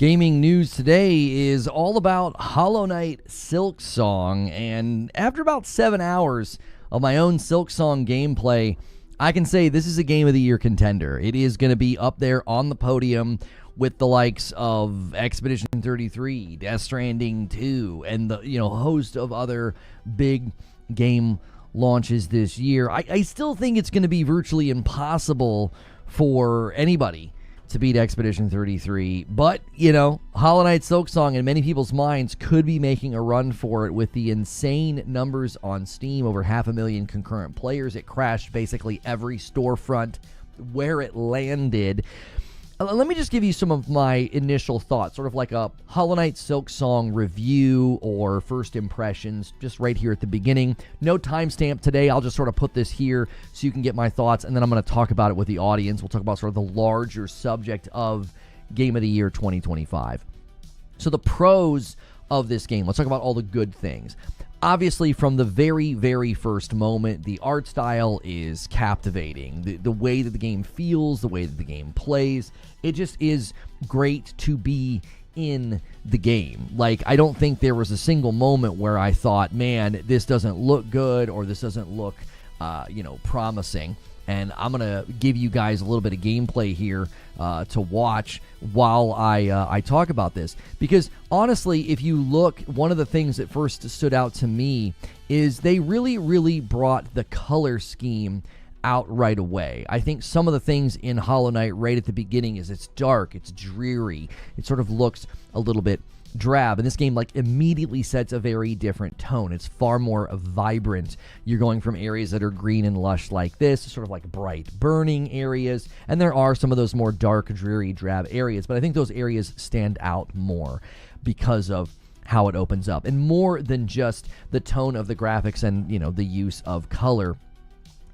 Gaming news today is all about Hollow Knight Silksong, and after about 7 hours of my own Silksong gameplay, I can say this is a Game of the Year contender. It is going to be up there on the podium with the likes of Expedition 33, Death Stranding 2, and the host of other big game launches this year. I still think it's going to be virtually impossible for anybody to beat Expedition 33, but Hollow Knight Silksong in many people's minds could be making a run for it with the insane numbers on Steam, over 500,000 concurrent players. It crashed basically every storefront where it landed. Let me just give you some of my initial thoughts, sort of like a Hollow Knight Silksong review or first impressions, just right here at the beginning. No timestamp today. I'll just sort of put this here so you can get my thoughts, and then I'm going to talk about it with the audience. We'll talk about sort of the larger subject of Game of the Year 2025. So the pros of this game, let's talk about all the good things. Obviously, from the very, very first moment, the art style is captivating. The way that the game feels, the way that the game plays, it just is great to be in the game. Like, I don't think there was a single moment where I thought, man, this doesn't look good or this doesn't look, promising. And I'm going to give you guys a little bit of gameplay here to watch while I talk about this. Because honestly, if you look, one of the things that first stood out to me is they really, really brought the color scheme out right away. I think some of the things in Hollow Knight right at the beginning is it's dark, it's dreary, it sort of looks a little bit drab, and this game immediately sets a very different tone. It's far more vibrant. You're going from areas that are green and lush like this to sort of like bright burning areas, and there are some of those more dark, dreary, drab areas, but I think those areas stand out more because of how it opens up, and more than just the tone of the graphics and the use of color.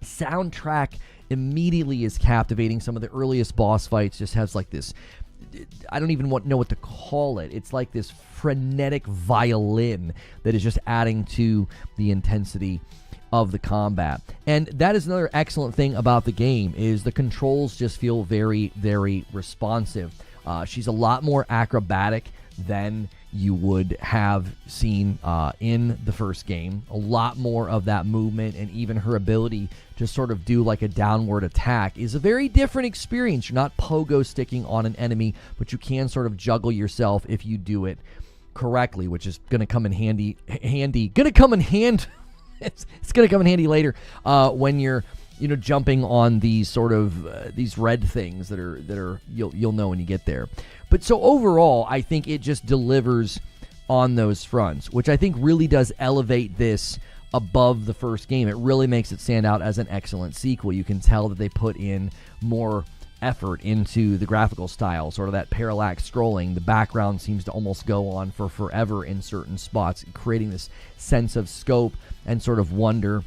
Soundtrack immediately is captivating. Some of the earliest boss fights just has this, I don't even know what to call it. It's like this frenetic violin that is just adding to the intensity of the combat. And that is another excellent thing about the game, is the controls just feel very, very responsive. She's a lot more acrobatic than you would have seen in the first game. A lot more of that movement, and even her ability to sort of do like a downward attack is a very different experience. You're not pogo sticking on an enemy, but you can sort of juggle yourself if you do it correctly, which is going to come in handy. It's going to come in handy later when you're jumping on these sort of these red things that are you'll know when you get there. But so overall, I think it just delivers on those fronts, which I think really does elevate this above the first game. It really makes it stand out as an excellent sequel. You can tell that they put in more effort into the graphical style, sort of that parallax scrolling. The background seems to almost go on for forever in certain spots, creating this sense of scope and sort of wonder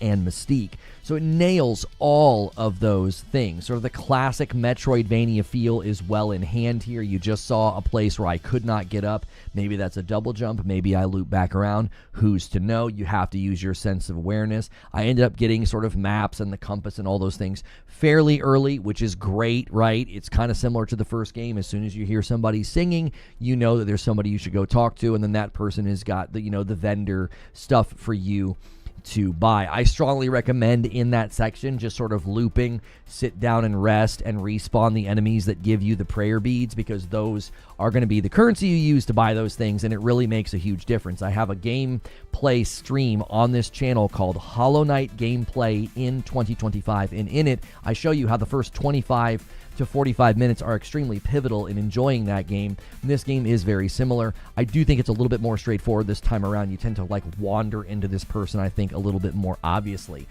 and mystique. So it nails all of those things. Sort of the classic Metroidvania feel is well in hand here. You just saw a place where I could not get up. Maybe that's a double jump. Maybe I loop back around. Who's to know? You have to use your sense of awareness. I ended up getting sort of maps and the compass and all those things fairly early, which is great, right? It's kind of similar to the first game. As soon as you hear somebody singing, you know that there's somebody you should go talk to, and then that person has got the vendor stuff for you to buy. I strongly recommend in that section just sort of looping, sit down and rest, and respawn the enemies that give you the prayer beads, because those are going to be the currency you use to buy those things, and it really makes a huge difference. I have a gameplay stream on this channel called Hollow Knight Gameplay in 2025, and in it I show you how the first 25 to 45 minutes are extremely pivotal in enjoying that game. And this game is very similar. I do think it's a little bit more straightforward this time around. You tend to wander into this person, I think, a little bit more obviously.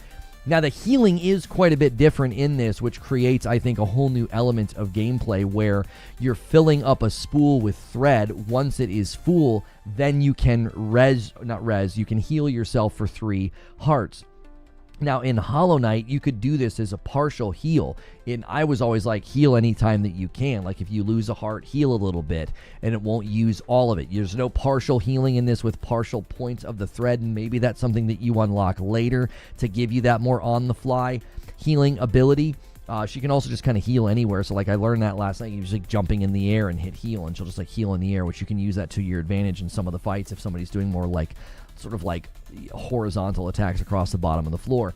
Now, the healing is quite a bit different in this, which creates, I think, a whole new element of gameplay where you're filling up a spool with thread. Once it is full, then you can you can heal yourself for 3 hearts. Now, in Hollow Knight, you could do this as a partial heal. I was always like, heal anytime that you can. Like, if you lose a heart, heal a little bit, and it won't use all of it. There's no partial healing in this with partial points of the thread, and maybe that's something that you unlock later to give you that more on-the-fly healing ability. She can also just kind of heal anywhere. So like I learned that last night. You're just like jumping in the air and hit heal, and she'll just like heal in the air, which you can use that to your advantage in some of the fights if somebody's doing more like sort of like horizontal attacks across the bottom of the floor.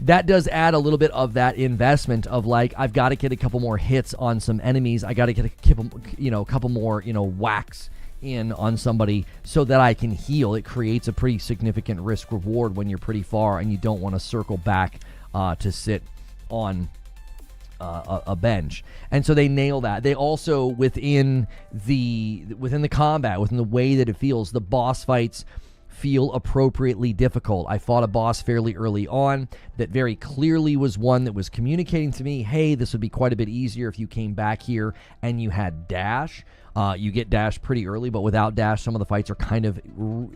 That does add a little bit of that investment of like, I've got to get a couple more hits on some enemies. I got to get a couple more, whacks in on somebody so that I can heal. It creates a pretty significant risk reward when you're pretty far and you don't want to circle back to sit on a bench. And so they nail that. They also within the combat, within the way that it feels, the boss fights feel appropriately difficult. I fought a boss fairly early on that very clearly was one that was communicating to me, hey, this would be quite a bit easier if you came back here and you had dash. You get dash pretty early, but without dash, some of the fights are kind of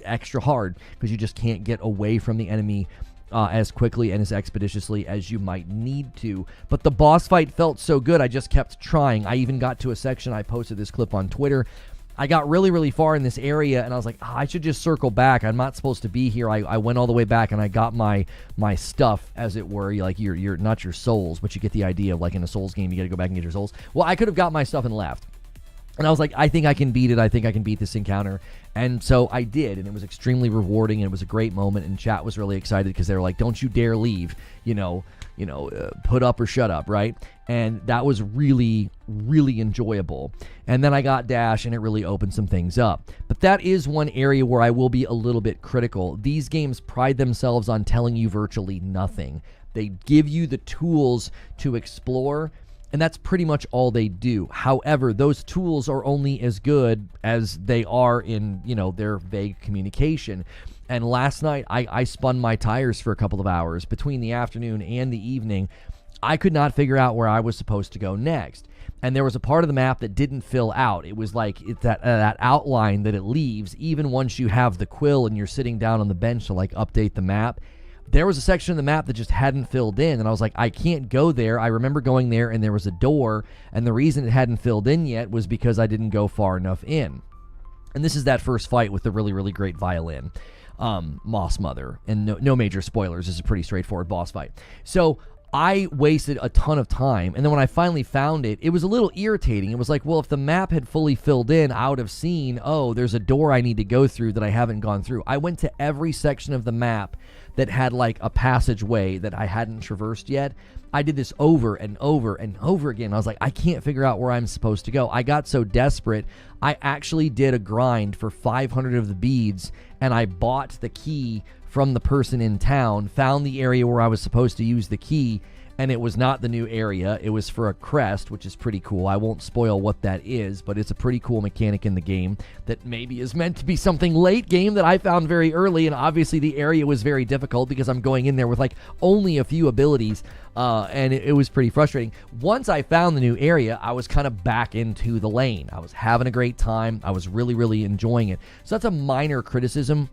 extra hard because you just can't get away from the enemy as quickly and as expeditiously as you might need to. But the boss fight felt so good, I just kept trying. I even got to a section, I posted this clip on Twitter. I got really, really far in this area, and I was like, I should just circle back. I'm not supposed to be here. I went all the way back, and I got my stuff, as it were. Like, you're not your souls, but you get the idea of, like, in a Souls game, you got to go back and get your souls. Well, I could have got my stuff and left. And I was like, I think I can beat it. I think I can beat this encounter. And so I did, and it was extremely rewarding, and it was a great moment, and chat was really excited because they were like, don't you dare leave, put up or shut up, right? And that was really, really enjoyable. And then I got dash, and it really opened some things up. But that is one area where I will be a little bit critical. These games pride themselves on telling you virtually nothing. They give you the tools to explore, and that's pretty much all they do. However, those tools are only as good as they are in, their vague communication. And last night, I spun my tires for a couple of hours. Between the afternoon and the evening, I could not figure out where I was supposed to go next. And there was a part of the map that didn't fill out. It was like that outline that it leaves, even once you have the quill and you're sitting down on the bench to like update the map. There was a section of the map that just hadn't filled in, and I was like, I can't go there. I remember going there, and there was a door, and the reason it hadn't filled in yet was because I didn't go far enough in. And this is that first fight with the really, really great violin, Moss Mother, and no major spoilers. This is a pretty straightforward boss fight. So I wasted a ton of time, and then when I finally found it, it was a little irritating. It was like, well, if the map had fully filled in, I would have seen, oh, there's a door I need to go through that I haven't gone through. I went to every section of the map that had like a passageway that I hadn't traversed yet. I did this over and over and over again. I was like, I can't figure out where I'm supposed to go. I got so desperate, I actually did a grind for 500 of the beads, and I bought the key from the person in town, found the area where I was supposed to use the key, and it was not the new area. It was for a crest, which is pretty cool. I won't spoil what that is, but it's a pretty cool mechanic in the game that maybe is meant to be something late game that I found very early, and obviously the area was very difficult because I'm going in there with like only a few abilities, and it was pretty frustrating. Once I found the new area, I was kind of back into the lane. I was having a great time. I was really, really enjoying it. So that's a minor criticism,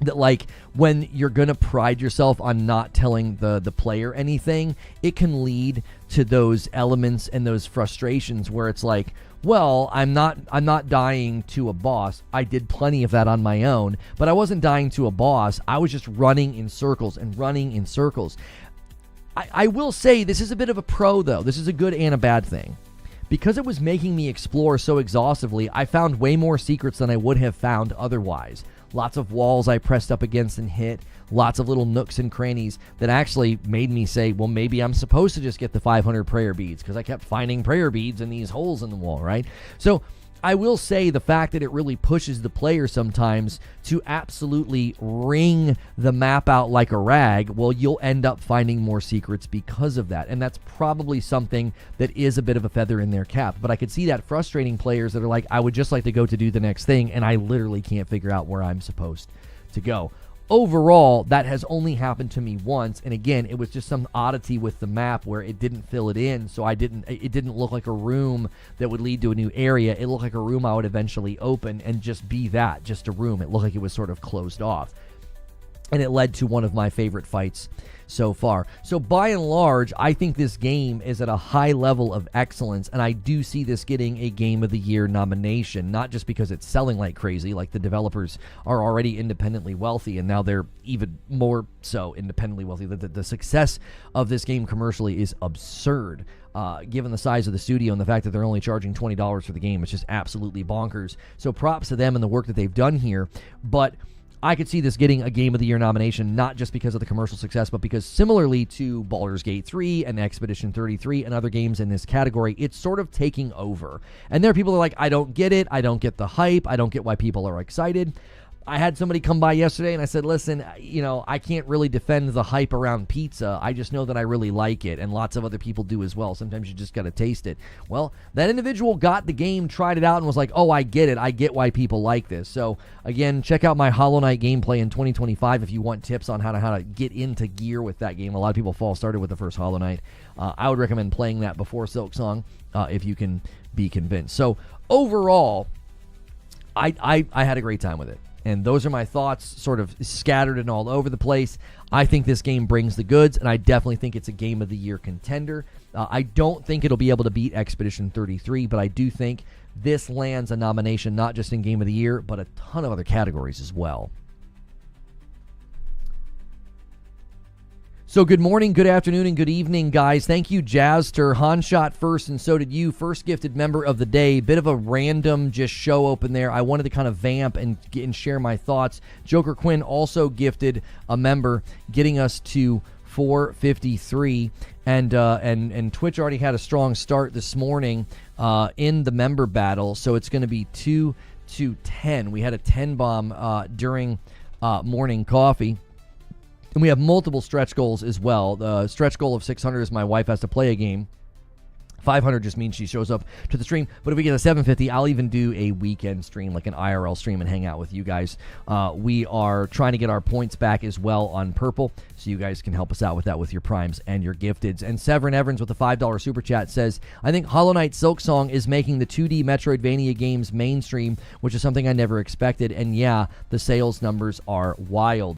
that like when you're gonna pride yourself on not telling the player anything, it can lead to those elements and those frustrations where it's like, well, I'm not dying to a boss. I did plenty of that on my own, but I wasn't dying to a boss. I was just running in circles and running in circles. I will say this is a bit of a pro though. This is a good and a bad thing. Because it was making me explore so exhaustively, I found way more secrets than I would have found otherwise. Lots of walls I pressed up against and hit, lots of little nooks and crannies that actually made me say, well, maybe I'm supposed to just get the 500 prayer beads because I kept finding prayer beads in these holes in the wall, right? So I will say the fact that it really pushes the player sometimes to absolutely wring the map out like a rag, well, you'll end up finding more secrets because of that. And that's probably something that is a bit of a feather in their cap. But I could see that frustrating players that are like, I would just like to go to do the next thing, and I literally can't figure out where I'm supposed to go. Overall, that has only happened to me once, and again, it was just some oddity with the map where it didn't fill it in, so it didn't look like a room that would lead to a new area. It looked like a room I would eventually open and just be that, just a room. It looked like it was sort of closed off. and it led to one of my favorite fights so far. So by and large, I think this game is at a high level of excellence, and I do see this getting a Game of the Year nomination, not just because it's selling like crazy, like the developers are already independently wealthy, and now they're even more so independently wealthy. The success of this game commercially is absurd. Given the size of the studio and the fact that they're only charging $20 for the game, it's just absolutely bonkers. So props to them and the work that they've done here, but I could see this getting a Game of the Year nomination, not just because of the commercial success, but because similarly to Baldur's Gate 3 and Expedition 33 and other games in this category, it's sort of taking over. And there are people who are like, I don't get it. I don't get the hype. I don't get why people are excited. I had somebody come by yesterday and I said, listen, I can't really defend the hype around pizza. I just know that I really like it, and lots of other people do as well. Sometimes you just got to taste it. Well, that individual got the game, tried it out, and was like, oh, I get it. I get why people like this. So, again, check out my Hollow Knight gameplay in 2025 if you want tips on how to get into gear with that game. A lot of people started with the first Hollow Knight. I would recommend playing that before Silksong if you can be convinced. So, overall, I had a great time with it. And those are my thoughts, sort of scattered and all over the place. I think this game brings the goods, and I definitely think it's a Game of the Year contender. I don't think it'll be able to beat Expedition 33, but I do think this lands a nomination not just in Game of the Year, but a ton of other categories as well. So good morning, good afternoon, and good evening, guys. Thank you, Jazzter. Han shot first, and so did you. First gifted member of the day. Bit of a random just show open there. I wanted to kind of vamp and share my thoughts. Joker Quinn also gifted a member, getting us to 453. And Twitch already had a strong start this morning in the member battle, so it's going to be 2-10. We had a 10 bomb during morning coffee. And we have multiple stretch goals as well. The stretch goal of 600 is my wife has to play a game. 500 just means she shows up to the stream. But if we get a 750, I'll even do a weekend stream, like an IRL stream, and hang out with you guys. We are trying to get our points back as well on Purple, so you guys can help us out with that with your primes and your gifteds. And Severin Evans with a $5 super chat says, I think Hollow Knight Silksong is making the 2D Metroidvania games mainstream, which is something I never expected. And yeah, the sales numbers are wild.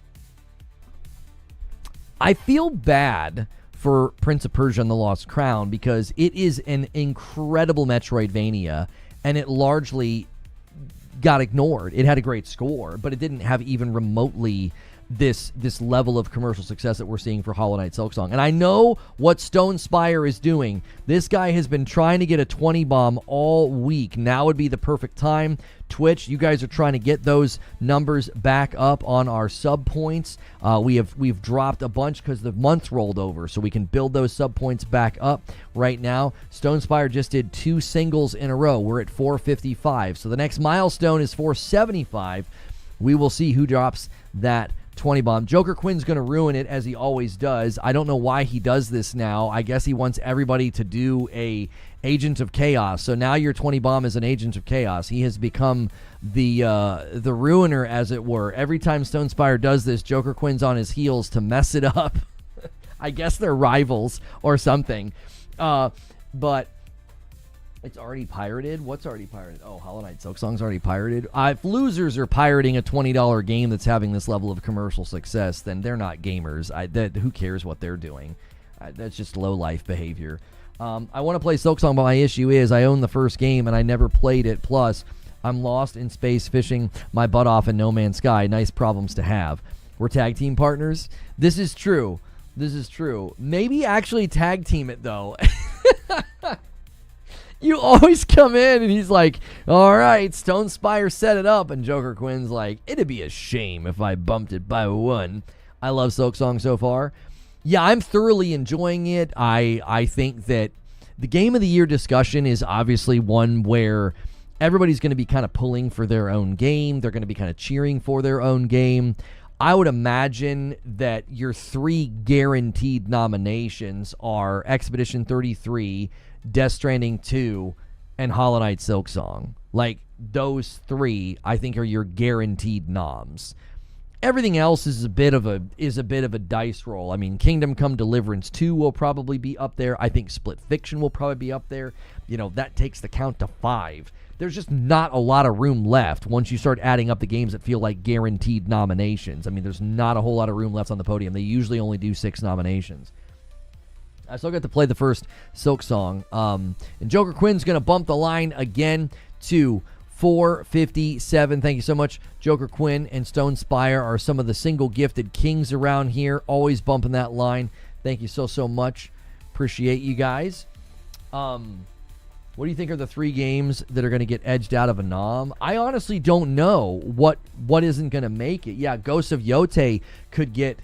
I feel bad for Prince of Persia and the Lost Crown because it is an incredible Metroidvania, and it largely got ignored. It had a great score, but it didn't have even remotely this level of commercial success that we're seeing for Hollow Knight Silksong. And I know what Stone Spire is doing. This guy has been trying to get a 20 bomb all week. Now would be the perfect time. Twitch, you guys are trying to get those numbers back up on our sub points. We've dropped a bunch because the month rolled over, so we can build those sub points back up right now. Stone Spire just did 2 singles in a row. We're at 455. So the next milestone is 475. We will see who drops that 20 bomb. Joker Quinn's going to ruin it as he always does. I don't know why he does this now. I guess he wants everybody to do a Agent of Chaos. So now your 20 bomb is an Agent of Chaos. He has become the ruiner, as it were. Every time Stone Spire does this, Joker Quinn's on his heels to mess it up. I guess they're rivals or something. But it's already pirated? What's already pirated? Oh, Hollow Knight Silksong's already pirated? If losers are pirating a $20 game that's having this level of commercial success, then they're not gamers. Who cares what they're doing? That's just low-life behavior. I want to play Silksong, but my issue is I own the first game and I never played it. Plus, I'm lost in space fishing my butt off in No Man's Sky. Nice problems to have. We're tag team partners? This is true. Maybe actually tag team it, though. You always come in and he's like, all right, Stone Spire set it up. And Joker Quinn's like, it'd be a shame if I bumped it by 1. I love Silksong so far. Yeah, I'm thoroughly enjoying it. I think that the Game of the Year discussion is obviously one where everybody's going to be kind of pulling for their own game. They're going to be kind of cheering for their own game. I would imagine that your 3 guaranteed nominations are Expedition 33, Death Stranding 2, and Hollow Knight Silksong. Like, those 3, I think, are your guaranteed noms. Everything else is a bit of a dice roll. I mean, Kingdom Come Deliverance 2 will probably be up there. I think Split Fiction will probably be up there. You know, that takes the count to 5. There's just not a lot of room left once you start adding up the games that feel like guaranteed nominations. I mean, there's not a whole lot of room left on the podium. They usually only do 6 nominations. I still got to play the first Silksong. And Joker Quinn's going to bump the line again to 457. Thank you so much. Joker Quinn and Stone Spire are some of the single gifted kings around here. Always bumping that line. Thank you so much. Appreciate you guys. What do you think are the 3 games that are going to get edged out of a nom? I honestly don't know what isn't going to make it. Yeah, Ghost of Yote could get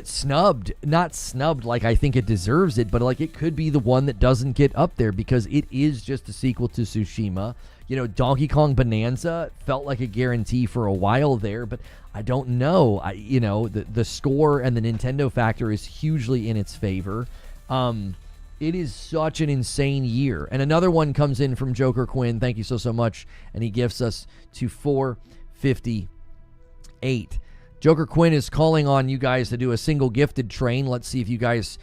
snubbed. Not snubbed like I think it deserves it, but like it could be the one that doesn't get up there because it is just a sequel to Tsushima. You know, Donkey Kong Bonanza felt like a guarantee for a while there, but I don't know. The score and the Nintendo factor is hugely in its favor. It is such an insane year. And another one comes in from Joker Quinn. Thank you so much. And he gifts us to 458. Joker Quinn is calling on you guys to do a single gifted train. Let's see if you guys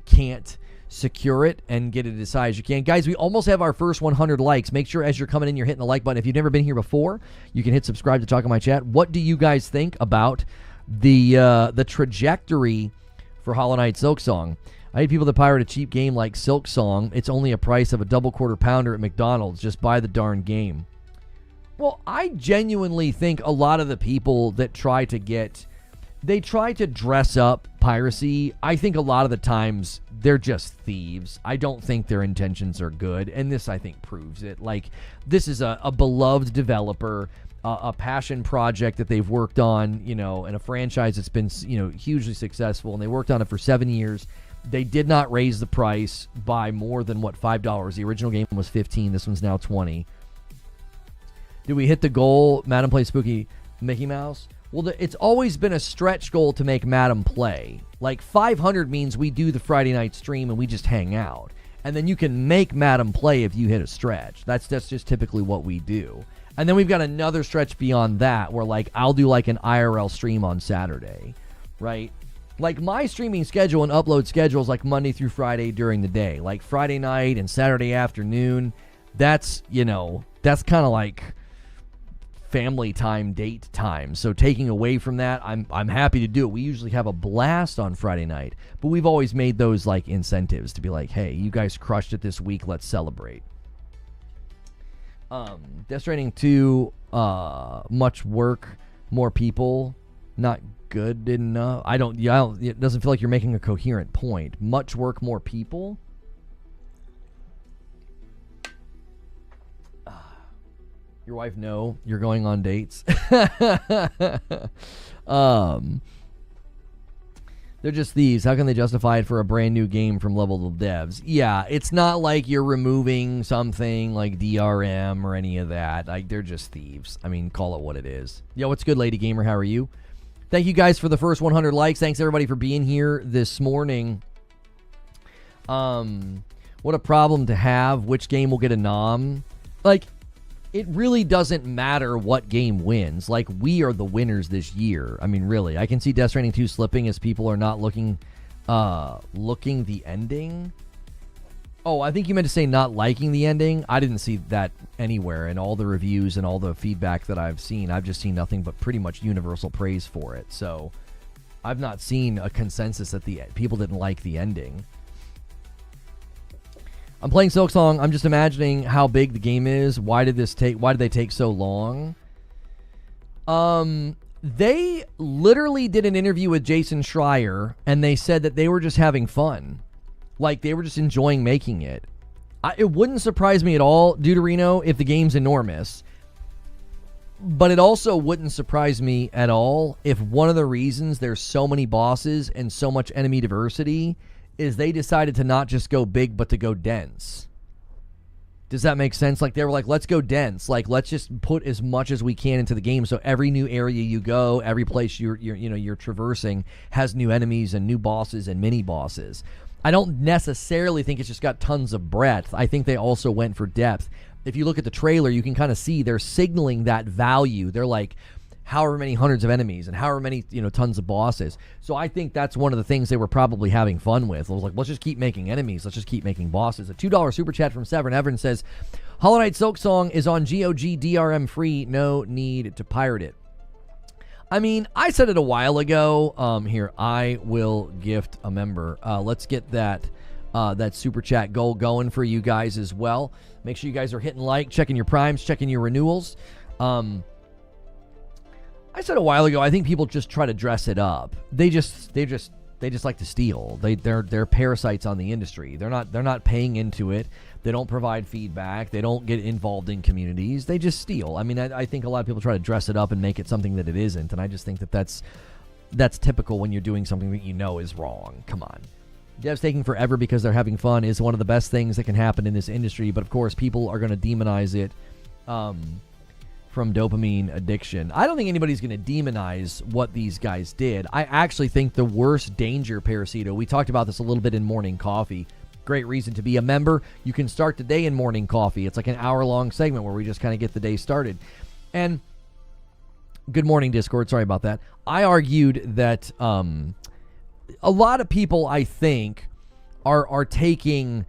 can't secure it and get it as high as you can. Guys, we almost have our first 100 likes. Make sure as you're coming in, you're hitting the like button. If you've never been here before, you can hit subscribe to talk in my chat. What do you guys think about the trajectory for Hollow Knight Silksong? I hate people that pirate a cheap game like Silksong. It's only a price of a double quarter pounder at McDonald's. Just buy the darn game. Well, I genuinely think a lot of the people that try to dress up piracy. I think a lot of the times they're just thieves. I don't think their intentions are good, and this, I think, proves it. Like, this is a beloved developer, a passion project that they've worked on, you know, and a franchise that's been, you know, hugely successful, and they worked on it for 7 years. They did not raise the price by more than, $5? The original game was $15. This one's now $20. Did we hit the goal? Madam Play Spooky Mickey Mouse? Well, it's always been a stretch goal to make Madam play. Like, 500 means we do the Friday night stream and we just hang out. And then you can make Madam play if you hit a stretch. That's just typically what we do. And then we've got another stretch beyond that where, like, I'll do, like, an IRL stream on Saturday, right? Like, my streaming schedule and upload schedule is, like, Monday through Friday during the day. Like, Friday night and Saturday afternoon, that's, you know, that's kind of like family time, date time. So taking away from that, I'm happy to do it. We usually have a blast on Friday night, but we've always made those like incentives to be like, hey, you guys crushed it this week, let's celebrate. Death Stranding 2, much work, more people, not good enough. It doesn't feel like you're making a coherent point. Much work, more people. Your wife know you're going on dates. They're just thieves. How can they justify it for a brand new game from leveled devs? Yeah, it's not like you're removing something like DRM or any of that. Like, they're just thieves. I mean, call it what it is. Yo, what's good, Lady Gamer? How are you? Thank you guys for the first 100 likes. Thanks everybody for being here this morning. What a problem to have. Which game will get a nom? Like, it really doesn't matter what game wins. Like, we are the winners this year. I mean, really. I can see Death Stranding 2 slipping as people are not looking the ending. Oh, I think you meant to say not liking the ending. I didn't see that anywhere in all the reviews and all the feedback that I've seen. I've just seen nothing but pretty much universal praise for it. So I've not seen a consensus that the people didn't like the ending. I'm playing Silksong. I'm just imagining how big the game is. Why did they take so long? They literally did an interview with Jason Schreier, and they said that they were just having fun. Like, they were just enjoying making it. It wouldn't surprise me at all, Deuterino, if the game's enormous. But it also wouldn't surprise me at all if one of the reasons there's so many bosses and so much enemy diversity is they decided to not just go big, but to go dense. Does that make sense? Like, they were like, let's go dense. Like, let's just put as much as we can into the game. So every new area you go, every place you're traversing has new enemies and new bosses and mini bosses. I don't necessarily think it's just got tons of breadth. I think they also went for depth. If you look at the trailer, you can kind of see they're signaling that value. They're like, however many hundreds of enemies and however many, tons of bosses. So I think that's one of the things they were probably having fun with. It was like, let's just keep making enemies. Let's just keep making bosses. A $2 super chat from Severn Everin says, Hollow Knight Silksong is on GOG DRM free. No need to pirate it. I mean, I said it a while ago. Here, I will gift a member. Let's get that super chat goal going for you guys as well. Make sure you guys are hitting like, checking your primes, checking your renewals. I said a while ago, I think people just try to dress it up. They just like to steal. They're parasites on the industry. They're not paying into it. They don't provide feedback. They don't get involved in communities. They just steal. I mean, I think a lot of people try to dress it up and make it something that it isn't, and I just think that's typical when you're doing something that you know is wrong. Come on. Devs taking forever because they're having fun is one of the best things that can happen in this industry, but of course people are going to demonize it from dopamine addiction. I don't think anybody's going to demonize what these guys did. I actually think the worst danger, Parasito, we talked about this a little bit in Morning Coffee. Great reason to be a member. You can start the day in Morning Coffee. It's like an hour-long segment where we just kind of get the day started. And good morning, Discord. Sorry about that. I argued that a lot of people, I think, are taking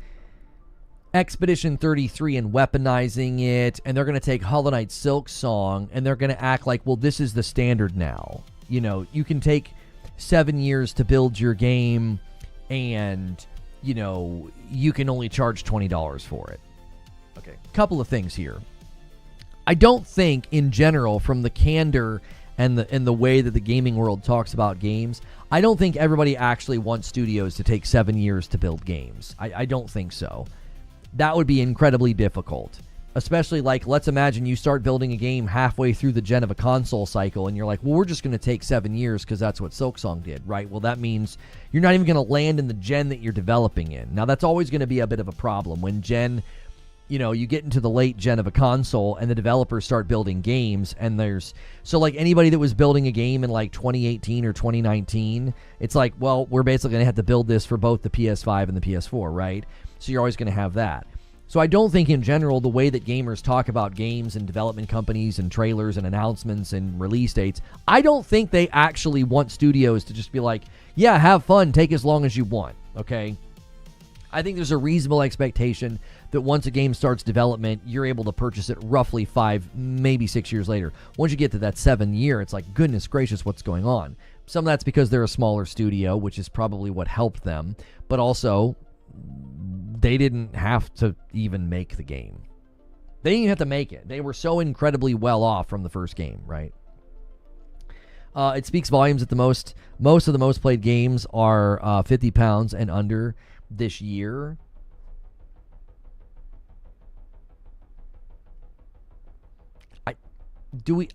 Expedition 33 and weaponizing it, and they're going to take Hollow Knight Silksong, and they're going to act like, well, this is the standard now. You can take 7 years to build your game, and you can only charge $20 for it. Okay, couple of things here. I don't think, in general, from the candor and the way that the gaming world talks about games, I don't think everybody actually wants studios to take 7 years to build games. I don't think so. That would be incredibly difficult. Especially, like, let's imagine you start building a game halfway through the gen of a console cycle, and you're like, well, we're just going to take 7 years because that's what Silksong did, right? Well, that means you're not even going to land in the gen that you're developing in. Now, that's always going to be a bit of a problem. When you get into the late gen of a console, and the developers start building games, and so like anybody that was building a game in like 2018 or 2019, it's like, well, we're basically going to have to build this for both the PS5 and the PS4, right? So you're always going to have that. So I don't think in general the way that gamers talk about games and development companies and trailers and announcements and release dates, I don't think they actually want studios to just be like, yeah, have fun, take as long as you want, okay? I think there's a reasonable expectation that once a game starts development, you're able to purchase it roughly 5, maybe 6 years later. Once you get to that 7 year, it's like, goodness gracious, what's going on? Some of that's because they're a smaller studio, which is probably what helped them, but also they didn't have to even make the game. They didn't even have to make it. They were so incredibly well off from the first game, right? It speaks volumes that most of the most played games are £50 and under this year.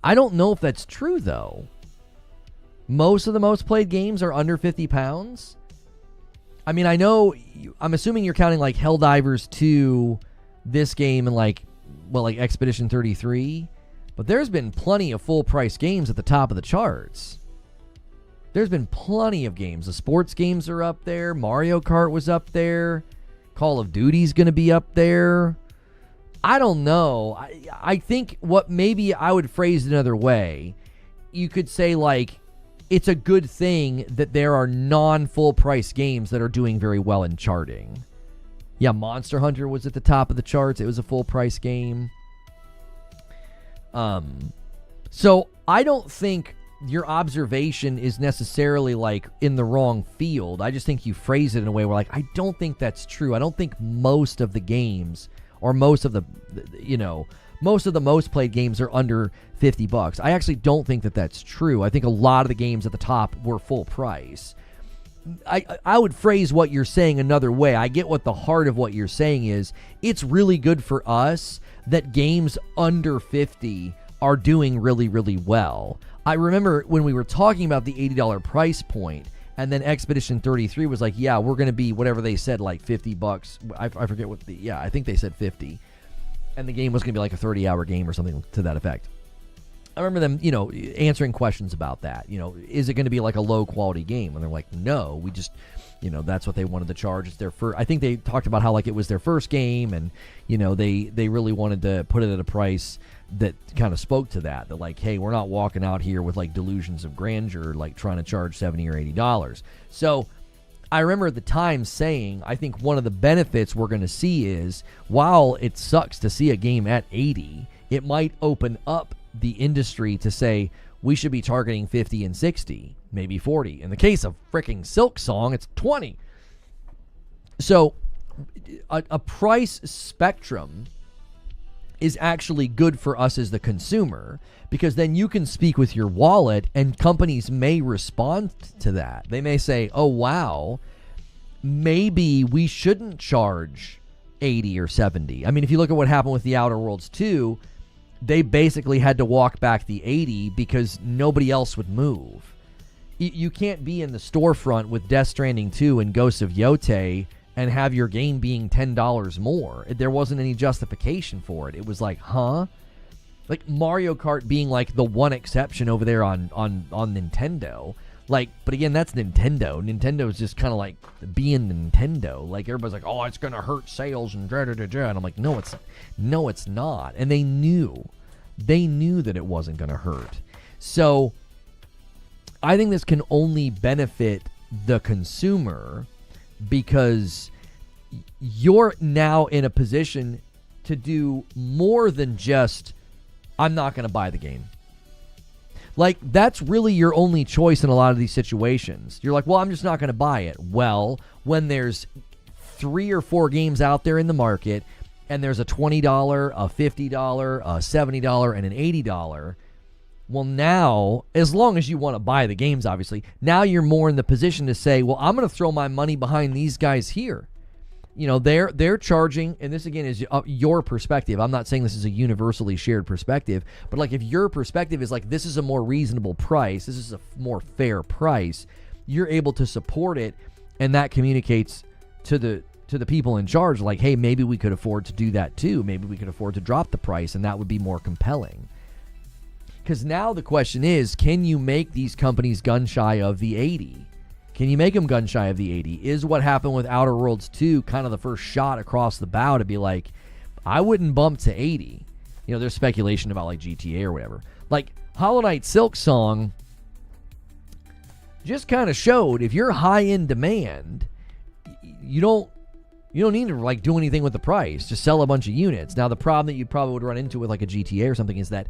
I don't know if that's true though. Most of the most played games are under £50. I mean, I'm assuming you're counting like Helldivers 2, this game, and like Expedition 33. But there's been plenty of full price games at the top of the charts. There's been plenty of games. The sports games are up there. Mario Kart was up there. Call of Duty's going to be up there. I don't know. I think what maybe I would phrase it another way. You could say like, it's a good thing that there are non-full price games that are doing very well in charting. Yeah, Monster Hunter was at the top of the charts. It was a full price game. So I don't think your observation is necessarily like in the wrong field. I just think you phrase it in a way where like, I don't think that's true. I don't think most of the games or most of the most played games are under $50. I actually don't think that that's true. I think a lot of the games at the top were full price. I would phrase what you're saying another way. I get what the heart of what you're saying is. It's really good for us that games under 50 are doing really, really well. I remember when we were talking about the $80 price point, and then Expedition 33 was like, yeah, we're going to be whatever they said, like $50. I forget what I think they said 50. And the game was going to be like a 30-hour game or something to that effect. I remember them, answering questions about that. Is it going to be like a low quality game? And they're like, no, we just, that's what they wanted to charge. It's their first. I think they talked about how like it was their first game, and they really wanted to put it at a price that kind of spoke to that. That like, hey, we're not walking out here with like delusions of grandeur, like trying to charge $70 or $80. So I remember at the time saying, I think one of the benefits we're going to see is, while it sucks to see a game at 80, it might open up the industry to say we should be targeting 50 and 60, maybe 40. In the case of freaking Silksong, it's 20. So a price spectrum is actually good for us as the consumer, because then you can speak with your wallet, and companies may respond to that. They may say, oh, wow, maybe we shouldn't charge 80 or 70. I mean, if you look at what happened with The Outer Worlds 2, they basically had to walk back the 80 because nobody else would move. You can't be in the storefront with Death Stranding 2 and Ghosts of Yotei and have your game being $10 more. There wasn't any justification for it. It was like, huh? Like Mario Kart being like the one exception over there on Nintendo. Like, but again, that's Nintendo. Nintendo's just kind of like being Nintendo. Like everybody's like, oh, it's gonna hurt sales and da da da da. And I'm like, no, it's not. And they knew that it wasn't gonna hurt. So I think this can only benefit the consumer, because you're now in a position to do more than just, I'm not going to buy the game. Like, that's really your only choice in a lot of these situations. You're like, well, I'm just not going to buy it. Well, when there's 3 or 4 games out there in the market, and there's a $20, a $50, a $70, and an $80, well, now, as long as you want to buy the games, obviously, now you're more in the position to say, well, I'm going to throw my money behind these guys here. They're charging, and this again is your perspective. I'm not saying this is a universally shared perspective, but like if your perspective is like, this is a more reasonable price, this is a more fair price, you're able to support it, and that communicates to the people in charge, like, hey, maybe we could afford to do that too. Maybe we could afford to drop the price, and that would be more compelling. Because now the question is, can you make these companies gun shy of the 80? Can you make them gun shy of the 80? Is what happened with Outer Worlds 2 kind of the first shot across the bow to be like, I wouldn't bump to 80. There's speculation about like GTA or whatever. Like Hollow Knight Silksong just kind of showed, if you're high in demand, you don't need to like do anything with the price. Just sell a bunch of units. Now the problem that you probably would run into with like a GTA or something is that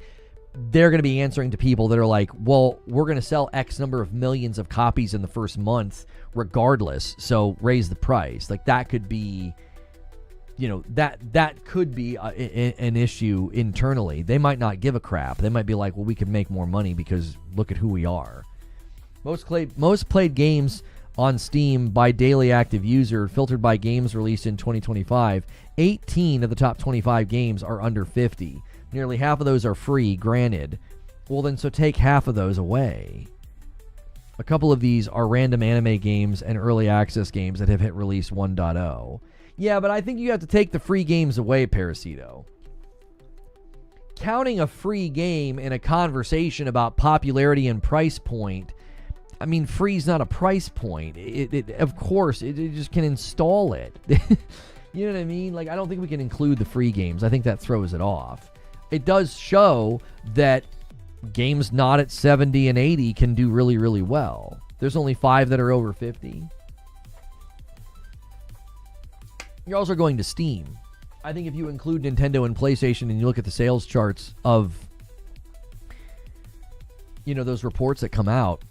they're going to be answering to people that are like, well, we're going to sell X number of millions of copies in the first month regardless, so raise the price. Like that could be, that could be an issue internally. They might not give a crap. They might be like, well, we could make more money because look at who we are. Most played games on Steam by daily active user, filtered by games released in 2025, 18 of the top 25 games are under 50. Nearly half of those are free, granted. Well, then, so take half of those away. A couple of these are random anime games and early access games that have hit release 1.0. Yeah, but I think you have to take the free games away, Parasito. Counting a free game in a conversation about popularity and price point, I mean, free's not a price point. Of course, it just can install it. You know what I mean? Like, I don't think we can include the free games. I think that throws it off. It does show that games not at 70 and 80 can do really, really well. There's only 5 that are over 50. You're also going to Steam. I think if you include Nintendo and PlayStation and you look at the sales charts of, those reports that come out,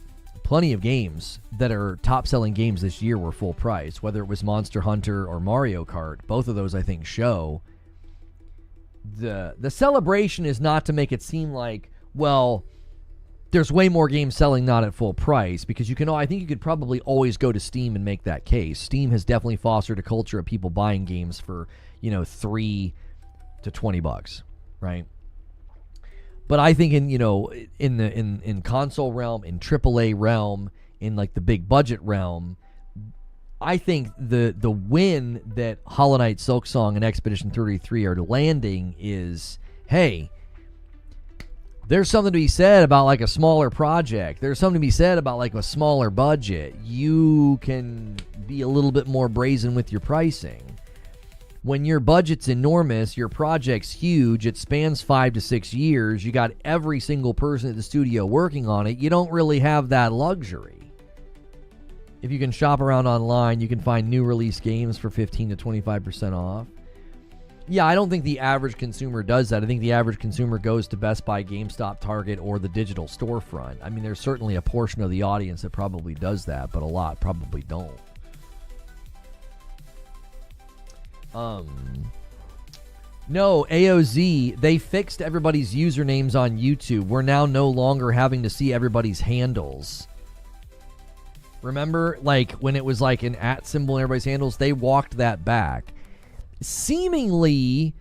plenty of games that are top-selling games this year were full price, whether it was Monster Hunter or Mario Kart. Both of those, I think, show the celebration is not to make it seem like, well, there's way more games selling not at full price, because I think you could probably always go to Steam and make that case. Steam has definitely fostered a culture of people buying games for, $3 to $20, right? But I think in console realm, in AAA realm, in like the big budget realm, I think the win that Hollow Knight Silksong and Expedition 33 are landing is, hey, There's something to be said about like a smaller project. There's something to be said about like a smaller budget. You can be a little bit more brazen with your pricing. When your budget's enormous, your project's huge, it spans 5 to 6 years, you got every single person at the studio working on it, you don't really have that luxury. If you can shop around online, you can find new release games for 15 to 25% off. Yeah, I don't think the average consumer does that. I think the average consumer goes to Best Buy, GameStop, Target, or the digital storefront. I mean, there's certainly a portion of the audience that probably does that, but a lot probably don't. No, AOZ, they fixed everybody's usernames on YouTube. We're now no longer having to see everybody's handles. Remember, like, when it was like an @ symbol in everybody's handles? They walked that back. Seemingly,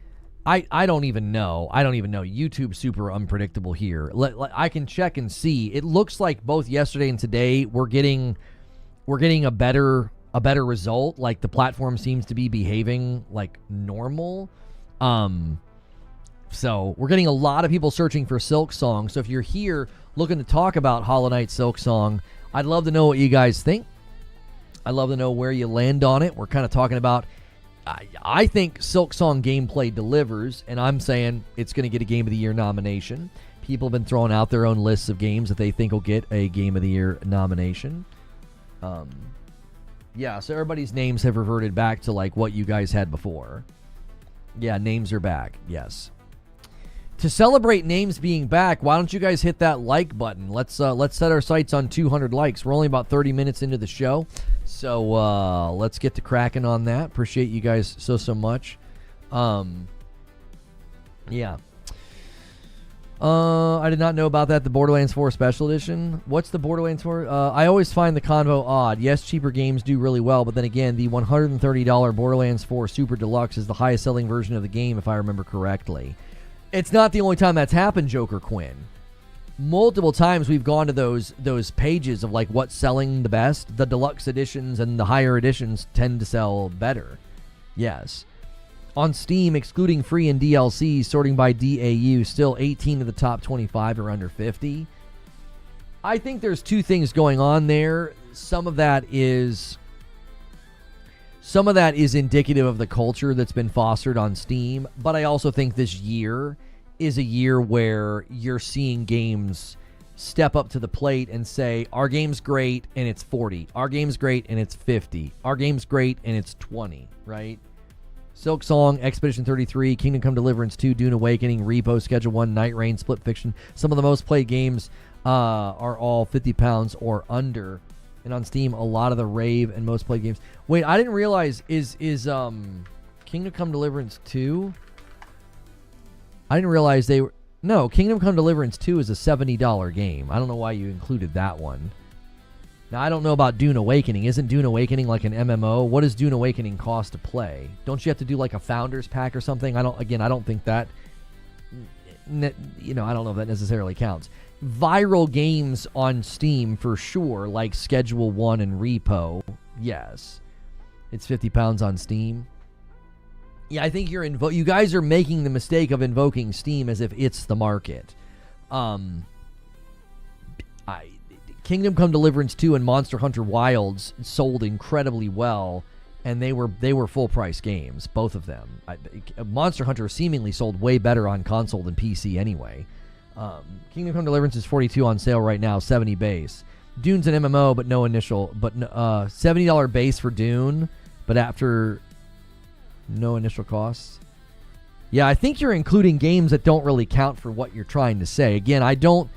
I don't even know. YouTube's super unpredictable here. I can check and see. It looks like both yesterday and today we're getting a better result. Like the platform seems to be behaving like normal. So we're getting a lot of people searching for Silksong. So if you're here looking to talk about Hollow Knight Silksong, I'd love to know what you guys think. I'd love to know where you land on it. We're kind of talking about, I think Silksong Gameplay Delivers, and I'm saying it's going to get a Game of the Year nomination. People have been throwing out their own lists of games that they think will get a Game of the Year nomination. Yeah, so everybody's names have reverted back to like what you guys had before. Yeah, names are back. Yes. To celebrate names being back, why don't you guys hit that like button? Let's set our sights on 200 likes. We're only about 30 minutes into the show, so let's get to cracking on that. Appreciate you guys so much. Yeah. I did not know about that. The Borderlands 4 Special Edition. What's the Borderlands 4? I always find the convo odd. Yes, cheaper games do really well, but then again, the $130 Borderlands 4 Super Deluxe is the highest selling version of the game, if I remember correctly. It's not the only time that's happened, Joker Quinn. Multiple times we've gone to those pages of like what's selling the best. The deluxe editions and the higher editions tend to sell better. Yes. On Steam, excluding free and DLC, sorting by DAU, still 18 of the top 25 are under 50. I think there's two things going on there. Some of that is indicative of the culture that's been fostered on Steam, but I also think this year is a year where you're seeing games step up to the plate and say, our game's great and it's 40. Our game's great and it's 50. Our game's great and it's 20, right? Silksong, Expedition 33, Kingdom Come Deliverance 2, Dune Awakening, Repo, Schedule 1, Night Rain, Split Fiction. Some of the most played games are all £50 or under. And on Steam, a lot of the rave and most played games. Wait, I didn't realize, is Kingdom Come Deliverance 2? I didn't realize they were... No, Kingdom Come Deliverance 2 is a $70 game. I don't know why you included that one. Now, I don't know about Dune Awakening. Isn't Dune Awakening like an MMO? What does Dune Awakening cost to play? Don't you have to do like a Founders Pack or something? I don't think that... I don't know if that necessarily counts. Viral games on Steam for sure, like Schedule 1 and Repo. Yes. It's £50 on Steam. Yeah, I think you guys are making the mistake of invoking Steam as if it's the market. Kingdom Come Deliverance 2 and Monster Hunter Wilds sold incredibly well, and they were full price games, both of them. Monster Hunter seemingly sold way better on console than PC anyway. Kingdom Come Deliverance is $42 on sale right now, $70 base. Dune's an MMO, but no initial, $70 base for Dune, but after no initial costs. Yeah, I think you're including games that don't really count for what you're trying to say. Again, I don't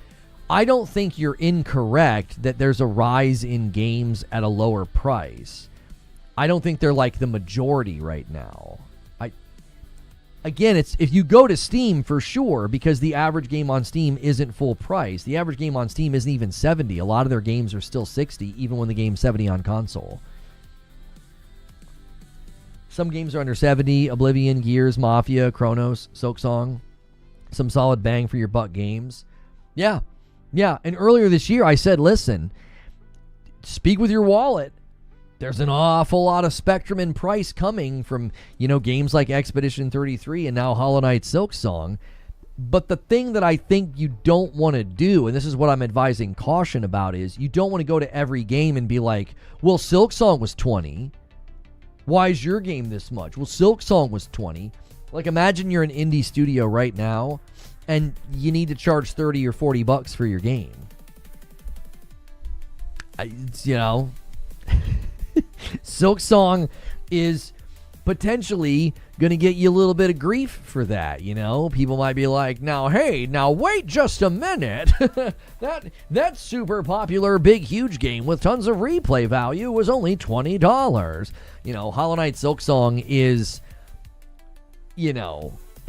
think you're incorrect that there's a rise in games at a lower price. I don't think they're like the majority right now. Again, it's if you go to Steam for sure, because the average game on Steam isn't full price. The average game on Steam isn't even 70. A lot of their games are still 60, even when the game's 70 on console. Some games are under 70. Oblivion, Gears, Mafia, Chronos, Silksong. Some solid bang for your buck games. Yeah. And earlier this year, I said, listen, speak with your wallet. There's an awful lot of spectrum in price coming from, games like Expedition 33 and now Hollow Knight Silksong. But the thing that I think you don't want to do, and this is what I'm advising caution about, is you don't want to go to every game and be like, well, Silksong was 20. Why is your game this much? Well, Silksong was 20. Like, imagine you're an indie studio right now and you need to charge 30 or 40 bucks for your game. Silksong is potentially going to get you a little bit of grief for that, People might be like, now wait just a minute. that super popular big huge game with tons of replay value was only $20. Hollow Knight Silksong is,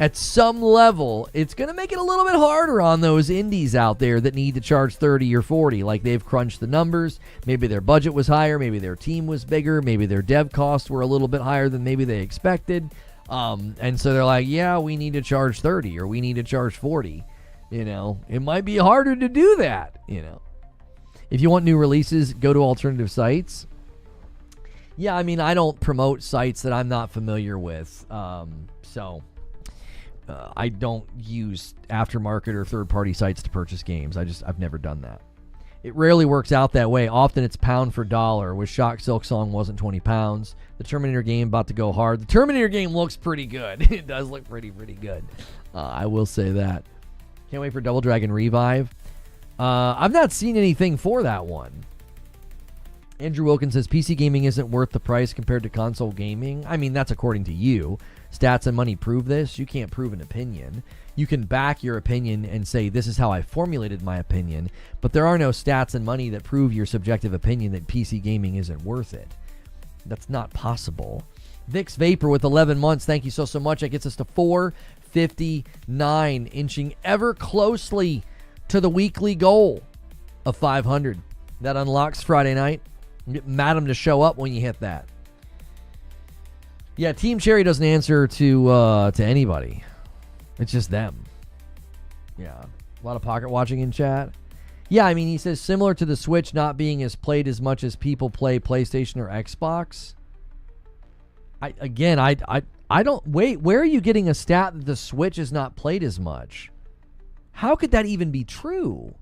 at some level, it's going to make it a little bit harder on those indies out there that need to charge 30 or 40. Like, they've crunched the numbers. Maybe their budget was higher. Maybe their team was bigger. Maybe their dev costs were a little bit higher than maybe they expected. And so they're like, yeah, we need to charge 30 or we need to charge 40. It might be harder to do that. If you want new releases, go to alternative sites. Yeah, I don't promote sites that I'm not familiar with. I don't use aftermarket or third-party sites to purchase games. I've never done that. It rarely works out that way. Often it's pound for dollar. With Shock Silksong wasn't 20 pounds. The Terminator game about to go hard. The Terminator game looks pretty good. It does look pretty good. I will say that. Can't wait for Double Dragon Revive. I've not seen anything for that one. Andrew Wilkins says PC gaming isn't worth the price compared to console gaming. That's according to you. Stats and money prove this. You can't prove an opinion. You can back your opinion and say, this is how I formulated my opinion, but there are no stats and money that prove your subjective opinion that PC gaming isn't worth it. That's not possible. Vix Vapor with 11 months. Thank you so much. That gets us to 459, inching ever closely to the weekly goal of 500. That unlocks Friday night. Get Madam to show up when you hit that. Yeah, Team Cherry doesn't answer to anybody. It's just them. Yeah. A lot of pocket watching in chat. Yeah, he says similar to the Switch not being as played as much as people play PlayStation or Xbox. I don't... Wait, where are you getting a stat that the Switch is not played as much? How could that even be true?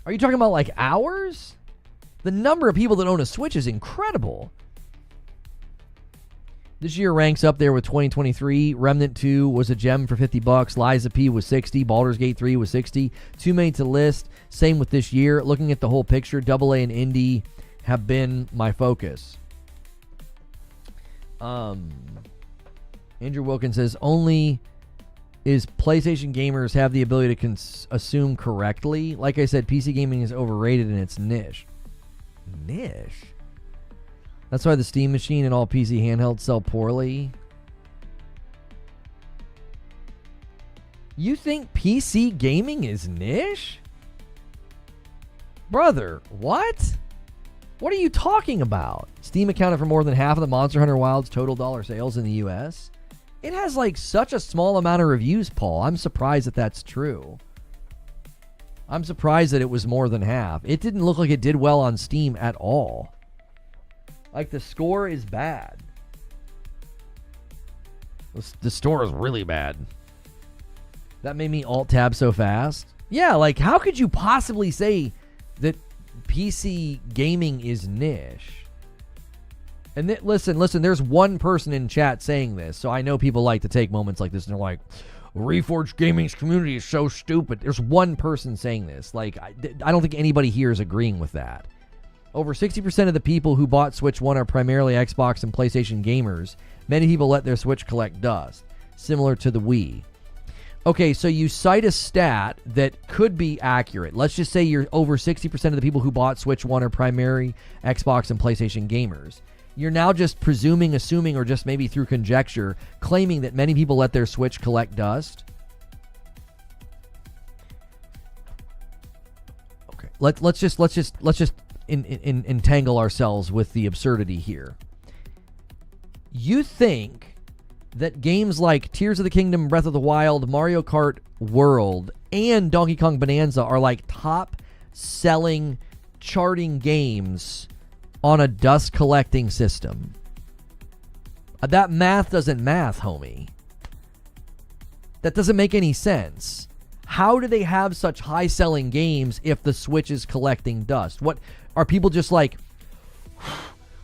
Are you talking about, like, hours? The number of people that own a Switch is incredible. This year ranks up there with 2023. Remnant 2 was a gem for $50. Liza P was 60. Baldur's Gate 3 was 60. Too many to list. Same with this year. Looking at the whole picture, AA and Indie have been my focus. Andrew Wilkins says, only is PlayStation gamers have the ability to assume correctly. Like I said, PC gaming is overrated in its niche. Niche? That's why the Steam Machine and all PC handhelds sell poorly. You think PC gaming is niche? Brother, what? What are you talking about? Steam accounted for more than half of the Monster Hunter Wilds total dollar sales in the US. It has like such a small amount of reviews, Paul. I'm surprised that that's true. I'm surprised that it was more than half. It didn't look like it did well on Steam at all. Like, the score is bad. The store is really bad. That made me alt-tab so fast. Yeah, like, how could you possibly say that PC gaming is niche? And listen, there's one person in chat saying this, so I know people like to take moments like this, and they're like, Reforge Gaming's community is so stupid. There's one person saying this. Like, I don't think anybody here is agreeing with that. Over 60% of the people who bought Switch 1 are primarily Xbox and PlayStation gamers. Many people let their Switch collect dust, similar to the Wii. Okay, so you cite a stat that could be accurate. Let's just say you're over 60% of the people who bought Switch 1 are primary Xbox and PlayStation gamers. You're now just presuming, assuming, or just maybe through conjecture, claiming that many people let their Switch collect dust. Okay, let's just entangle ourselves with the absurdity here. You think that games like Tears of the Kingdom, Breath of the Wild, Mario Kart World, and Donkey Kong Bonanza are like top-selling, charting games on a dust-collecting system? That math doesn't math, homie. That doesn't make any sense. How do they have such high-selling games if the Switch is collecting dust? What are people just like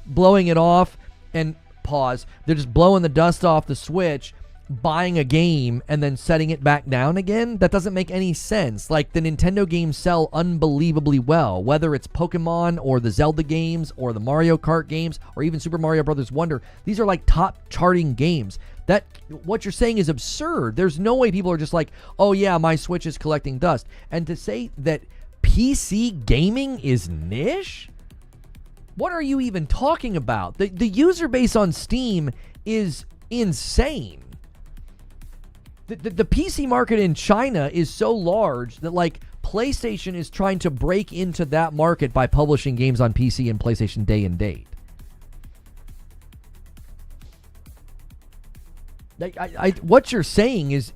blowing it off and pause? They're just blowing the dust off the Switch, buying a game, and then setting it back down again? That doesn't make any sense. Like, the Nintendo games sell unbelievably well, whether it's Pokemon or the Zelda games or the Mario Kart games or even Super Mario Brothers Wonder. These are like top charting games. That what you're saying is absurd. There's no way people are just like, oh yeah, my Switch is collecting dust. And to say that PC gaming is niche? What are you even talking about? The user base on Steam is insane. The PC market in China is so large that, like, PlayStation is trying to break into that market by publishing games on PC and PlayStation day and date. Like, what you're saying is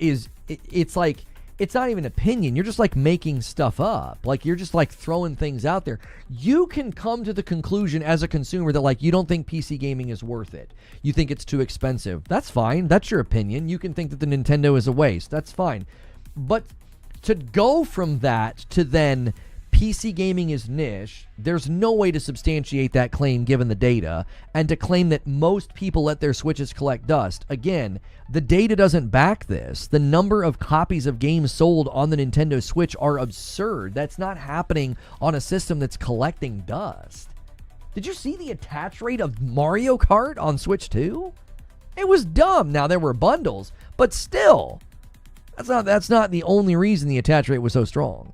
it's like, it's not even opinion. You're just like making stuff up. Like, you're just like throwing things out there. You can come to the conclusion as a consumer that, like, you don't think PC gaming is worth it. You think it's too expensive. That's fine. That's your opinion. You can think that the Nintendo is a waste. That's fine. But to go from that to then PC gaming is niche, there's no way to substantiate that claim given the data. And to claim that most people let their Switches collect dust, again, the data doesn't back this. The number of copies of games sold on the Nintendo Switch are absurd. That's not happening on a system that's collecting dust. Did you see the attach rate of Mario Kart on Switch 2? It was dumb. Now, there were bundles, but still, that's not the only reason the attach rate was so strong.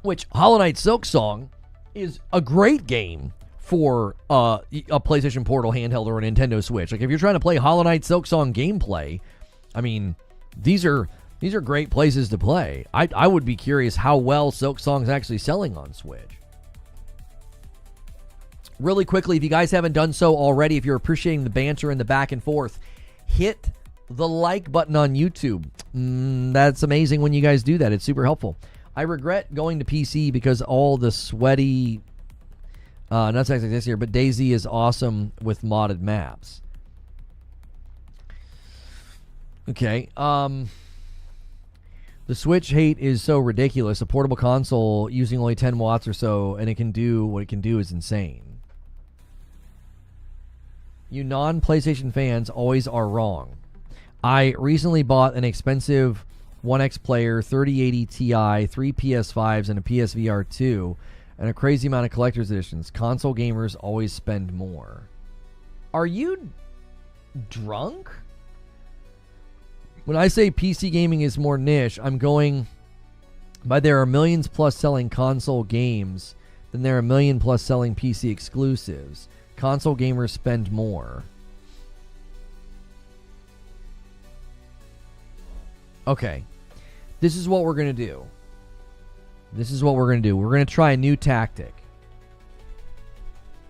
Which, Hollow Knight Silksong is a great game for a PlayStation Portal handheld or a Nintendo Switch. Like, if you're trying to play Hollow Knight Silksong gameplay, I mean, these are great places to play. I would be curious how well Silksong's actually selling on Switch. Really quickly, if you guys haven't done so already, if you're appreciating the banter and the back and forth, hit the like button on YouTube. That's amazing when you guys do that. It's super helpful. I regret going to PC because all the sweaty nuts like this here, but DayZ is awesome with modded maps. Okay. The Switch hate is so ridiculous. A portable console using only 10 watts or so, and it can do what it can do is insane. You non-PlayStation fans always are wrong. I recently bought an expensive 1X player, 3080 Ti, 3 PS5s, and a PSVR 2, and a crazy amount of collector's editions. Console gamers always spend more. Are you drunk? When I say PC gaming is more niche, I'm going by there are millions plus selling console games than there are million plus selling PC exclusives. Console gamers spend more. Okay. This is what we're going to do. We're going to try a new tactic.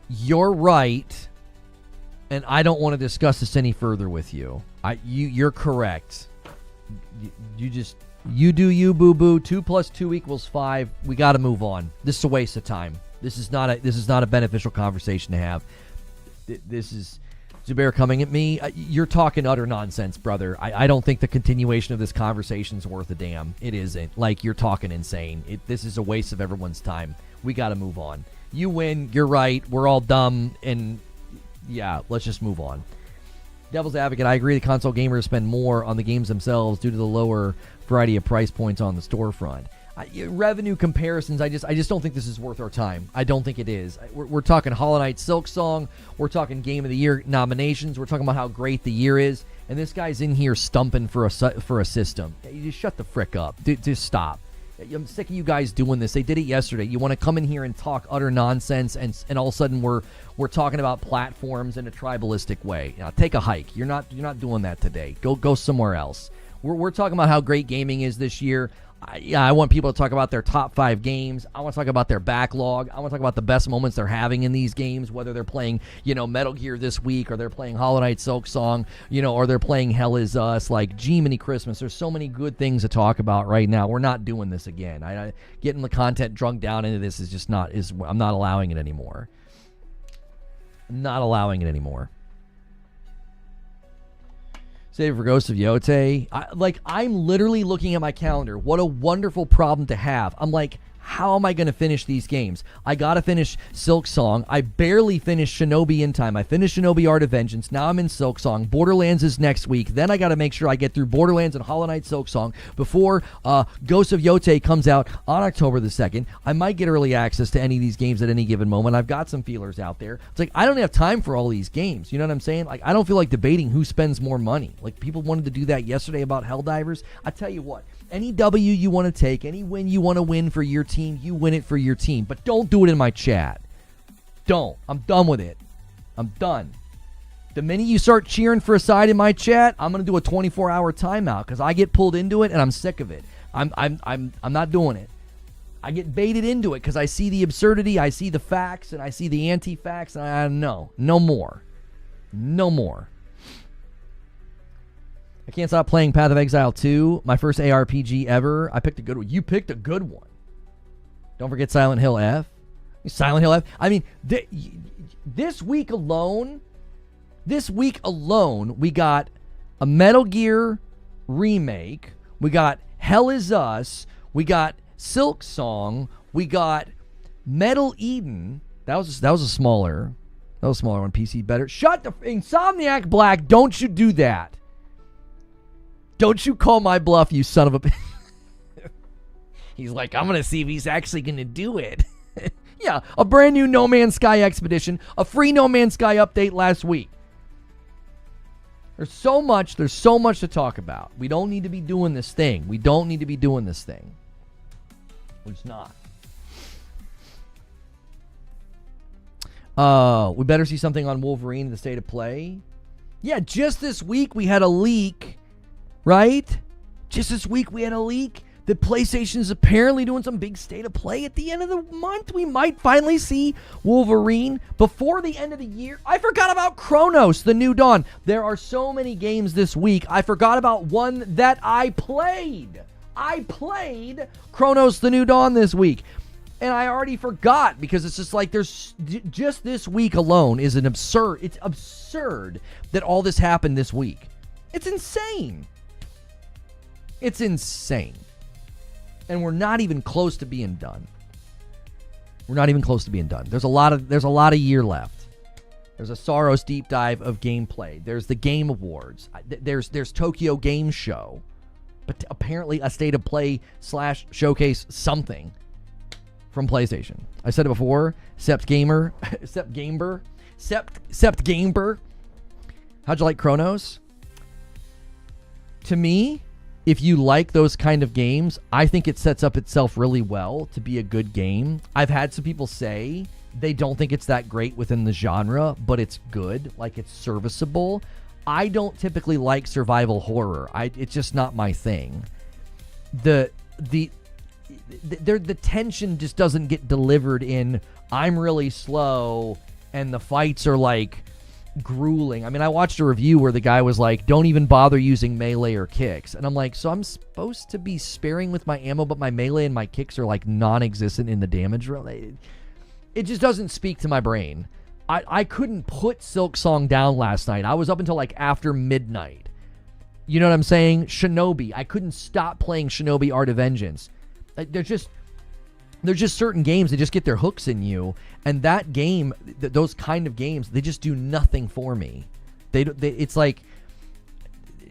You're right, and I don't want to discuss this any further with you. You're correct. You do you, boo-boo. 2 + 2 = 5. We got to move on. This is a waste of time. This is not a beneficial conversation to have. This is Zubair coming at me. You're talking utter nonsense, brother. I don't think the continuation of this conversation is worth a damn. It isn't. Like, you're talking insane. This is a waste of everyone's time. We got to move on. You win. You're right. We're all dumb. And, yeah, let's just move on. Devil's Advocate, I agree the console gamers spend more on the games themselves due to the lower variety of price points on the storefront. Revenue comparisons, I just don't think this is worth our time. I don't think it is. We're talking Hollow Knight Silksong. We're talking Game of the Year nominations. We're talking about how great the year is. And this guy's in here stumping for a system. You just shut the frick up. Just stop. I'm sick of you guys doing this. They did it yesterday. You want to come in here and talk utter nonsense, and all of a sudden we're talking about platforms in a tribalistic way. Take a hike. You're not doing that today. Go somewhere else. We're talking about how great gaming is this year. I want people to talk about their top 5 games. I want to talk about their backlog. I want to talk about the best moments they're having in these games, whether they're playing, Metal Gear this week, or they're playing Hollow Knight Silksong, or they're playing Hell Is Us. Like, Jiminy Christmas. There's so many good things to talk about right now. We're not doing this again. Getting the content drunk down into this is just not. I'm not allowing it anymore. Save for Ghost of Yotei. I'm literally looking at my calendar. What a wonderful problem to have. I'm like, how am I going to finish these games? I got to finish Silksong. I barely finished Shinobi in time. I finished Shinobi Art of Vengeance. Now I'm in Silksong. Borderlands is next week. Then I got to make sure I get through Borderlands and Hollow Knight Silksong before Ghost of Yotei comes out on October the 2nd. I might get early access to any of these games at any given moment. I've got some feelers out there. It's like, I don't have time for all these games. You know what I'm saying? Like, I don't feel like debating who spends more money. Like, people wanted to do that yesterday about Helldivers. I tell you what. Any W you want to take, any win you want to win for your team, you win it for your team. But don't do it in my chat. Don't. I'm done with it. I'm done. The minute you start cheering for a side in my chat, I'm going to do a 24-hour timeout because I get pulled into it and I'm sick of it. I'm not doing it. I get baited into it because I see the absurdity, I see the facts, and I see the anti-facts, and I know. No more. No more. I can't stop playing Path of Exile 2, my first ARPG ever. I picked a good one. You picked a good one. Don't forget Silent Hill F. Silent Hill F. I mean, this week alone, we got a Metal Gear remake. We got Hell Is Us. We got Silksong. We got Metal Eden. That was a smaller one. PC better. Shut the Insomniac Black. Don't you do that. Don't you call my bluff, you son of a... He's like, I'm going to see if he's actually going to do it. Yeah, a brand new No Man's Sky expedition, a free No Man's Sky update last week. There's so much to talk about. We don't need to be doing this thing. We're just not. We better see something on Wolverine, the state of play. Yeah, just this week we had a leak. Right? Just this week we had a leak that PlayStation is apparently doing some big state of play at the end of the month. We might finally see Wolverine before the end of the year. I forgot about Chronos, The New Dawn. There are so many games this week. I forgot about one that I played. I played Chronos, The New Dawn this week. And I already forgot because it's just like there's just this week alone is an absurd. It's absurd that all this happened this week. It's insane. It's insane. And we're not even close to being done. There's a lot of year left. There's a Saros deep dive of gameplay. There's the Game Awards. There's Tokyo Game Show. But apparently a state of play / showcase something from PlayStation. I said it before. Sept Gamer. How'd you like Chronos? To me, if you like those kind of games, I think it sets up itself really well to be a good game. I've had some people say they don't think it's that great within the genre, but it's good, like it's serviceable. I don't typically like survival horror. It's just not my thing. The tension just doesn't get delivered in I'm really slow and the fights are like grueling. I mean, I watched a review where the guy was like, don't even bother using melee or kicks. And I'm like, so I'm supposed to be sparing with my ammo, but my melee and my kicks are like non-existent in the damage roll. It just doesn't speak to my brain. I couldn't put Silksong down last night. I was up until like after midnight. You know what I'm saying? Shinobi. I couldn't stop playing Shinobi Art of Vengeance. There's just certain games that just get their hooks in you, and that game, those kind of games, they just do nothing for me. It's like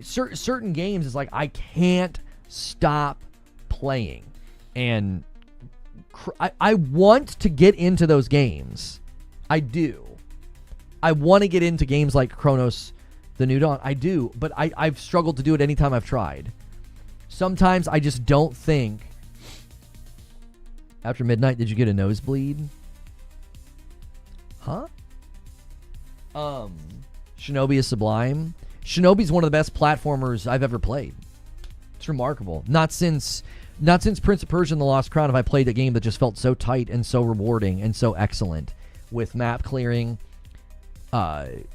certain games is like I can't stop playing, and I want to get into those games. I do. I want to get into games like Chronos, The New Dawn. I do, but I've struggled to do it anytime I've tried. Sometimes I just don't think. After midnight, did you get a nosebleed? Huh? Shinobi is sublime. Shinobi's one of the best platformers I've ever played. It's remarkable. Not since Prince of Persia and the Lost Crown have I played a game that just felt so tight and so rewarding and so excellent. With map clearing, the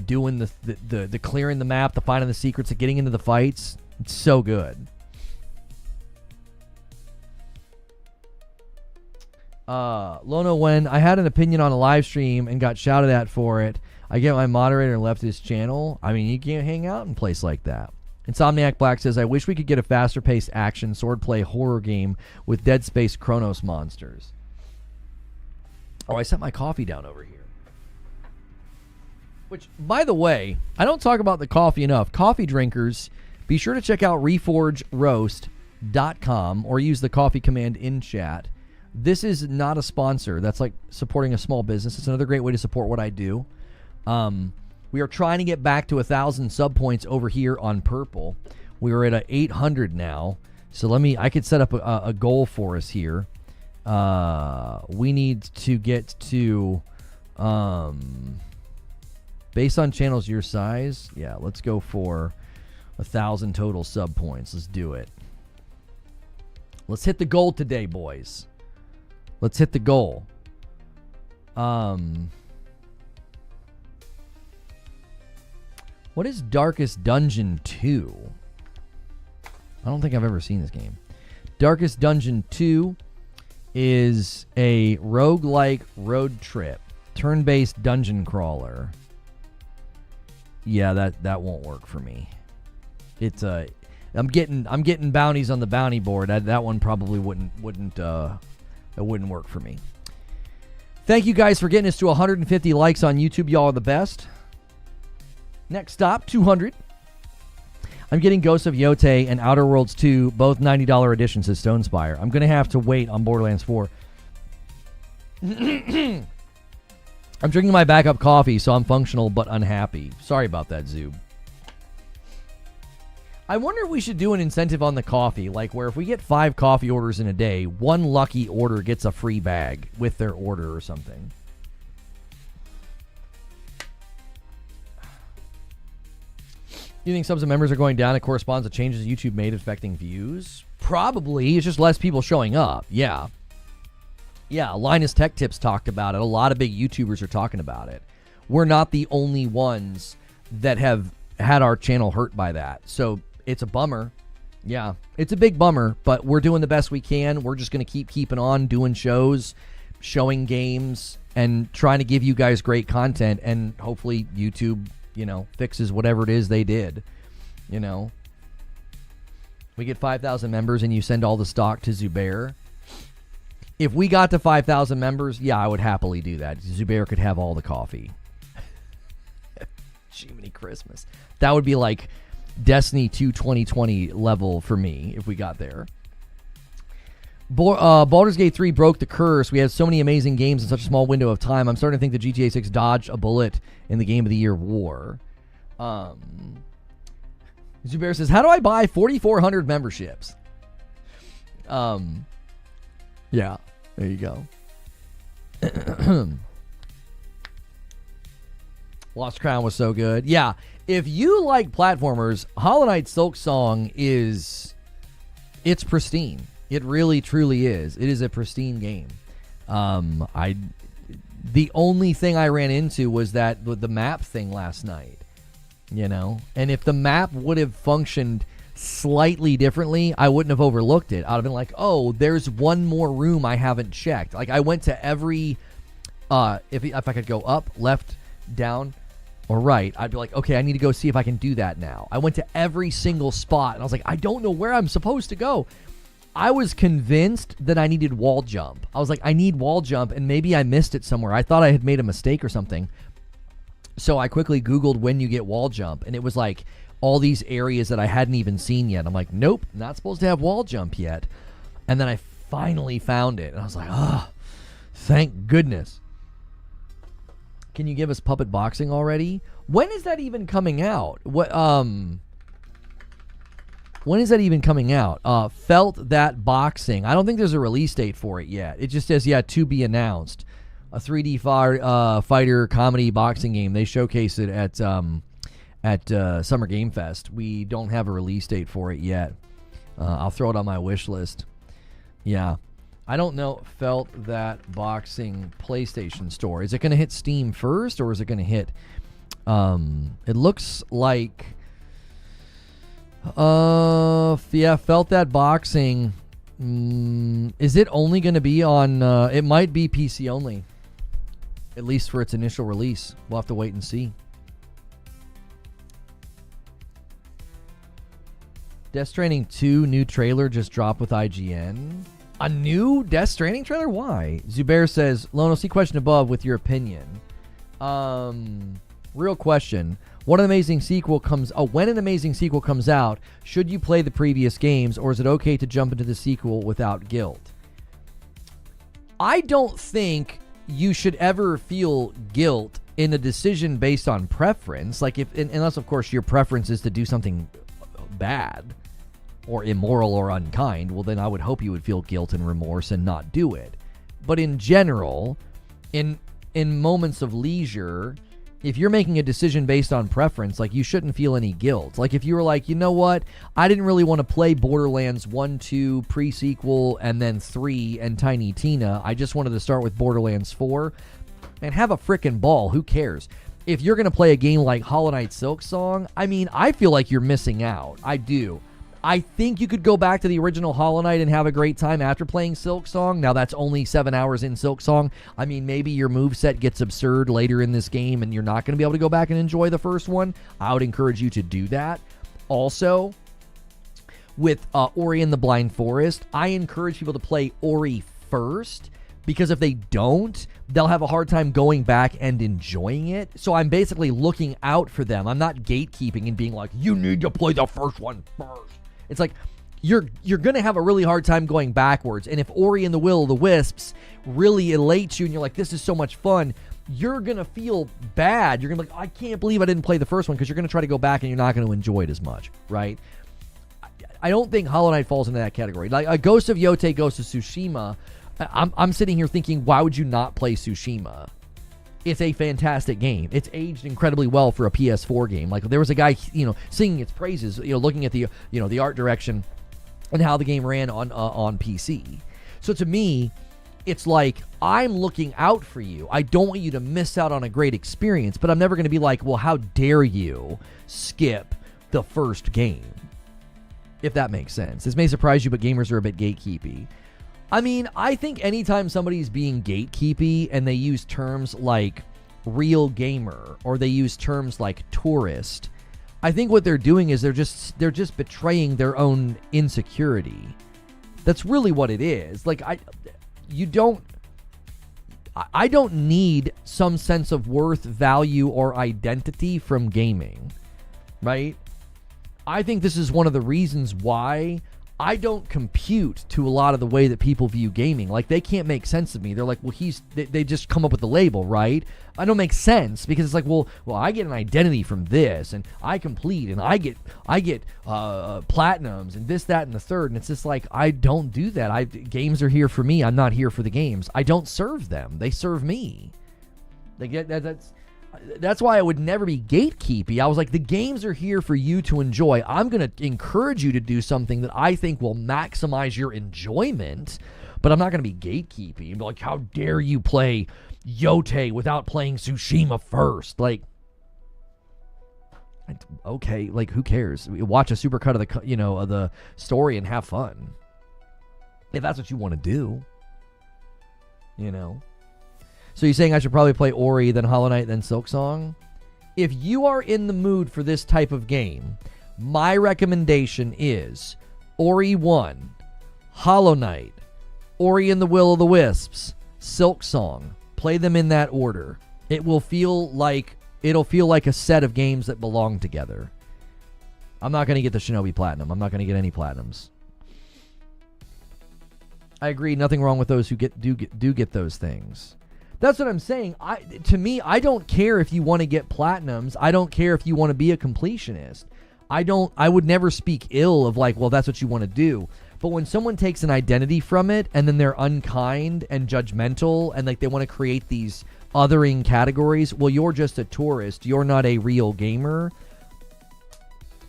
doing the clearing the map, the finding the secrets, the getting into the fights. It's so good. Lono, when I had an opinion on a live stream and got shouted at for it, I get my moderator and left his channel. I mean, you can't hang out in a place like that. Insomniac Black says, I wish we could get a faster-paced action swordplay horror game with Dead Space Chronos monsters. Oh, I set my coffee down over here. Which, by the way, I don't talk about the coffee enough. Coffee drinkers, be sure to check out reforgeroast.com or use the coffee command in chat. This is not a sponsor. That's like supporting a small business. It's another great way to support what I do. We are trying to get back to 1,000 sub points over here on Purple. We are at 800 now. So I could set up a goal for us here. We need to get to, based on channels your size, yeah, let's go for 1,000 total sub points. Let's do it. Let's hit the goal today, boys. Let's hit the goal. What is Darkest Dungeon 2? I don't think I've ever seen this game. Darkest Dungeon 2 is a roguelike road trip, turn-based dungeon crawler. Yeah, that won't work for me. It's I'm getting bounties on the bounty board. That one probably wouldn't work for me. Thank you guys for getting us to 150 likes on YouTube. Y'all are the best. Next stop, 200. I'm getting Ghosts of Yote and Outer Worlds 2, both $90 editions, says Stonespire. I'm going to have to wait on Borderlands 4. I'm drinking my backup coffee, so I'm functional but unhappy. Sorry about that, Zoob. I wonder if we should do an incentive on the coffee, like where if we get 5 coffee orders in a day, one lucky order gets a free bag with their order or something. Do you think subs and members are going down? It corresponds to changes YouTube made affecting views? Probably. It's just less people showing up. Yeah. Yeah, Linus Tech Tips talked about it. A lot of big YouTubers are talking about it. We're not the only ones that have had our channel hurt by that. So it's a bummer. Yeah, it's a big bummer, but we're doing the best we can. We're just going to keeping on doing shows, showing games, and trying to give you guys great content, and hopefully YouTube, fixes whatever it is they did. We get 5,000 members and you send all the stock to Zubair. If we got to 5,000 members, yeah, I would happily do that. Zubair could have all the coffee. Jiminy Christmas. That would be like Destiny 2 2020 level for me if we got there. Baldur's Gate 3 broke the curse. We had so many amazing games in such a small window of time. I'm starting to think that GTA 6 dodged a bullet in the Game of the Year war. Zubair says, how do I buy 4,400 memberships? Yeah, there you go. Lost Crown was so good. Yeah, if you like platformers, Hollow Knight Silksong it's pristine. It really, truly is. It is a pristine game. The only thing I ran into was that with the map thing last night, and if the map would have functioned slightly differently, I wouldn't have overlooked it. I'd have been like, oh, there's one more room I haven't checked. Like I went to every, if I could go up, left, down, or right, I'd be like, okay, I need to go see if I can do that now. I went to every single spot and I was like, I don't know where I'm supposed to go. I was convinced that I needed wall jump. I was like, I need wall jump, and maybe I missed it somewhere. I thought I had made a mistake or something. So I quickly Googled when you get wall jump, and it was like all these areas that I hadn't even seen yet. I'm like, nope, not supposed to have wall jump yet. And then I finally found it, and I was like, oh, thank goodness. Can you give us Puppet Boxing already? When is that even coming out? When is that even coming out? Felt That Boxing. I don't think there's a release date for it yet. It just says, to be announced. A 3D fighter comedy boxing game. They showcase it at Summer Game Fest. We don't have a release date for it yet. I'll throw it on my wish list. Yeah. I don't know. Felt That Boxing PlayStation Store. Is it going to hit Steam first, or is it going to hit... it looks like... Felt That Boxing. Is it only going to be on... it might be PC only. At least for its initial release. We'll have to wait and see. Death Stranding 2 new trailer just dropped with IGN. A new Death Stranding trailer? Why? Zubair says, Lono, see question above with your opinion. Real question. When an amazing sequel comes out, should you play the previous games, or is it okay to jump into the sequel without guilt? I don't think you should ever feel guilt in a decision based on preference. Like unless of course your preference is to do something bad or immoral or unkind, well then I would hope you would feel guilt and remorse and not do it. But in general, in moments of leisure, if you're making a decision based on preference, like, you shouldn't feel any guilt. Like, if you were like, you know what, I didn't really want to play Borderlands 1, 2, pre-sequel, and then 3, and Tiny Tina. I just wanted to start with Borderlands 4, and have a frickin' ball. Who cares? If you're going to play a game like Hollow Knight Silksong, I mean, I feel like you're missing out. I do. I think you could go back to the original Hollow Knight and have a great time after playing Silksong. Now, that's only 7 hours in Silksong. I mean, maybe your moveset gets absurd later in this game and you're not going to be able to go back and enjoy the first one. I would encourage you to do that. Also, with Ori and the Blind Forest, I encourage people to play Ori first, because if they don't, they'll have a hard time going back and enjoying it. So I'm basically looking out for them. I'm not gatekeeping and being like, you need to play the first one first. It's like, you're going to have a really hard time going backwards. And if Ori and the Will of the Wisps really elates you and you're like, this is so much fun, you're going to feel bad. You're going to be like, I can't believe I didn't play the first one, because you're going to try to go back and you're not going to enjoy it as much, right? I don't think Hollow Knight falls into that category. Like a Ghost of Yotei, Ghost of Tsushima, I'm sitting here thinking, why would you not play Tsushima? It's a fantastic game. It's aged incredibly well for a PS4 game. Like, there was a guy, singing its praises, looking at the, the art direction and how the game ran on PC. So to me, it's like, I'm looking out for you. I don't want you to miss out on a great experience, but I'm never going to be like, well, how dare you skip the first game? If that makes sense. This may surprise you, but gamers are a bit gatekeepy. I mean, I think anytime somebody's being gatekeepy and they use terms like real gamer or they use terms like tourist, I think what they're doing is they're just betraying their own insecurity. That's really what it is. Like, I don't need some sense of worth, value, or identity from gaming, right? I think this is one of the reasons why I don't compute to a lot of the way that people view gaming. Like, they can't make sense of me. They're like, well, they just come up with the label, right? I don't make sense, because it's like, well, I get an identity from this, and I complete, and I get platinums, and this, that, and the third. And it's just like, I don't do that. Games are here for me. I'm not here for the games. I don't serve them. They serve me. They get that. That's why I would never be gatekeepy. I was like, the games are here for you to enjoy. I'm going to encourage you to do something that I think will maximize your enjoyment, but I'm not going to be gatekeepy and be like, how dare you play Yotei without playing Tsushima first? Like, okay, like, who cares? Watch a supercut of the, of the story and have fun. If that's what you want to do, So you're saying I should probably play Ori, then Hollow Knight, then Silksong? If you are in the mood for this type of game, my recommendation is Ori 1, Hollow Knight, Ori and the Will of the Wisps, Silksong. Play them in that order. It'll feel like a set of games that belong together. I'm not going to get the Shinobi Platinum. I'm not going to get any Platinums. I agree. Nothing wrong with those who do get those things. That's what I'm saying. To me, I don't care if you want to get platinums. I don't care if you want to be a completionist. I would never speak ill of like, well, that's what you want to do. But when someone takes an identity from it and then they're unkind and judgmental and like they want to create these othering categories, well, you're just a tourist. You're not a real gamer.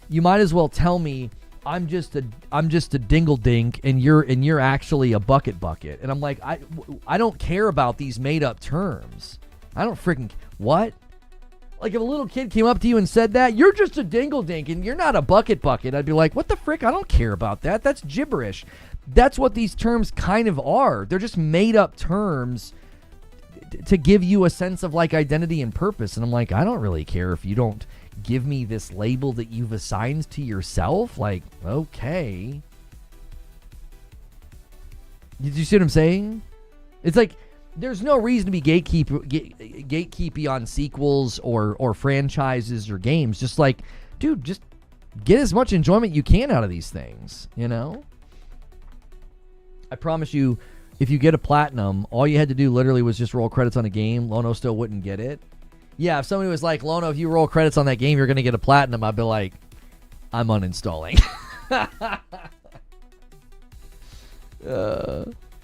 You might as well tell me I'm just a dingle dink and you're actually a bucket. And I'm like, I don't care about these made up terms. I don't freaking what? Like, if a little kid came up to you and said that, you're just a dingle dink and you're not a bucket, I'd be like, what the frick? I don't care about that. That's gibberish. That's what these terms kind of are. They're just made up terms to give you a sense of like identity and purpose. And I'm like, I don't really care if you don't give me this label that you've assigned to yourself. Like, okay. Did you see what I'm saying? It's like, there's no reason to be gatekeepy on sequels or franchises or games. Just like, dude, just get as much enjoyment you can out of these things, you know? I promise you, if you get a platinum, all you had to do literally was just roll credits on a game. Lono still wouldn't get it. Yeah, if somebody was like, Lono, if you roll credits on that game, you're going to get a platinum, I'd be like, I'm uninstalling.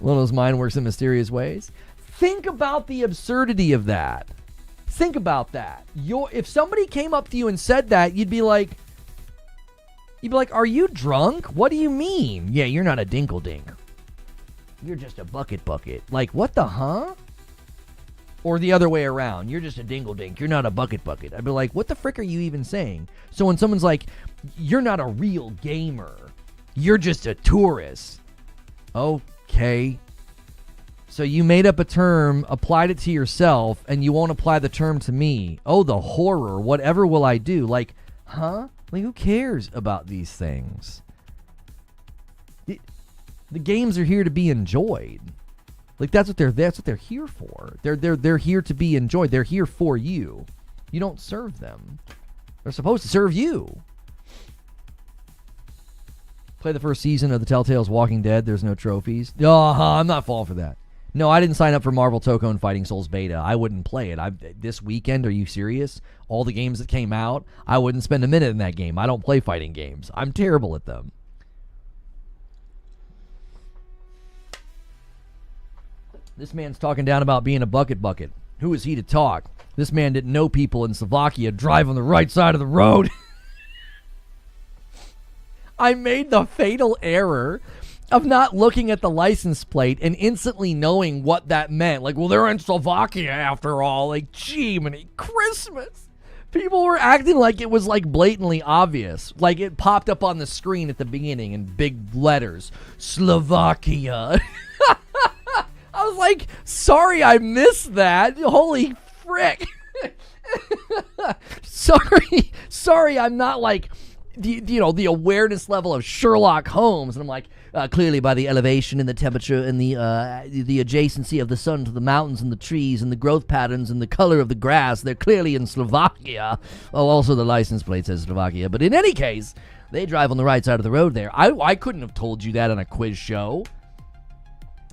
Lono's mind works in mysterious ways. Think about the absurdity of that. Think about that. If somebody came up to you and said that, you'd be like, are you drunk? What do you mean? Yeah, you're not a dinkle-dink. You're just a bucket. Like, what the huh? Or the other way around. You're just a dingle-dink. You're not a bucket. I'd be like, what the frick are you even saying? So when someone's like, you're not a real gamer. You're just a tourist. Okay. So you made up a term, applied it to yourself, and you won't apply the term to me. Oh, the horror. Whatever will I do? Like, huh? Like, who cares about these things? The games are here to be enjoyed. Like, that's what they're here for. They're here to be enjoyed. They're here for you. You don't serve them. They're supposed to serve you. Play the first season of the Telltale's Walking Dead. There's no trophies. I'm not falling for that. No, I didn't sign up for Marvel Tokone Fighting Souls beta. I wouldn't play it. This weekend, are you serious? All the games that came out, I wouldn't spend a minute in that game. I don't play fighting games. I'm terrible at them. This man's talking down about being a bucket. Who is he to talk? This man didn't know people in Slovakia drive on the right side of the road. I made the fatal error of not looking at the license plate and instantly knowing what that meant. Like, well, they're in Slovakia after all. Like, gee, many Christmas. People were acting like it was like blatantly obvious. Like it popped up on the screen at the beginning in big letters. Slovakia. I was like, sorry I missed that. Holy frick. Sorry I'm not like the awareness level of Sherlock Holmes, and I'm like, clearly by the elevation and the temperature and the adjacency of the sun to the mountains and the trees and the growth patterns and the color of the grass, they're clearly in Slovakia. Oh, also the license plate says Slovakia. But in any case, they drive on the right side of the road there. I couldn't have told you that on a quiz show.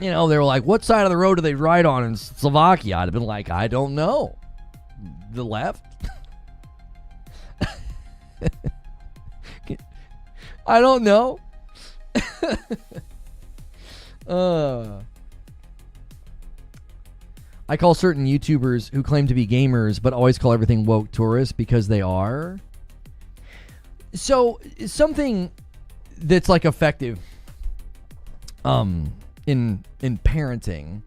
You know, they were like, what side of the road do they ride on in Slovakia? I'd have been like, I don't know. The left? I don't know. I call certain YouTubers who claim to be gamers but always call everything woke tourists because they are. So something that's like effective in parenting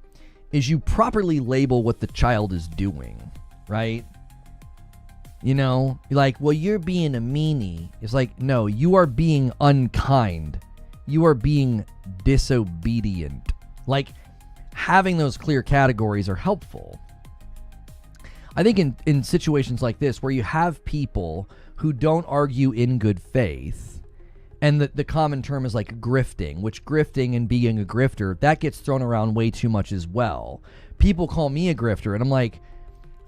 is you properly label what the child is doing, right? You know, you're like, well, you're being a meanie. It's like, no, you are being unkind. You are being disobedient. Like, having those clear categories are helpful. I think in situations like this, where you have people who don't argue in good faith, and the common term is like grifting, which grifting and being a grifter, that gets thrown around way too much as well. People call me a grifter, and I'm like,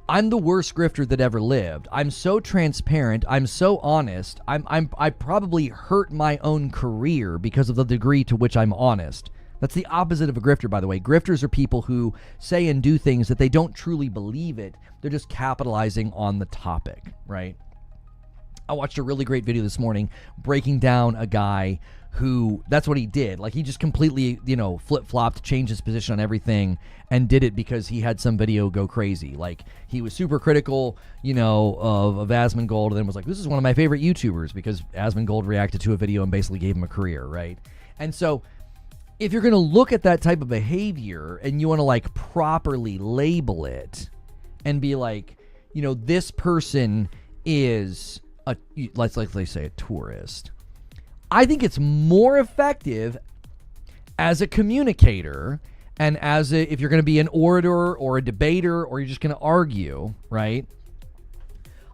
I'm the worst grifter that ever lived. I'm so transparent. I'm so honest. I probably hurt my own career because of the degree to which I'm honest. That's the opposite of a grifter, by the way. Grifters are people who say and do things that they don't truly believe it. They're just capitalizing on the topic, right? I watched a really great video this morning breaking down a guy who, that's what he did. Like, he just completely, flip-flopped, changed his position on everything, and did it because he had some video go crazy. Like, he was super critical, of Asmongold, and then was like, this is one of my favorite YouTubers, because Asmongold reacted to a video and basically gave him a career, right? And so, if you're going to look at that type of behavior, and you want to, like, properly label it, and be like, this person is, let's say a tourist, I think it's more effective as a communicator, And if you're going to be an orator or a debater or you're just going to argue, right?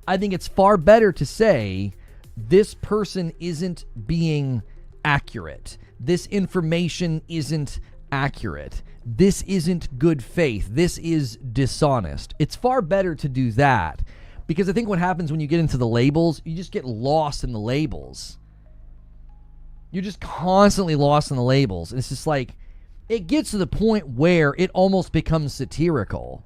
I think it's far better to say this person isn't being accurate. This information isn't accurate. This isn't good faith. This is dishonest. It's far better to do that, because I think what happens when you get into the labels, you just get lost in the labels. You're just constantly lost in the labels. And it's just like, it gets to the point where it almost becomes satirical.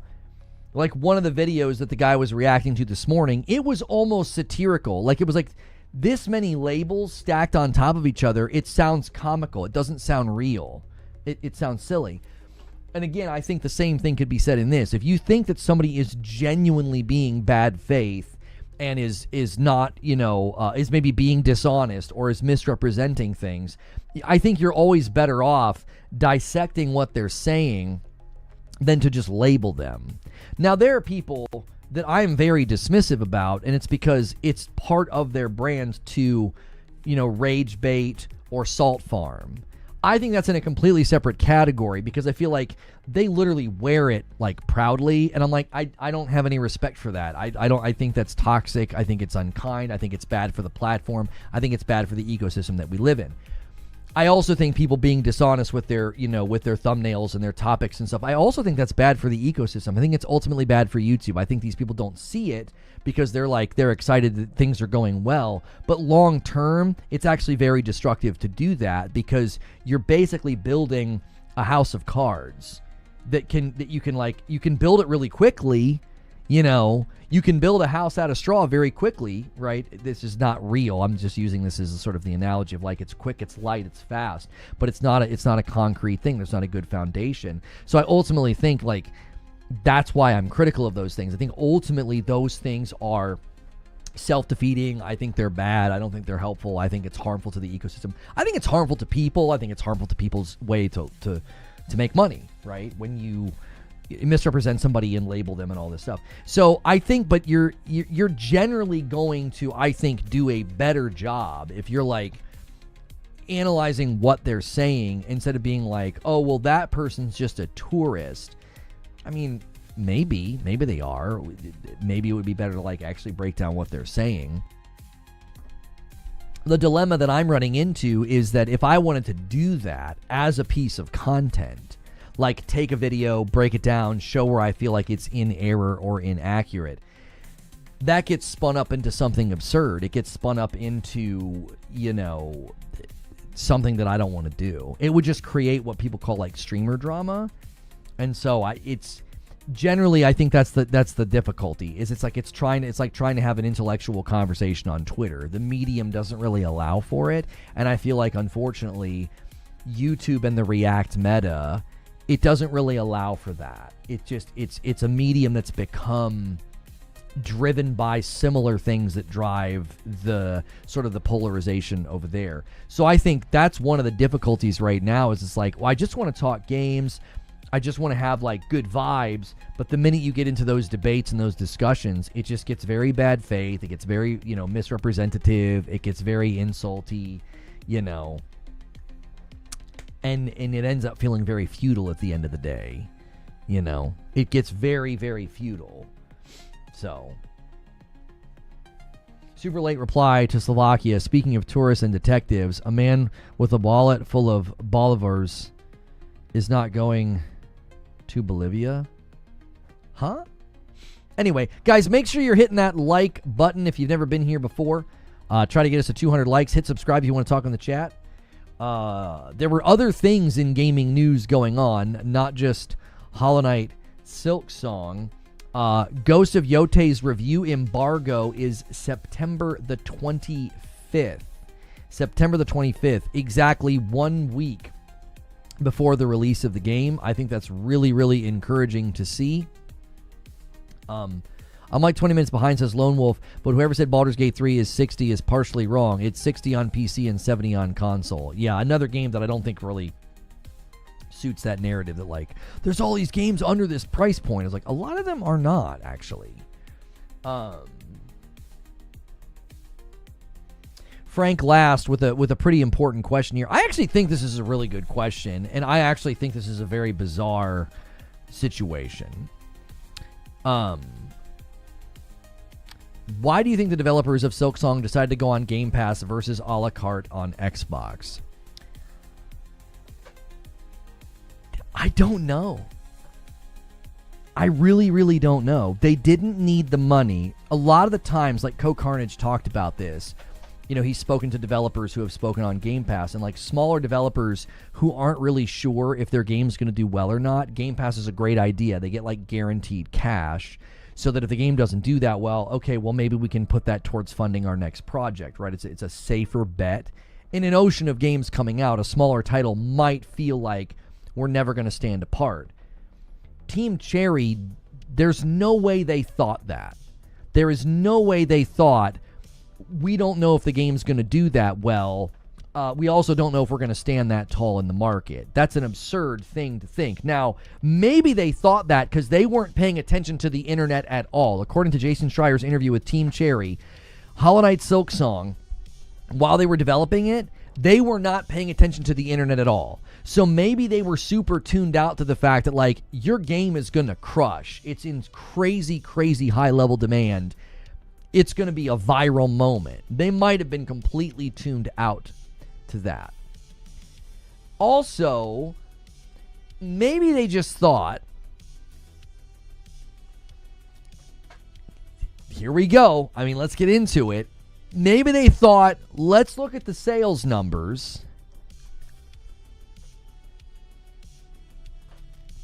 Like one of the videos that the guy was reacting to this morning, it was almost satirical. Like it was like this many labels stacked on top of each other. It sounds comical. It doesn't sound real. It sounds silly. And again, I think the same thing could be said in this. If you think that somebody is genuinely being bad faith and is not, is maybe being dishonest or is misrepresenting things, I think you're always better off dissecting what they're saying than to just label them. Now, there are people that I am very dismissive about, and it's because it's part of their brand to, rage bait or salt farm. I think that's in a completely separate category, because I feel like they literally wear it like proudly, and I'm like, I don't have any respect for that. I think that's toxic. I think it's unkind. I think it's bad for the platform. I think it's bad for the ecosystem that we live in. I also think people being dishonest with their, with their thumbnails and their topics and stuff, I also think that's bad for the ecosystem. I think it's ultimately bad for YouTube. I think these people don't see it because they're excited that things are going well. But long term, it's actually very destructive to do that, because you're basically building a house of cards that you can build it really quickly. You can build a house out of straw very quickly, right? This is not real. I'm just using this as a sort of the analogy of like, it's quick, it's light, it's fast, but it's not a concrete thing. There's not a good foundation. So I ultimately think like that's why I'm critical of those things. I think ultimately those things are self-defeating. I think they're bad. I don't think they're helpful. I think it's harmful to the ecosystem. I think it's harmful to people. I think it's harmful to people's way to make money, right? When you misrepresent somebody and label them and all this stuff. So I think, but you're generally going to, I think, do a better job if you're like analyzing what they're saying instead of being like, oh, well, that person's just a tourist. I mean, maybe they are. Maybe it would be better to like actually break down what they're saying. The dilemma that I'm running into is that if I wanted to do that as a piece of content, like take a video, break it down, show where I feel like it's in error or inaccurate, that gets spun up into something absurd. It gets spun up into, something that I don't want to do. It would just create what people call like streamer drama. And so it's generally, I think that's the difficulty, is it's like trying to have an intellectual conversation on Twitter. The medium doesn't really allow for it. And I feel like, unfortunately, YouTube and the React meta, it doesn't really allow for that. It's a medium that's become driven by similar things that drive the sort of the polarization over there. So I think that's one of the difficulties right now, is it's like, well, I just want to talk games. I just want to have like good vibes. But the minute you get into those debates and those discussions, it just gets very bad faith. It gets very, misrepresentative. It gets very insulty, And it ends up feeling very futile at the end of the day. It gets very, very futile. So, super late reply to Slovakia. Speaking of tourists and detectives, a man with a wallet full of bolivars is not going to Bolivia? Huh? Anyway, guys, make sure you're hitting that like button if you've never been here before. Try to get us to 200 likes. Hit subscribe if you want to talk in the chat. There were other things in gaming news going on, not just Hollow Knight Silksong. Ghost of Yote's review embargo is September the 25th. September the 25th, exactly 1 week before the release of the game. I think that's really, really encouraging to see. I'm like 20 minutes behind, says Lone Wolf, but whoever said Baldur's Gate 3 is 60 is partially wrong. It's 60 on PC and 70 on console. Yeah, another game that I don't think really suits that narrative that, like, there's all these games under this price point. It's like, a lot of them are not, Frank last with a pretty important question here. I actually think this is a really good question, and I actually think this is a very bizarre situation. Why do you think the developers of Silksong decided to go on Game Pass versus a la carte on Xbox? I don't know. I really, really don't know. They didn't need the money. A lot of the times, like Carnage talked about this, you know, he's spoken to developers who have spoken on Game Pass, and like smaller developers who aren't really sure if their game's going to do well or not, Game Pass is a great idea. They get like guaranteed cash so that if the game doesn't do that well, okay, well maybe we can put that towards funding our next project, right? It's a safer bet. In an ocean of games coming out, a smaller title might feel like we're never going to stand apart. Team Cherry, there's no way they thought that. There is no way they thought, we don't know if the game's going to do that well. We also don't know if we're going to stand that tall in the market. That's an absurd thing to think. Now, maybe they thought that because they weren't paying attention to the internet at all. According to Jason Schreier's interview with Team Cherry, Hollow Knight Silksong, while they were developing it, they were not paying attention to the internet at all. So maybe they were super tuned out to the fact that, like, your game is going to crush. It's in crazy, crazy high-level demand. It's going to be a viral moment. They might have been completely tuned out to that. Also, maybe they just thought, here we go. I mean, let's get into it. Maybe they thought, let's look at the sales numbers,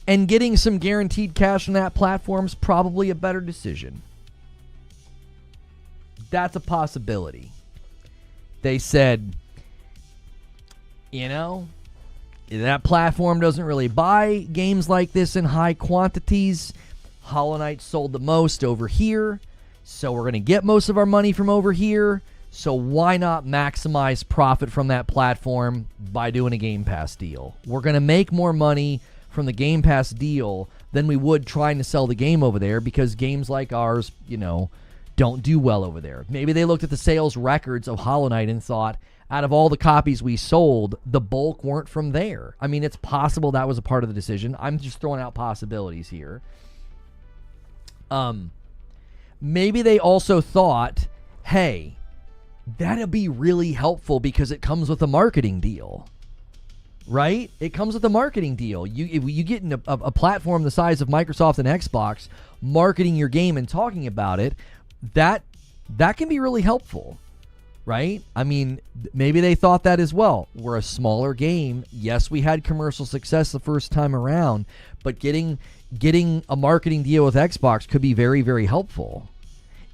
and getting some guaranteed cash on that platform is probably a better decision. That's a possibility. They said, you know, that platform doesn't really buy games like this in high quantities. Hollow Knight sold the most over here, so we're going to get most of our money from over here. So why not maximize profit from that platform by doing a Game Pass deal? We're going to make more money from the Game Pass deal than we would trying to sell the game over there, because games like ours, you know, don't do well over there. Maybe they looked at the sales records of Hollow Knight and thought, out of all the copies we sold, the bulk weren't from there. I mean, it's possible that was a part of the decision. I'm just throwing out possibilities here. Maybe they also thought, hey, that'd be really helpful because it comes with a marketing deal, right? It comes with a marketing deal. If you get in a platform the size of Microsoft and Xbox, marketing your game and talking about it, that can be really helpful, right? I mean, maybe they thought that as well. We're a smaller game. Yes, we had commercial success the first time around, but getting a marketing deal with Xbox could be very, very helpful.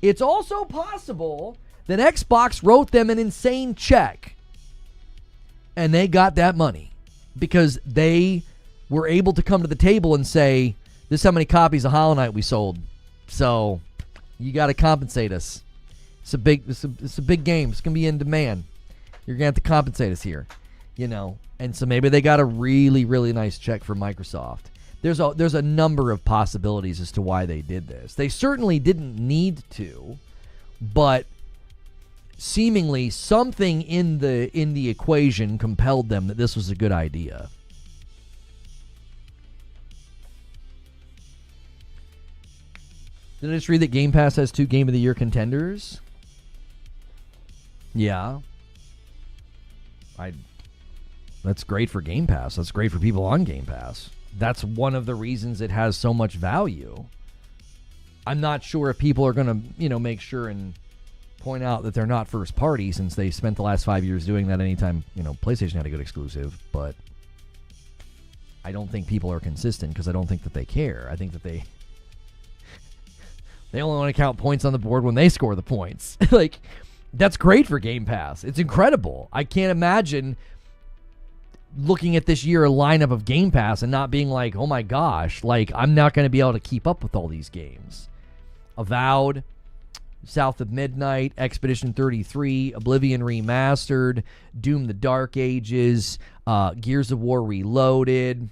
It's also possible that Xbox wrote them an insane check and they got that money because they were able to come to the table and say, this is how many copies of Hollow Knight we sold, so you got to compensate us. It's a big game. It's going to be in demand. You're going to have to compensate us here, you know. And so maybe they got a really, really nice check from Microsoft. There's a number of possibilities as to why they did this. They certainly didn't need to, but seemingly something in the equation compelled them that this was a good idea. Did I just read that Game Pass has 2 Game of the Year contenders? Yeah. That's great for Game Pass. That's great for people on Game Pass. That's one of the reasons it has so much value. I'm not sure if people are going to, you know, make sure and point out that they're not first party, since they spent the last 5 years doing that anytime, you know, PlayStation had a good exclusive, but I don't think people are consistent because I don't think that they care. I think that they only want to count points on the board when they score the points. Like, that's great for Game Pass. It's incredible. I can't imagine looking at this year lineup of Game Pass and not being like, oh my gosh, like, I'm not going to be able to keep up with all these games. Avowed, South of Midnight, Expedition 33, Oblivion Remastered, Doom the Dark Ages, Gears of War Reloaded,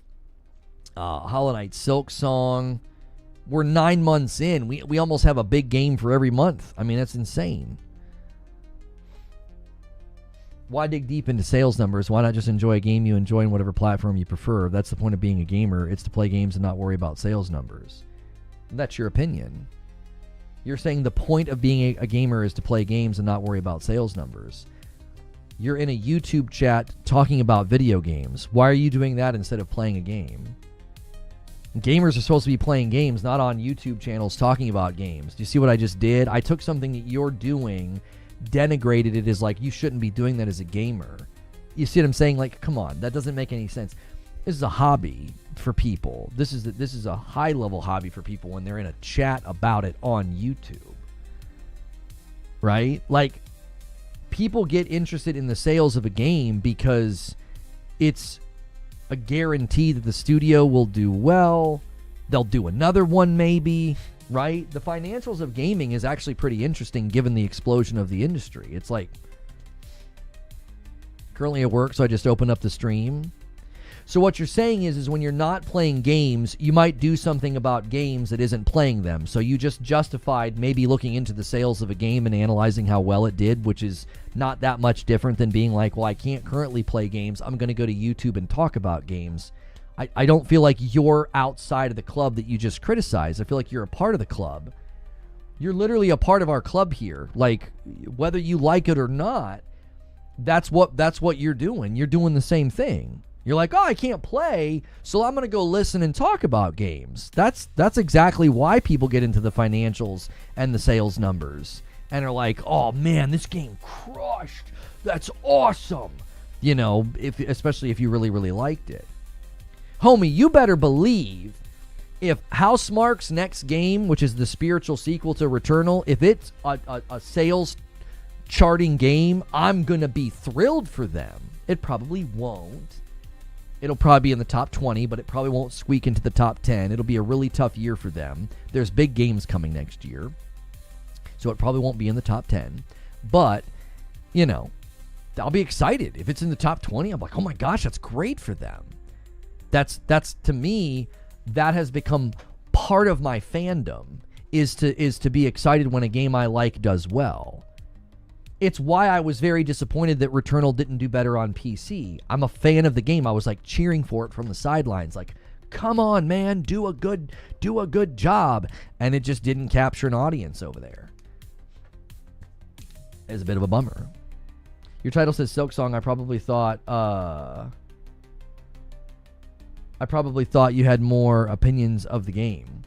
Hollow Knight Silksong. We're 9 months in. We almost have a big game for every month. I mean, that's insane. Why dig deep into sales numbers? Why not just enjoy a game you enjoy on whatever platform you prefer? That's the point of being a gamer. It's to play games and not worry about sales numbers. That's your opinion. You're saying the point of being a gamer is to play games and not worry about sales numbers. You're in a YouTube chat talking about video games. Why are you doing that instead of playing a game? Gamers are supposed to be playing games, not on YouTube channels talking about games. Do you see what I just did? I took something that you're doing, denigrated it as like you shouldn't be doing that as a gamer. You see what I'm saying? Like, come on, that doesn't make any sense. This is a hobby for people. This is a high level hobby for people when they're in a chat about it on YouTube. Right? Like, people get interested in the sales of a game because it's a guarantee that the studio will do well. They'll do another one maybe, right? The financials of gaming is actually pretty interesting given the explosion of the industry. It's like, currently at work, so I just opened up the stream. So what you're saying is when you're not playing games, you might do something about games that isn't playing them. So you just justified maybe looking into the sales of a game and analyzing how well it did, which is not that much different than being like, well, I can't currently play games. I'm going to go to YouTube and talk about games. I don't feel like you're outside of the club that you just criticized. I feel like you're a part of the club. You're literally a part of our club here. Like, whether you like it or not, that's what you're doing. You're doing the same thing. You're like, oh, I can't play, so I'm going to go listen and talk about games. That's exactly why people get into the financials and the sales numbers and are like, oh, man, this game crushed. That's awesome. You know, especially if you really, really liked it. Homie, you better believe if Housemarque's next game, which is the spiritual sequel to Returnal, if it's a sales charting game, I'm going to be thrilled for them. It probably won't. It'll probably be in the top 20, but it probably won't squeak into the top 10. It'll be a really tough year for them. There's big games coming next year, so it probably won't be in the top 10. But, you know, I'll be excited. If it's in the top 20, I'm like, oh my gosh, that's great for them. That's to me, that has become part of my fandom, is to be excited when a game I like does well. It's why I was very disappointed that Returnal didn't do better on PC. I'm a fan of the game. I was like cheering for it from the sidelines, like, come on, man, do a good job. And it just didn't capture an audience over there. It's a bit of a bummer. Your title says Silksong. I probably thought you had more opinions of the game.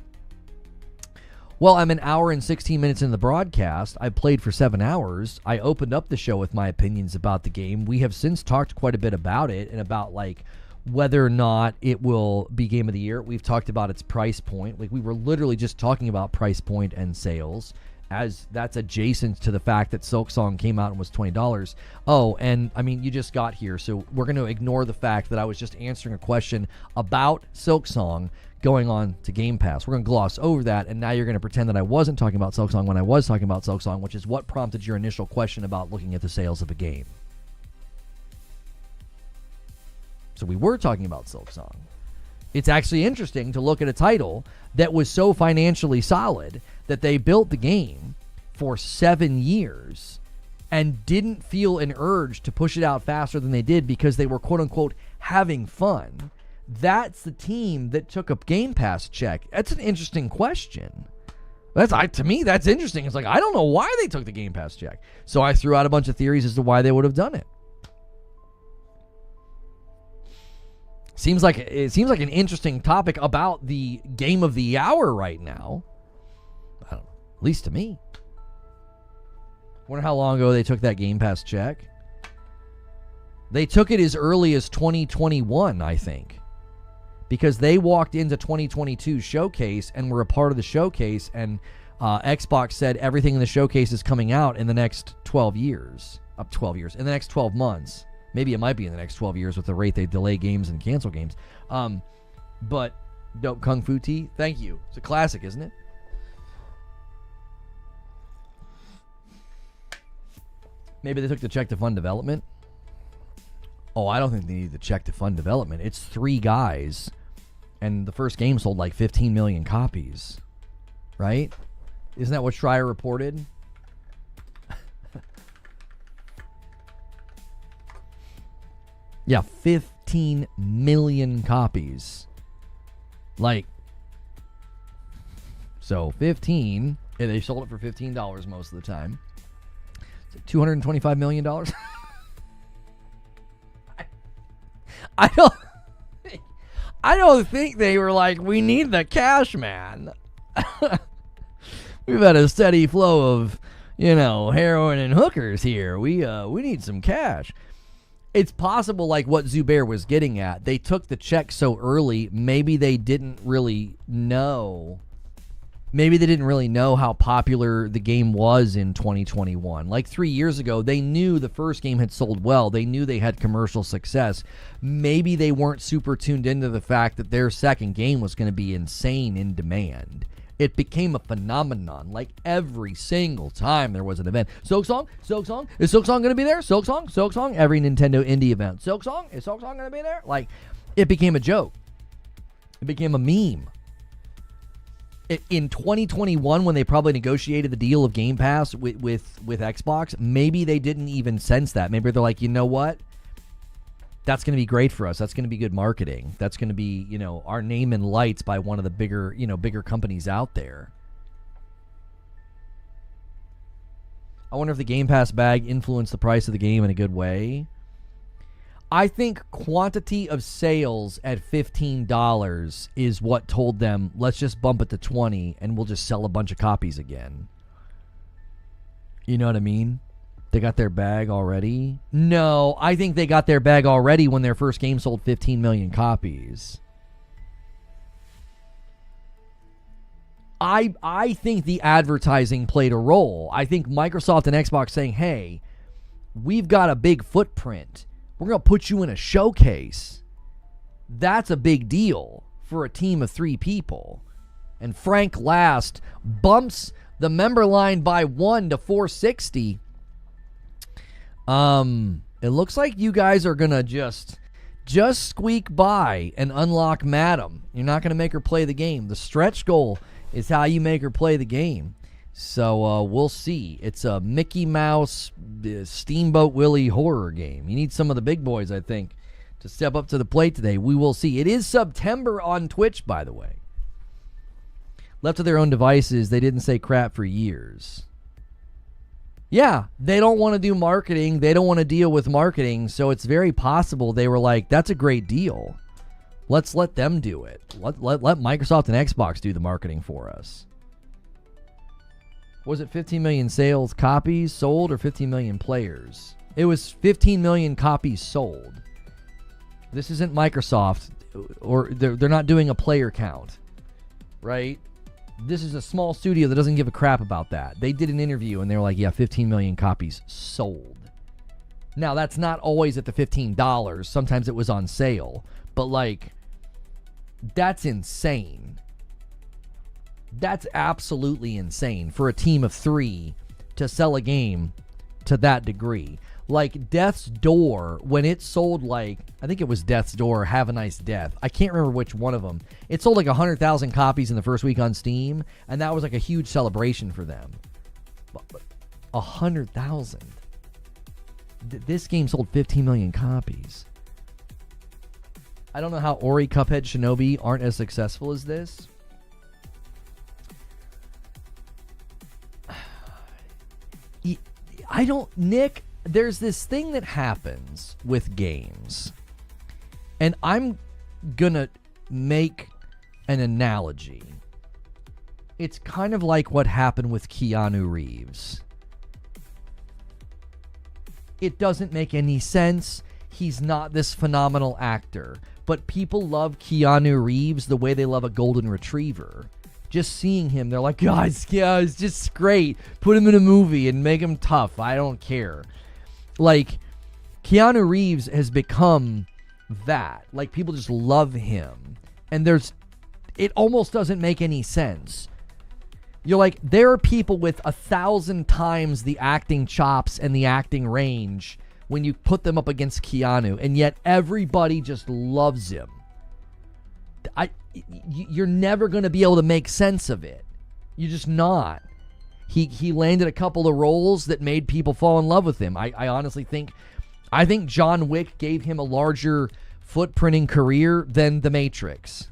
Well, I'm an hour and 16 minutes in the broadcast. I played for 7 hours. I opened up the show with my opinions about the game. We have since talked quite a bit about it and about like whether or not it will be Game of the Year. We've talked about its price point. Like, we were literally just talking about price point and sales, as that's adjacent to the fact that Silksong came out and was $20. Oh, and I mean, you just got here, so we're going to ignore the fact that I was just answering a question about Silksong going on to Game Pass. We're going to gloss over that, and now you're going to pretend that I wasn't talking about Silksong when I was talking about Silksong, which is what prompted your initial question about looking at the sales of a game. So we were talking about Silksong. It's actually interesting to look at a title that was so financially solid that they built the game for 7 years and didn't feel an urge to push it out faster than they did because they were, quote-unquote, having fun. That's the team that took a Game Pass check. That's an interesting question. To me, that's interesting. It's like, I don't know why they took the Game Pass check. So I threw out a bunch of theories as to why they would have done it. Seems like an interesting topic about the game of the hour right now. I don't know, at least to me. Wonder how long ago they took that Game Pass check. They took it as early as 2021, I think. Because they walked into 2022 showcase and were a part of the showcase, and Xbox said everything in the showcase is coming out in the next 12 years. In the next 12 months. Maybe it might be in the next 12 years with the rate they delay games and cancel games. But Dope Kung Fu Tea, thank you. It's a classic, isn't it? Maybe they took the check to fund development. Oh, I don't think they need the check to fund development. It's 3 guys, and the first game sold like 15 million copies, right? Isn't that what Schreier reported? Yeah, 15 million copies. Like, so 15, and they sold it for $15 most of the time. $225 million? I don't think they were like, we need the cash, man. We've had a steady flow of, heroin and hookers here. We need some cash. It's possible, like what Zubair was getting at. They took the check so early, maybe they didn't really know. Maybe they didn't really know how popular the game was in 2021. Like 3 years ago, they knew the first game had sold well. They knew they had commercial success. Maybe they weren't super tuned into the fact that their second game was going to be insane in demand. It became a phenomenon. Like every single time there was an event. Silksong? Is Silksong going to be there? Silksong? Every Nintendo indie event. Silksong? Is Silksong going to be there? Like, it became a joke. It became a meme. In 2021, when they probably negotiated the deal of Game Pass with Xbox, maybe they didn't even sense that. Maybe they're like, you know what? That's going to be great for us. That's going to be good marketing. That's going to be, our name in lights by one of the bigger companies out there. I wonder if the Game Pass bag influenced the price of the game in a good way. I think quantity of sales at $15 is what told them, let's just bump it to 20 and we'll just sell a bunch of copies again. You know what I mean? They got their bag already? No, I think they got their bag already when their first game sold 15 million copies. I think the advertising played a role. I think Microsoft and Xbox saying, hey, we've got a big footprint. We're going to put you in a showcase. That's a big deal for a team of 3 people. And Frank Last bumps the member line by 1 to 460. It looks like you guys are going to just squeak by and unlock Madam. You're not going to make her play the game. The stretch goal is how you make her play the game. So we'll see. It's a Mickey Mouse Steamboat Willie horror game. You need some of the big boys, I think, to step up to the plate today. We will see. It is September on Twitch, by the way. Left to their own devices, they didn't say crap for years. Yeah, they don't want to do marketing. They don't want to deal with marketing. So it's very possible they were like, that's a great deal. Let's let them do it. Let Microsoft and Xbox do the marketing for us. Was it 15 million sales copies sold or 15 million players? It was 15 million copies sold. This isn't Microsoft, or they're not doing a player count, right? This is a small studio that doesn't give a crap about that. They did an interview and they were like, yeah, 15 million copies sold. Now, that's not always at the $15. Sometimes it was on sale. But, like, that's insane. That's absolutely insane for a team of 3 to sell a game to that degree. Like, Death's Door, when it sold, like, I think it was Death's Door, Have a Nice Death. I can't remember which one of them. It sold like 100,000 copies in the first week on Steam, and that was like a huge celebration for them. 100,000. This game sold 15 million copies. I don't know how Ori, Cuphead, Shinobi aren't as successful as this. Nick, there's this thing that happens with games, and I'm gonna make an analogy. It's kind of like what happened with Keanu Reeves. It doesn't make any sense. He's not this phenomenal actor, but people love Keanu Reeves the way they love a golden retriever. Just seeing him, they're like, guys, yeah, it's just great. Put him in a movie and make him tough. I don't care. Like, Keanu Reeves has become that. Like, people just love him. And it almost doesn't make any sense. You're like, there are people with 1,000 times the acting chops and the acting range when you put them up against Keanu, and yet everybody just loves him. You're never going to be able to make sense of it. You're just not. He landed a couple of roles that made people fall in love with him. I honestly think I think John Wick gave him a larger footprint in career than The Matrix.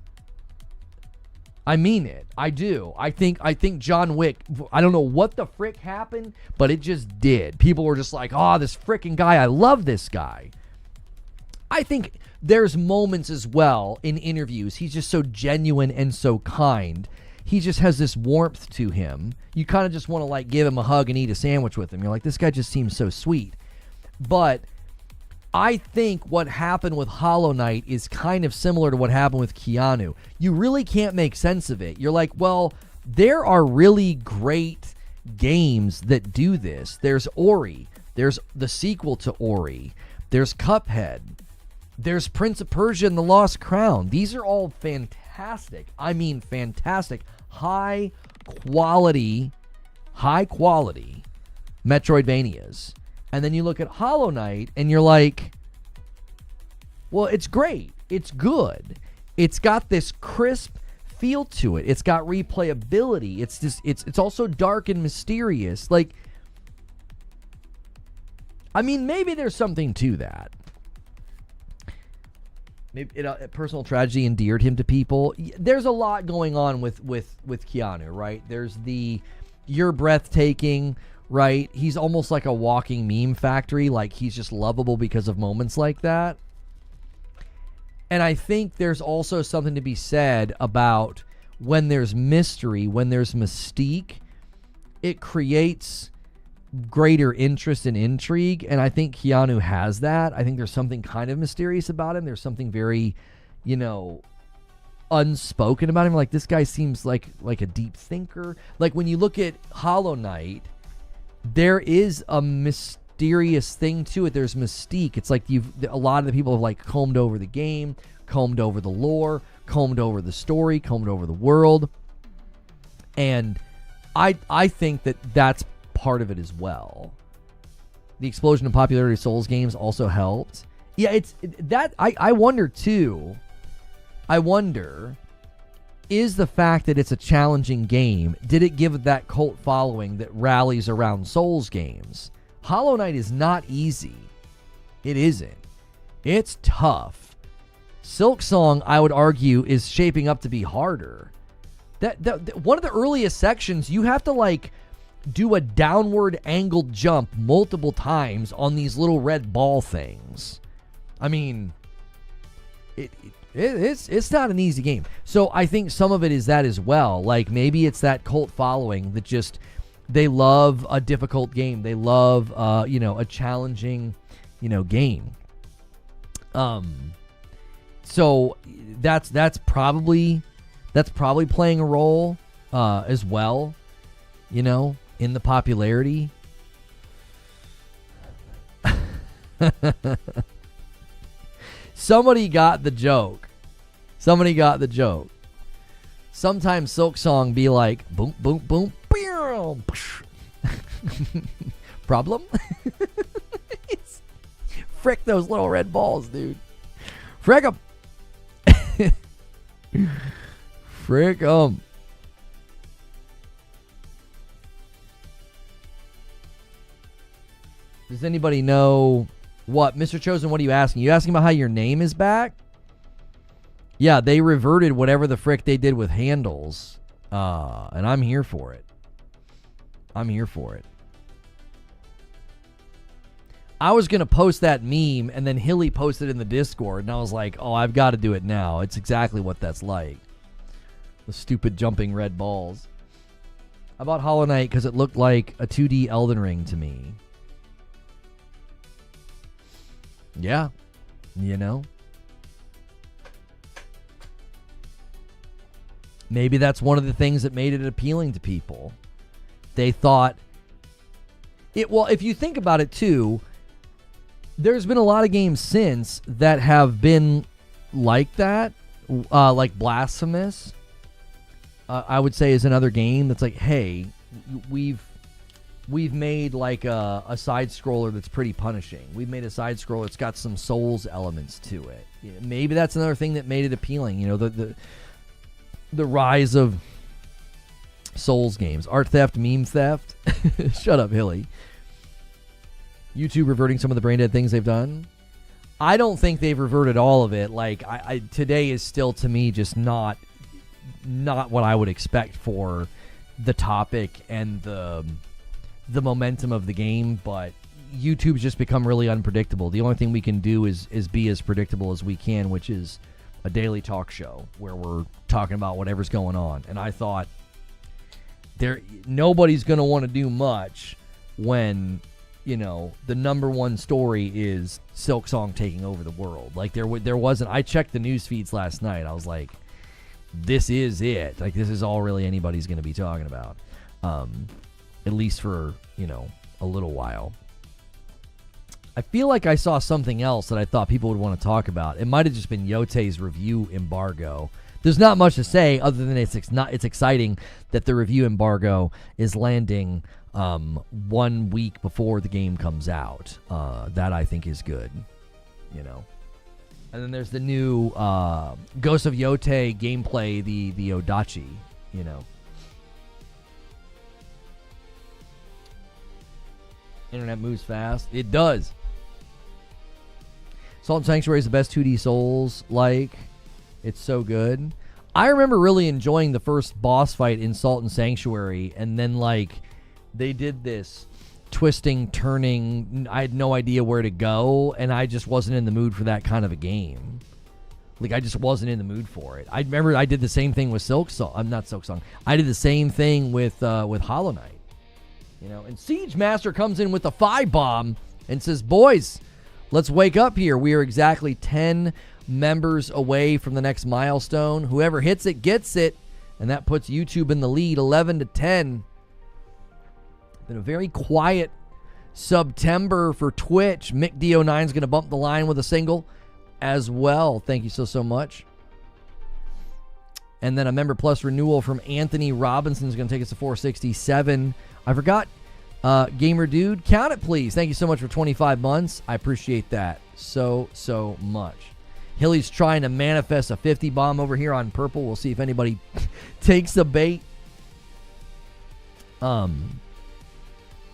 I mean it. I do. I think John Wick, I don't know what the frick happened, but it just did. People were just like, oh, this frickin' guy, I love this guy. I think there's moments as well in interviews. He's just so genuine and so kind. He just has this warmth to him. You kind of just want to like give him a hug and eat a sandwich with him. You're like, this guy just seems so sweet. But I think what happened with Hollow Knight is kind of similar to what happened with Keanu. You really can't make sense of it. You're like, well, there are really great games that do this. There's Ori. There's the sequel to Ori. There's Cuphead. There's Prince of Persia and the Lost Crown. These are all fantastic. I mean fantastic. High quality Metroidvanias. And then you look at Hollow Knight and you're like, well, it's great. It's good. It's got this crisp feel to it. It's got replayability. It's also dark and mysterious. Like, I mean, maybe there's something to that. Maybe personal tragedy endeared him to people. There's a lot going on with Keanu, right? There's you're breathtaking, right? He's almost like a walking meme factory. Like, he's just lovable because of moments like that. And I think there's also something to be said about when there's mystery, when there's mystique, it creates greater interest and intrigue, and I think Keanu has that. I think there's something kind of mysterious about him. There's something very, unspoken about him. Like, this guy seems like a deep thinker. Like, when you look at Hollow Knight, there is a mysterious thing to it. There's mystique. It's like a lot of the people have like combed over the game, combed over the lore, combed over the story, combed over the world, and I think that's part of it as well. The explosion in popularity of Souls games also helped. Yeah, I wonder too. I wonder, is the fact that it's a challenging game, did it give it that cult following that rallies around Souls games? Hollow Knight is not easy. It isn't. It's tough. Silksong, I would argue, is shaping up to be harder. That one of the earliest sections, you have to like do a downward angled jump multiple times on these little red ball things. I mean, it's not an easy game. So I think some of it is that as well. Like, maybe it's that cult following that just, they love a difficult game. They love a challenging game. So that's probably playing a role as well, in the popularity. Somebody got the joke. Sometimes Silksong be like, boom, boom, boom, boom. Problem? Frick those little red balls, dude. Frick them. Frick them. Does anybody know what? Mr. Chosen, what are you asking? You asking about how your name is back? Yeah, they reverted whatever the frick they did with handles. And I'm here for it. I was going to post that meme, and then Hilly posted it in the Discord, and I was like, oh, I've got to do it now. It's exactly what that's like. The stupid jumping red balls. I bought Hollow Knight because it looked like a 2D Elden Ring to me. Yeah. Maybe that's one of the things that made it appealing to people. They thought it. Well, if you think about it too, there's been a lot of games since that have been like that, like Blasphemous. I would say is another game that's like, hey, we've made like a side scroller that's pretty punishing. We've made a side scroller that's got some Souls elements to it. Maybe that's another thing that made it appealing. The rise of Souls games, art theft, meme theft. Shut up, Hilly. YouTube reverting some of the brain dead things they've done. I don't think they've reverted all of it. Like, today is still, to me, just not what I would expect for the topic and the momentum of the game, but YouTube's just become really unpredictable. The only thing we can do is be as predictable as we can, which is a daily talk show where we're talking about whatever's going on. And I thought nobody's going to want to do much when, you know, the number one story is Silksong taking over the world. Like, there wasn't. I checked the news feeds last night. I was like, this is it. Like, this is all really anybody's going to be talking about, at least for, you know, a little while. I feel like I saw something else that I thought people would want to talk about. It might have just been Yote's review embargo. There's not much to say other than it's exciting that the review embargo is landing 1 week before the game comes out. That I think is good, you know. And then there's the new Ghost of Yote gameplay, the Odachi, you know. Internet moves fast. It does. Salt and Sanctuary is the best 2D Souls. Like, it's so good. I remember really enjoying the first boss fight in Salt and Sanctuary, and then, like, they did this twisting, turning. I had no idea where to go, and I just wasn't in the mood for that kind of a game. Like, I just wasn't in the mood for it. I remember I did the same thing with Silksong. I'm not Silksong. I did the same thing with Hollow Knight. You know, and Siege Master comes in with the 5 bomb and says, "Boys, let's wake up here. We are exactly 10 members away from the next milestone. Whoever hits it gets it." And that puts YouTube in the lead, 11-10. Been a very quiet September for Twitch. Mick D09 is going to bump the line with a single as well. Thank you so much. And then a Member Plus renewal from Anthony Robinson is going to take us to 467. I forgot, Gamer Dude, count it please. Thank you so much for 25 months. I appreciate that so much. Hilly's trying to manifest a 50 bomb over here on purple. We'll see if anybody takes the bait. Salt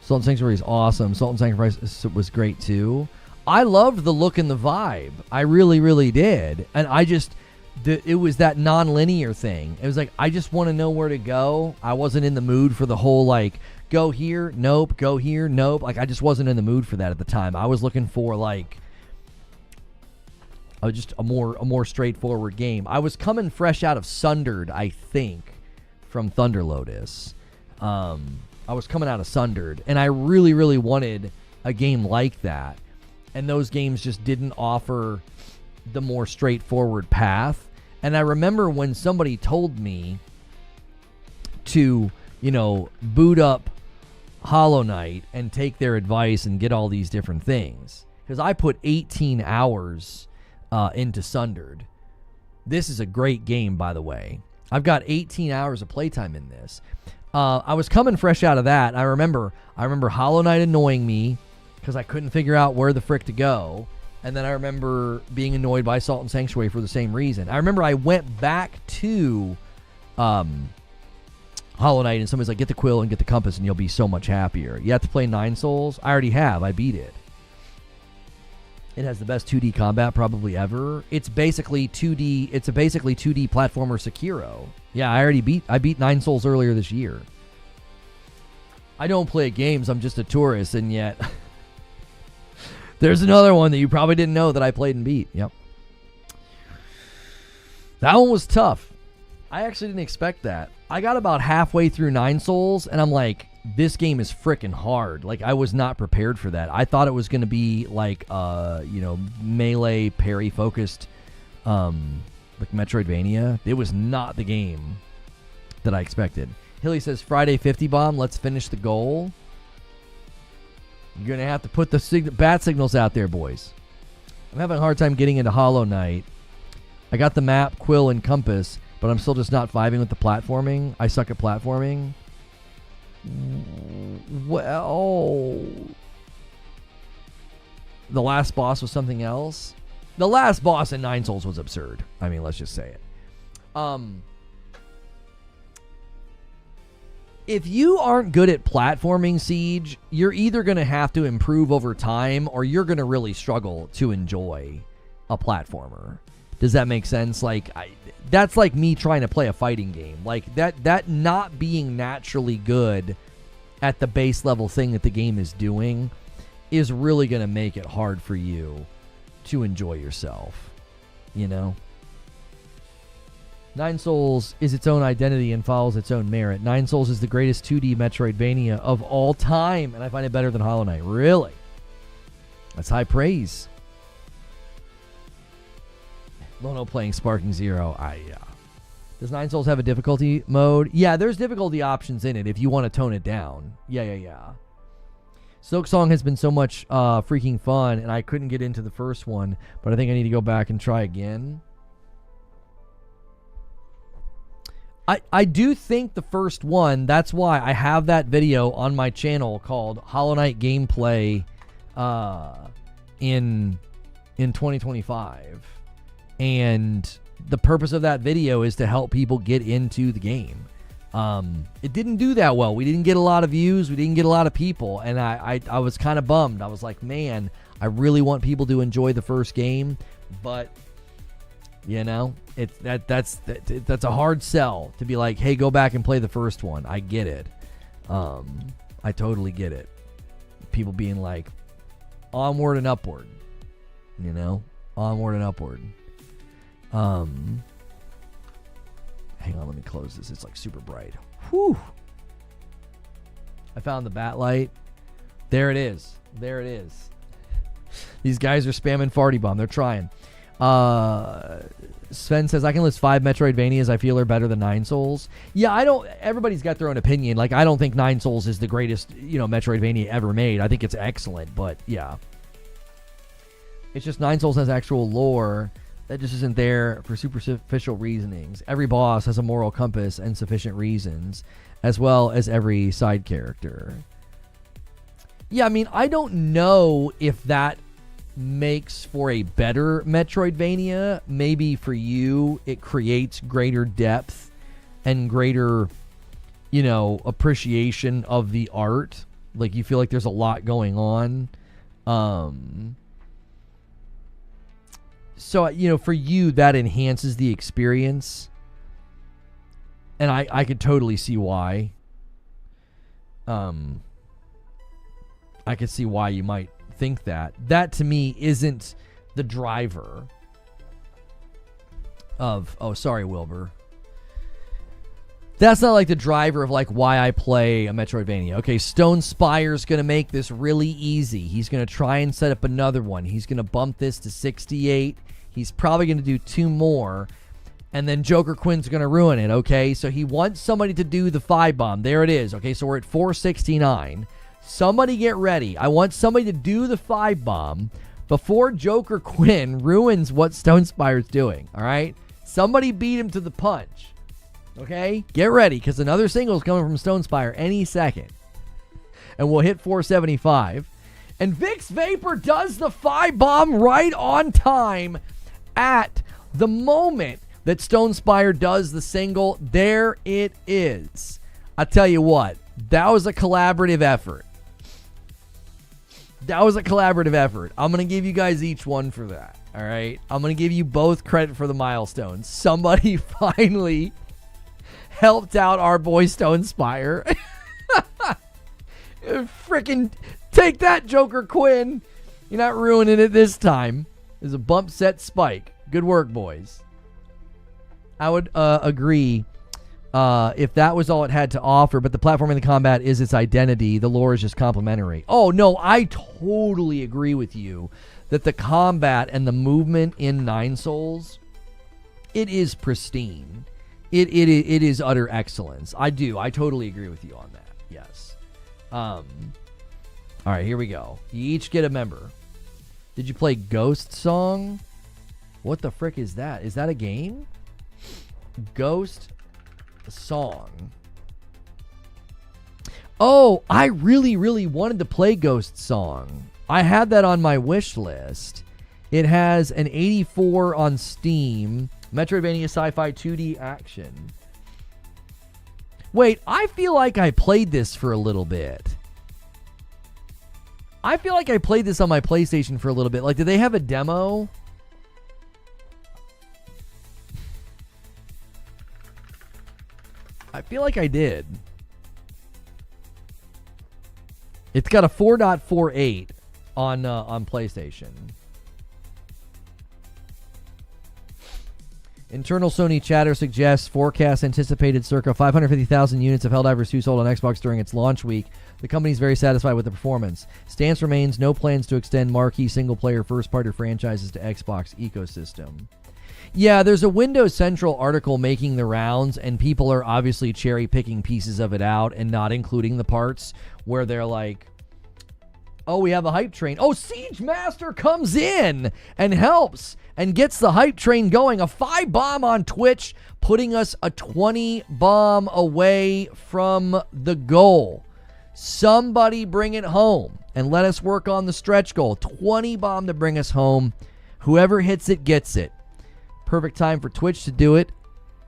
and Sanctuary is awesome. Salt and Sanctuary was great too. I loved the look and the vibe. I really did. And I just, it was that non-linear thing. It was like, I just want to know where to go. I wasn't in the mood for the whole, like, go here, nope, go here, nope. Like, I just wasn't in the mood for that at the time. I was looking for, like, just a more straightforward game. I was coming fresh out of Sundered, I think, from Thunder Lotus. I was coming out of Sundered, and I really wanted a game like that. And those games just didn't offer the more straightforward path. And I remember when somebody told me to, you know, boot up Hollow Knight and take their advice and get all these different things. Because I put 18 hours into Sundered. This is a great game, by the way. I've got 18 hours of playtime in this. I was coming fresh out of that. I remember Hollow Knight annoying me because I couldn't figure out where the frick to go. And then I remember being annoyed by Salt and Sanctuary for the same reason. I remember I went back to Hollow Knight and somebody's like, get the quill and get the compass and you'll be so much happier. You have to play 9 Souls. I already have. I beat it. It has the best 2D combat probably ever. It's basically 2D. It's a basically 2D platformer Sekiro. Yeah, I beat 9 Souls earlier this year. I don't play games. I'm just a tourist, and yet there's another one that you probably didn't know that I played and beat. Yep. That one was tough. I actually didn't expect that. I got about halfway through 9 Souls, and I'm like, this game is freaking hard. Like, I was not prepared for that. I thought it was going to be like, melee parry focused, like Metroidvania. It was not the game that I expected. Hilly says, Friday 50 bomb. Let's finish the goal. You're going to have to put the bat signals out there, boys. I'm having a hard time getting into Hollow Knight. I got the map, quill, and compass, but I'm still just not vibing with the platforming. I suck at platforming. Well, the last boss was something else. The last boss in 9 Souls was absurd. I mean, let's just say it. if you aren't good at platforming, Siege, you're either going to have to improve over time or you're going to really struggle to enjoy a platformer. Does that make sense? Like, that's like me trying to play a fighting game. Like, that not being naturally good at the base level thing that the game is doing is really going to make it hard for you to enjoy yourself, you know? Nine Souls is its own identity and follows its own merit. Nine Souls is the greatest 2D Metroidvania of all time, and I find it better than Hollow Knight. Really? That's high praise. Lono playing Sparking Zero. Does Nine Souls have a difficulty mode? Yeah, there's difficulty options in it if you want to tone it down. Yeah. Silksong has been so much freaking fun, and I couldn't get into the first one, but I think I need to go back and try again. I do think the first one, that's why I have that video on my channel called Hollow Knight Gameplay in 2025. And the purpose of that video is to help people get into the game. It didn't do that well. We didn't get a lot of views. We didn't get a lot of people. And I was kind of bummed. I was like, man, I really want people to enjoy the first game. But, you know, that's a hard sell to be like, hey, go back and play the first one. I get it. I totally get it. People being like, onward and upward. You know? Onward and upward. Hang on, let me close this. It's like super bright. Whew. I found the bat light. There it is. These guys are spamming Farty Bomb. They're trying. Sven says, I can list 5 Metroidvanias I feel are better than Nine Souls. Yeah, everybody's got their own opinion. Like, I don't think Nine Souls is the greatest, Metroidvania ever made. I think it's excellent, but yeah. It's just Nine Souls has actual lore that just isn't there for superficial reasonings. Every boss has a moral compass and sufficient reasons, as well as every side character. Yeah, I mean, I don't know if that makes for a better Metroidvania. Maybe for you, it creates greater depth and greater, appreciation of the art. Like, you feel like there's a lot going on. So, for you, that enhances the experience. And I could totally see why. I could see why you might think that. That, to me, isn't the driver of... Oh, sorry, Wilbur. That's not like the driver of like why I play a Metroidvania. Okay, Stone Spire's going to make this really easy. He's going to try and set up another one. He's going to bump this to 68. He's probably going to do 2 more. And then Joker Quinn's going to ruin it, okay? So he wants somebody to do the 5 bomb. There it is. Okay, so we're at 469. Somebody get ready. I want somebody to do the 5 bomb before Joker Quinn ruins what Stone Spire's doing, all right? Somebody beat him to the punch. Okay? Get ready, because another single is coming from Stone Spire any second. And we'll hit 475. And Vix Vapor does the 5 bomb right on time at the moment that Stone Spire does the single. There it is. I tell you what, that was a collaborative effort. I'm going to give you guys each one for that. All right? I'm going to give you both credit for the milestones. Somebody finally helped out our boy Stone Spire. Freaking take that, Joker Quinn. You're not ruining it this time. There's a bump set spike. Good work, boys. I would agree if that was all it had to offer, but the platform and the combat is its identity. The lore is just complementary. Oh, no, I totally agree with you that the combat and the movement in Nine Souls, it is pristine. It is utter excellence. I totally agree with you on that. Yes. All right, here we go. You each get a member. Did you play Ghost Song? What the frick is that? Is that a game? Ghost Song. Oh, I really, really wanted to play Ghost Song. I had that on my wish list. It has an 84 on Steam. Metroidvania sci-fi 2D action. Wait, I feel like I played this for a little bit. I feel like I played this on my PlayStation for a little bit. Like, did they have a demo? I feel like I did. It's got a 4.48 on PlayStation. Internal Sony chatter suggests forecast anticipated circa 550,000 units of Helldivers 2 sold on Xbox during its launch week. The company is very satisfied with the performance. Stance remains no plans to extend marquee single-player first-party franchises to Xbox ecosystem. Yeah, there's a Windows Central article making the rounds, and people are obviously cherry-picking pieces of it out and not including the parts where they're like, oh, we have a hype train. Oh, Siege Master comes in and helps and gets the hype train going. A 5 bomb on Twitch, putting us a 20 bomb away from the goal. Somebody bring it home and let us work on the stretch goal. 20 bomb to bring us home. Whoever hits it gets it. Perfect time for Twitch to do it.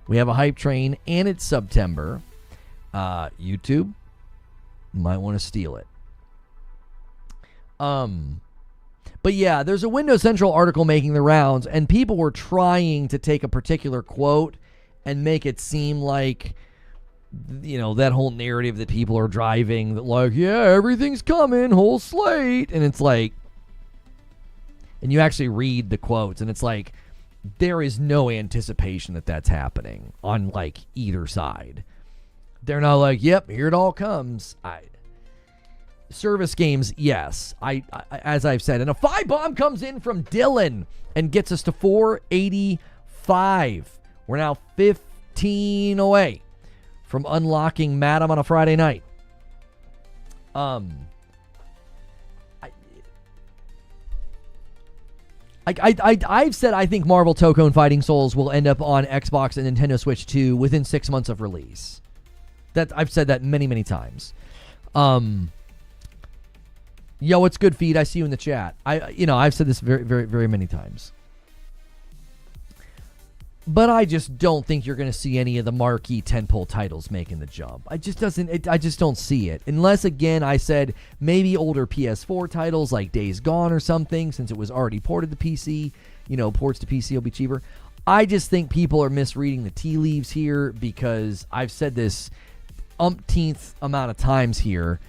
We have a hype train and it's September. YouTube might want to steal it. But yeah, there's a Windows Central article making the rounds, and people were trying to take a particular quote and make it seem like, you know, that whole narrative that people are driving, that like, yeah, everything's coming, whole slate. And it's like, and you actually read the quotes, and it's like, there is no anticipation that that's happening on like either side. They're not like, yep, here it all comes. Service games, yes. I as I've said, and a 5 bomb comes in from Dylan and gets us to 485. We're now 15 away from unlocking Madam on a Friday night. I've said I think Marvel Tokone Fighting Souls will end up on Xbox and Nintendo Switch 2 within 6 months of release. I've said that many, many times. Yo, it's good, Feed. I see you in the chat. I've said this very, very, very many times. But I just don't think you're going to see any of the marquee tentpole titles making the jump. I just don't see it. Unless, again, I said maybe older PS4 titles like Days Gone or something, since it was already ported to PC. You know, ports to PC will be cheaper. I just think people are misreading the tea leaves here, because I've said this umpteenth amount of times here.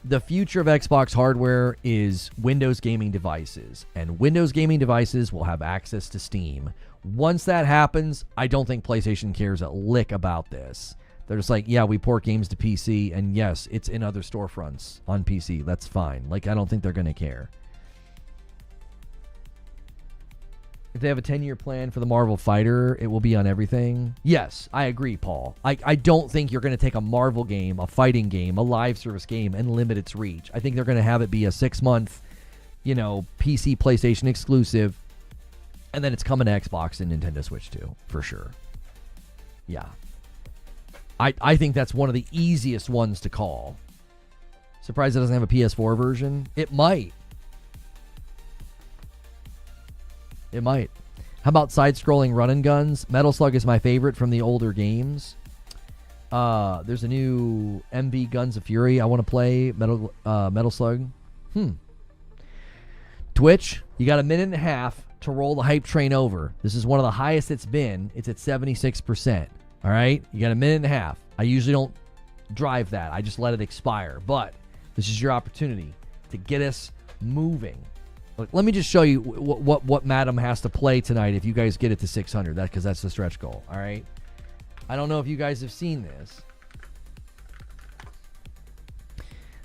The future of Xbox hardware is Windows gaming devices, and Windows gaming devices will have access to Steam. Once that happens, I don't think PlayStation cares a lick about this. They're just like, yeah, we port games to PC, and yes, it's in other storefronts on PC. That's fine. Like, I don't think they're going to care. If they have a 10-year plan for the Marvel Fighter, it will be on everything. Yes, I agree, Paul. I don't think you're going to take a Marvel game, a fighting game, a live service game, and limit its reach. I think they're going to have it be a 6-month, PC, PlayStation exclusive, and then it's coming to Xbox and Nintendo Switch too, for sure. Yeah. I think that's one of the easiest ones to call. Surprised it doesn't have a PS4 version? It might. It might. How about side-scrolling run-and-guns? Metal Slug is my favorite from the older games. There's a new MV Guns of Fury I want to play. Metal Slug. Twitch, you got a minute and a half to roll the hype train over. This is one of the highest it's been. It's at 76%. All right? You got a minute and a half. I usually don't drive that. I just let it expire. But this is your opportunity to get us moving. Let me just show you what Madam has to play tonight if you guys get it to 600. Because that's the stretch goal. All right. I don't know if you guys have seen this.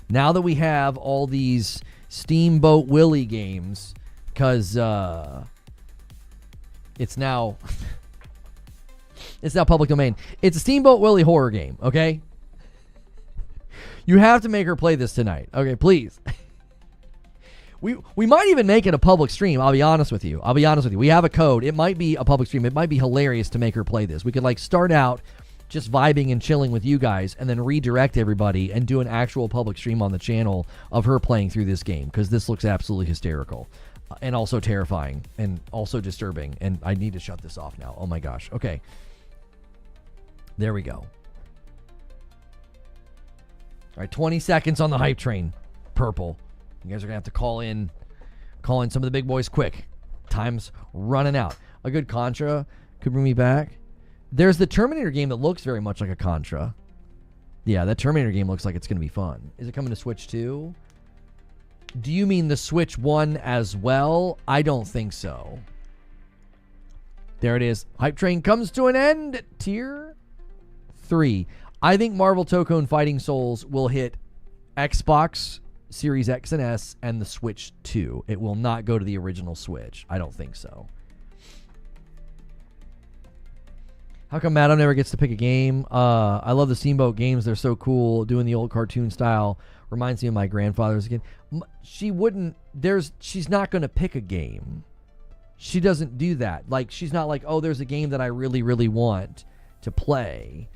Now that we have all these Steamboat Willie games, because it's now public domain. It's a Steamboat Willie horror game. Okay. You have to make her play this tonight. Okay, please. We might even make it a public stream. I'll be honest with you. We have a code. It might be a public stream. It might be hilarious to make her play this. We could start out just vibing and chilling with you guys and then redirect everybody and do an actual public stream on the channel of her playing through this game, because this looks absolutely hysterical and also terrifying and also disturbing. And I need to shut this off now. Oh my gosh. Okay. There we go. All right, 20 seconds on the hype train. Purple. You guys are going to have to call in some of the big boys quick. Time's running out. A good Contra could bring me back. There's the Terminator game that looks very much like a Contra. Yeah, that Terminator game looks like it's going to be fun. Is it coming to Switch 2? Do you mean the Switch 1 as well? I don't think so. There it is. Hype train comes to an end. Tier 3. I think Marvel Tokone Fighting Souls will hit Xbox Series X and S and the Switch 2. It will not go to the original Switch. I don't think so. How come Madam never gets to pick a game? I love the Steamboat games. They're so cool. Doing the old cartoon style reminds me of my grandfather's again. She's not going to pick a game. She doesn't do that. Like, she's not like, oh, there's a game that I really, really want to play.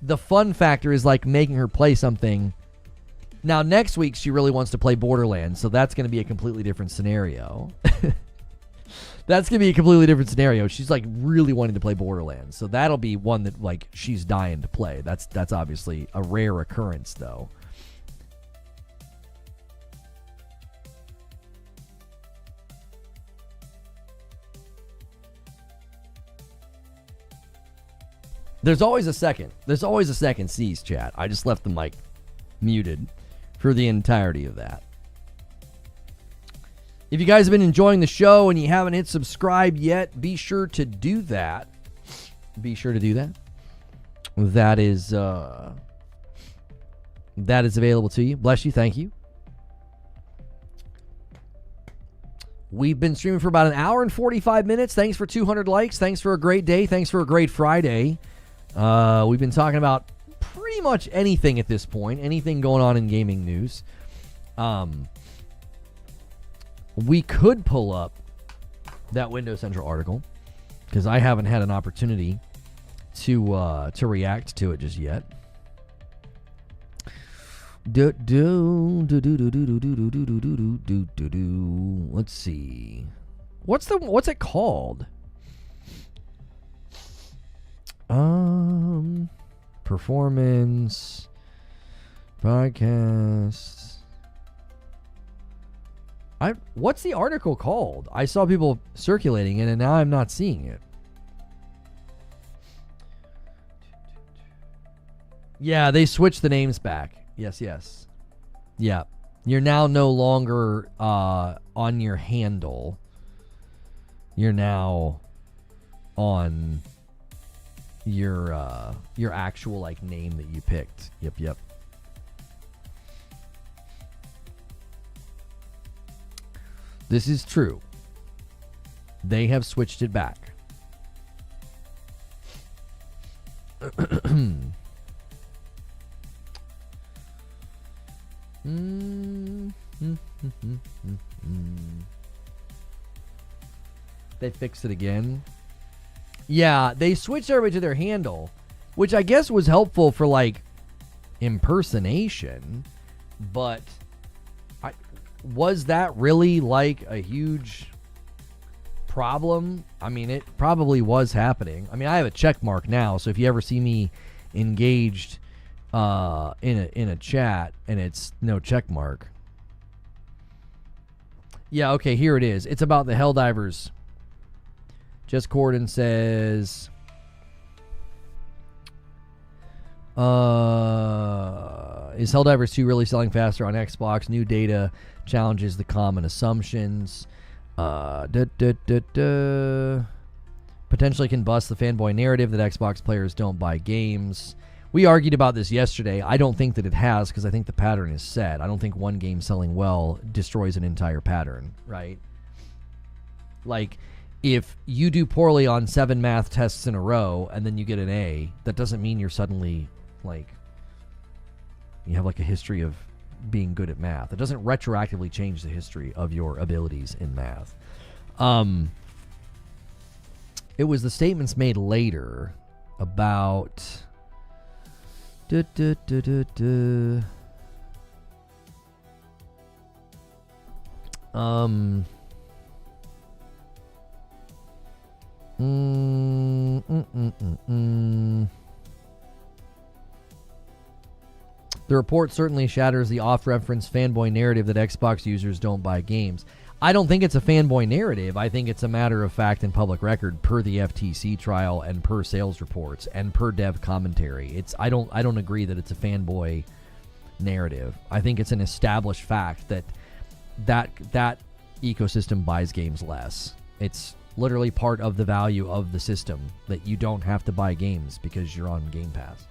The fun factor is like making her play something. Now, next week, she really wants to play Borderlands, so that's going to be a completely different scenario. That's going to be a completely different scenario. She's like really wanting to play Borderlands, so that'll be one that like she's dying to play. That's obviously a rare occurrence, though. There's always a second. There's always a second C's, chat. I just left the mic muted for the entirety of that. If you guys have been enjoying the show and you haven't hit subscribe yet, be sure to do that. Be sure to do that. That is available to you. Bless you. Thank you. We've been streaming for about an hour and 45 minutes. Thanks for 200 likes. Thanks for a great day. Thanks for a great Friday. We've been talking about pretty much anything at this point. Anything going on in gaming news. We could pull up that Windows Central article because I haven't had an opportunity to react to it just yet. Let's see. What's it called? Performance podcast. What's the article called? I saw people circulating it and now I'm not seeing it. Yeah, they switched the names back. Yes. Yeah. You're now no longer on your handle. You're now on your actual like name that you picked. Yep. This is true. They have switched it back. They fixed it again. Yeah, they switched everybody to their handle, which I guess was helpful for like impersonation, but was that really like a huge problem? I mean, it probably was happening. I mean, I have a check mark now, so if you ever see me engaged in a chat and it's no check mark. Yeah, okay, here it is. It's about the Helldivers. Jess Corden says is Helldivers 2 really selling faster on Xbox? New data challenges the common assumptions. Potentially can bust the fanboy narrative that Xbox players don't buy games. We argued about this yesterday. I don't think that it has because I think the pattern is set. I don't think one game selling well destroys an entire pattern, right? Like, if you do poorly on 7 math tests in a row and then you get an A, that doesn't mean you're suddenly, like, you have, like, a history of being good at math. It doesn't retroactively change the history of your abilities in math. It was the statements made later about... The The report certainly shatters the oft-referenced fanboy narrative that Xbox users don't buy games. I don't think it's a fanboy narrative. I think it's a matter of fact and public record per the FTC trial and per sales reports and per dev commentary. I don't agree that it's a fanboy narrative. I think it's an established fact that ecosystem buys games less. It's literally part of the value of the system that you don't have to buy games because you're on Game Pass.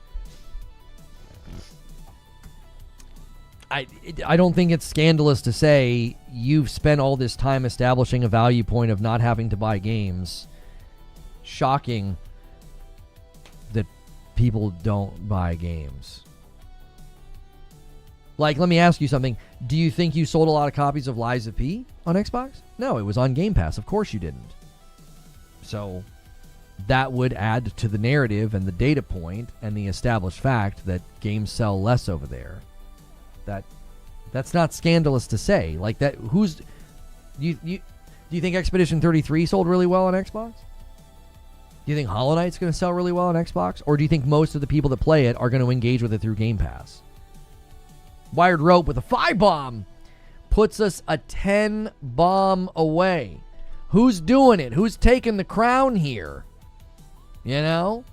I don't think it's scandalous to say you've spent all this time establishing a value point of not having to buy games. Shocking that people don't buy games. Like, let me ask you something. Do you think you sold a lot of copies of Lies of P on Xbox? No, it was on Game Pass. Of course you didn't. So that would add to the narrative and the data point and the established fact that games sell less over there. That's not scandalous to say. Like that, do you think Expedition 33 sold really well on Xbox? Do you think Hollow Knight's going to sell really well on Xbox? Or do you think most of the people that play it are going to engage with it through Game Pass? Wired Rope with a 5-bomb puts us a 10-bomb away. Who's doing it? Who's taking the crown here? You know?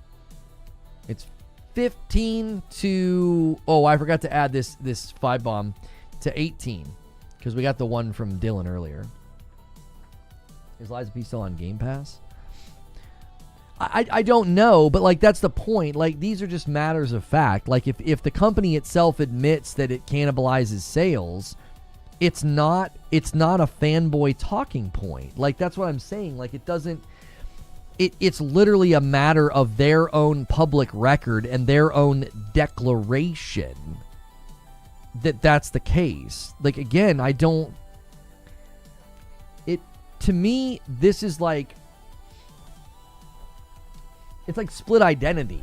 It's 15 to... Oh, I forgot to add this 5-bomb to 18. Because we got the one from Dylan earlier. Is Lies of P still on Game Pass? I don't know, but like that's the point. Like these are just matters of fact. Like if the company itself admits that it cannibalizes sales, it's not a fanboy talking point. Like that's what I'm saying. Like it doesn't. It's literally a matter of their own public record and their own declaration that that's the case. Like again, I don't. To me, this is like. It's like split identity.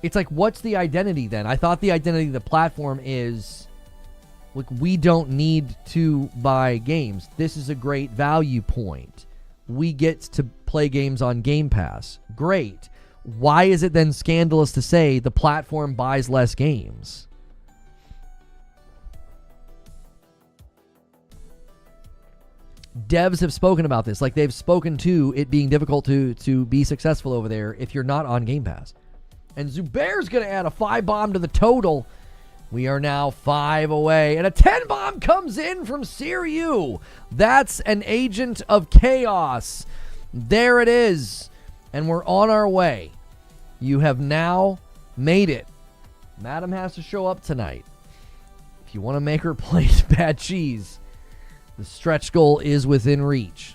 It's like, what's the identity then? I thought the identity of the platform is, look, we don't need to buy games. This is a great value point. We get to play games on Game Pass. Great. Why is it then scandalous to say the platform buys less games? Devs have spoken about this. Like they've spoken to it being difficult to be successful over there if you're not on Game Pass. And Zubair's going to add a 5-bomb to the total. We are now 5 away. And a 10-bomb comes in from Siriu. That's an agent of chaos. There it is. And we're on our way. You have now made it. Madam has to show up tonight. If you want to make her plate bad cheese, the stretch goal is within reach.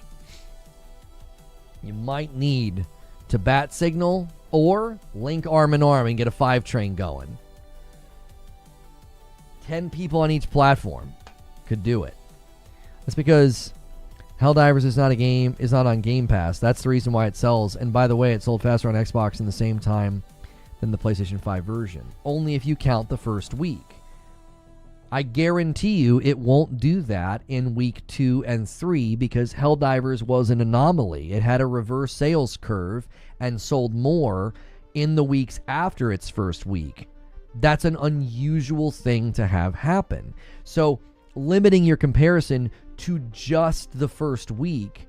You might need to bat signal or link arm in arm and get a 5 train going. 10 people on each platform could do it. That's because Helldivers is not on Game Pass. That's the reason why it sells. And by the way, it sold faster on Xbox in the same time than the PlayStation 5 version. Only if you count the first week. I guarantee you it won't do that in week 2 and 3 because Helldivers was an anomaly. It had a reverse sales curve and sold more in the weeks after its first week. That's an unusual thing to have happen. So limiting your comparison to just the first week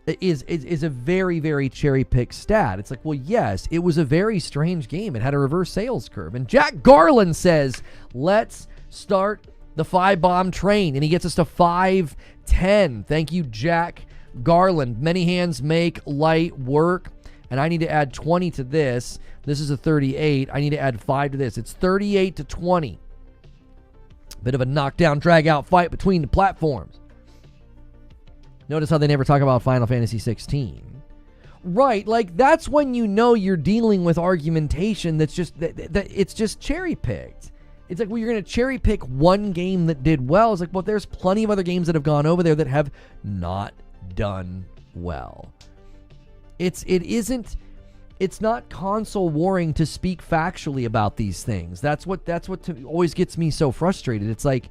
is a very, very cherry-picked stat. It's like, well, yes, it was a very strange game. It had a reverse sales curve. And Jack Garland says, let's start the 5-bomb train, and he gets us to 5-10. Thank you, Jack Garland. Many hands make light work, and I need to add 20 to this. This is a 38. I need to add 5 to this. It's 38 to 20. Bit of a knockdown, drag-out fight between the platforms. Notice how they never talk about Final Fantasy 16. Right, like that's when you know you're dealing with argumentation that's just that it's just cherry-picked. It's like, well, you're going to cherry pick one game that did well. It's like, well, there's plenty of other games that have gone over there that have not done well. It's not console warring to speak factually about these things. That's what always gets me so frustrated. It's like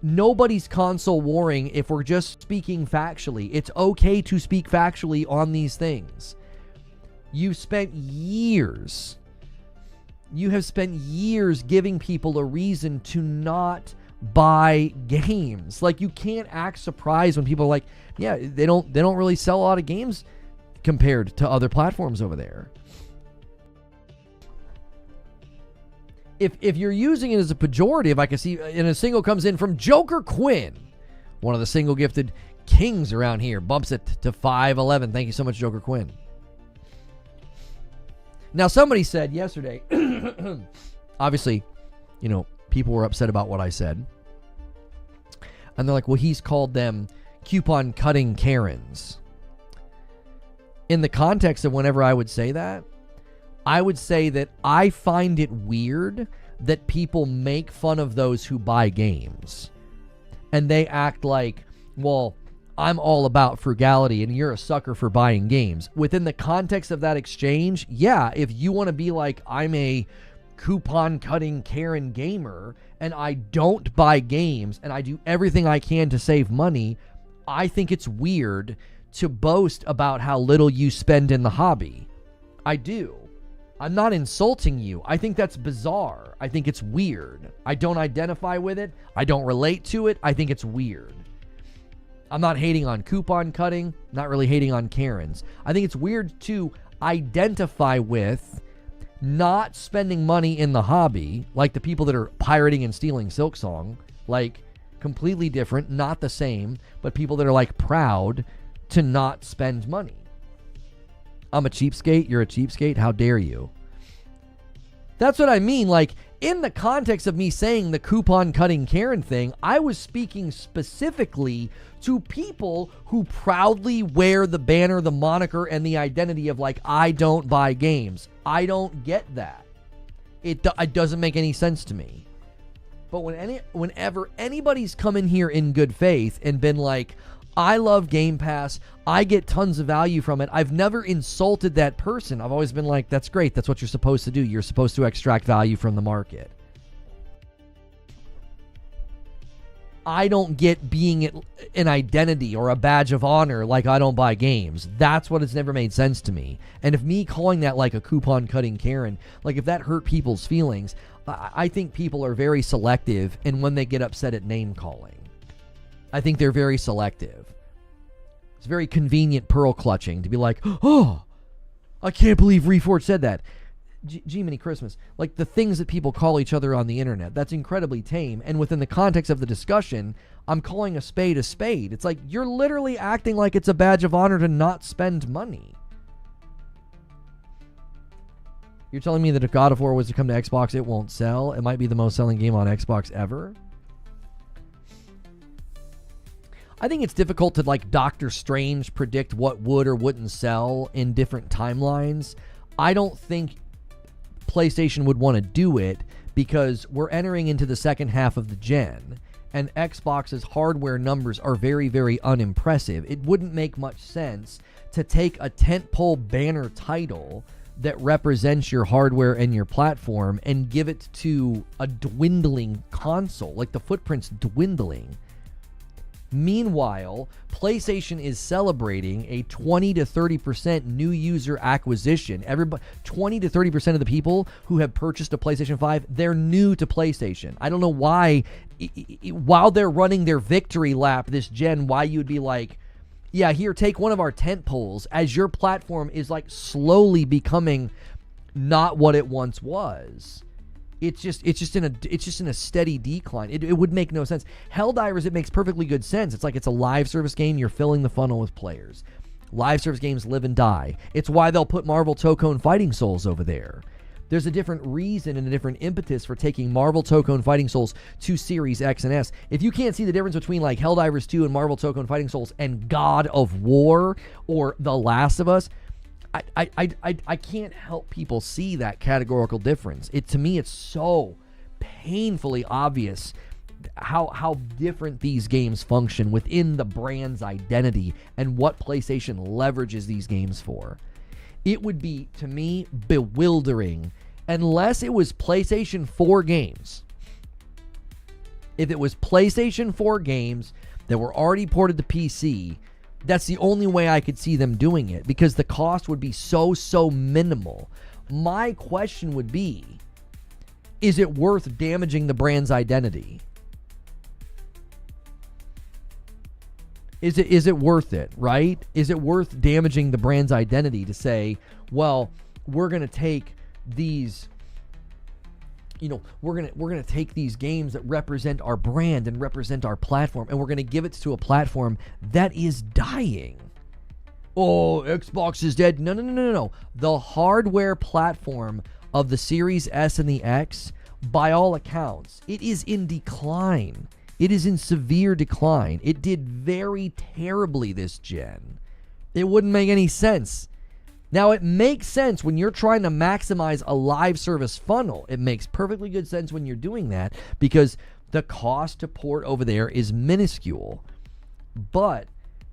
nobody's console warring if we're just speaking factually. It's okay to speak factually on these things. You've spent years You have spent years giving people a reason to not buy games. Like, you can't act surprised when people are like, yeah, they don't really sell a lot of games compared to other platforms over there. If you're using it as a pejorative, I can see, and a single comes in from Joker Quinn, one of the single gifted kings around here, bumps it to 511. Thank you so much, Joker Quinn. Now, somebody said yesterday, obviously, you know, people were upset about what I said. And they're like, well, he's called them coupon cutting Karens. In the context of whenever I would say that, I would say that I find it weird that people make fun of those who buy games. And they act like, well, I'm all about frugality and you're a sucker for buying games. Within the context of that exchange, yeah, if you want to be like, I'm a coupon cutting Karen gamer and I don't buy games and I do everything I can to save money, I think it's weird to boast about how little you spend in the hobby. I do. I'm not insulting you. I think that's bizarre. I think it's weird. I don't identify with it. I don't relate to it. I think it's weird. I'm not hating on coupon cutting, not really hating on Karens. I think it's weird to identify with not spending money in the hobby, like the people that are pirating and stealing Silksong, like completely different, not the same, but people that are like proud to not spend money. I'm a cheapskate, you're a cheapskate, how dare you? That's what I mean. Like, in the context of me saying the coupon cutting Karen thing, I was speaking specifically to people who proudly wear the banner, the moniker, and the identity of like, I don't buy games. I don't get that. It doesn't make any sense to me. But whenever anybody's come in here in good faith and been like, I love Game Pass, I get tons of value from it, I've never insulted that person. I've always been like, that's great. That's what you're supposed to do. You're supposed to extract value from the market. I don't get being an identity or a badge of honor like I don't buy games. That's what has never made sense to me. And if me calling that like a coupon cutting Karen, like if that hurt people's feelings, I think people are very selective in when they get upset at name calling. I think they're very selective. It's very convenient pearl clutching to be like, oh, I can't believe Reforge said that. G-Mini Christmas. Like the things that people call each other on the internet, that's incredibly tame. And within the context of the discussion, I'm calling a spade a spade. It's like you're literally acting like it's a badge of honor to not spend money. You're telling me that if God of War was to come to Xbox, it won't sell? It might be the most selling game on Xbox ever? I think it's difficult to, like Doctor Strange, predict what would or wouldn't sell in different timelines. I don't think PlayStation would want to do it because we're entering into the second half of the gen, and Xbox's hardware numbers are very, very unimpressive. It wouldn't make much sense to take a tentpole banner title that represents your hardware and your platform and give it to a dwindling console. Like, the footprint's dwindling. Meanwhile, PlayStation is celebrating a 20 to 30% new user acquisition. 20 to 30% of the people who have purchased a PlayStation 5, they're new to PlayStation. I don't know why, while they're running their victory lap this gen, why you would be like, yeah, here, take one of our tent poles, as your platform is like slowly becoming not what it once was. It's just in a steady decline. It would make no sense. Helldivers, it makes perfectly good sense. It's like it's a live service game. You're filling the funnel with players. Live service games live and die. It's why they'll put Marvel Tokone Fighting Souls over there. There's a different reason and a different impetus for taking Marvel Tokone Fighting Souls to Series X and S. If you can't see the difference between like Helldivers 2 and Marvel Tokone Fighting Souls and God of War or The Last of Us, I can't help people see that categorical difference. To me, it's so painfully obvious how different these games function within the brand's identity and what PlayStation leverages these games for. It would be, to me, bewildering unless it was PlayStation 4 games. If it was PlayStation 4 games that were already ported to PC, that's the only way I could see them doing it, because the cost would be so minimal. My question would be, Is it worth damaging the brand's identity? Is it worth it, right? Is it worth damaging the brand's identity to say, well, we're going to take these, we're going to take these games that represent our brand and represent our platform, and we're going to give it to a platform that is dying. Oh, Xbox is dead. No. The hardware platform of the Series S and the X, by all accounts, it is in decline. It is in severe decline. It did very terribly this gen. It wouldn't make any sense. Now, it makes sense when you're trying to maximize a live service funnel. It makes perfectly good sense when you're doing that because the cost to port over there is minuscule. But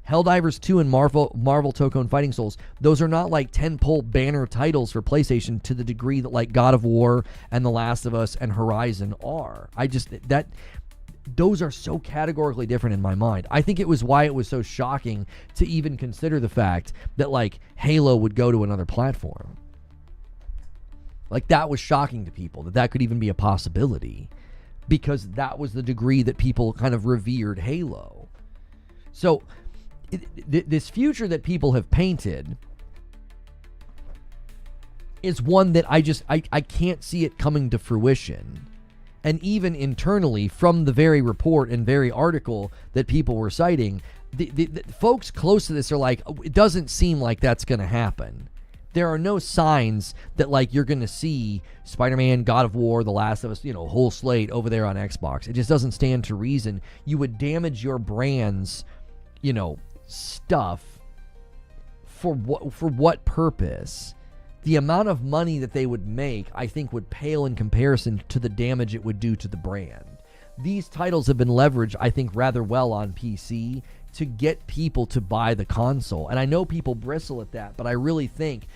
Helldivers 2 and Marvel Tokone Fighting Souls, those are not like tentpole banner titles for PlayStation to the degree that like God of War and The Last of Us and Horizon are. Those are so categorically different in my mind. I think it was why it was so shocking to even consider the fact that like Halo would go to another platform. Like that was shocking to people that could even be a possibility because that was the degree that people kind of revered Halo. So this future that people have painted is one that I can't see it coming to fruition. And even internally, from the very report and very article that people were citing, the folks close to this are like, it doesn't seem like that's going to happen. There are no signs that like you're going to see Spider-Man, God of War, The Last of Us, whole slate over there on Xbox. It just doesn't stand to reason. You would damage your brand's, stuff for what purpose? The amount of money that they would make, I think, would pale in comparison to the damage it would do to the brand. These titles have been leveraged, I think, rather well on PC to get people to buy the console. And I know people bristle at that, but I really think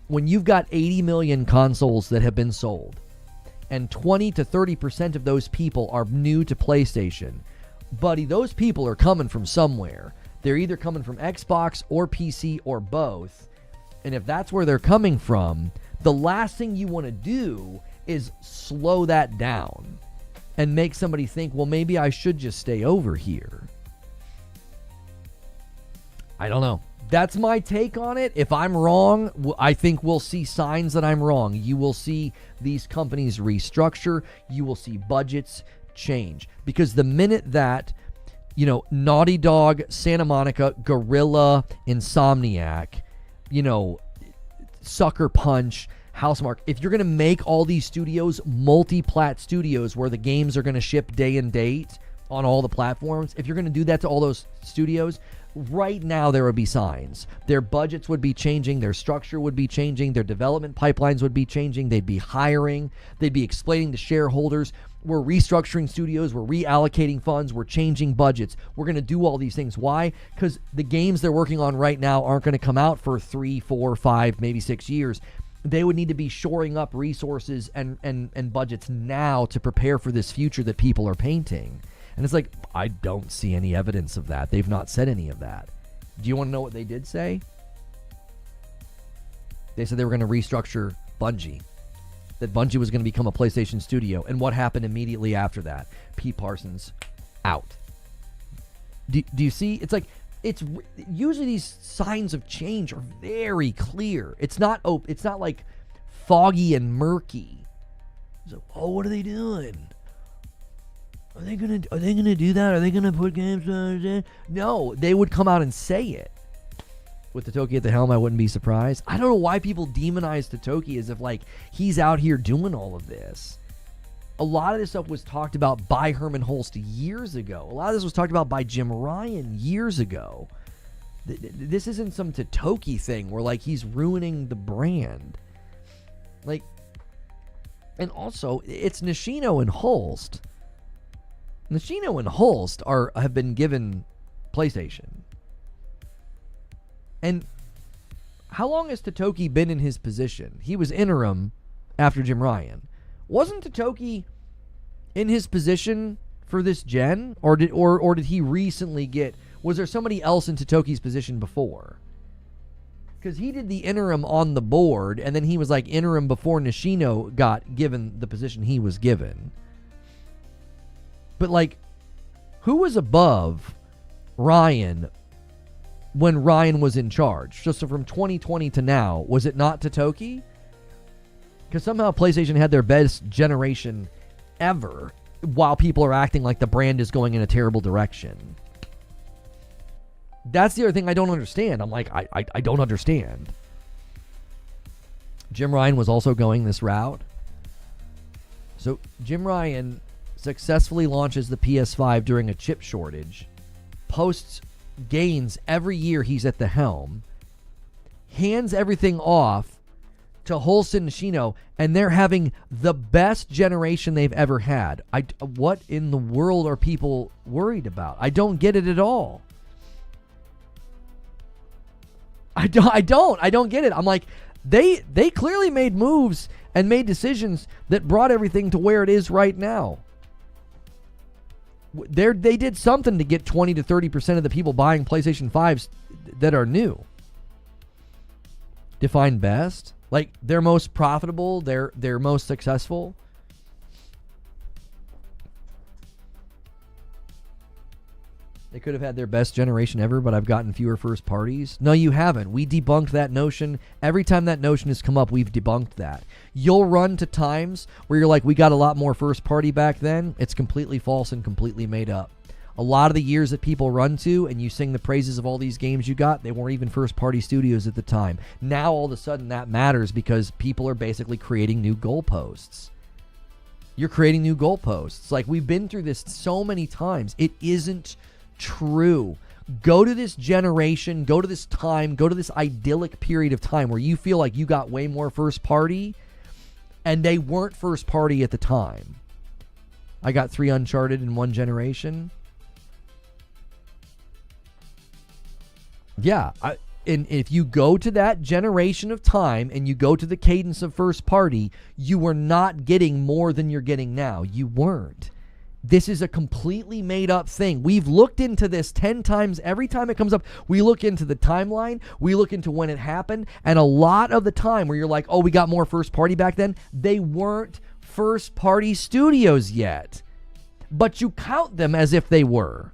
when you've got 80 million consoles that have been sold, and 20 to 30% of those people are new to PlayStation, buddy, those people are coming from somewhere. They're either coming from Xbox or PC or both. And if that's where they're coming from, the last thing you want to do is slow that down and make somebody think, well, maybe I should just stay over here. I don't know. That's my take on it. If I'm wrong, I think we'll see signs that I'm wrong. You will see these companies restructure. You will see budgets change. Because the minute that, Naughty Dog, Santa Monica, Guerrilla, Insomniac, Sucker Punch, Housemarque, if you're going to make all these studios multi-plat studios where the games are going to ship day and date on all the platforms, if you're going to do that to all those studios, right now there would be signs. Their budgets would be changing, their structure would be changing, their development pipelines would be changing, they'd be hiring, they'd be explaining to shareholders, we're restructuring studios, we're reallocating funds, we're changing budgets, we're going to do all these things. Why? Because the games they're working on right now aren't going to come out for 3, 4, 5, maybe 6 years. They would need to be shoring up resources and budgets now to prepare for this future that people are painting. And it's like, I don't see any evidence of that. They've not said any of that. Do you want to know what they did say? They said they were going to restructure Bungie. That Bungie was going to become a PlayStation studio. And what happened immediately after that? Pete Parsons out. Do you see? It's like, it's usually these signs of change are very clear. It's not like foggy and murky. It's like, oh, what are they doing? Are they gonna do that? Are they gonna put games on it? No, they would come out and say it. With Totoki at the helm, I wouldn't be surprised. I don't know why people demonize Totoki as if like he's out here doing all of this. A lot of this stuff was talked about by Herman Holst years ago. A lot of this was talked about by Jim Ryan years ago. This isn't some Totoki thing where like he's ruining the brand. Like, and also it's Nishino and Holst. Nishino and Holst have been given PlayStation. And how long has Totoki been in his position? He was interim after Jim Ryan. Wasn't Totoki in his position for this gen? Or did he recently was there somebody else in Totoki's position before? because he did the interim on the board, and then he was like interim before Nishino got given the position he was given. But like, who was above Ryan when Ryan was in charge? Just so from 2020 to now, was it not Totoki? Because somehow PlayStation had their best generation ever, while people are acting like the brand is going in a terrible direction. That's the other thing I don't understand. I'm like, I don't understand. Jim Ryan was also going this route. So Jim Ryan successfully launches the PS5 during a chip shortage, posts gains every year he's at the helm, hands everything off to Holson Nishino, and they're having the best generation they've ever had. What in the world are people worried about? I don't get it at all. I don't get it. I'm like, they clearly made moves and made decisions that brought everything to where it is right now. They did something to get 20 to 30% of the people buying PlayStation 5s that are new. Define best? Like, they're most profitable, they're most successful. They could have had their best generation ever, but I've gotten fewer first parties. No, you haven't. We debunked that notion. Every time that notion has come up, we've debunked that. You'll run to times where you're like, we got a lot more first party back then. It's completely false and completely made up. A lot of the years that people run to and you sing the praises of all these games you got, they weren't even first party studios at the time. Now all of a sudden that matters because people are basically creating new goalposts. You're creating new goalposts. Like, we've been through this so many times. It isn't true. Go to this generation, go to this time, go to this idyllic period of time where you feel like you got way more first party and they weren't first party at the time. I got 3 Uncharted in one generation. Yeah, and if you go to that generation of time and you go to the cadence of first party, you were not getting more than you're getting now. You weren't. This is a completely made up thing. We've looked into this 10 times. Every time it comes up, we look into the timeline. We look into when it happened. And a lot of the time where you're like, oh, we got more first party back then, they weren't first party studios yet. But you count them as if they were.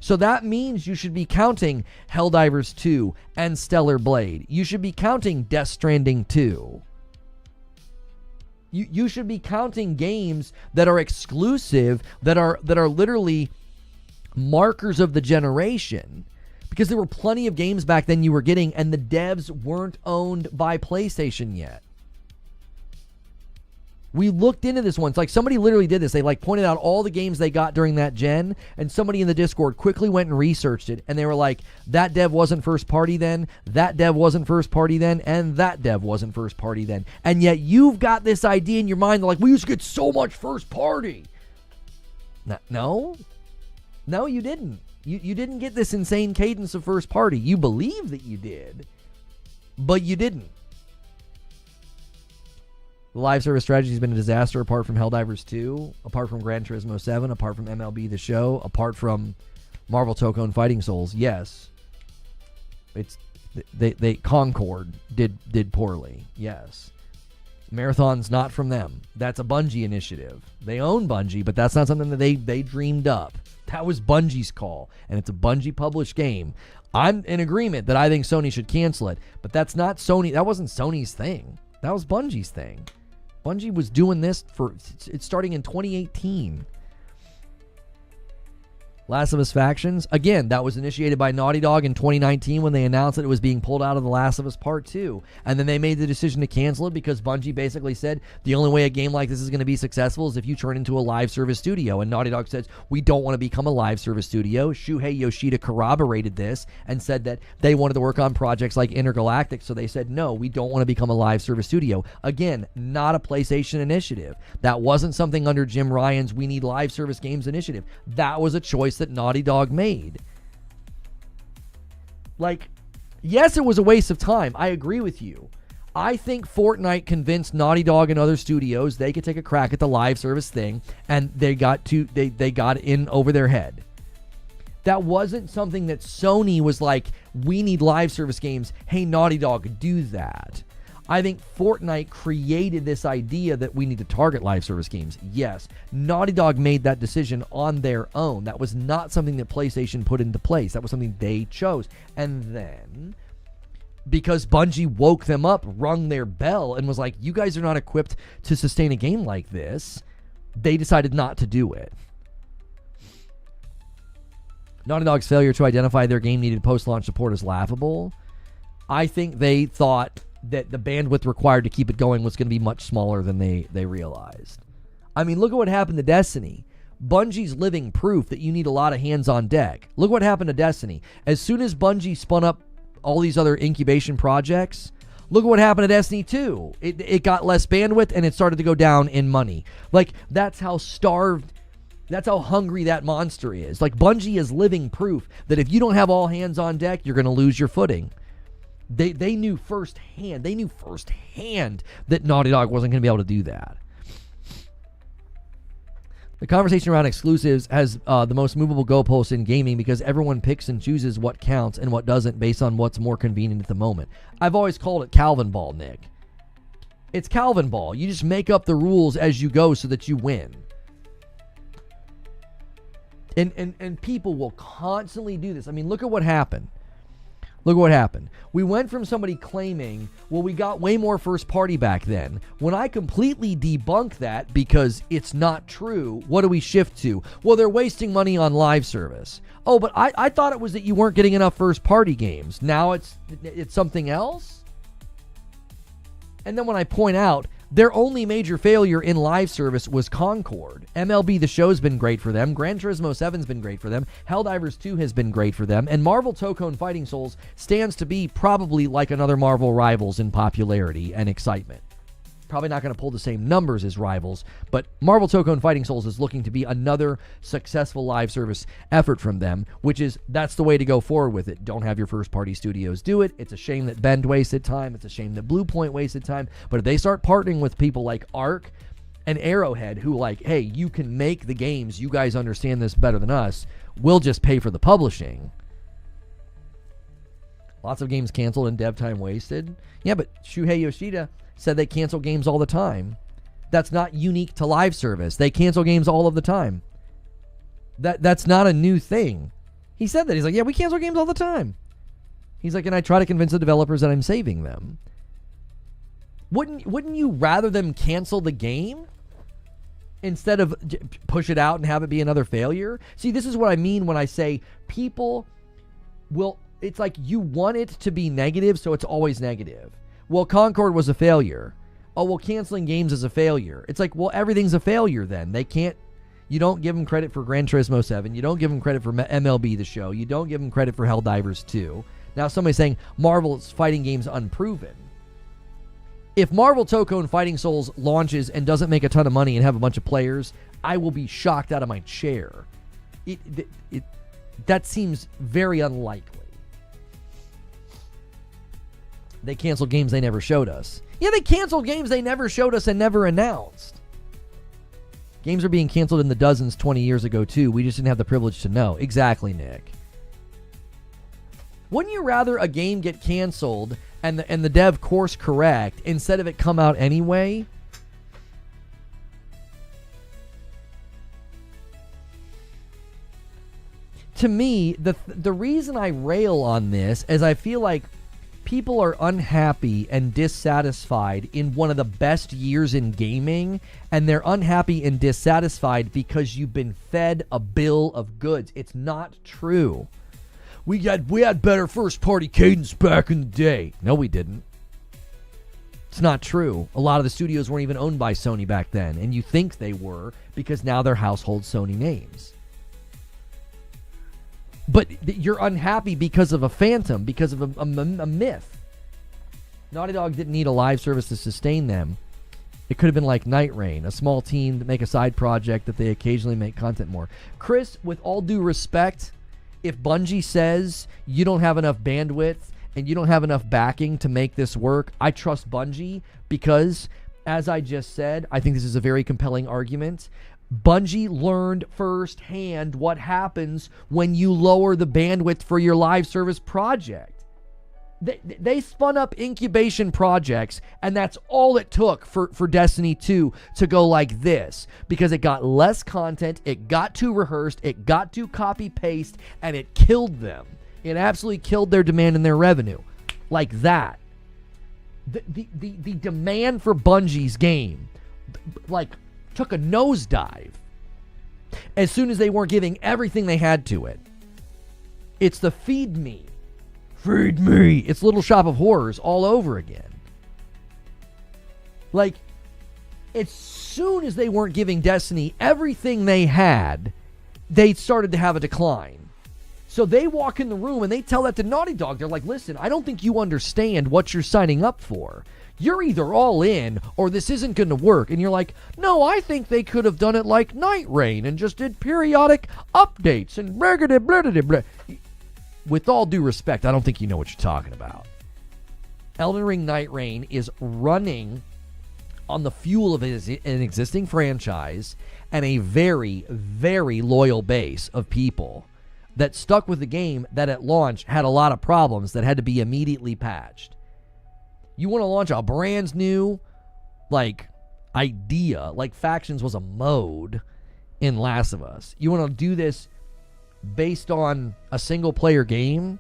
So that means you should be counting Helldivers 2 and Stellar Blade. You should be counting Death Stranding 2. You should be counting games that are exclusive, that are literally markers of the generation. Because there were plenty of games back then you were getting, and the devs weren't owned by PlayStation yet. We looked into this once. Like, somebody literally did this. They like pointed out all the games they got during that gen, and somebody in the Discord quickly went and researched it, and they were like, that dev wasn't first party then, that dev wasn't first party then, and that dev wasn't first party then. And yet you've got this idea in your mind, like, we used to get so much first party. No, you didn't. You didn't get this insane cadence of first party. You believe that you did, but you didn't. The live service strategy has been a disaster apart from Helldivers 2, apart from Gran Turismo 7, apart from MLB The Show, apart from Marvel Toko and Fighting Souls. Yes. They Concord did poorly. Yes. Marathon's not from them. That's a Bungie initiative. They own Bungie, but that's not something that they dreamed up. That was Bungie's call, and it's a Bungie published game. I'm in agreement that I think Sony should cancel it, but that's not Sony. That wasn't Sony's thing. That was Bungie's thing. Bungie was doing this it's starting in 2018. Last of Us Factions, again, that was initiated by Naughty Dog in 2019 when they announced that it was being pulled out of The Last of Us Part 2. And then they made the decision to cancel it because Bungie basically said the only way a game like this is going to be successful is if you turn into a live service studio. And Naughty Dog says, we don't want to become a live service studio. Shuhei Yoshida corroborated this and said that they wanted to work on projects like Intergalactic. So they said, no, we don't want to become a live service studio. Again, not a PlayStation initiative. That wasn't something under Jim Ryan's we need live service games initiative. That was a choice that Naughty Dog made. Like, yes, it was a waste of time. I agree with you. I think Fortnite convinced Naughty Dog and other studios they could take a crack at the live service thing, and they got in over their head. That wasn't something that Sony was like, we need live service games. Hey, Naughty Dog, do that. I think Fortnite created this idea that we need to target live service games. Yes, Naughty Dog made that decision on their own. That was not something that PlayStation put into place. That was something they chose. And then, because Bungie woke them up, rung their bell, and was like, you guys are not equipped to sustain a game like this, they decided not to do it. Naughty Dog's failure to identify their game needed post-launch support is laughable. I think they thought that the bandwidth required to keep it going was going to be much smaller than they realized. I mean, look at what happened to Destiny. Bungie's living proof that you need a lot of hands on deck. Look what happened to Destiny. As soon as Bungie spun up all these other incubation projects, look at what happened to Destiny 2. It got less bandwidth and it started to go down in money. Like, that's how starved, that's how hungry that monster is. Like, Bungie is living proof that if you don't have all hands on deck, you're going to lose your footing. They knew firsthand. They knew firsthand that Naughty Dog wasn't going to be able to do that. The conversation around exclusives has the most movable goalposts in gaming because everyone picks and chooses what counts and what doesn't based on what's more convenient at the moment. I've always called it Calvin Ball, Nick. It's Calvin Ball. You just make up the rules as you go so that you win. And people will constantly do this. I mean, look at what happened. Look at what happened. We went from somebody claiming, well, we got way more first party back then. When I completely debunk that because it's not true, what do we shift to? Well, they're wasting money on live service. Oh, but I thought it was that you weren't getting enough first party games. Now it's something else? And then when I point out, their only major failure in live service was Concord. MLB The Show's been great for them. Gran Turismo 7's been great for them. Helldivers 2 has been great for them. And Marvel Tokone Fighting Souls stands to be probably like another Marvel Rivals in popularity and excitement. Probably not going to pull the same numbers as Rivals, but Marvel Tokone Fighting Souls is looking to be another successful live service effort from them, which is, that's the way to go forward with it. Don't have your first party studios do it. It's a shame that Bend wasted time. It's a shame that Bluepoint wasted time. But if they start partnering with people like Arc and Arrowhead, who like, hey, you can make the games, you guys understand this better than us, we'll just pay for the publishing. Lots of games canceled and dev time wasted. Yeah, but Shuhei Yoshida said they cancel games all the time. That's not unique to live service. They cancel games all of the time. That's not a new thing. He said that. He's like, yeah, we cancel games all the time. He's like, and I try to convince the developers that I'm saving them. Wouldn't you rather them cancel the game instead of push it out and have it be another failure? See, this is what I mean when I say people will, it's like you want it to be negative, so it's always negative. Well, Concord was a failure. Oh, well, canceling games is a failure. It's like, well, everything's a failure then. They can't, you don't give them credit for Gran Turismo 7. You don't give them credit for MLB The Show. You don't give them credit for Helldivers 2. Now somebody's saying Marvel's fighting games unproven. If Marvel Tokone Fighting Souls launches and doesn't make a ton of money and have a bunch of players, I will be shocked out of my chair. That seems very unlikely. They canceled games they never showed us. Yeah, they canceled games they never showed us and never announced. Games are being canceled in the dozens 20 years ago, too. We just didn't have the privilege to know. Exactly, Nick. Wouldn't you rather a game get canceled and the dev course correct instead of it come out anyway? To me, the reason I rail on this is I feel like people are unhappy and dissatisfied in one of the best years in gaming, and they're unhappy and dissatisfied because you've been fed a bill of goods. It's not true. We had better first-party cadence back in the day. No, we didn't. It's not true. A lot of the studios weren't even owned by Sony back then, and you think they were because now they're household Sony names. But you're unhappy because of a phantom, because of a myth. Naughty Dog didn't need a live service to sustain them. It could have been like Night Rain, a small team to make a side project that they occasionally make content more. Chris, with all due respect, if Bungie says you don't have enough bandwidth and you don't have enough backing to make this work, I trust Bungie because, as I just said, I think this is a very compelling argument. Bungie learned firsthand what happens when you lower the bandwidth for your live service project. They spun up incubation projects, and that's all it took for Destiny 2 to go like this, because it got less content, it got too rehearsed, it got too copy-paste, and it killed them. It absolutely killed their demand and their revenue. Like that. The demand for Bungie's game, like, took a nosedive as soon as they weren't giving everything they had to it. It's the feed me. It's Little Shop of Horrors all over again. Like, as soon as they weren't giving Destiny everything they had, they started to have a decline. So they walk in the room and they tell that to Naughty Dog. They're like, listen, I don't think you understand what you're signing up for. You're either all in or this isn't going to work. And you're like, no, I think they could have done it like Night Rain and just did periodic updates and blah, blah, blah, blah, blah. With all due respect, I don't think you know what you're talking about. Elden Ring Night Rain is running on the fuel of an existing franchise and a very, very loyal base of people that stuck with the game that at launch had a lot of problems that had to be immediately patched. You want to launch a brand new, idea, like Factions was a mode in Last of Us. You want to do this based on a single-player game?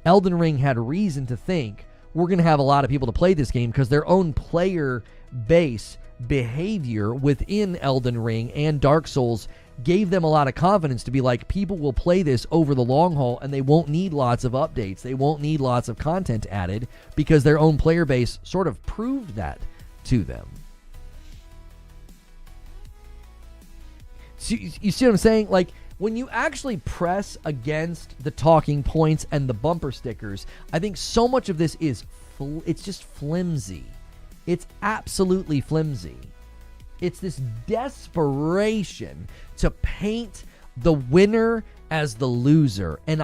Elden Ring had reason to think we're going to have a lot of people to play this game because their own player base behavior within Elden Ring and Dark Souls gave them a lot of confidence to be like, people will play this over the long haul and they won't need lots of updates. They won't need lots of content added because their own player base sort of proved that to them. So you see what I'm saying? Like, when you actually press against the talking points and the bumper stickers, I think so much of this is, it's just flimsy. It's absolutely flimsy. It's this desperation to paint the winner as the loser. And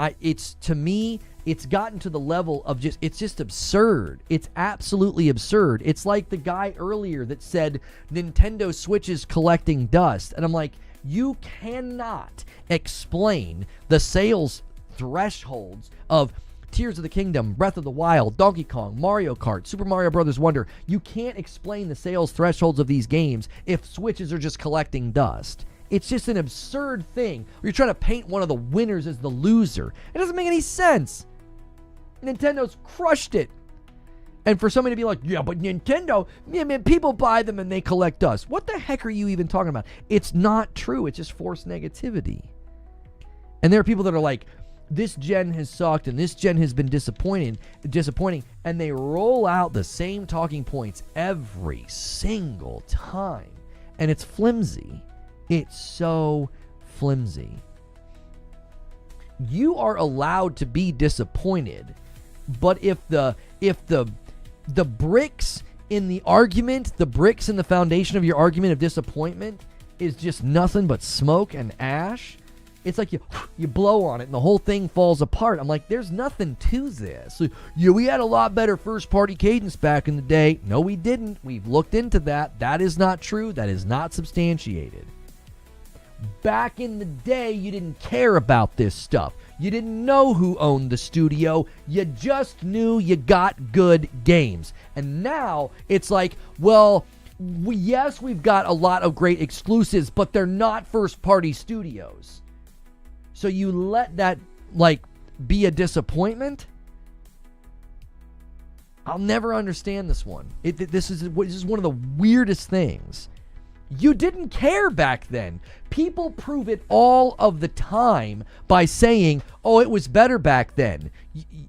to me, it's gotten to the level of it's just absurd. It's absolutely absurd. It's like the guy earlier that said Nintendo Switch is collecting dust. And I'm like, you cannot explain the sales thresholds of Tears of the Kingdom, Breath of the Wild, Donkey Kong, Mario Kart, Super Mario Bros. Wonder. You can't explain the sales thresholds of these games if Switches are just collecting dust. It's just an absurd thing. You're trying to paint one of the winners as the loser. It doesn't make any sense. Nintendo's crushed it. And for somebody to be like, yeah, but Nintendo, people buy them and they collect dust. What the heck are you even talking about? It's not true. It's just forced negativity. And there are people that are like, this gen has sucked and this gen has been disappointing, and they roll out the same talking points every single time. And it's flimsy. It's so flimsy. You are allowed to be disappointed, but if the bricks in the argument, the bricks in the foundation of your argument of disappointment is just nothing but smoke and ash, it's like you blow on it and the whole thing falls apart. I'm like, there's nothing to this. Yeah, we had a lot better first-party cadence back in the day. No, we didn't. We've looked into that. That is not true. That is not substantiated. Back in the day, you didn't care about this stuff. You didn't know who owned the studio. You just knew you got good games. And now it's like, well, yes, we've got a lot of great exclusives, but they're not first-party studios. So you let that, be a disappointment? I'll never understand this one. This is one of the weirdest things. You didn't care back then. People prove it all of the time by saying, oh, it was better back then.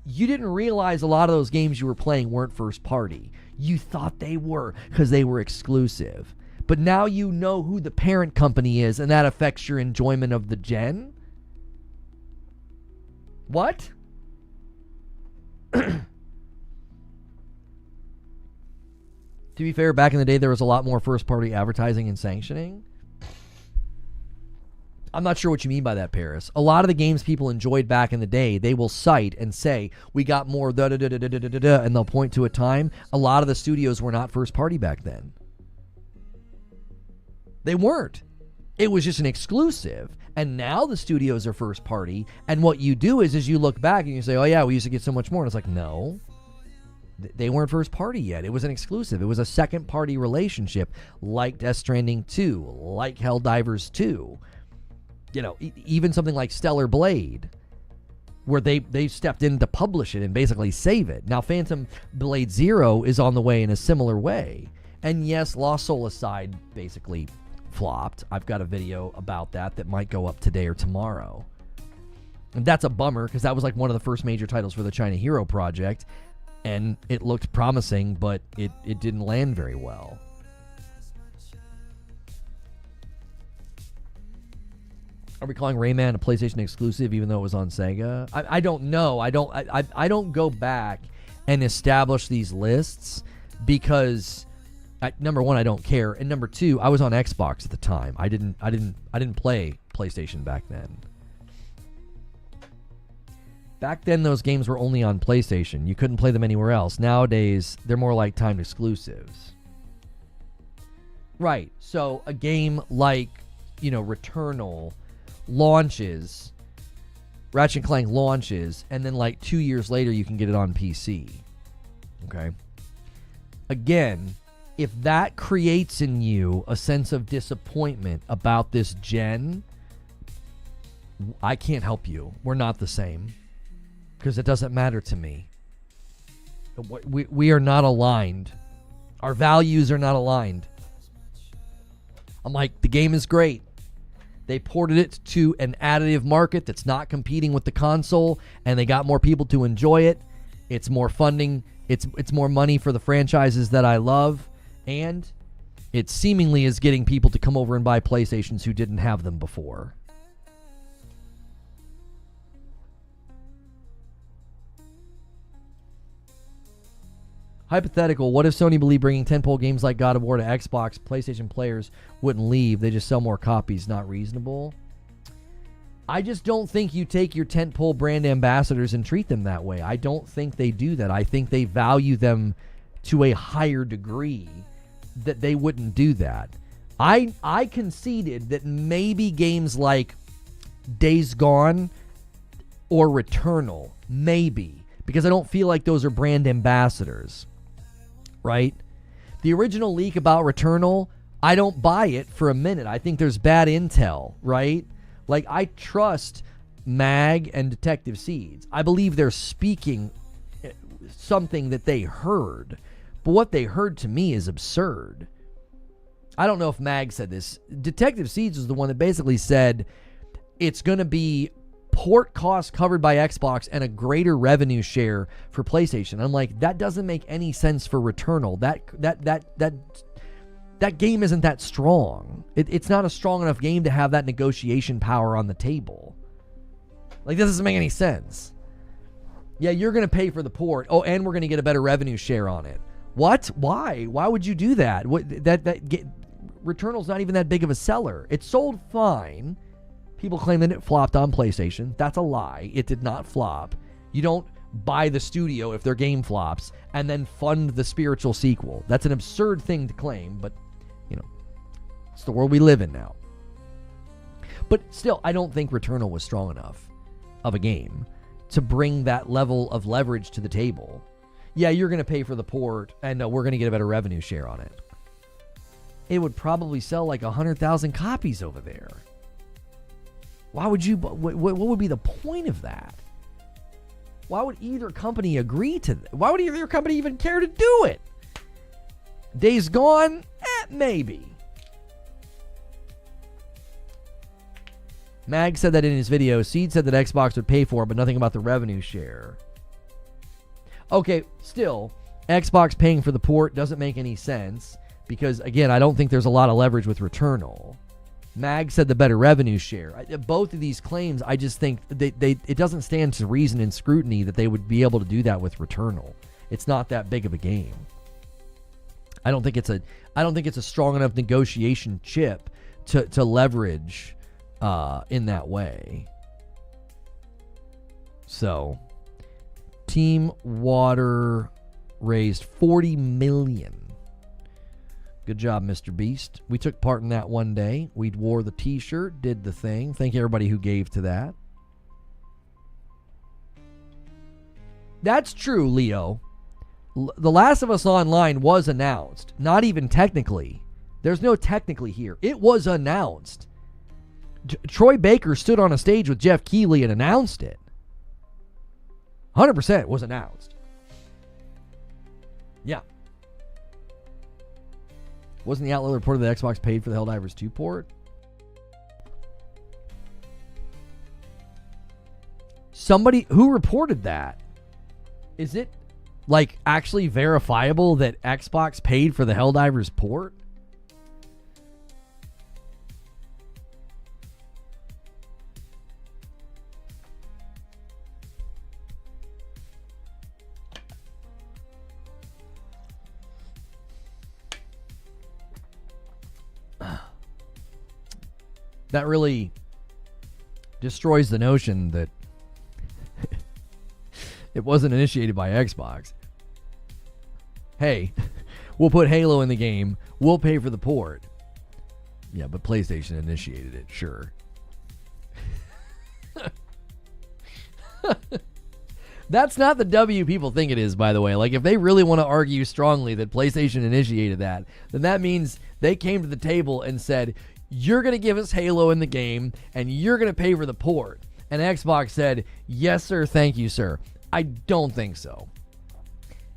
You didn't realize a lot of those games you were playing weren't first party. You thought they were because they were exclusive. But now you know who the parent company is, and that affects your enjoyment of the gen? What? To be fair, back in the day, there was a lot more first-party advertising and sanctioning. I'm not sure what you mean by that, Paris. A lot of the games people enjoyed back in the day, they will cite and say, we got more da-da-da-da-da-da-da, and they'll point to a time. A lot of the studios were not first-party back then. They weren't. It was just an exclusive. And now the studios are first party. And what you do is you look back and you say, oh yeah, we used to get so much more. And it's like, no, they weren't first party yet. It was an exclusive. It was a second party relationship, like Death Stranding 2, like Helldivers 2. You know, even something like Stellar Blade, where they stepped in to publish it and basically save it. Now, Phantom Blade Zero is on the way in a similar way. And yes, Lost Soul Aside basically flopped. I've got a video about that might go up today or tomorrow. And that's a bummer, because that was like one of the first major titles for the China Hero project. And it looked promising, but it didn't land very well. Are we calling Rayman a PlayStation exclusive even though it was on Sega? I don't know. I don't go back and establish these lists because number one, I don't care, and number two, I was on Xbox at the time. I didn't play PlayStation back then. Back then, those games were only on PlayStation. You couldn't play them anywhere else. Nowadays, they're more like timed exclusives. Right. So a game like, Returnal launches, Ratchet & Clank launches, and then like 2 years later, you can get it on PC. Okay. Again, if that creates in you a sense of disappointment about this gen, I can't help you. We're not the same. Because it doesn't matter to me. We are not aligned. Our values are not aligned. I'm like, the game is great. They ported it to an additive market that's not competing with the console, and they got more people to enjoy it. It's more funding. It's more money for the franchises that I love, and it seemingly is getting people to come over and buy PlayStations who didn't have them before. Hypothetical, what if Sony believed bringing tentpole games like God of War to Xbox, PlayStation players wouldn't leave, they just sell more copies? Not reasonable? I just don't think you take your tentpole brand ambassadors and treat them that way. I don't think they do that. I think they value them to a higher degree that they wouldn't do that. I conceded that maybe games like Days Gone or Returnal, maybe, because I don't feel like those are brand ambassadors. Right? The original leak about Returnal, I don't buy it for a minute. I think there's bad intel, right? Like, I trust Mag and Detective Seeds. I believe they're speaking something that they heard. But what they heard to me is absurd. I don't know if Mag said this. Detective Seeds was the one that basically said it's going to be port costs covered by Xbox and a greater revenue share for PlayStation. I'm like, that doesn't make any sense for Returnal. That game isn't that strong. It's not a strong enough game to have that negotiation power on the table. Like, this doesn't make any sense. Yeah, you're going to pay for the port. Oh, and we're going to get a better revenue share on it. What? Why? Why would you do that? Returnal's not even that big of a seller. It sold fine. People claim that it flopped on PlayStation. That's a lie. It did not flop. You don't buy the studio if their game flops and then fund the spiritual sequel. That's an absurd thing to claim, but, it's the world we live in now. But still, I don't think Returnal was strong enough of a game to bring that level of leverage to the table. Yeah, you're going to pay for the port, and we're going to get a better revenue share on it. It would probably sell like 100,000 copies over there. Why would you? What would be the point of that? Why would either company agree to that? Why would either company even care to do it? Days Gone? Maybe. Mag said that in his video. Seed said that Xbox would pay for it, but nothing about the revenue share. Okay, still, Xbox paying for the port doesn't make any sense because, again, I don't think there's a lot of leverage with Returnal. Mag said the better revenue share. Both of these claims, I just think it doesn't stand to reason in scrutiny that they would be able to do that with Returnal. It's not that big of a game. I don't think it's a strong enough negotiation chip to leverage in that way. So, Team Water raised $40 million Good job, Mr. Beast. We took part in that one day. We wore the t-shirt, did the thing. Thank you everybody who gave to that. That's true, Leo. The Last of Us Online was announced. Not even technically. There's no technically here. It was announced. Troy Baker stood on a stage with Jeff Keighley and announced it. 100% was announced. Yeah. Wasn't the outlet reported that Xbox paid for the Helldivers 2 port? Somebody who reported that? Is it like actually verifiable that Xbox paid for the Helldivers port? That really destroys the notion that it wasn't initiated by Xbox. Hey, we'll put Halo in the game. We'll pay for the port. Yeah, but PlayStation initiated it, sure. That's not the W people think it is, by the way. Like, if they really want to argue strongly that PlayStation initiated that, then that means they came to the table and said, you're going to give us Halo in the game, and you're going to pay for the port. And Xbox said, yes, sir, thank you, sir. I don't think so.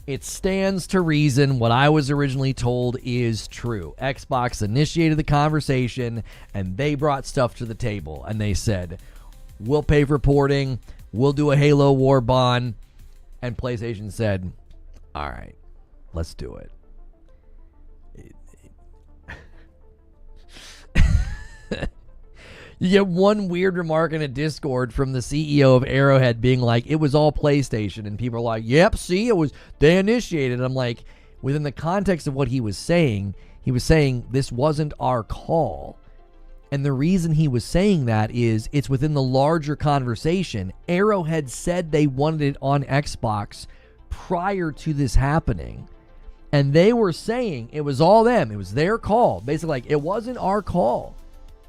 It stands to reason what I was originally told is true. Xbox initiated the conversation, and they brought stuff to the table. And they said, we'll pay for porting, we'll do a Halo War bond. And PlayStation said, all right, let's do it. You get one weird remark in a Discord from the CEO of Arrowhead being like, it was all PlayStation. And people are like, yep, see, they initiated. I'm like, within the context of what he was saying this wasn't our call. And the reason he was saying that is it's within the larger conversation. Arrowhead said they wanted it on Xbox prior to this happening. And they were saying it was all them. It was their call. Basically, like, it wasn't our call.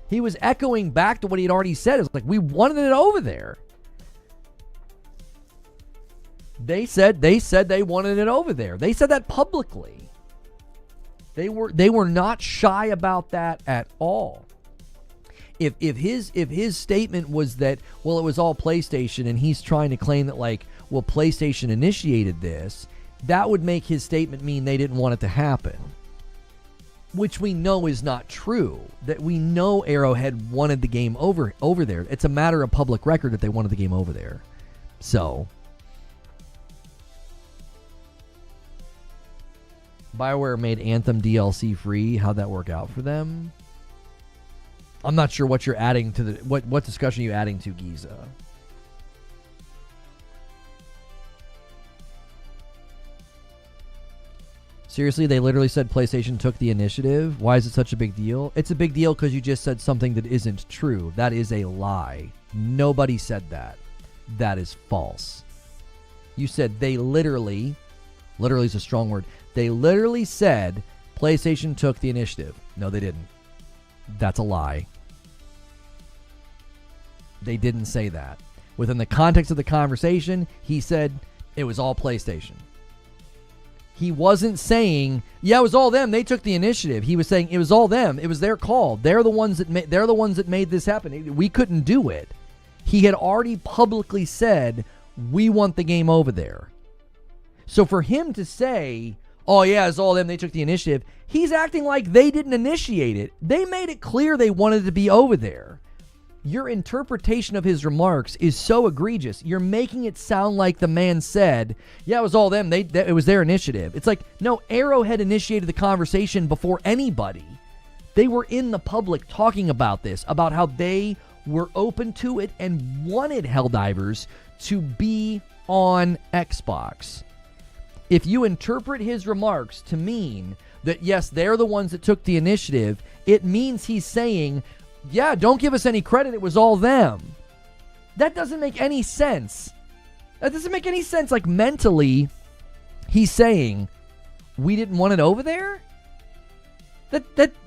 He was echoing back to what he'd already said. It's like, we wanted it over there. They said they wanted it over there. They said that publicly. They were not shy about that at all. If his statement was that, well, it was all PlayStation, and he's trying to claim that, like, well, PlayStation initiated this, that would make his statement mean they didn't want it to happen. Which we know is not true. That we know Arrowhead wanted the game over there. It's a matter of public record that they wanted the game over there. So, BioWare made Anthem DLC free. How'd that work out for them? I'm not sure what you're adding to the what discussion are you adding to, Giza? Seriously, they literally said PlayStation took the initiative. Why is it such a big deal? It's a big deal because you just said something that isn't true. That is a lie. Nobody said that. That is false. You said they literally is a strong word. They literally said PlayStation took the initiative. No, they didn't. That's a lie. They didn't say that. Within the context of the conversation, he said it was all PlayStation. He wasn't saying, yeah, it was all them. They took the initiative. He was saying it was all them. It was their call. They're the ones that made this happen. We couldn't do it. He had already publicly said, we want the game over there. So for him to say, oh yeah, it's all them. They took the initiative. He's acting like they didn't initiate it. They made it clear they wanted to be over there. Your interpretation of his remarks is so egregious. You're making it sound like the man said, yeah, it was all them. It was their initiative. It's like, no, Arrowhead initiated the conversation before anybody. They were in the public talking about this, about how they were open to it and wanted Helldivers to be on Xbox. If you interpret his remarks to mean that, yes, they're the ones that took the initiative, it means he's saying, yeah, don't give us any credit. It was all them. That doesn't make any sense. That doesn't make any sense. Like, mentally, he's saying, we didn't want it over there?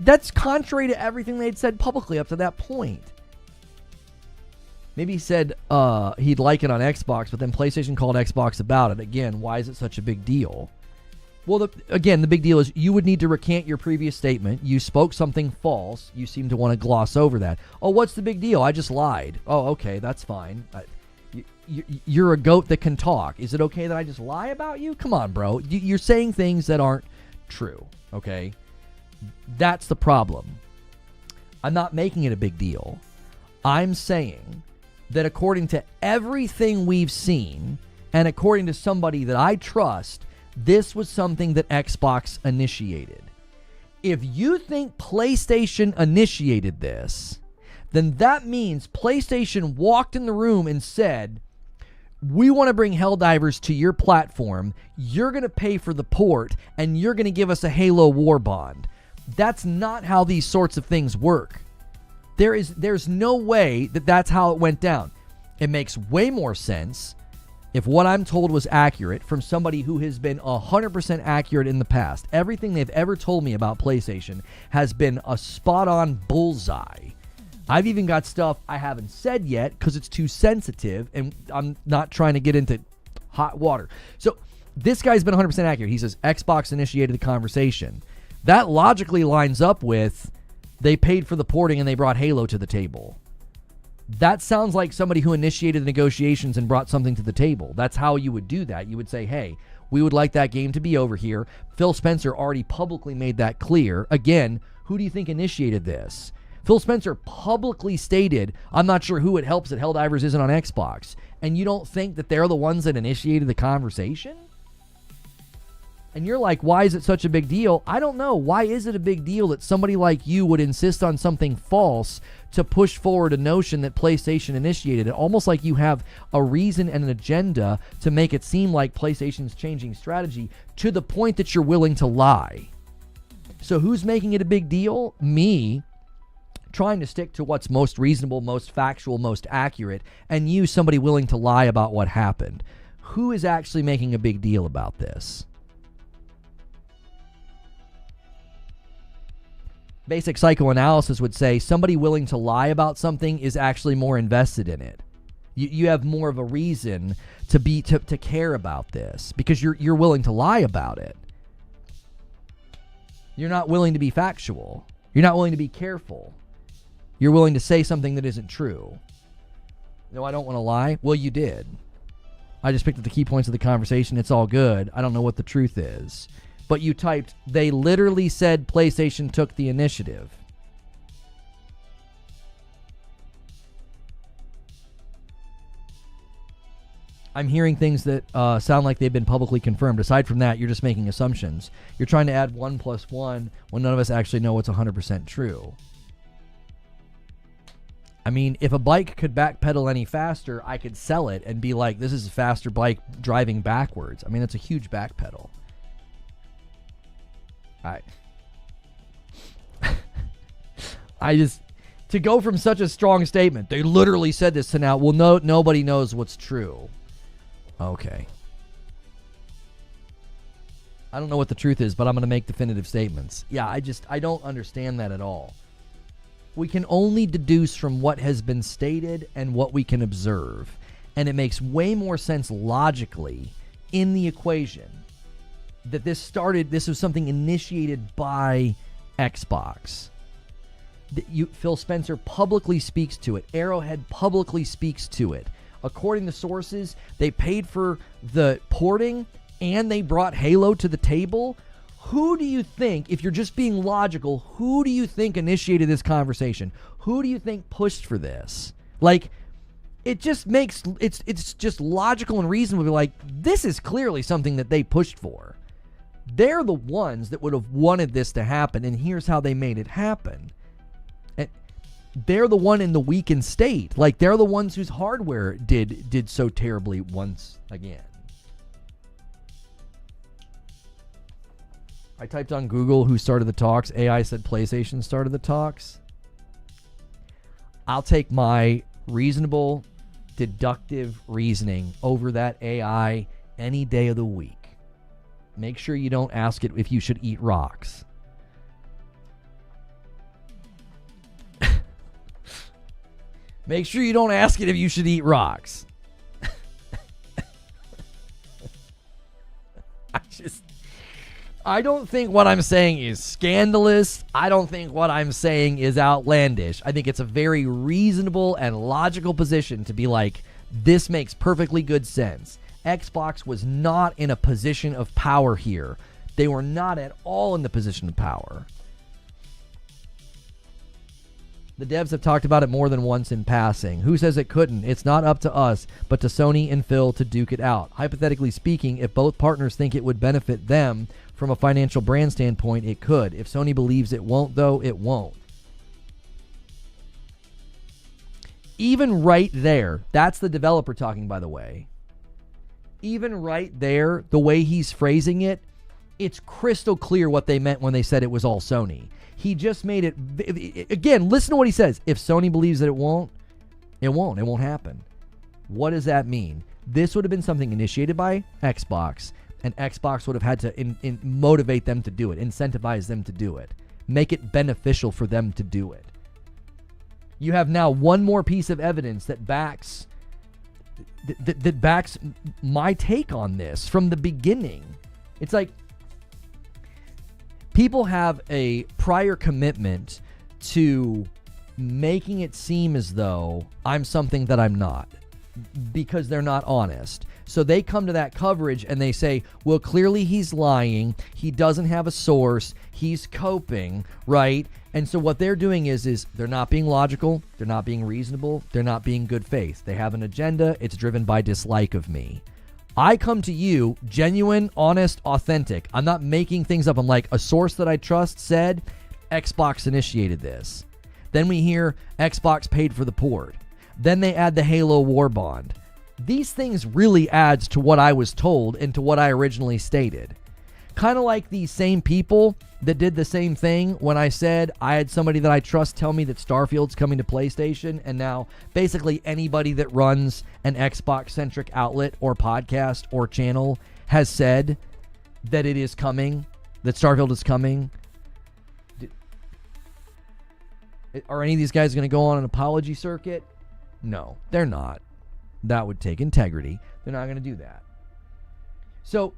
That's contrary to everything they'd said publicly up to that point. Maybe he said he'd like it on Xbox, but then PlayStation called Xbox about it. Again, why is it such a big deal? Well, the big deal is you would need to recant your previous statement. You spoke something false. You seem to want to gloss over that. Oh, what's the big deal? I just lied. Oh, okay, that's fine. You're a goat that can talk. Is it okay that I just lie about you? Come on, bro. You're saying things that aren't true, okay? That's the problem. I'm not making it a big deal. I'm saying that according to everything we've seen, and according to somebody that I trust, this was something that Xbox initiated. If you think PlayStation initiated this, then that means PlayStation walked in the room and said, we want to bring Helldivers to your platform, you're going to pay for the port, and you're going to give us a Halo War bond. That's not how these sorts of things work. There's no way that that's how it went down. It makes way more sense if what I'm told was accurate from somebody who has been 100% accurate in the past. Everything they've ever told me about PlayStation has been a spot-on bullseye. I've even got stuff I haven't said yet because it's too sensitive, and I'm not trying to get into hot water. So this guy's been 100% accurate. He says Xbox initiated the conversation. That logically lines up with they paid for the porting and they brought Halo to the table. That sounds like somebody who initiated the negotiations and brought something to the table. That's how you would do that. You would say, hey, we would like that game to be over here. Phil Spencer already publicly made that clear. Again, who do you think initiated this? Phil Spencer publicly stated, I'm not sure who it helps that Helldivers isn't on Xbox. And you don't think that they're the ones that initiated the conversation? And you're like, why is it such a big deal? I don't know. Why is it a big deal that somebody like you would insist on something false to push forward a notion that PlayStation initiated it? Almost like you have a reason and an agenda to make it seem like PlayStation's changing strategy to the point that you're willing to lie. So who's making it a big deal? Me, trying to stick to what's most reasonable, most factual, most accurate, and you, somebody willing to lie about what happened. Who is actually making a big deal about this? Basic psychoanalysis would say somebody willing to lie about something is actually more invested in it. You have more of a reason to care about this because you're willing to lie about it. You're not willing to be factual. You're not willing to be careful. You're willing to say something that isn't true. No, I don't want to lie. Well, you did. I just picked up the key points of the conversation. It's all good. I don't know what the truth is. But you typed, they literally said PlayStation took the initiative. I'm hearing things that sound like they've been publicly confirmed. Aside from that, you're just making assumptions. You're trying to add 1 + 1 when none of us actually know what's 100% true. I mean, if a bike could backpedal any faster, I could sell it and be like, this is a faster bike driving backwards. I mean, that's a huge backpedal. To go from such a strong statement, they literally said this to now, well, no, nobody knows what's true. Okay. I don't know what the truth is, but I'm going to make definitive statements. Yeah, I don't understand that at all. We can only deduce from what has been stated and what we can observe. And it makes way more sense logically in the equation that this was something initiated by Xbox. Phil Spencer publicly speaks to it. Arrowhead publicly speaks to it. According to sources, they paid for the porting and they brought Halo to the table. Who do you think, if you're just being logical, who do you think initiated this conversation? Who do you think pushed for this? Like, it just makes, it's just logical and reasonable to be like, this is clearly something that they pushed for. They're the ones that would have wanted this to happen, and here's how they made it happen. And they're the one in the weakened state. Like, they're the ones whose hardware did so terribly once again. I typed on Google who started the talks. AI said PlayStation started the talks. I'll take my reasonable, deductive reasoning over that AI any day of the week. Make sure you don't ask it if you should eat rocks. Make sure you don't ask it if you should eat rocks. I don't think what I'm saying is scandalous. I don't think what I'm saying is outlandish. I think it's a very reasonable and logical position to be like, this makes perfectly good sense. Xbox was not in a position of power here. They were not at all in the position of power. The devs have talked about it more than once in passing. Who says it couldn't? It's not up to us, but to Sony and Phil to duke it out. Hypothetically speaking, if both partners think it would benefit them from a financial brand standpoint, it could. If Sony believes it won't, though, it won't. Even right there, that's the developer talking, by the way. Even right there, the way he's phrasing it, it's crystal clear what they meant when they said it was all Sony. He just made it, again, listen to what he says. If Sony believes that it won't, it won't. It won't happen. What does that mean? This would have been something initiated by Xbox, and Xbox would have had to motivate them to do it, incentivize them to do it, make it beneficial for them to do it. You have now one more piece of evidence that backs that backs my take on this from the beginning. It's like, people have a prior commitment to making it seem as though I'm something that I'm not, because they're not honest. So they come to that coverage and they say, well, clearly he's lying. He doesn't have a source. He's coping, right? And so what they're doing is they're not being logical. They're not being reasonable. They're not being good faith. They have an agenda. It's driven by dislike of me. I come to you genuine, honest, authentic. I'm not making things up. I'm like, a source that I trust said Xbox initiated this. Then we hear Xbox paid for the port. Then they add the Halo War Bond. These things really adds to what I was told and to what I originally stated. Kind of like these same people that did the same thing when I said I had somebody that I trust tell me that Starfield's coming to PlayStation, and now basically anybody that runs an Xbox-centric outlet or podcast or channel has said that it is coming, that Starfield is coming. Are any of these guys going to go on an apology circuit? No, they're not. That would take integrity. They're not going to do that. So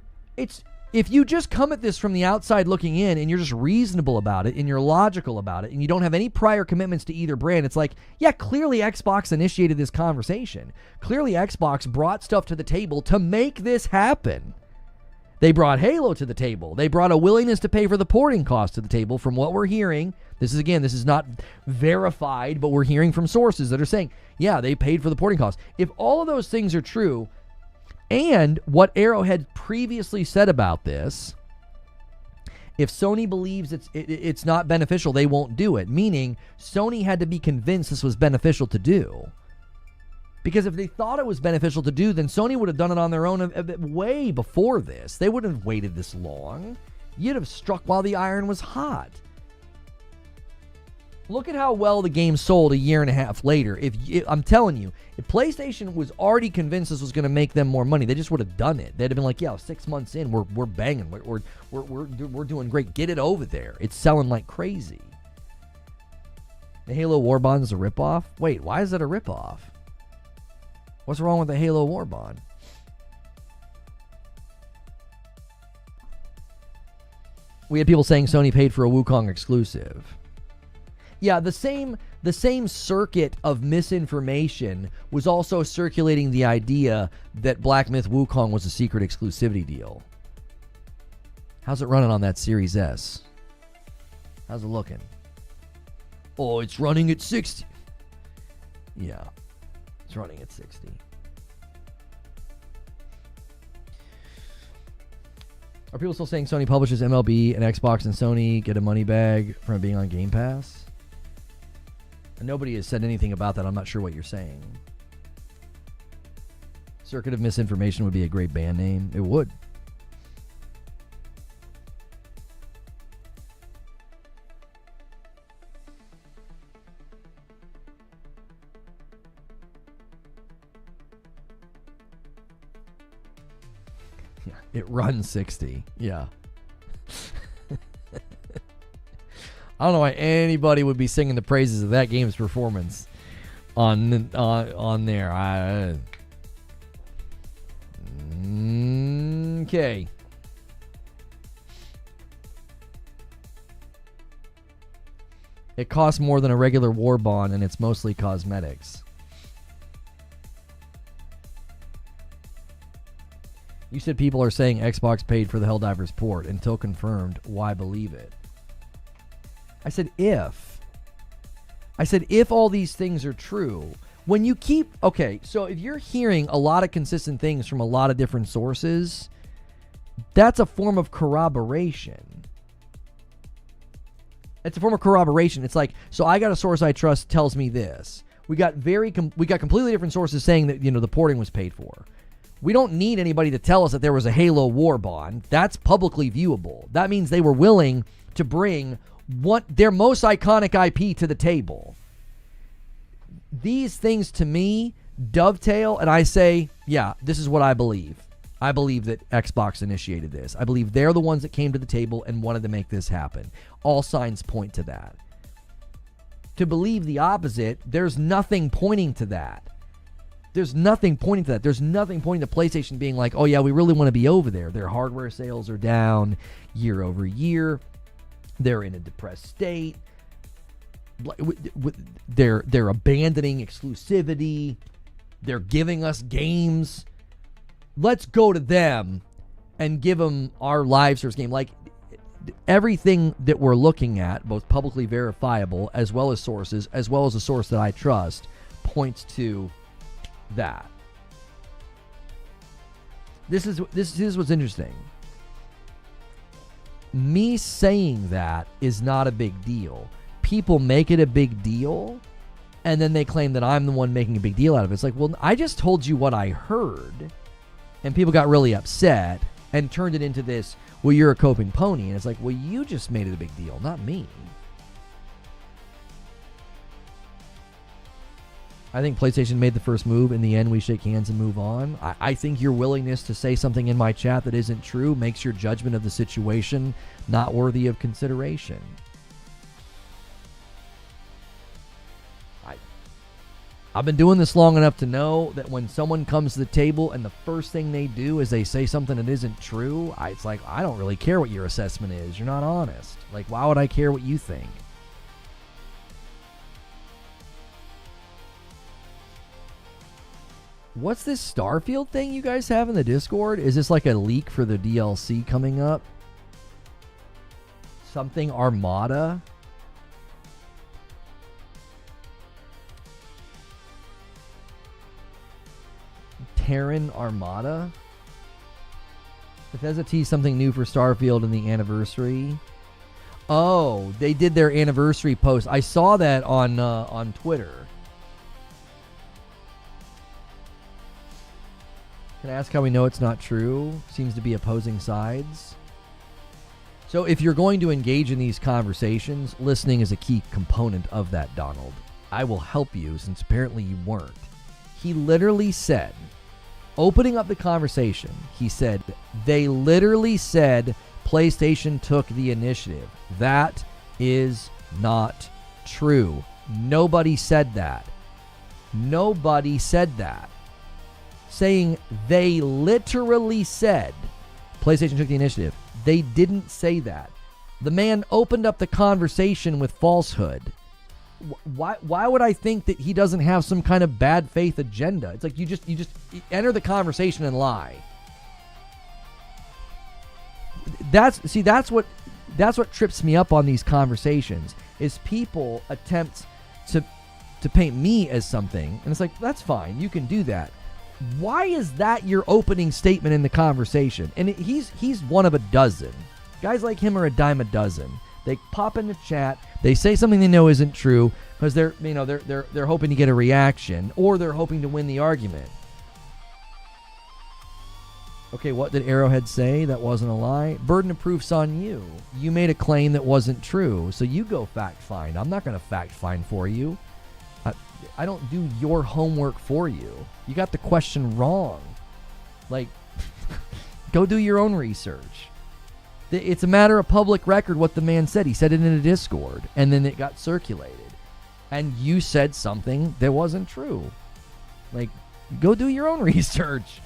if you just come at this from the outside looking in and you're just reasonable about it and you're logical about it and you don't have any prior commitments to either brand, it's like, yeah, clearly Xbox initiated this conversation. Clearly Xbox brought stuff to the table to make this happen. They brought Halo to the table. They brought a willingness to pay for the porting cost to the table from what we're hearing. This is not verified, but we're hearing from sources that are saying, yeah, they paid for the porting cost. If all of those things are true, and what Arrowhead previously said about this, if Sony believes it's not beneficial, they won't do it. Meaning, Sony had to be convinced this was beneficial to do. Because if they thought it was beneficial to do, then Sony would have done it on their own way before this. They wouldn't have waited this long. You'd have struck while the iron was hot. Look at how well the game sold a year and a half later. I'm telling you, if PlayStation was already convinced this was going to make them more money, they just would have done it. They'd have been like, yeah, 6 months in, we're banging, we're doing great. Get it over there. It's selling like crazy. The Halo War Bond is a ripoff? Wait, why is it a ripoff? What's wrong with the Halo War Bond? We had people saying Sony paid for a Wukong exclusive. Yeah, the same circuit of misinformation was also circulating the idea that Black Myth Wukong was a secret exclusivity deal. How's it running on that Series S? How's it looking? Oh, it's running at 60. Yeah, it's running at 60. Are people still saying Sony publishes MLB and Xbox and Sony get a money bag from being on Game Pass? And nobody has said anything about that. I'm not sure what you're saying. Circuit of Misinformation would be a great band name. It would. Yeah, it runs 60. Yeah. I don't know why anybody would be singing the praises of that game's performance. on there. Okay. It costs more than a regular war bond, and it's mostly cosmetics. You said people are saying Xbox paid for the Helldivers port. Until confirmed, why believe it? I said if. I said if all these things are true. When you keep... Okay, so if you're hearing a lot of consistent things from a lot of different sources, that's a form of corroboration. It's a form of corroboration. It's like, so I got a source I trust tells me this. We got completely different sources saying that, the porting was paid for. We don't need anybody to tell us that there was a Halo war bond. That's publicly viewable. That means they were willing to bring their most iconic IP to the table. These things to me dovetail, and I say, yeah, this is what I believe. I believe that Xbox initiated this. I believe they're the ones that came to the table and wanted to make this happen. All signs point to that. To believe the opposite, there's nothing pointing to that. There's nothing pointing to that. There's nothing pointing to PlayStation being like, oh yeah, we really want to be over there. Their hardware sales are down year over year. They're in a depressed state. They're abandoning exclusivity. They're giving us games. Let's go to them and give them our live service game. Like, everything that we're looking at, both publicly verifiable as well as sources, as well as a source that I trust, points to that. This is what's interesting. Me saying that is not a big deal. People make it a big deal, and then they claim that I'm the one making a big deal out of it. It's like, well, I just told you what I heard, and people got really upset and turned it into this, well, you're a coping pony. And it's like, well, you just made it a big deal, not me. I think PlayStation made the first move. In the end, we shake hands and move on. I think your willingness to say something in my chat that isn't true makes your judgment of the situation not worthy of consideration. I've been doing this long enough to know that when someone comes to the table and the first thing they do is they say something that isn't true, it's like, I don't really care what your assessment is. You're not honest. Like, why would I care what you think? What's this Starfield thing you guys have in the Discord? Is this like a leak for the DLC coming up? Something Armada? Terran Armada? Bethesda teased something new for Starfield in the anniversary. Oh, they did their anniversary post. I saw that on Twitter. Can I ask how we know it's not true? Seems to be opposing sides. So if you're going to engage in these conversations, listening is a key component of that, Donald. I will help you, since apparently you weren't. He literally said, opening up the conversation, he said, they literally said PlayStation took the initiative. That is not true. Nobody said that. Nobody said that. Saying they literally said PlayStation took the initiative. They didn't say that. The man opened up the conversation with falsehood. Why would I think that he doesn't have some kind of bad faith agenda? It's like you just enter the conversation and lie. That's what trips me up on these conversations, is people attempt to paint me as something, and it's like, that's fine, you can do that. Why is that your opening statement in the conversation? And he's one of a dozen. Guys like him are a dime a dozen. They pop in the chat, they say something they know isn't true because they're hoping to get a reaction, or they're hoping to win the argument. Okay, what did Arrowhead say? That wasn't a lie. Burden of proof's on you. You made a claim that wasn't true, so you go fact find. I'm not going to fact find for you. I don't do your homework for you. You got the question wrong. Like, go do your own research. It's a matter of public record what the man said. He said it in a Discord, and then it got circulated. and you said something that wasn't true. Like, go do your own research.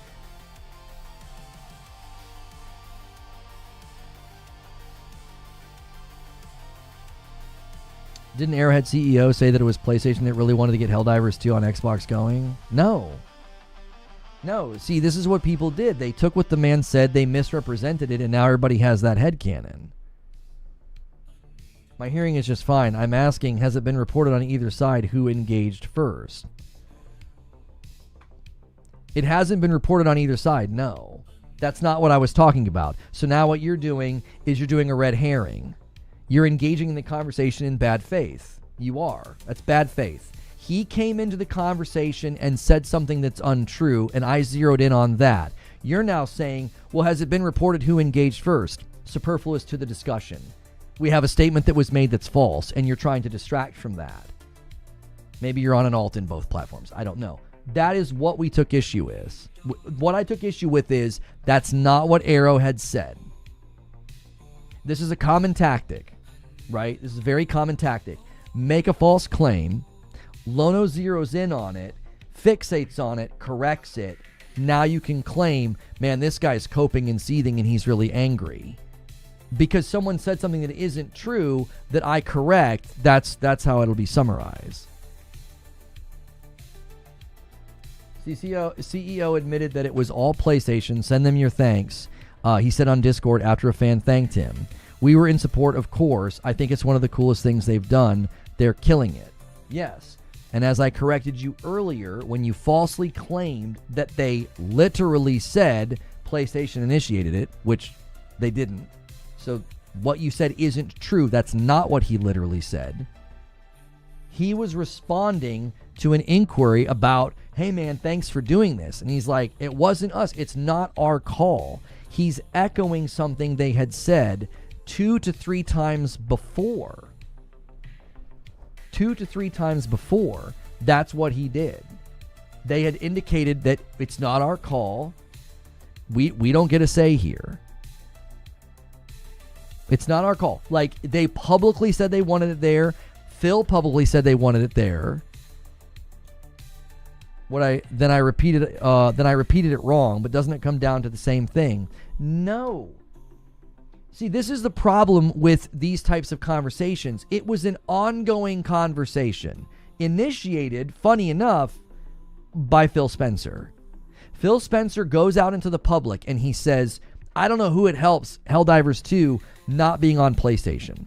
Didn't Arrowhead CEO say that it was PlayStation that really wanted to get Helldivers 2 on Xbox going? No. No. See, this is what people did. They took what the man said, they misrepresented it, and now everybody has that headcanon. My hearing is just fine. I'm asking, has it been reported on either side who engaged first? It hasn't been reported on either side, no. That's not what I was talking about. So now what you're doing is you're doing a red herring. You're engaging in the conversation in bad faith. You are. That's bad faith. He came into the conversation and said something that's untrue, and I zeroed in on that. You're now saying, well, has it been reported who engaged first? Superfluous to the discussion. We have a statement that was made that's false, and you're trying to distract from that. Maybe you're on an alt in both platforms. I don't know. That is what we took issue with. What I took issue with is that's not what Arrowhead said. This is a common tactic, right? This is a very common tactic. Make a false claim. Lono zeroes in on it, fixates on it, corrects it. Now you can claim, man, this guy's coping and seething and he's really angry. Because someone said something that isn't true that I correct, that's how it'll be summarized. CEO admitted that it was all PlayStation. Send them your thanks. He said on Discord after a fan thanked him. We were in support, of course. I think it's one of the coolest things they've done. They're killing it. Yes. And as I corrected you earlier, when you falsely claimed that they literally said PlayStation initiated it, which they didn't. So what you said isn't true. That's not what he literally said. He was responding to an inquiry about, hey man, thanks for doing this. And he's like, it wasn't us. It's not our call. He's echoing something they had said 2 to 3 times before. 2 to 3 times before. That's what he did. They had indicated that it's not our call. We don't get a say here. It's not our call. Like, they publicly said they wanted it there. Phil publicly said they wanted it there. Then I repeated it wrong, but doesn't it come down to the same thing? No. See, this is the problem with these types of conversations. It was an ongoing conversation, initiated, funny enough, by Phil Spencer. Phil Spencer goes out into the public and he says, I don't know who it helps, Helldivers 2 not being on PlayStation.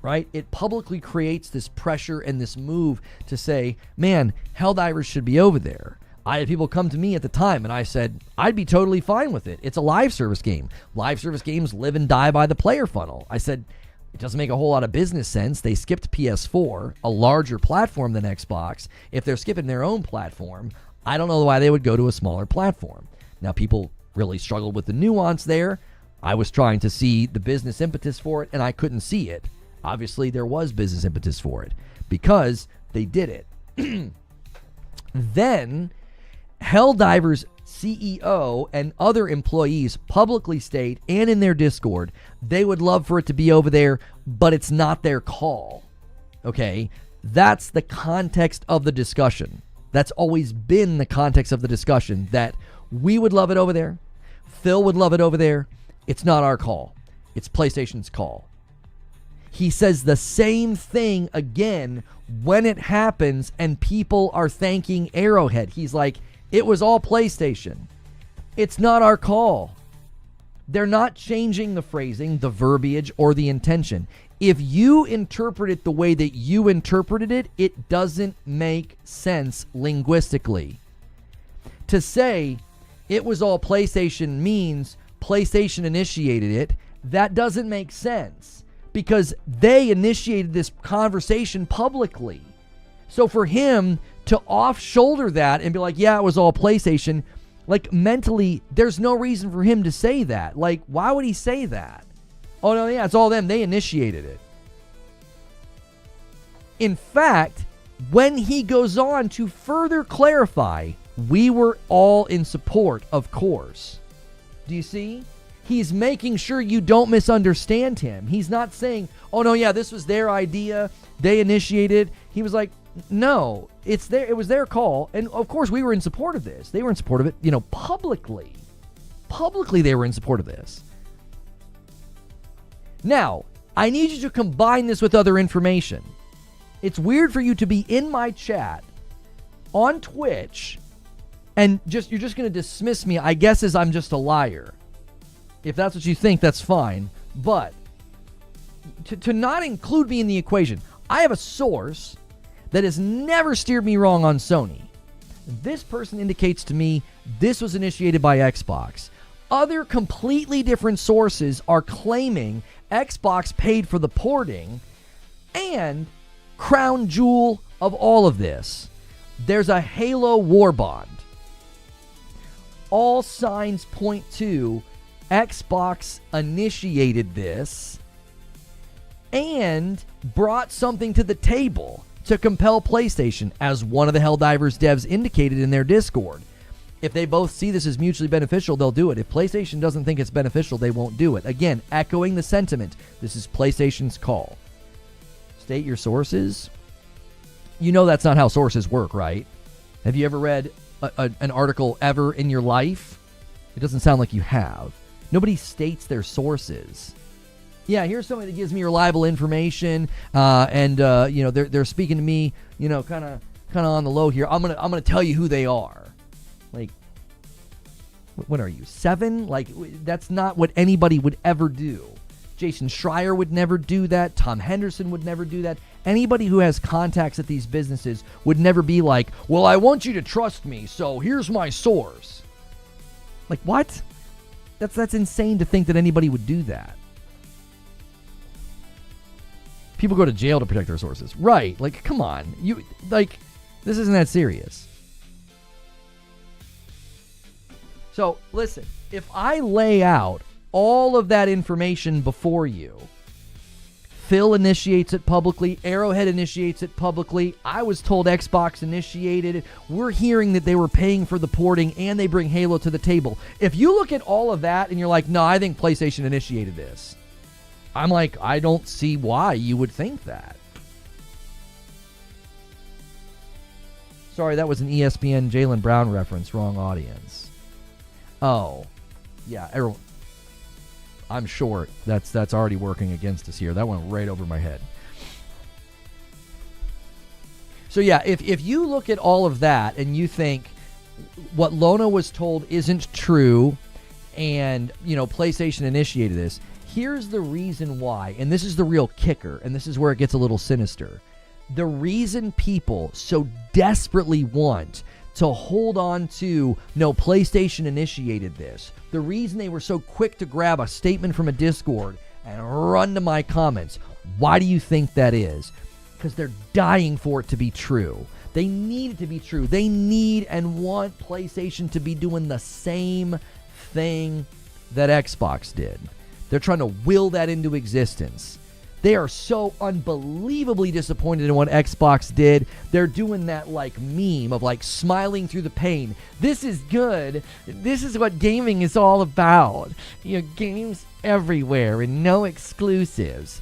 Right? It publicly creates this pressure and this move to say, man, Helldivers should be over there. I had people come to me at the time and I said, I'd be totally fine with it. It's a live service game. Live service games live and die by the player funnel. I said, it doesn't make a whole lot of business sense. They skipped PS4, a larger platform than Xbox. If they're skipping their own platform, I don't know why they would go to a smaller platform. Now, people really struggled with the nuance there. I was trying to see the business impetus for it and I couldn't see it. Obviously, there was business impetus for it because they did it. Then, Helldivers CEO and other employees publicly state, and in their Discord, they would love for it to be over there, but it's not their call. Okay? That's the context of the discussion. That's always been the context of the discussion, that we would love it over there. Phil would love it over there. It's not our call. It's PlayStation's call. He says the same thing again when it happens and people are thanking Arrowhead. He's like, it was all PlayStation. It's not our call. They're not changing the phrasing, the verbiage, or the intention. If you interpret it the way that you interpreted it, it doesn't make sense linguistically. To say it was all PlayStation means PlayStation initiated it, that doesn't make sense. Because they initiated this conversation publicly. So for him to off-shoulder that and be like, yeah, it was all PlayStation, like mentally, there's no reason for him to say that. Like, why would he say that? Oh, no, yeah, it's all them. They initiated it. In fact, when he goes on to further clarify, we were all in support, of course. Do you see? He's making sure you don't misunderstand him. He's not saying, oh, no, yeah, this was their idea. They initiated. He was like, no, it was their call. And, of course, we were in support of this. They were in support of it, publicly. Publicly, they were in support of this. Now, I need you to combine this with other information. It's weird for you to be in my chat on Twitch and you're just going to dismiss me, I guess, as I'm just a liar. If that's what you think, that's fine. But to not include me in the equation, I have a source that has never steered me wrong on Sony. This person indicates to me this was initiated by Xbox. Other completely different sources are claiming Xbox paid for the porting, and crown jewel of all of this, there's a Halo war bond. All signs point to Xbox initiated this and brought something to the table to compel PlayStation, as one of the Helldivers devs indicated in their Discord. If they both see this as mutually beneficial, they'll do it. If PlayStation doesn't think it's beneficial, they won't do it. Again, echoing the sentiment, this is PlayStation's call. State your sources. You know that's not how sources work, right? Have you ever read an article ever in your life? It doesn't sound like you have. Nobody states their sources. Yeah, here's somebody that gives me reliable information, and they're speaking to me, kind of on the low here. I'm gonna tell you who they are. Like, what are you, 7? Like, that's not what anybody would ever do. Jason Schreier would never do that. Tom Henderson would never do that. Anybody who has contacts at these businesses would never be like, well, I want you to trust me, so here's my source. Like, what? That's insane to think that anybody would do that. People go to jail to protect their sources. Right. Like, come on. This isn't that serious. So, listen, if I lay out all of that information before you, Phil initiates it publicly, Arrowhead initiates it publicly, I was told Xbox initiated it, we're hearing that they were paying for the porting, and they bring Halo to the table. If you look at all of that and you're like, no, I think PlayStation initiated this, I'm like, I don't see why you would think that. Sorry, that was an ESPN Jaylen Brown reference, wrong audience. Oh, yeah, everyone. I'm sure that's already working against us here. That went right over my head. So yeah, if you look at all of that and you think what Lona was told isn't true, and PlayStation initiated this, here's the reason why, and this is the real kicker, and this is where it gets a little sinister. The reason people so desperately want to hold on to, no, PlayStation initiated this. The reason they were so quick to grab a statement from a Discord and run to my comments, why do you think that is? Because they're dying for it to be true. They need it to be true. They need and want PlayStation to be doing the same thing that Xbox did. They're trying to will that into existence. They are so unbelievably disappointed in what Xbox did. They're doing that meme of smiling through the pain. This is good. This is what gaming is all about. Games everywhere and no exclusives.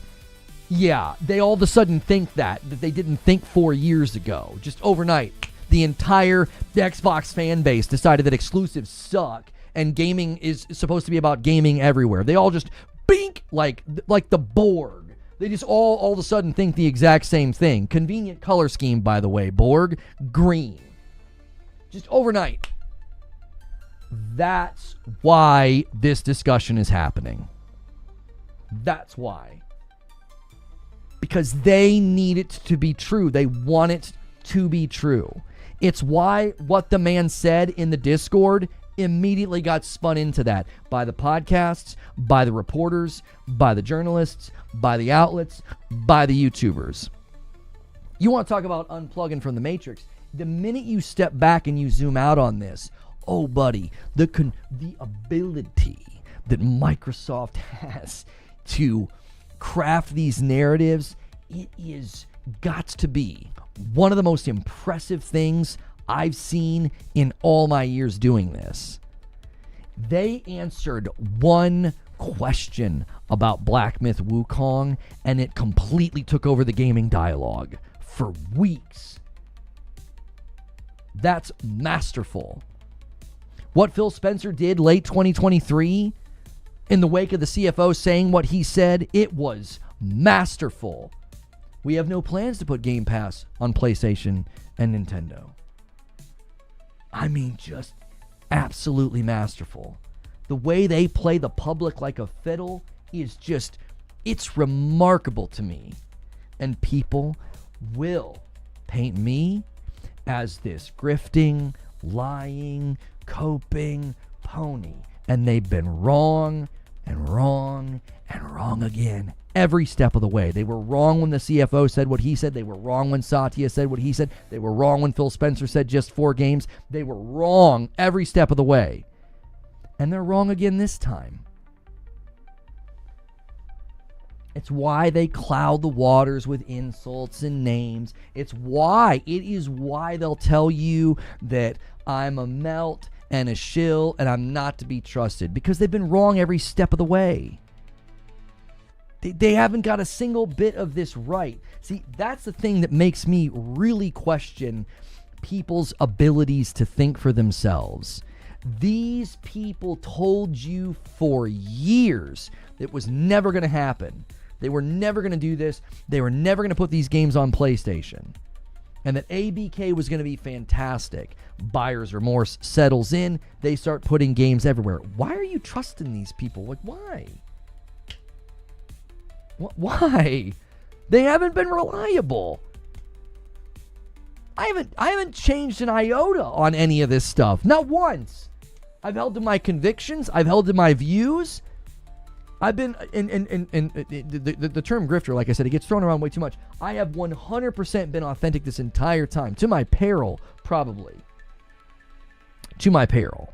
Yeah, they all of a sudden think that they didn't think 4 years ago. Just overnight, the entire Xbox fan base decided that exclusives suck and gaming is supposed to be about gaming everywhere. They all just bink like the Borg. They just all of a sudden think the exact same thing. Convenient color scheme, by the way. Borg, green. Just overnight. That's why this discussion is happening. That's why. Because they need it to be true. They want it to be true. It's why what the man said in the Discord immediately got spun into that by the podcasts, by the reporters, by the journalists, by the outlets, by the YouTubers. You want to talk about unplugging from the Matrix? The minute you step back and you zoom out on this, oh, buddy, the ability that Microsoft has to craft these narratives, it is got to be one of the most impressive things I've seen in all my years doing this. They answered one question about Black Myth Wukong, and it completely took over the gaming dialogue for weeks. That's masterful. What Phil Spencer did late 2023, in the wake of the CFO saying what he said, it was masterful. We have no plans to put Game Pass on PlayStation and Nintendo. I mean, just absolutely masterful. The way they play the public like a fiddle is just, it's remarkable to me. And people will paint me as this grifting, lying, coping pony. And they've been wrong and wrong and wrong again every step of the way. They were wrong when the CFO said what he said. They were wrong when Satya said what he said. They were wrong when Phil Spencer said just 4 games. They were wrong every step of the way. And they're wrong again this time. It's why they cloud the waters with insults and names. It is why they'll tell you that I'm a melt and a shill and I'm not to be trusted, because they've been wrong every step of the way. They haven't got a single bit of this right. See, that's the thing that makes me really question people's abilities to think for themselves. These people told you for years it was never going to happen. They were never going to do this. They were never going to put these games on PlayStation. And that ABK was going to be fantastic. Buyer's remorse settles in. They start putting games everywhere. Why are you trusting these people? Like, why? Why? They haven't been reliable. I haven't changed an iota on any of this stuff. Not once. I've held to my convictions. I've held to my views. I've been the term grifter, like I said, it gets thrown around way too much. I have 100% been authentic this entire time, to my peril, probably. To my peril.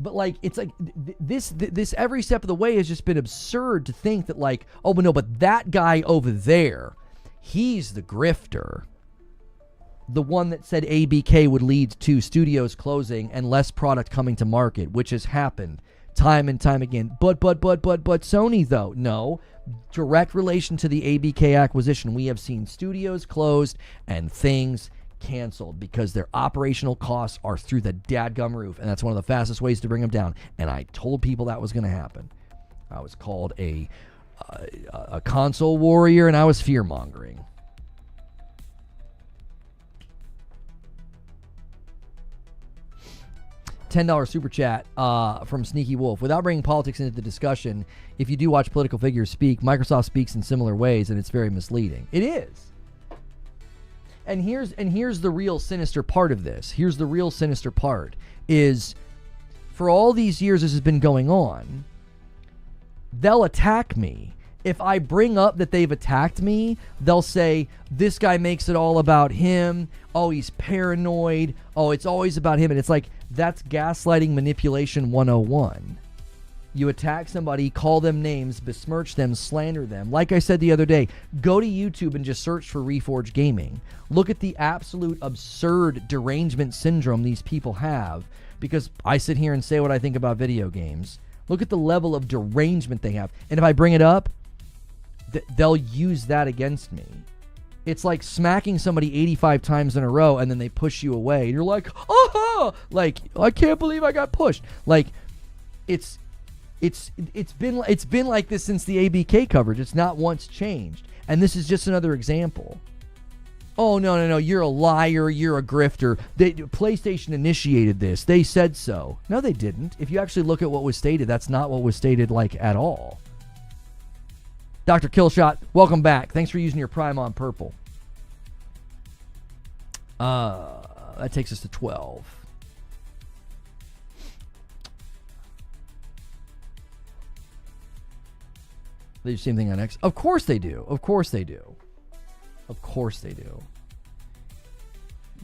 But like, it's like this every step of the way has just been absurd to think that like, oh, but no, but that guy over there, he's the grifter. The one that said ABK would lead to studios closing and less product coming to market, which has happened time and time again. But Sony, though, no. Direct relation to the ABK acquisition, we have seen studios closed and things canceled because their operational costs are through the dadgum roof, and that's one of the fastest ways to bring them down. And I told people that was going to happen. I was called a console warrior, and I was fear-mongering. $10 super chat from Sneaky Wolf. Without bringing politics into the discussion, if you do watch political figures speak, Microsoft speaks in similar ways, and it's very misleading. It is. And here's the real sinister part of this. Here's the real sinister part is, for all these years this has been going on, they'll attack me. If I bring up that they've attacked me, they'll say, this guy makes it all about him. Oh, he's paranoid. Oh, it's always about him. And it's like, that's gaslighting manipulation 101. You attack somebody, call them names, besmirch them, slander them. Like I said the other day, go to YouTube and just search for Reforge Gaming. Look at the absolute absurd derangement syndrome these people have, because I sit here and say what I think about video games. Look at the level of derangement they have. And if I bring it up, they'll use that against me. It's like smacking somebody 85 times in a row and then they push you away. And you're like, oh, like, I can't believe I got pushed. Like, it's been like this since the ABK coverage. It's not once changed. And this is just another example. Oh, no, you're a liar, you're a grifter. PlayStation initiated this. They said so. No, they didn't. If you actually look at what was stated, that's not what was stated, like, at all. Dr. Killshot, welcome back. Thanks for using your Prime on Purple. That takes us to 12. They do the same thing on X. Of course they do. Of course they do. Of course they do.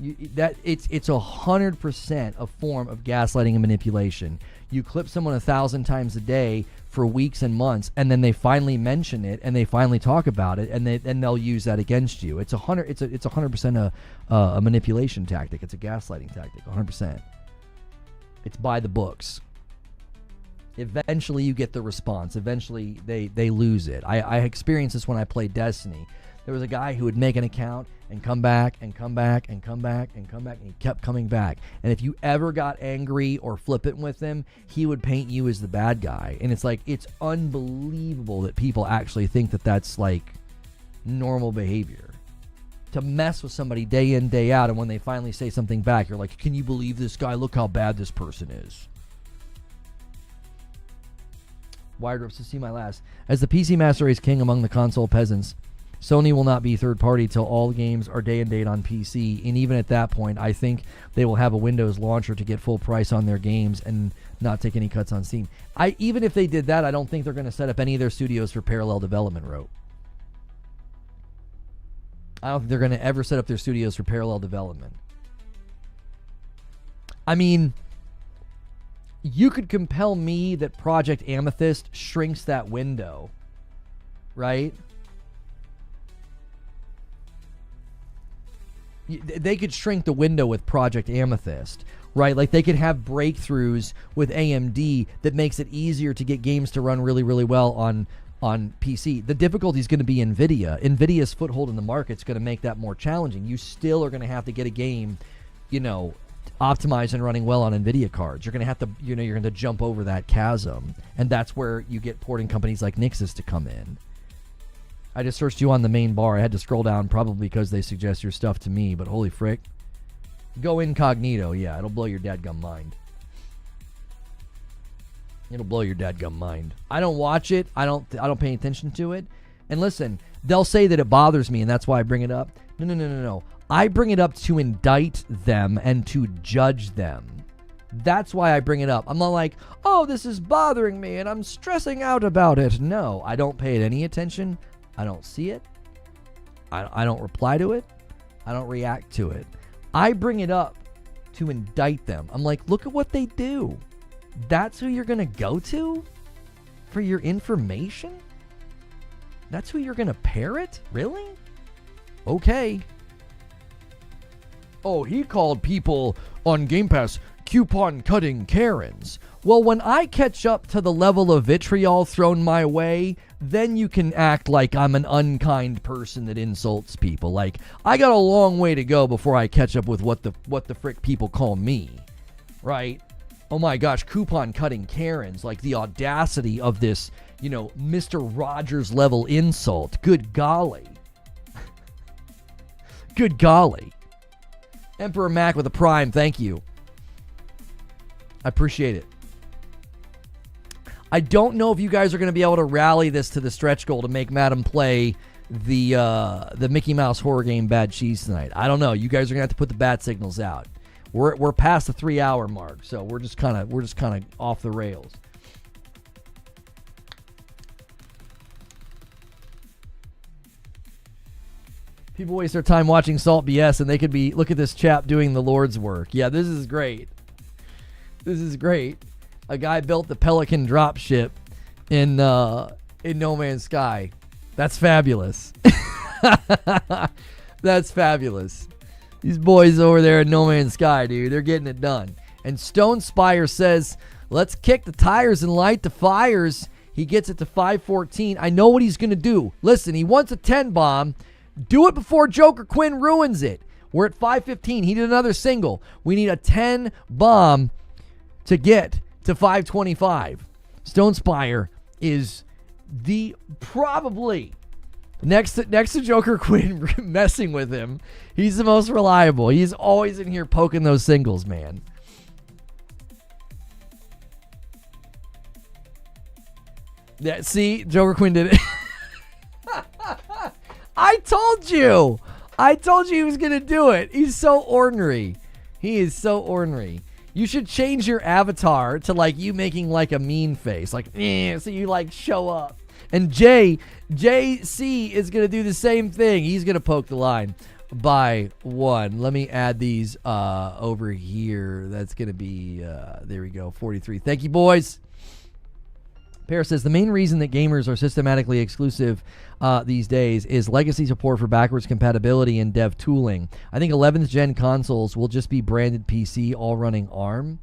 It's 100% a form of gaslighting and manipulation. You clip someone 1,000 times a day for weeks and months, and then they finally mention it and they finally talk about it, and they'll use that against you. It's 100% a manipulation tactic. It's a gaslighting tactic. 100%. It's by the books. Eventually you get the response. Eventually they lose it. I experienced this when I played Destiny. There was a guy who would make an account and come back and come back and come back and come back, and he kept coming back. And if you ever got angry or flippant with him, he would paint you as the bad guy. And it's like, it's unbelievable that people actually think that that's like normal behavior. To mess with somebody day in, day out, and when they finally say something back, you're like, can you believe this guy? Look how bad this person is. Wired Ropes to see my last. As the PC Master Race king among the console peasants, Sony will not be third party till all games are day and date on PC, and even at that point, I think they will have a Windows launcher to get full price on their games and not take any cuts on Steam. Even if they did that, I don't think they're going to set up any of their studios for parallel development, Rope. I don't think they're going to ever set up their studios for parallel development. I mean, you could compel me that Project Amethyst shrinks that window, right? They could shrink the window with Project Amethyst, right? Like they could have breakthroughs with AMD that makes it easier to get games to run really, really well on PC. The difficulty is going to be NVIDIA. NVIDIA's foothold in the market is going to make that more challenging. You still are going to have to get a game, optimized and running well on NVIDIA cards. You're going to have to, you're going to jump over that chasm. And that's where you get porting companies like Nixxes to come in. I just searched you on the main bar. I had to scroll down probably because they suggest your stuff to me, but holy frick. Go incognito. Yeah, it'll blow your dadgum mind. It'll blow your dadgum mind. I don't watch it. I don't pay attention to it. And listen, they'll say that it bothers me and that's why I bring it up. No. I bring it up to indict them and to judge them. That's why I bring it up. I'm not like, oh, this is bothering me and I'm stressing out about it. No, I don't pay it any attention. I don't see it. I don't reply to it. I don't react to it. I bring it up to indict them. I'm like, look at what they do. That's who you're going to go to for your information? That's who you're going to parrot? Really? Okay. Oh, he called people on Game Pass coupon cutting Karens. Well, when I catch up to the level of vitriol thrown my way, then you can act like I'm an unkind person that insults people. Like, I got a long way to go before I catch up with what the frick people call me. Right? Oh my gosh, coupon cutting Karens. Like, the audacity of this, Mr. Rogers level insult. Good golly. Good golly. Emperor Mac with a prime, thank you. I appreciate it. I don't know if you guys are going to be able to rally this to the stretch goal to make Madam play the Mickey Mouse horror game Bad Cheese tonight. I don't know. You guys are going to have to put the bat signals out. We're past the 3-hour mark, so we're just kind of off the rails. People waste their time watching Salt BS, and they could be, look at this chap doing the Lord's work. Yeah, this is great. This is great. A guy built the Pelican dropship in No Man's Sky. That's fabulous. That's fabulous. These boys over there in No Man's Sky, dude, they're getting it done. And Stone Spire says, let's kick the tires and light the fires. He gets it to 514. I know what he's going to do. Listen, he wants a 10 bomb. Do it before Joker Quinn ruins it. We're at 515. He did another single. We need a 10 bomb to get to 525. Stone Spire is the probably next to Joker Quinn messing with him. He's the most reliable. He's always in here poking those singles, man. Yeah, see, Joker Quinn did it. I told you he was going to do it. He's so ornery. He is so ornery. You should change your avatar to like you making like a mean face. Like, so you like show up. And JC is going to do the same thing. He's going to poke the line by one. Let me add these over here. That's going to be, there we go, 43. Thank you, boys. Paris says, the main reason that gamers are systematically exclusive these days is legacy support for backwards compatibility and dev tooling. I think 11th gen consoles will just be branded PC all running ARM.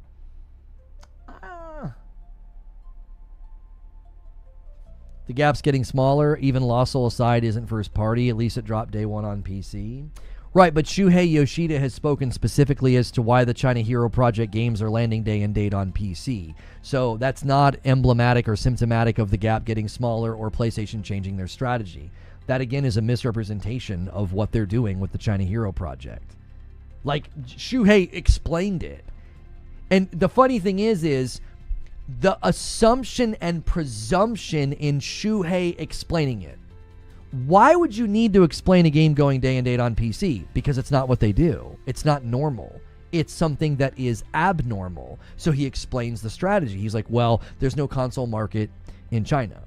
The gap's getting smaller. Even Lost Soul aside isn't first party. At least it dropped day one on PC. Right, but Shuhei Yoshida has spoken specifically as to why the China Hero Project games are landing day and date on PC. So that's not emblematic or symptomatic of the gap getting smaller or PlayStation changing their strategy. That, again, is a misrepresentation of what they're doing with the China Hero Project. Like, Shuhei explained it. And the funny thing is the assumption and presumption in Shuhei explaining it. Why would you need to explain a game going day and date on PC? Because it's not what they do. It's not normal. It's something that is abnormal. So he explains the strategy. He's like, well, there's no console market in China.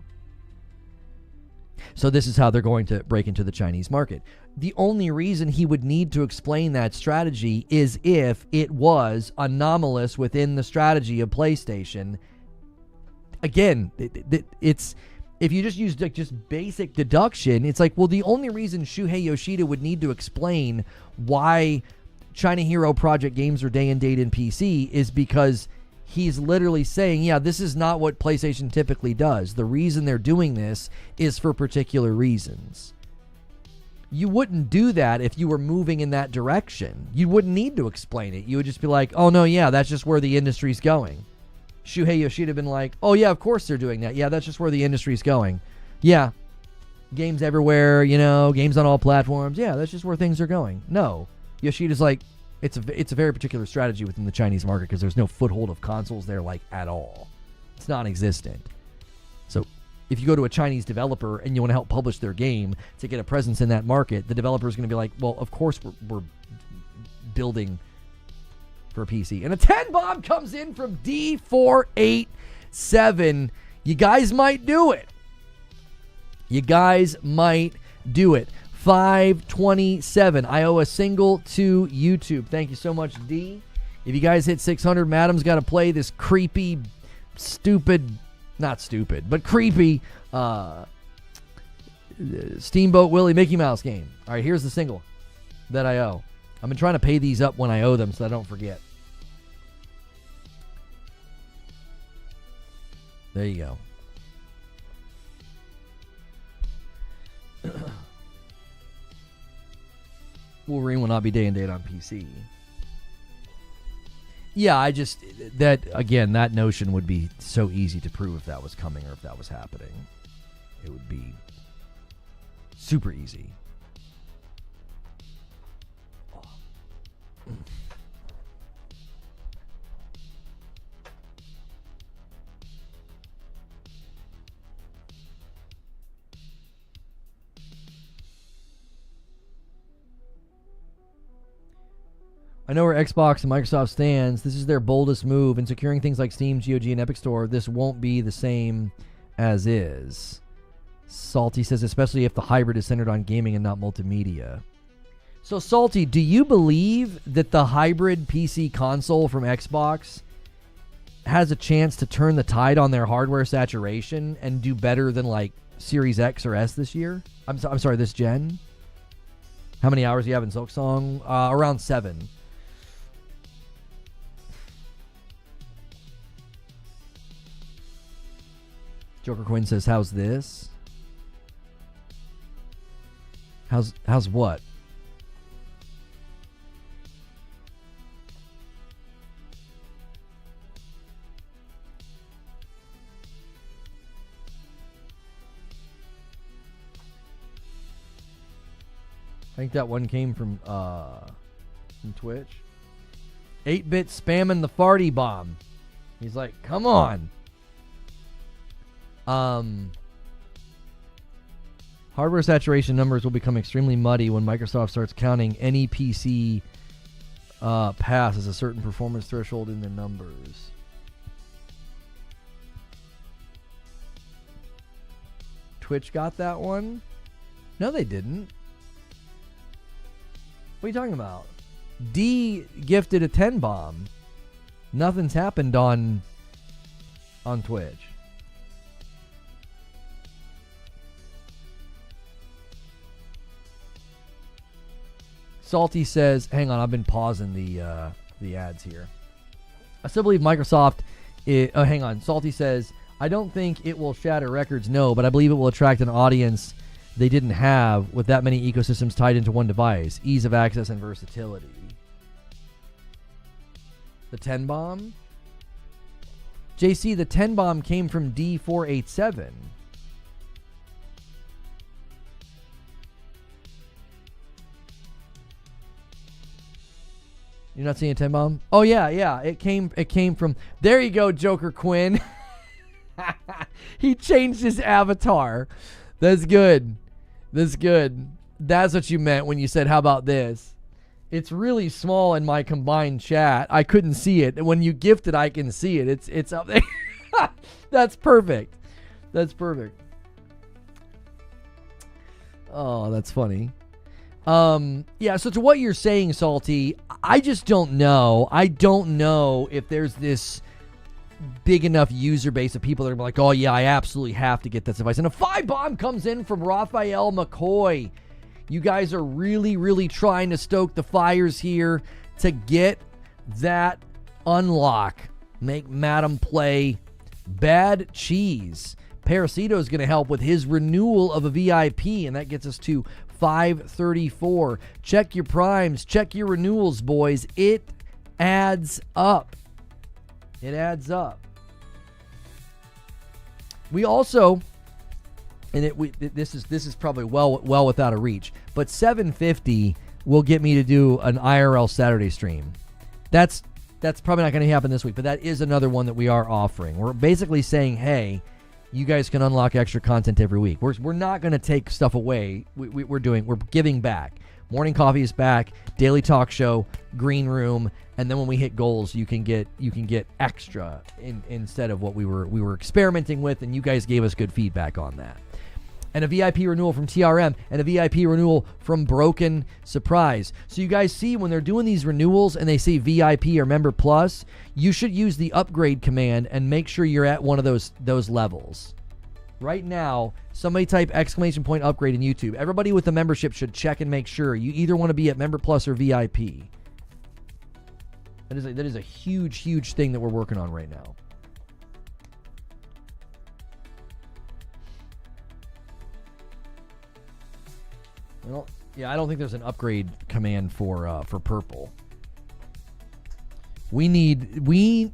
So this is how they're going to break into the Chinese market. The only reason he would need to explain that strategy is if it was anomalous within the strategy of PlayStation. Again, it's... If you just use like just basic deduction, it's like, well, the only reason Shuhei Yoshida would need to explain why China Hero Project games are day and date in PC is because he's literally saying, yeah, this is not what PlayStation typically does. The reason they're doing this is for particular reasons. You wouldn't do that if you were moving in that direction. You wouldn't need to explain it. You would just be like, oh, no, yeah, that's just where the industry's going. Shuhei Yoshida have been like, oh, yeah, of course they're doing that. Yeah, that's just where the industry's going. Yeah, games everywhere, games on all platforms. Yeah, that's just where things are going. No, Yoshida's like, it's a very particular strategy within the Chinese market because there's no foothold of consoles there, like, at all. It's non-existent. So if you go to a Chinese developer and you want to help publish their game to get a presence in that market, the developer is going to be like, well, of course we're building for PC. And a 10 bomb comes in from D487. You guys might do it. You guys might do it. 527. I owe a single to YouTube. Thank you so much, D. If you guys hit 600, Madam's got to play this creepy, not stupid, but creepy Steamboat Willie Mickey Mouse game. All right, here's the single that I owe. I've been trying to pay these up when I owe them so I don't forget. There you go. Wolverine will not be day and date on PC. Yeah, that notion would be so easy to prove if that was coming or if that was happening. It would be super easy. I know where Xbox and Microsoft stands. This is their boldest move in securing things like Steam, GOG, and Epic Store. This won't be the same as is. Salty says, especially if the hybrid is centered on gaming and not multimedia. So, Salty, do you believe that the hybrid PC console from Xbox has a chance to turn the tide on their hardware saturation and do better than, like, Series X or S this year? I'm sorry, this gen? How many hours do you have in Silksong? Around 7. Joker Quinn says, how's this? How's what? I think that one came from Twitch. 8-bit spamming the farty bomb. He's like, come on. Hardware saturation numbers will become extremely muddy when Microsoft starts counting any PC pass as a certain performance threshold in their numbers. Twitch got that one? No, they didn't. What are you talking about? D gifted a 10 bomb. Nothing's happened on Twitch. Salty says, hang on, I've been pausing the ads here. I still believe Microsoft hang on. Salty says, I don't think it will shatter records, no, but I believe it will attract an audience they didn't have with that many ecosystems tied into one device. Ease of access and versatility. The 10 bomb? JC, the 10 bomb came from D487. You're not seeing a 10 bomb? Oh yeah. It came from. There you go, Joker Quinn. He changed his avatar. That's good. That's good. That's what you meant when you said, how about this? It's really small in my combined chat. I couldn't see it. And when you gift it, I can see it. It's up there. That's perfect. That's perfect. Oh, that's funny. Yeah, so to what you're saying, Salty, I just don't know. I don't know if there's this big enough user base of people that are like, oh yeah, I absolutely have to get this device. And a 5 bomb comes in from Raphael McCoy. You guys are really, really trying to stoke the fires here to get that unlock. Make Madam play Bad Cheese. Parasito is going to help with his renewal of a VIP, and that gets us to 534. Check your primes. Check your renewals, boys. It adds up. It adds up. We also, and this is probably well without a reach, but 750 will get me to do an IRL Saturday stream. That's probably not going to happen this week, but that is another one that we are offering. We're basically saying, hey, you guys can unlock extra content every week. We're not going to take stuff away. We're giving back. Morning coffee is back. Daily talk show, green room, and then when we hit goals, you can get extra instead of what we were experimenting with, and you guys gave us good feedback on that. And a VIP renewal from TRM, and a VIP renewal from Broken Surprise. So you guys see when they're doing these renewals and they say VIP or Member Plus, you should use the upgrade command and make sure you're at one of those levels. Right now, somebody type ! Upgrade in YouTube. Everybody with the membership should check and make sure you either want to be at Member Plus or VIP. That is a huge thing that we're working on right now. I don't think there's an upgrade command for purple. We need the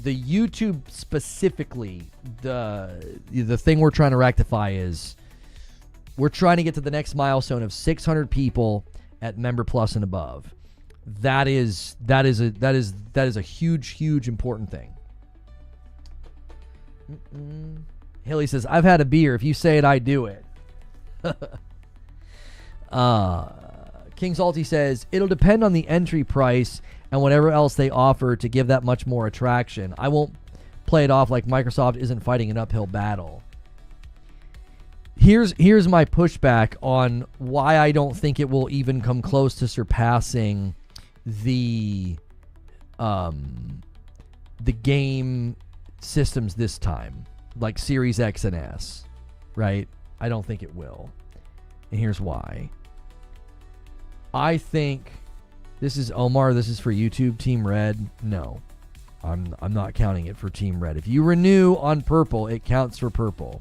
YouTube specifically. The thing we're trying to rectify is we're trying to get to the next milestone of 600 people at Member Plus and above. That is a huge important thing. Hilly says, I've had a beer. If you say it, I do it. King Salty says, it'll depend on the entry price and whatever else they offer to give that much more attraction. I won't play it off like Microsoft isn't fighting an uphill battle. Here's my pushback on why I don't think it will even come close to surpassing the game systems this time, like Series X and S, right? I don't think it will. And here's why. I think this is Omar. This is for YouTube. Team Red. No, I'm not counting it for Team Red. If you renew on purple, it counts for purple.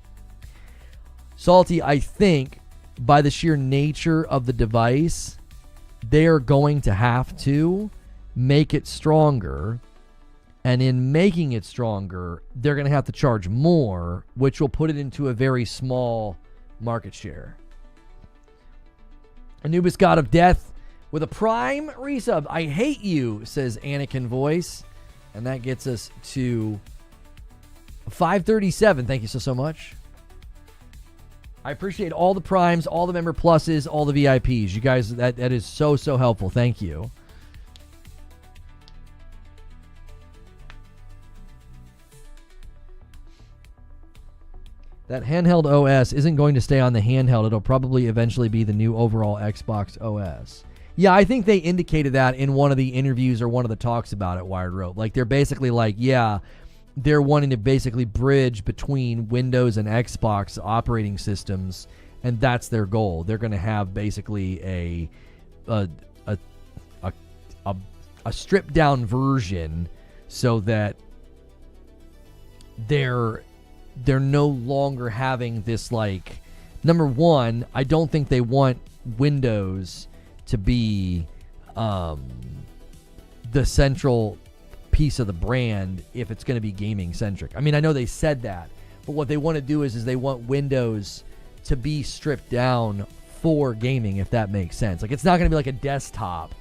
Salty, I think by the sheer nature of the device, they are going to have to make it stronger. And in making it stronger, they're going to have to charge more, which will put it into a very small market share. Anubis God of Death with a prime resub. I hate you, says Anakin Voice. And that gets us to 537. Thank you so much. I appreciate all the primes, all the member pluses, all the VIPs. You guys, that is so helpful. Thank you. That handheld OS isn't going to stay on the handheld. It'll probably eventually be the new overall Xbox OS. Yeah, I think they indicated that in one of the interviews or one of the talks about it, Wired Rope. Like, they're basically like, yeah, they're wanting to basically bridge between Windows and Xbox operating systems, and that's their goal. They're going to have basically a stripped down version so that they're they're no longer having this, like, number one, I don't think they want Windows to be the central piece of the brand if it's going to be gaming centric. I mean, I know they said that, but what they want to do is they want Windows to be stripped down for gaming, if that makes sense. Like, it's not going to be like a desktop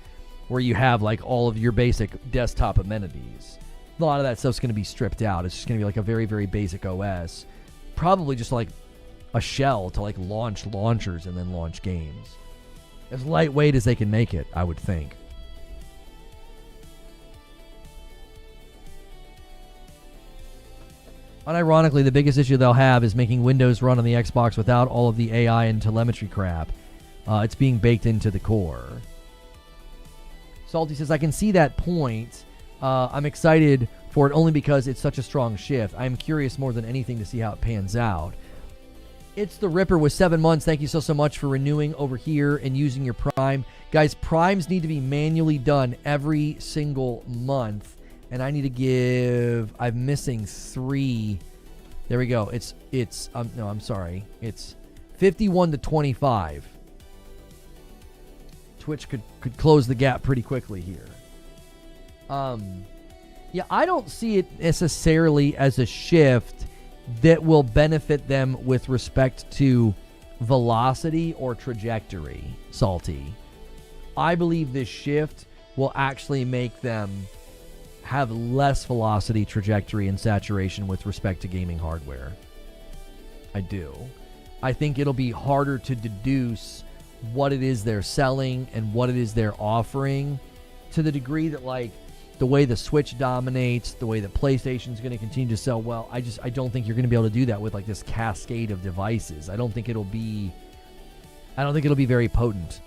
where you have like all of your basic desktop amenities. A lot of that stuff's going to be stripped out. It's just going to be like a very, very basic OS. Probably just like a shell to like launch launchers and then launch games. As lightweight as they can make it, I would think. Unironically, the biggest issue they'll have is making Windows run on the Xbox without all of the AI and telemetry crap. It's being baked into the core. Salty says, I can see that point. I'm excited for it only because it's such a strong shift. I'm curious more than anything to see how it pans out. It's the Ripper with 7 months. Thank you so much for renewing over here and using your Prime. Guys, Primes need to be manually done every single month. And I need to give, I'm missing 3. There we go. No, I'm sorry. It's 51 to 25. Twitch could close the gap pretty quickly here. Yeah, I don't see it necessarily as a shift that will benefit them with respect to velocity or trajectory, Salty. I believe this shift will actually make them have less velocity, trajectory, and saturation with respect to gaming hardware. I do. I think it'll be harder to deduce what it is they're selling and what it is they're offering, to the degree that, like, the way the Switch dominates, the way that PlayStation's going to continue to sell well, I don't think you're going to be able to do that with like this cascade of devices. I don't think it'll be very potent.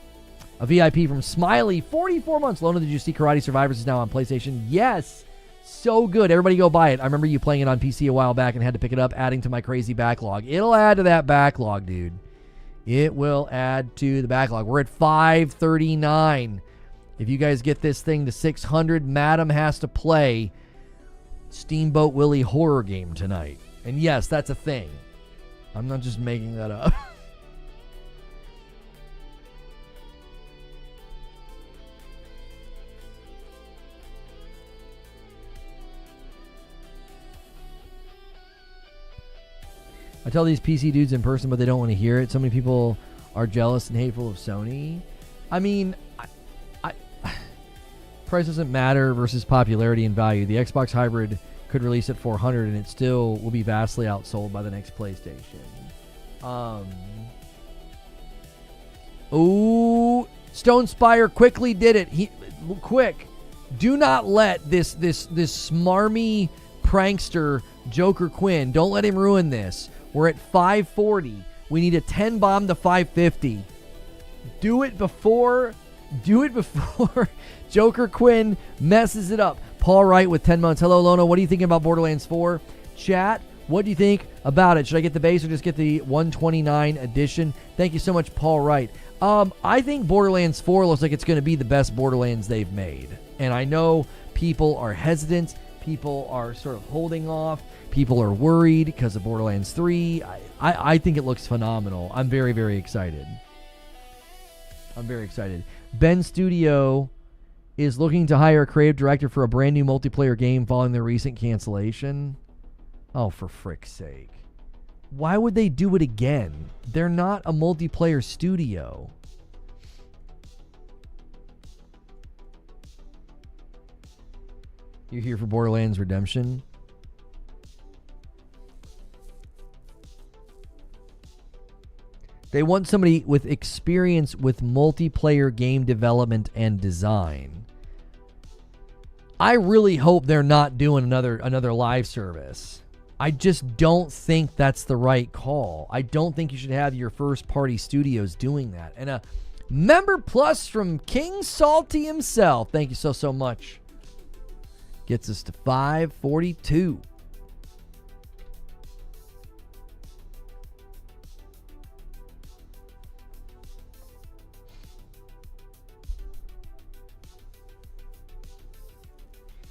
A VIP from Smiley, 44 months. Lona, did you see Karate Survivors is now on PlayStation? Yes. So good. Everybody go buy it. I remember you playing it on PC a while back and had to pick it up, adding to my crazy backlog. It'll add to that backlog, dude. It will add to the backlog. We're at 539. If you guys get this thing to 600, Madam has to play Steamboat Willie horror game tonight. And yes, that's a thing. I'm not just making that up. I tell these PC dudes in person, but they don't want to hear it. So many people are jealous and hateful of Sony. I mean, price doesn't matter versus popularity and value. The Xbox Hybrid could release at 400 and it still will be vastly outsold by the next PlayStation. Stone Spire quickly did it. Quick. Do not let this smarmy prankster Joker Quinn, don't let him ruin this. We're at 540. We need a 10 bomb to 550. Do it before Joker Quinn messes it up. Paul Wright with 10 months. Hello, Lona. What are you thinking about Borderlands 4? Chat, what do you think about it? Should I get the base or just get the 129 edition? Thank you so much, Paul Wright. I think Borderlands 4 looks like it's going to be the best Borderlands they've made. And I know people are hesitant. People are sort of holding off. People are worried because of Borderlands 3. I think it looks phenomenal. I'm very, very excited. Ben Studio is looking to hire a creative director for a brand new multiplayer game following their recent cancellation. Oh, for frick's sake. Why would they do it again? They're not a multiplayer studio. You're here for Borderlands Redemption? They want somebody with experience with multiplayer game development and design. I really hope they're not doing another live service. I just don't think that's the right call. I don't think you should have your first party studios doing that. And a member plus from King Salty himself. Thank you so much. Gets us to 542.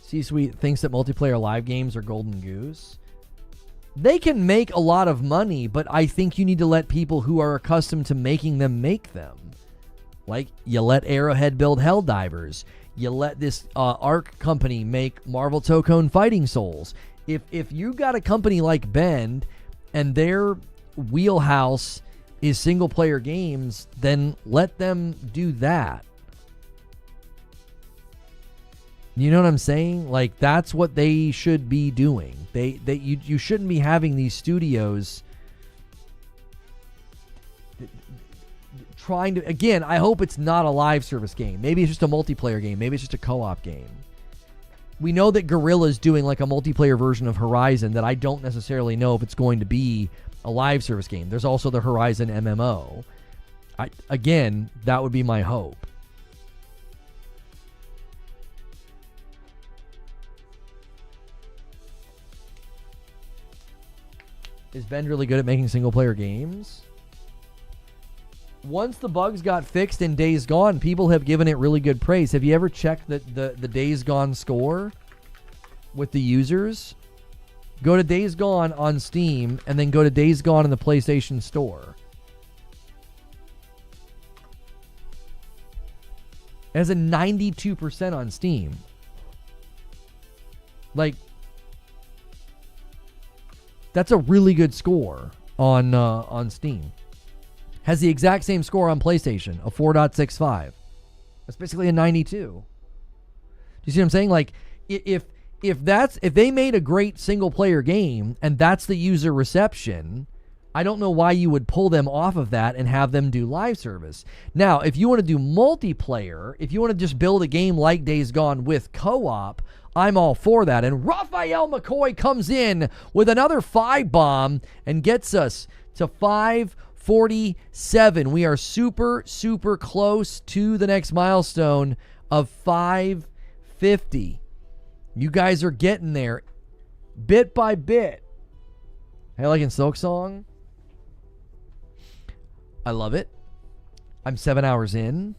C-Suite thinks that multiplayer live games are golden goose. They can make a lot of money, but I think you need to let people who are accustomed to making them make them. Like, you let Arrowhead build Helldivers. You let this Arc company make Marvel Tokone Fighting Souls. If you got a company like Bend and their wheelhouse is single-player games, then let them do that. You know what I'm saying? Like, that's what they should be doing. You shouldn't be having these studios trying to... Again, I hope it's not a live service game. Maybe it's just a multiplayer game. Maybe it's just a co-op game. We know that Guerrilla's doing like a multiplayer version of Horizon that I don't necessarily know if it's going to be a live service game. There's also the Horizon MMO. Again, that would be my hope. Is Ben really good at making single-player games? Once the bugs got fixed in Days Gone, people have given it really good praise. Have you ever checked the Days Gone score with the users? Go to Days Gone on Steam, and then go to Days Gone in the PlayStation Store. It has a 92% on Steam. Like, that's a really good score on Steam. Has the exact same score on PlayStation, a 4.65. That's basically a 92. Do you see what I'm saying? Like, if they made a great single player game and that's the user reception, I don't know why you would pull them off of that and have them do live service. Now, if you want to do multiplayer, if you want to just build a game like Days Gone with co-op, I'm all for that. And Raphael McCoy comes in with another 5-bomb and gets us to 547. We are super, super close to the next milestone of 550. You guys are getting there bit by bit. Hey, like in Silksong? I love it. I'm 7 hours in.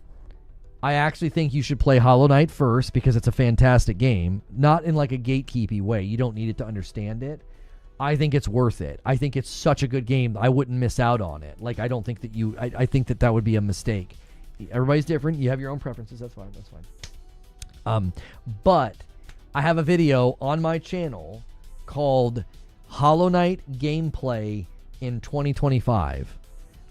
I actually think you should play Hollow Knight first because it's a fantastic game. Not in like a gatekeeping way. You don't need it to understand it. I think it's worth it. I think it's such a good game. I wouldn't miss out on it. Like, I don't think that you... I think that would be a mistake. Everybody's different. You have your own preferences. That's fine. That's fine. But I have a video on my channel called Hollow Knight Gameplay in 2025.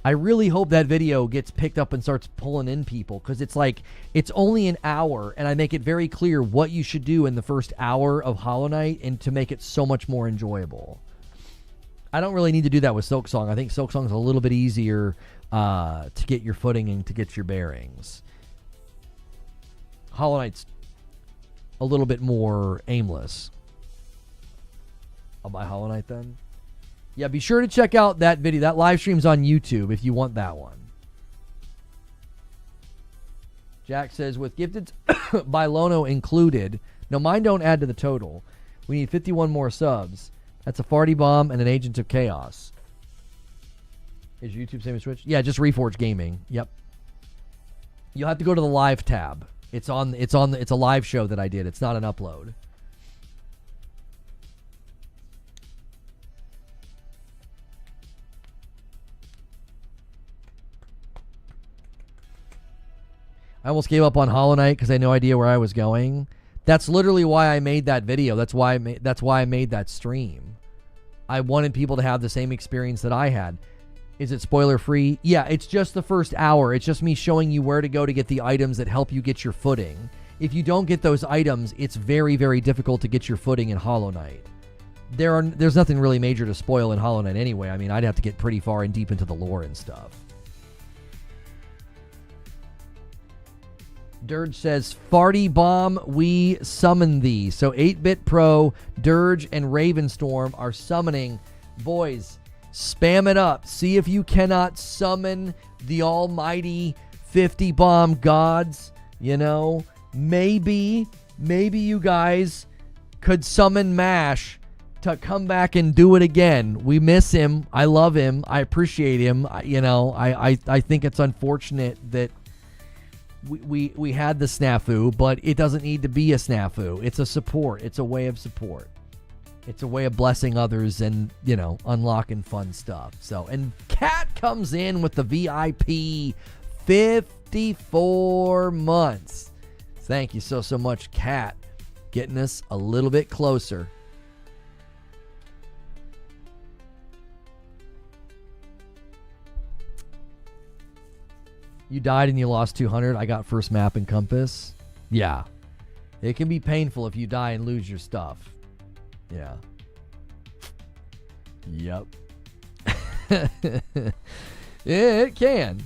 I really hope that video gets picked up and starts pulling in people, because it's like, it's only an hour, and I make it very clear what you should do in the first hour of Hollow Knight and to make it so much more enjoyable. I don't really need to do that with Silksong. I think Silksong's a little bit easier to get your footing and to get your bearings. Hollow Knight's a little bit more aimless. I'll buy Hollow Knight then. Yeah, be sure to check out that video. That live stream's on YouTube if you want that one. Jack says, with gifted by Lono included, no, mine don't add to the total. We need 51 more subs. That's a farty bomb and an Agent of Chaos. Is YouTube same as Twitch? Yeah, just Reforge Gaming. Yep. You'll have to go to the live tab. It's a live show that I did. It's not an upload. I almost gave up on Hollow Knight because I had no idea where I was going. That's literally why I made that video. That's why I made that stream. I wanted people to have the same experience that I had. Is it spoiler free? Yeah, it's just the first hour. It's just me showing you where to go to get the items that help you get your footing. If you don't get those items, it's very, very difficult to get your footing in Hollow Knight. There's nothing really major to spoil in Hollow Knight anyway. I mean, I'd have to get pretty far and deep into the lore and stuff. Dirge says, Farty Bomb, we summon thee. So 8-Bit Pro, Dirge, and Ravenstorm are summoning. Boys, spam it up. See if you cannot summon the almighty 50 bomb gods. You know, maybe you guys could summon Mash to come back and do it again. We miss him. I love him. I appreciate him. I think it's unfortunate that we had the snafu, but it doesn't need to be a snafu. It's a support. It's a way of support. It's a way of blessing others and, you know, unlocking fun stuff. So, and Kat comes in with the VIP 54 months. Thank you so much, Kat. Getting us a little bit closer. You died and you lost 200. I got first map and compass. Yeah. It can be painful if you die and lose your stuff. Yeah. Yep. It can.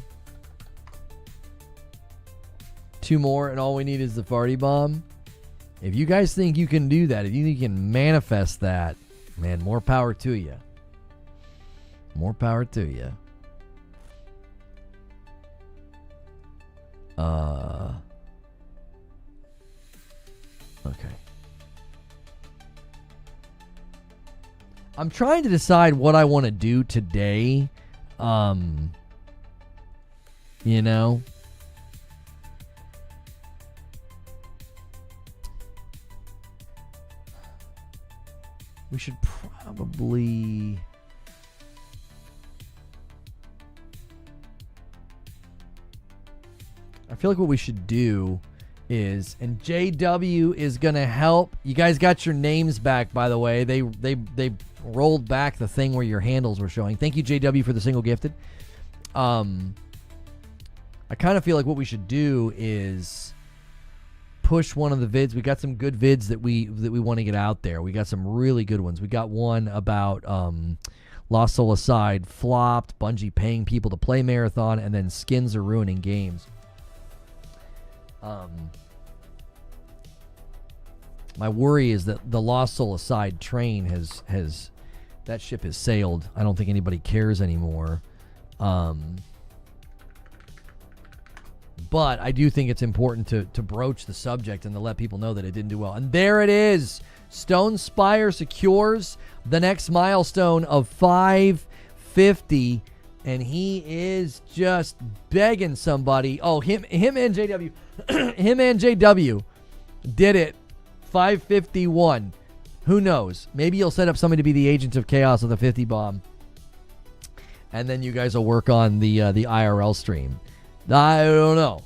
2 more and all we need is the farty bomb. If you guys think you can do that, if you think you can manifest that, man, more power to you. More power to you. Okay. I'm trying to decide what I want to do today. You know. We should probably... I feel like what we should do is, and JW is going to help. You guys got your names back, by the way. They rolled back the thing where your handles were showing. Thank you, JW, for the single gifted. I kind of feel like what we should do is push one of the vids. We got some good vids that we want to get out there. We got some really good ones. We got one about Lost Soul Aside flopped, Bungie paying people to play marathon, and then skins are ruining games. My worry is that the Lost Soul Aside train has that ship has sailed. I don't think anybody cares anymore. But I do think it's important to broach the subject and to let people know that it didn't do well. And there it is. Stone Spire secures the next milestone of 550. And he is just begging somebody. Oh, him and JW. Him and JW did it. 551. Who knows? Maybe you'll set up somebody to be the agent of chaos of the 50 bomb. And then you guys will work on the IRL stream. I don't know.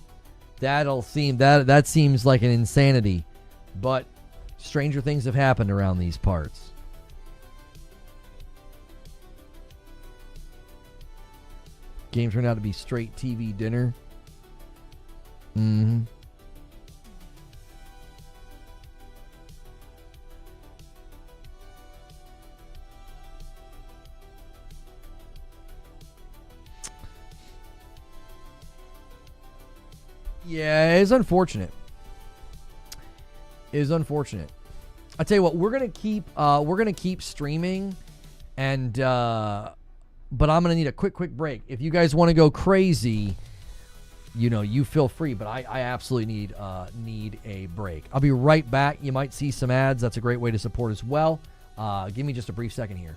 That seems like an insanity. But stranger things have happened around these parts. Game turned out to be straight TV dinner. Mm-hmm. Yeah, it's unfortunate. It is unfortunate. I tell you what, we're gonna keep streaming, and but I'm gonna need a quick break. If you guys want to go crazy, you know, you feel free. But I absolutely need a break. I'll be right back. You might see some ads. That's a great way to support as well. Give me just a brief second here.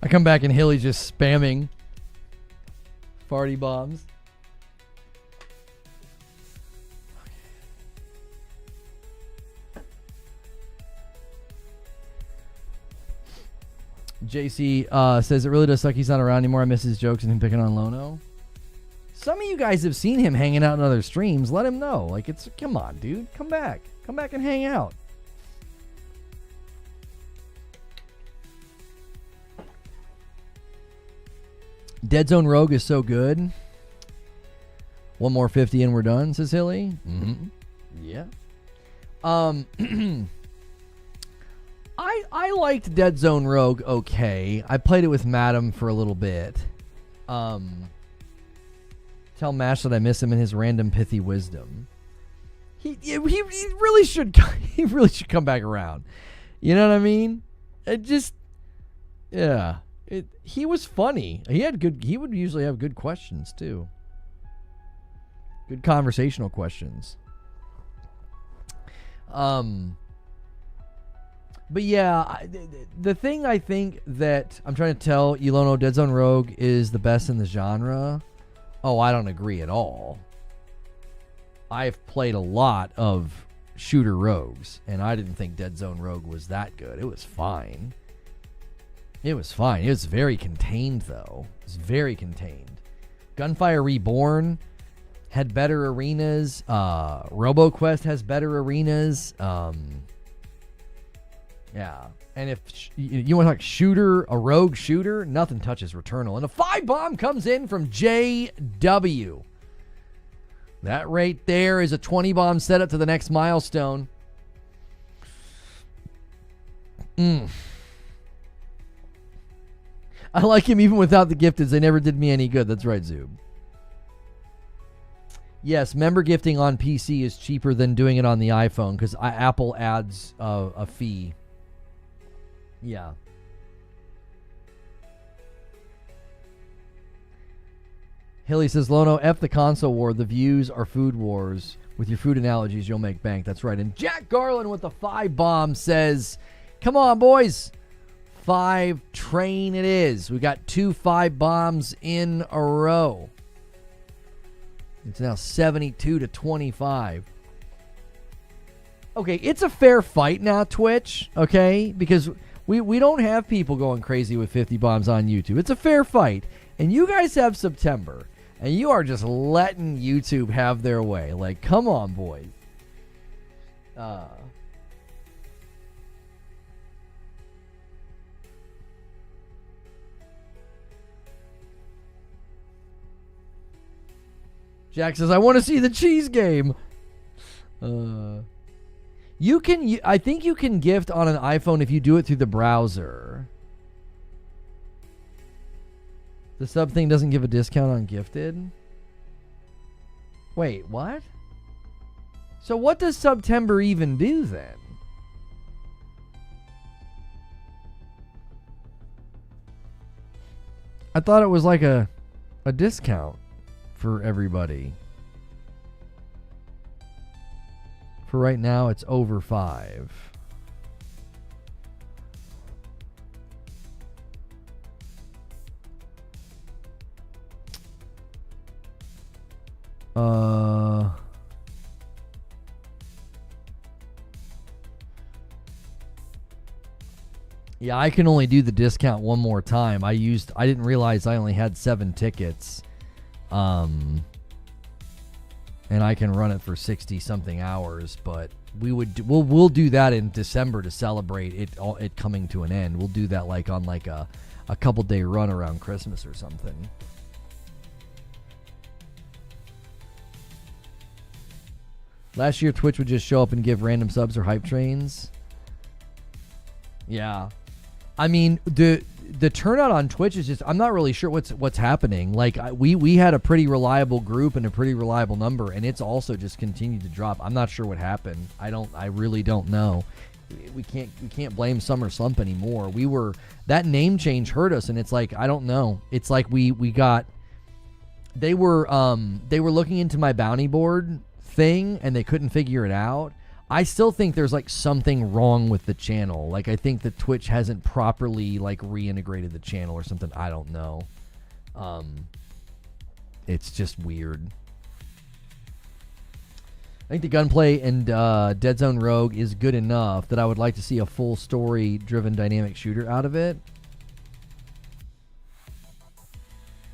I come back and Hilly's just spamming party bombs. JC says it really does suck he's not around anymore. I miss his jokes and him picking on Lono. Some of you guys have seen him hanging out in other streams. Let him know. Like, come on, dude. Come back. Come back and hang out. Dead Zone Rogue is so good. One more 50 and we're done, says Hilly. Mm-hmm. Yeah. I liked Dead Zone Rogue okay. I played it with Madam for a little bit. Tell Mash that I miss him and his random pithy wisdom. He really should come back around. You know what I mean? He was funny. He would usually have good questions too. Good conversational questions. But yeah, the thing I think that I'm trying to tell Elono, Dead Zone Rogue is the best in the genre. Oh, I don't agree at all. I've played a lot of shooter rogues, and I didn't think Dead Zone Rogue was that good. It was fine. It was very contained, though. It was very contained. Gunfire Reborn had better arenas. RoboQuest has better arenas. Yeah. And if you want to talk shooter, a rogue shooter, nothing touches Returnal. And a 5-bomb comes in from JW. That right there is a 20-bomb setup to the next milestone. I like him even without the gifteds. They never did me any good. That's right, Zoob. Yes, member gifting on PC is cheaper than doing it on the iPhone because Apple adds a fee. Yeah. Hilly says, Lono, F the console war. The views are food wars. With your food analogies, you'll make bank. That's right. And Jack Garland with the 5-bomb says, come on, boys. 5 train it is. We got 2 5-bombs in a row. It's now 72-25. Okay, it's a fair fight now, Twitch, okay? Because we don't have people going crazy with 50 bombs on YouTube. It's a fair fight. And you guys have September. And you are just letting YouTube have their way. Like, come on, boys. Jack says, I want to see the cheese game. I think you can gift on an iPhone if you do it through the browser. The sub thing doesn't give a discount on gifted? Wait, what? So what does September even do then? I thought it was like a discount for everybody. For right now, it's over 5. Yeah, I can only do the discount one more time. I didn't realize I only had 7 tickets. And I can run it for 60 something hours, but we'll do that in December to celebrate it coming to an end. We'll do that like on like a couple day run around Christmas or something. Last year Twitch would just show up and give random subs or hype trains. Yeah. I mean, the turnout on Twitch is just, I'm not really sure what's happening. Like we had a pretty reliable group and a pretty reliable number, and it's also just continued to drop. I'm not sure what happened. I really don't know. We can't blame Summer Slump anymore. That name change hurt us, and it's like, I don't know. It's like they were looking into my bounty board thing and they couldn't figure it out. I still think there's like something wrong with the channel. Like I think that Twitch hasn't properly like reintegrated the channel or something. I don't know. It's just weird. I think the gunplay and Dead Zone Rogue is good enough that I would like to see a full story-driven dynamic shooter out of it.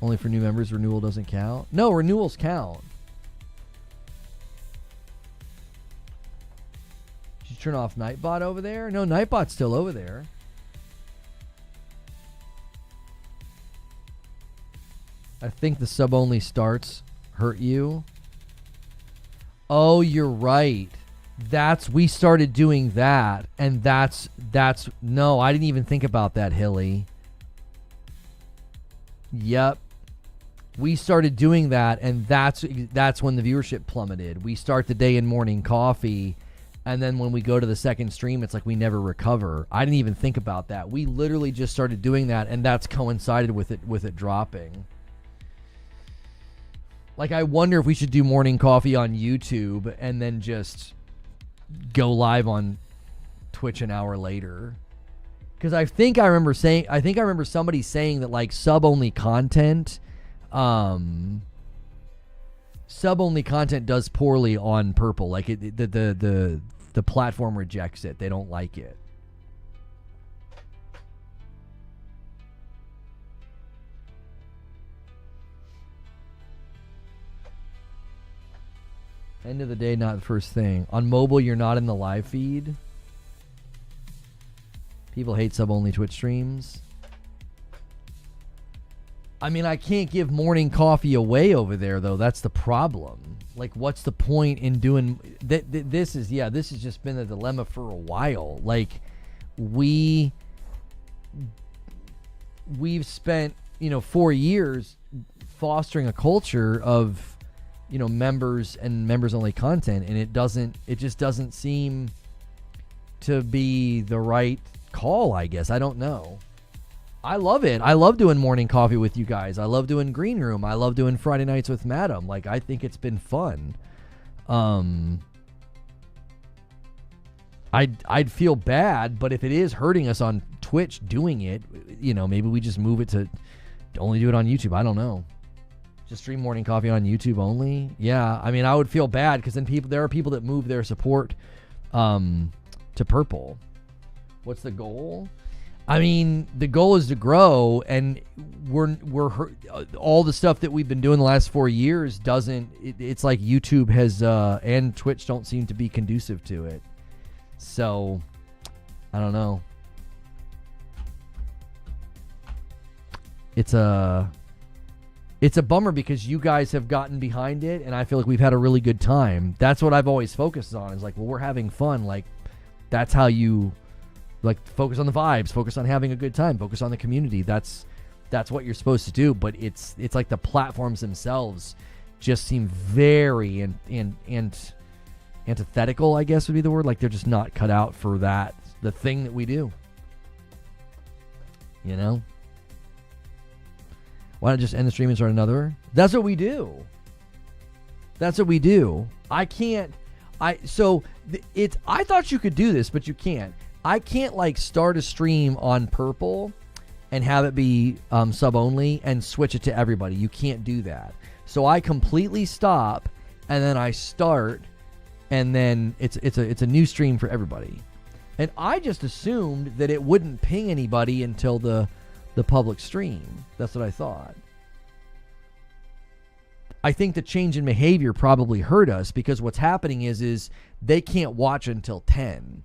Only for new members, renewal doesn't count. No, renewals count. Did you turn off Nightbot over there? No, Nightbot's still over there. I think the sub-only starts hurt you. Oh, you're right. We started doing that, and that's no, I didn't even think about that, Hilly. Yep. We started doing that, and that's when the viewership plummeted. We start the day in morning coffee, and then when we go to the second stream, it's like we never recover. I didn't even think about that. We literally just started doing that, and that's coincided with it dropping. Like, I wonder if we should do morning coffee on YouTube and then just go live on Twitch an hour later. Because I remember somebody saying that like sub-only content does poorly on Purple. Like the platform rejects it. They don't like it. End of the day, not the first thing. On mobile, you're not in the live feed. People hate sub-only Twitch streams. I mean, I can't give morning coffee away over there, though. That's the problem. Like, what's the point in doing... This has just been a dilemma for a while. Like, we've spent, 4 years fostering a culture of... members and members-only content, and it just doesn't seem to be the right call, I guess. I don't know. I love it. I love doing morning coffee with you guys. I love doing Green Room. I love doing Friday nights with Madam. Like, I think it's been fun. I'd feel bad, but if it is hurting us on Twitch doing it, maybe we just move it to only do it on YouTube. I don't know. Just stream morning coffee on YouTube only? Yeah, I mean, I would feel bad because then there are people that move their support to Purple. What's the goal? I mean, the goal is to grow, and we're all the stuff that we've been doing the last 4 years it's like YouTube has and Twitch don't seem to be conducive to it. So, I don't know. It's a bummer because you guys have gotten behind it, and I feel like we've had a really good time. That's what I've always focused on. Is like, well, we're having fun. Like, that's how you, like, focus on the vibes, focus on having a good time, focus on the community. That's what you're supposed to do. But it's like the platforms themselves just seem very antithetical, I guess would be the word. Like, they're just not cut out for the thing that we do. Why not just end the stream and start another? That's what we do. I thought you could do this, but you can't. I can't like start a stream on Purple and have it be sub only and switch it to everybody. You can't do that. So I completely stop and then I start, and then it's a new stream for everybody. And I just assumed that it wouldn't ping anybody until the public stream. That's what I thought. I think the change in behavior probably hurt us because what's happening is they can't watch until 10.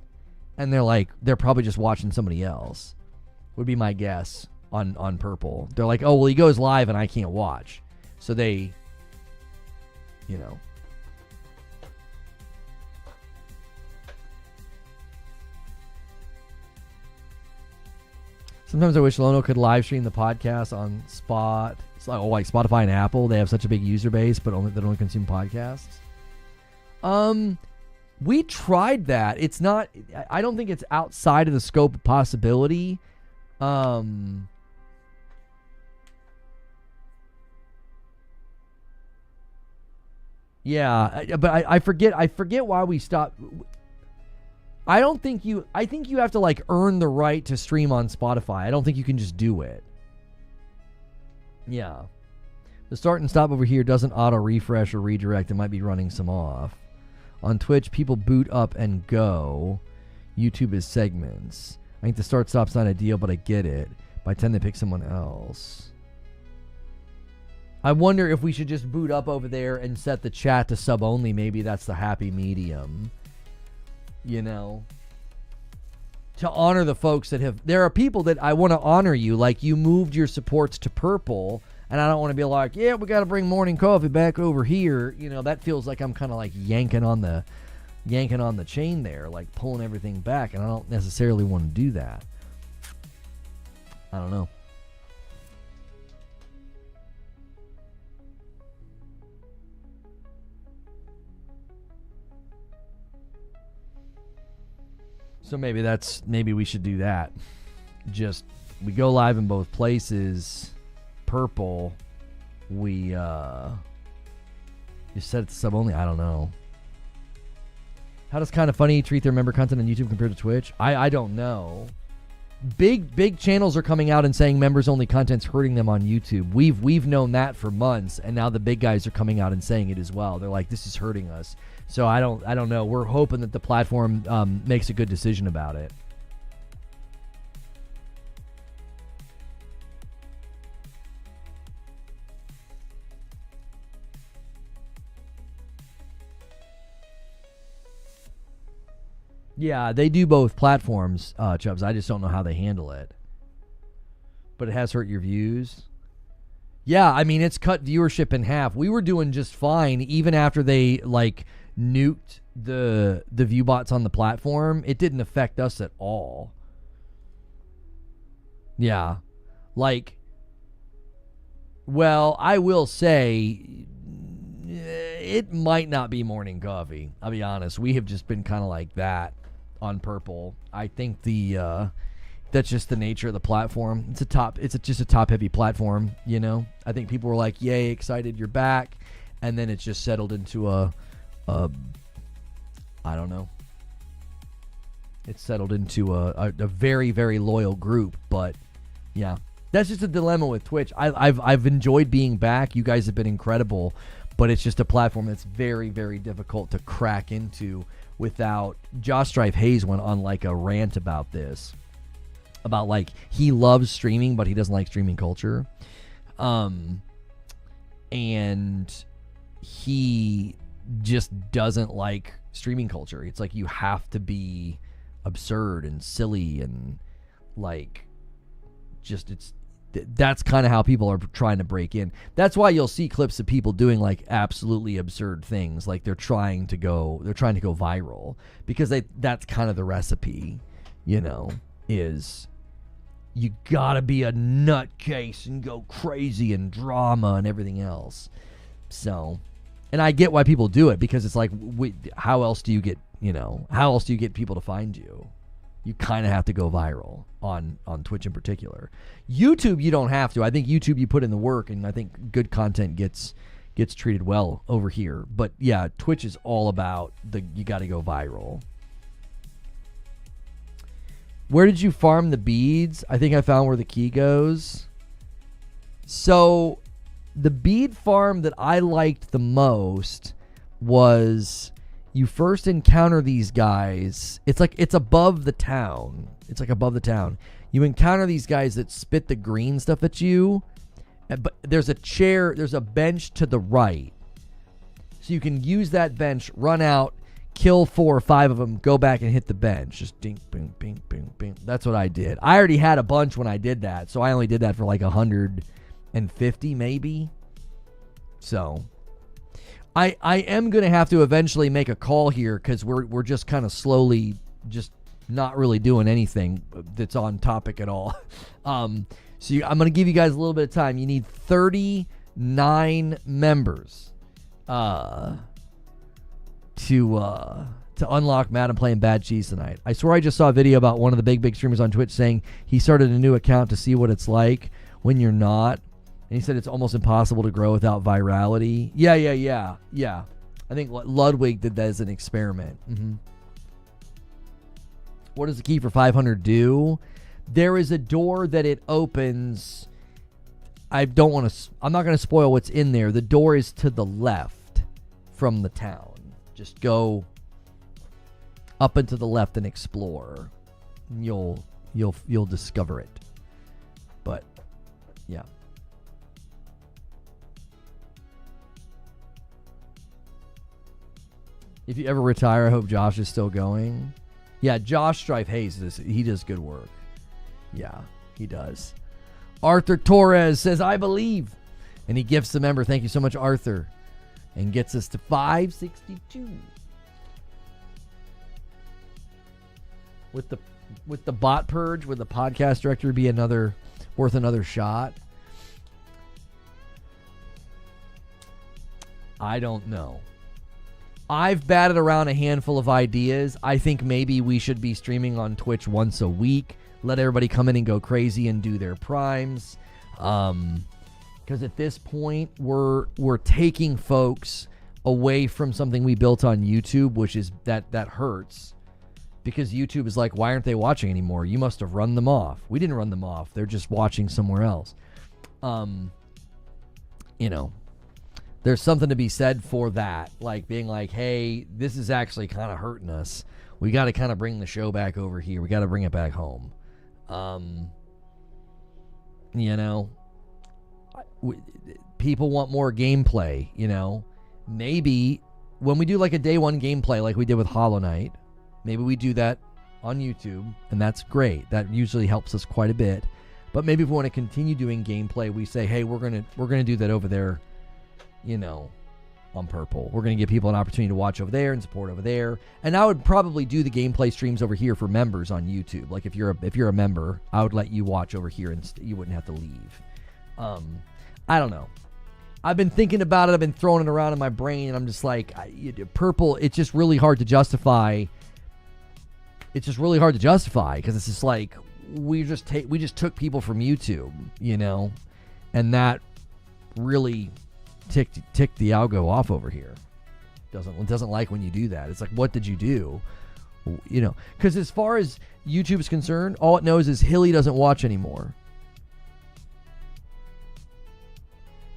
And they're probably just watching somebody else. Would be my guess on Purple. They're like, oh, well, he goes live and I can't watch. So they, Sometimes I wish Lono could live stream the podcast on like Spotify and Apple. They have such a big user base, but they only consume podcasts. We tried that. It's not. I don't think it's outside of the scope of possibility. Yeah, but I forget why we stopped. I think you have to like earn the right to stream on Spotify. I don't think you can just do it. Yeah. The start and stop over here doesn't auto refresh or redirect. It might be running some off. On Twitch, people boot up and go. YouTube is segments. I think the start stop's not ideal, but I get it. But I tend to pick someone else. I wonder if we should just boot up over there and set the chat to sub only. Maybe that's the happy medium. You know, to honor the folks that have, there are people that I want to honor you. Like you moved your supports to purple, and I don't want to be like, yeah, we got to bring morning coffee back over here. You know, that feels like I'm kind of like yanking on the chain there, like pulling everything back. And I don't necessarily want to do that. I don't know. So maybe we should do that. Just, we go live in both places. Purple. We, you set it to sub only. I don't know. How does Kinda Funny treat their member content on YouTube compared to Twitch? I don't know. Big channels are coming out and saying members only content's hurting them on YouTube. We've known that for months, and now the big guys are coming out and saying it as well. They're like, this is hurting us. So I don't know. We're hoping that the platform makes a good decision about it. Yeah, they do both platforms, Chubbs. I just don't know how they handle it. But it has hurt your views. Yeah, I mean, it's cut viewership in half. We were doing just fine even after they, like, nuked the view bots on the platform. It didn't affect us at all. Yeah. Like, well, I will say it might not be morning coffee. I'll be honest. We have just been kind of like that on purple. I think that's just the nature of the platform. It's just a top heavy platform, you know. I think people were like, "Yay, excited you're back." And then it's just settled into a I don't know. It's settled into a very, very loyal group, but yeah. That's just a dilemma with Twitch. I've enjoyed being back. You guys have been incredible, but it's just a platform that's very, very difficult to crack into without. Josh Strife Hayes went on like a rant about this, about like he loves streaming, but he doesn't like streaming culture, and he just doesn't like streaming culture. It's like you have to be absurd and silly and like just that's kind of how people are trying to break in. That's why you'll see clips of people doing like absolutely absurd things, like they're trying to go viral, because that's kind of the recipe, you know, is you gotta be a nutcase and go crazy and drama and everything else. So, and I get why people do it, because it's like, how else do you get people to find you? You kind of have to go viral on Twitch in particular. YouTube, you don't have to. I think YouTube, you put in the work, and I think good content gets treated well over here. But yeah, Twitch is all about you got to go viral. Where did you farm the beads? I think I found where the key goes. So the bead farm that I liked the most was, you first encounter these guys. It's above the town. It's like above the town. You encounter these guys that spit the green stuff at you. But there's a bench to the right. So you can use that bench, run out, kill 4 or 5 of them, go back and hit the bench. Just ding, bing, bing, bing, bing. That's what I did. I already had a bunch when I did that. So I only did that for like 150 maybe. So I am going to have to eventually make a call here, because we're just kind of slowly just not really doing anything that's on topic at all. I'm going to give you guys a little bit of time. You need 39 members to unlock Madam playing Bad Cheese tonight. I swear I just saw a video about one of the big streamers on Twitch saying he started a new account to see what it's like when you're not. And he said it's almost impossible to grow without virality. Yeah. I think Ludwig did that as an experiment. Mm-hmm. What does the key for 500 do? There is a door that it opens. I'm not going to spoil what's in there. The door is to the left from the town. Just go up and to the left and explore. You'll discover it. But yeah. If you ever retire, I hope Josh is still going. Yeah, Josh Strife Hayes, he does good work. Yeah, he does. Arthur Torres says, I believe. And he gifts the member. Thank you so much, Arthur. And gets us to 562. With the bot purge, would the podcast director be worth another shot? I don't know. I've batted around a handful of ideas. I think maybe we should be streaming on Twitch once a week. Let everybody come in and go crazy and do their primes. Because at this point, we're taking folks away from something we built on YouTube, which is that hurts. Because YouTube is like, why aren't they watching anymore? You must have run them off. We didn't run them off. They're just watching somewhere else. There's something to be said for that. Like being like, hey, this is actually kind of hurting us. We got to kind of bring the show back over here. We got to bring it back home. People want more gameplay, Maybe when we do like a day one gameplay like we did with Hollow Knight, maybe we do that on YouTube, and that's great. That usually helps us quite a bit. But maybe if we want to continue doing gameplay, we say, hey, we're gonna do that over there, on Purple. We're gonna give people an opportunity to watch over there and support over there. And I would probably do the gameplay streams over here for members on YouTube. Like if you're a member, I would let you watch over here and you wouldn't have to leave. I don't know. I've been thinking about it. I've been throwing it around in my brain, and I'm just like, Purple. It's just really hard to justify. It's just really hard to justify because it's just like we just took people from YouTube, and that really ticked the algo off over here. Doesn't like when you do that. It's like, what did you do? Because as far as YouTube is concerned, all it knows is Hilly doesn't watch anymore.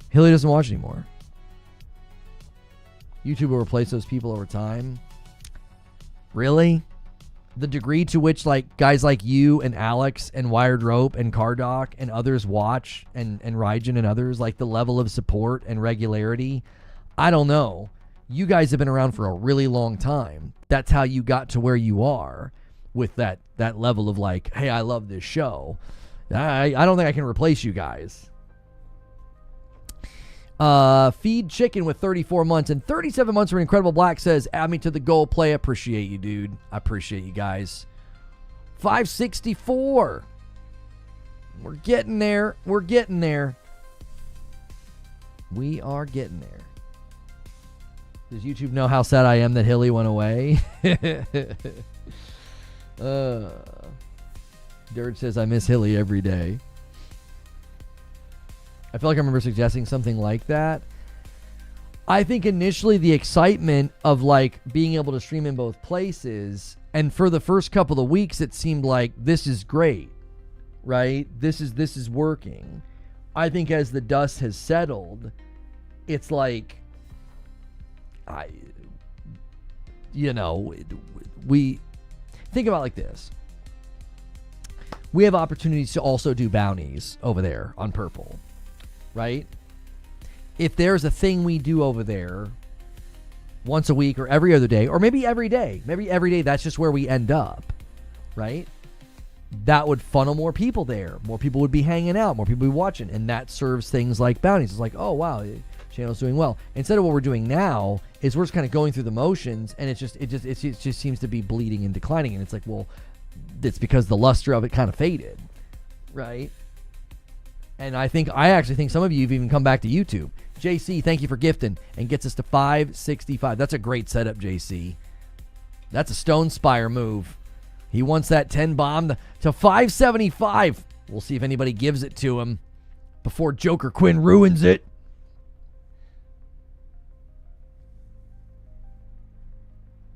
Hilly doesn't watch anymore. YouTube will replace those people over time. Really? The degree to which like guys like you and Alex and Wired Rope and Cardoc and others watch and Raijin and others, like the level of support and regularity, I don't know. You guys have been around for a really long time. That's how you got to where you are with that level of like, hey, I love this show. I don't think I can replace you guys. Feed Chicken with 34 months and 37 months for Incredible Black says, add me to the goal play. Appreciate you, dude. I appreciate you guys. 564. We're getting there. We are getting there. Does YouTube know how sad I am that Hilly went away? Dirt says, I miss Hilly every day. I feel like I remember suggesting something like that. I think initially the excitement of like being able to stream in both places, and for the first couple of weeks it seemed like this is great, right? This is working. I think as the dust has settled, it's like we think about it like this. We have opportunities to also do bounties over there on Purple. Right? If there's a thing we do over there once a week or every other day, or maybe every day, that's just where we end up, right? That would funnel more people there. More people would be hanging out. More people would be watching. And that serves things like bounties. It's like, oh, wow, the channel's doing well. Instead of what we're doing now is we're just kind of going through the motions, and it just seems to be bleeding and declining. And it's like, well, it's because the luster of it kind of faded, right? And I actually think some of you have even come back to YouTube. JC, thank you for gifting, and gets us to 565. That's a great setup, JC. That's a Stone Spire move. He wants that 10 bomb to 575. We'll see if anybody gives it to him before Joker Quinn ruins it.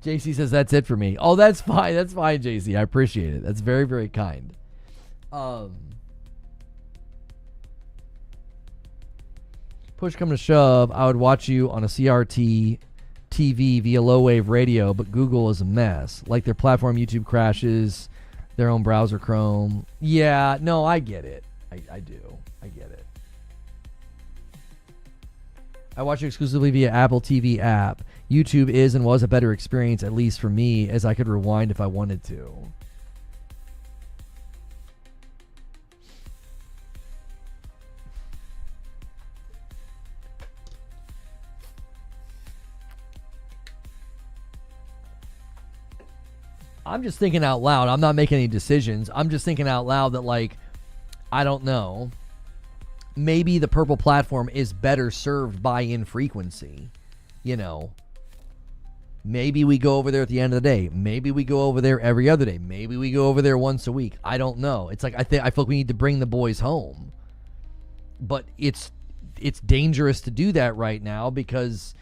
JC says that's it for me. Oh, that's fine. That's fine, JC. I appreciate it. That's very, very kind. Push come to shove, I would watch you on a CRT TV via low wave radio, but Google is a mess. Like their platform, YouTube crashes, their own browser, Chrome. Yeah, no, I get it. I do. I get it. I watch it exclusively via Apple TV app. YouTube is and was a better experience, at least for me, as I could rewind if I wanted to. I'm just thinking out loud. I'm not making any decisions. I'm just thinking out loud that, like, I don't know. Maybe the purple platform is better served by infrequency. You know, maybe we go over there at the end of the day. Maybe we go over there every other day. Maybe we go over there once a week. I don't know. It's like I feel like we need to bring the boys home. But it's dangerous to do that right now because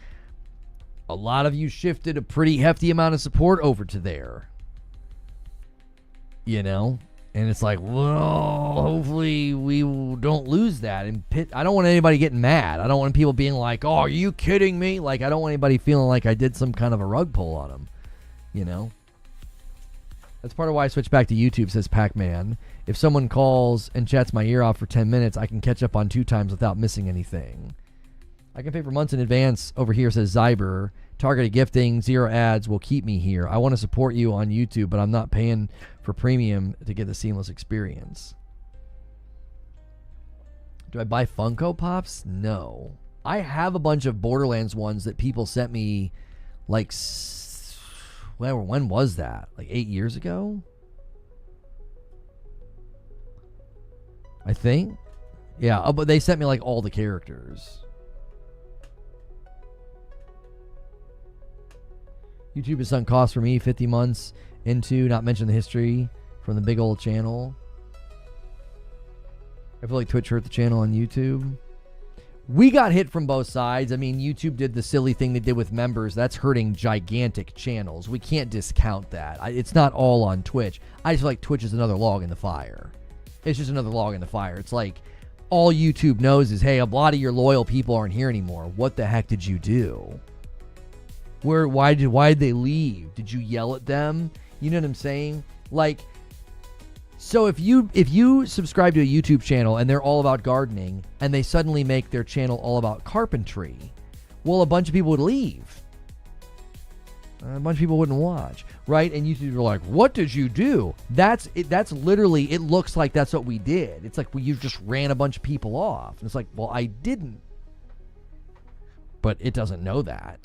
a lot of you shifted a pretty hefty amount of support over to there. You know? And it's like, well, hopefully we don't lose that. And I don't want anybody getting mad. I don't want people being like, oh, are you kidding me? Like, I don't want anybody feeling like I did some kind of a rug pull on them. You know? That's part of why I switched back to YouTube, says Pac-Man. If someone calls and chats my ear off for 10 minutes, I can catch up on 2 times without missing anything. I can pay for months in advance over here, says Zyber. Targeted gifting, 0 ads will keep me here. I want to support you on YouTube, but I'm not paying for premium to get the seamless experience. Do I buy Funko Pops? No. I have a bunch of Borderlands ones that people sent me, like, when was that? Like 8 years ago? I think. Yeah, but they sent me, like, all the characters. YouTube is sunk cost for me 50 months into, not mention the history from the big old channel. I feel like Twitch hurt the channel on YouTube. We got hit from both sides. I mean, YouTube did the silly thing they did with members. That's hurting gigantic channels. We can't discount that. It's not all on Twitch. I just feel like Twitch is another log in the fire. It's just another log in the fire. It's like all YouTube knows is, hey, a lot of your loyal people aren't here anymore. What the heck did you do? Why did they leave? Did you yell at them? You know what I'm saying? Like, so if you subscribe to a YouTube channel and they're all about gardening and they suddenly make their channel all about carpentry, well, a bunch of people would leave. A bunch of people wouldn't watch, right? And YouTube are like, what did you do? That's literally, it looks like that's what we did. It's like, you just ran a bunch of people off. And it's like, well, I didn't. But it doesn't know that.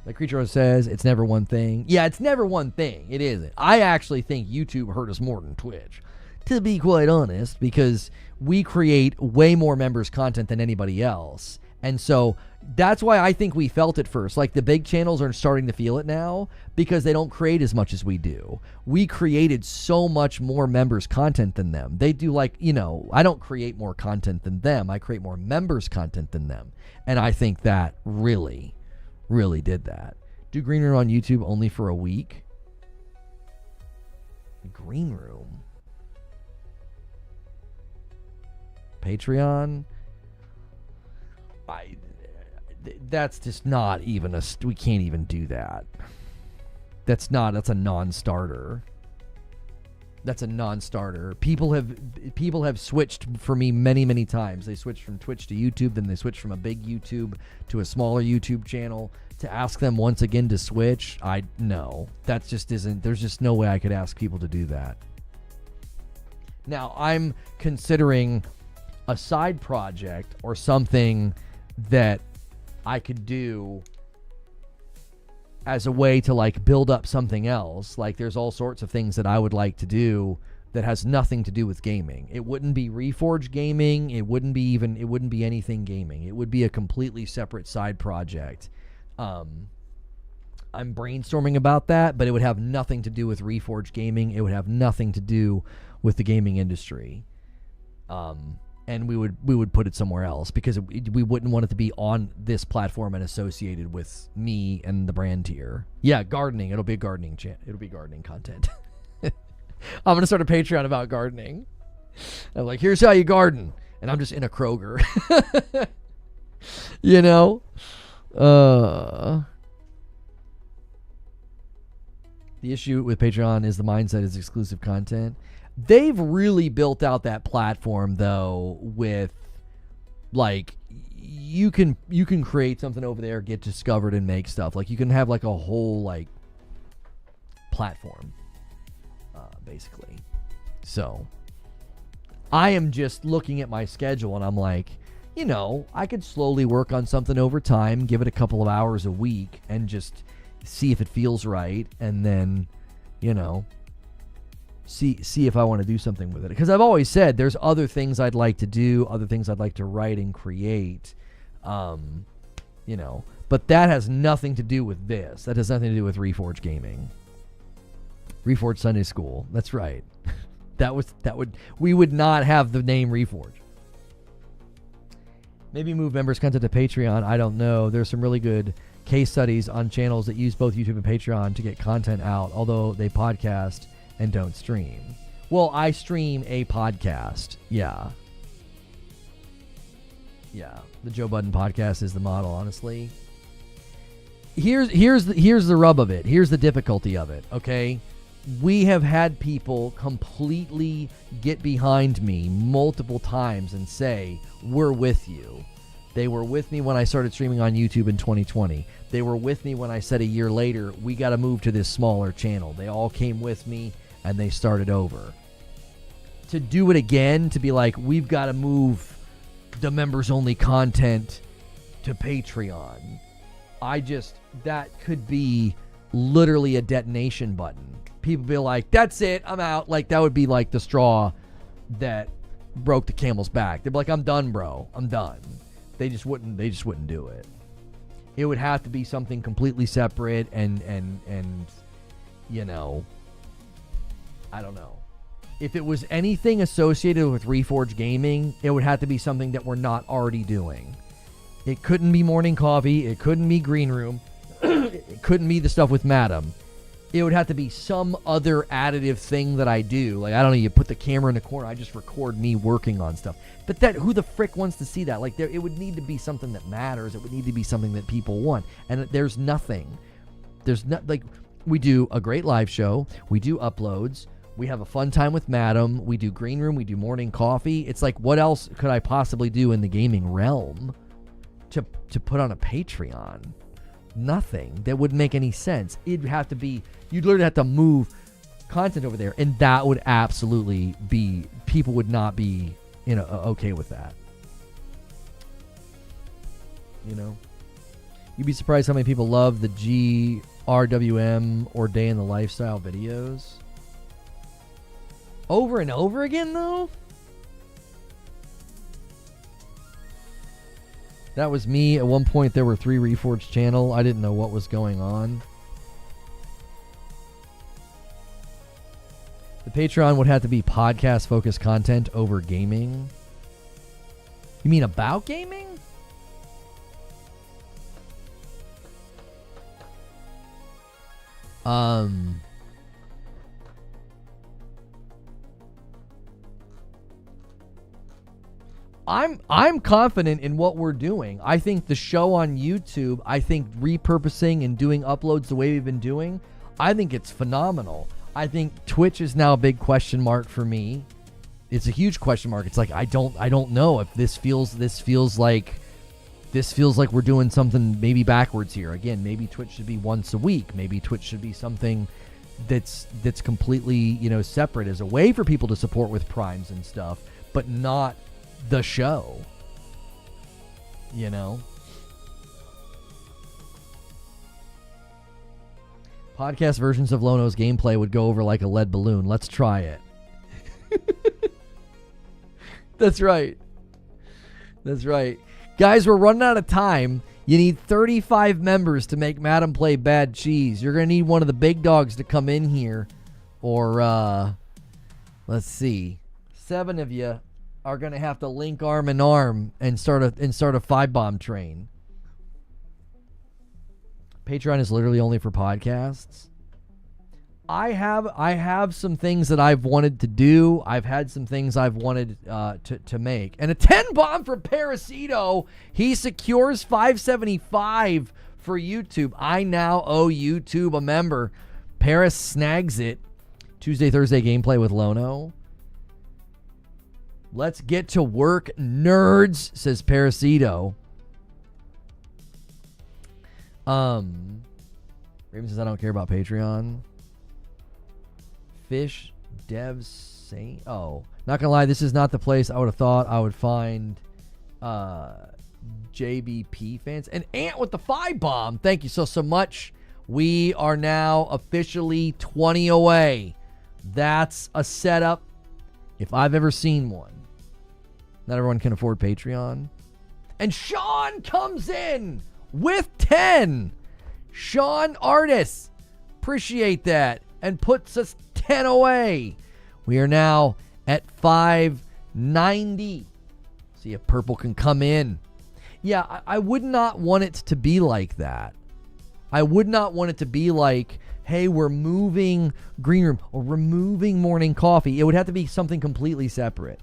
Like Creature says, it's never one thing. Yeah, it's never one thing. It isn't. I actually think YouTube hurt us more than Twitch, to be quite honest, because we create way more members content than anybody else. And so that's why I think we felt it first. Like the big channels are starting to feel it now because they don't create as much as we do. We created so much more members content than them. They do, like, you know, I don't create more content than them. I create more members content than them. And I think that really did that. Do Green Room on YouTube only for a week? Green Room? Patreon? That's just not even we can't even do that. That's a non-starter. That's a non-starter. People have switched for me many times. They switched from Twitch to YouTube, then they switched from a big YouTube to a smaller YouTube channel. To ask them once again to switch, no. That just isn't, there's just no way I could ask people to do that. Now, I'm considering a side project or something that I could do as a way to, like, build up something else. Like, there's all sorts of things that I would like to do that has nothing to do with gaming. It wouldn't be Reforge Gaming. It wouldn't be anything gaming. It would be a completely separate side project. I'm brainstorming about that, but it would have nothing to do with Reforge Gaming. It would have nothing to do with the gaming industry. And and we would put it somewhere else because we wouldn't want it to be on this platform and associated with me and the brand tier. Yeah, gardening. It'll be a gardening It'll be gardening content. I'm gonna start a Patreon about gardening. I'm like, here's how you garden, and I'm just in a Kroger. You know, the issue with Patreon is the mindset is exclusive content. They've really built out that platform though with like you can create something over there, get discovered and make stuff. Like you can have like a whole like platform basically. So I am just looking at my schedule and I'm like, you know, I could slowly work on something over time, give it a couple of hours a week and just see if it feels right, and then, you know, see if I want to do something with it. Because I've always said there's other things I'd like to do, other things I'd like to write and create, you know, but that has nothing to do with this. That has nothing to do with Reforge Gaming. Reforge Sunday School. That's right. We would not have the name Reforge. Maybe move members' content to Patreon. I don't know. There's some really good case studies on channels that use both YouTube and Patreon to get content out, although they podcast and don't stream. Well, I stream a podcast. Yeah. The Joe Budden podcast is the model, honestly. Here's the rub of it. Here's the difficulty of it, okay? We have had people completely get behind me multiple times and say, we're with you. They were with me when I started streaming on YouTube in 2020. They were with me when I said a year later, we got to move to this smaller channel. They all came with me and they started over. To do it again, to be like, we've got to move the members only content to Patreon. That could be literally a detonation button. People be like, that's it, I'm out. Like, that would be like the straw that broke the camel's back. They'd be like, I'm done, bro. I'm done. They just wouldn't do it. It would have to be something completely separate and you know, I don't know. If it was anything associated with Reforge Gaming, it would have to be something that we're not already doing. It couldn't be Morning Coffee. It couldn't be Green Room. It couldn't be the stuff with Madam. It would have to be some other additive thing that I do. Like, I don't know, you put the camera in the corner, I just record me working on stuff. But who the frick wants to see that? Like, it would need to be something that matters. It would need to be something that people want. And there's nothing. Like, we do a great live show. We do uploads. We have a fun time with Madam. We do Green Room. We do Morning Coffee. It's like, what else could I possibly do in the gaming realm to put on a Patreon? Nothing. That wouldn't make any sense. It'd have to be, you'd literally have to move content over there, and that would absolutely be, people would not be, you know, okay with that. You know? You'd be surprised how many people love the GRWM or Day in the Lifestyle videos. Over and over again, though? That was me. At one point, there were 3 Reforged channel. I didn't know what was going on. The Patreon would have to be podcast-focused content over gaming. You mean about gaming? I'm confident in what we're doing. I think the show on YouTube, I think repurposing and doing uploads the way we've been doing, I think it's phenomenal. I think Twitch is now a big question mark for me. It's a huge question mark. It's like I don't know if this feels like we're doing something maybe backwards here. Again, maybe Twitch should be once a week. Maybe Twitch should be something that's completely, you know, separate as a way for people to support with primes and stuff, but not the show, you know. Podcast versions of Lono's gameplay would go over like a lead balloon. Let's try it. That's right. Guys, we're running out of time. You need 35 members to make Madam play Bad Cheese. You're going to need one of the big dogs to come in here. Or, let's see. 7 of you. are going to have to link arm in arm and start a five-bomb train. Patreon is literally only for podcasts. I have some things that I've wanted to do. I've had some things I've wanted to make. And a 10-bomb for Parasito. He secures 575 for YouTube. I now owe YouTube a member. Paris snags it. Tuesday, Thursday gameplay with Lono. Let's get to work, nerds, says Parasito. Raven says, I don't care about Patreon. Fish, Devs, Saint. Oh, not gonna lie, this is not the place I would have thought I would find JBP fans. And Ant with the 5-bomb. Thank you so much. We are now officially 20 away. That's a setup if I've ever seen one. Not everyone can afford Patreon. And Sean comes in with 10. Sean Artis. Appreciate that. And puts us 10 away. We are now at 590. See if purple can come in. Yeah, I would not want it to be like that. I would not want it to be like, hey, we're moving Green Room or removing Morning Coffee. It would have to be something completely separate.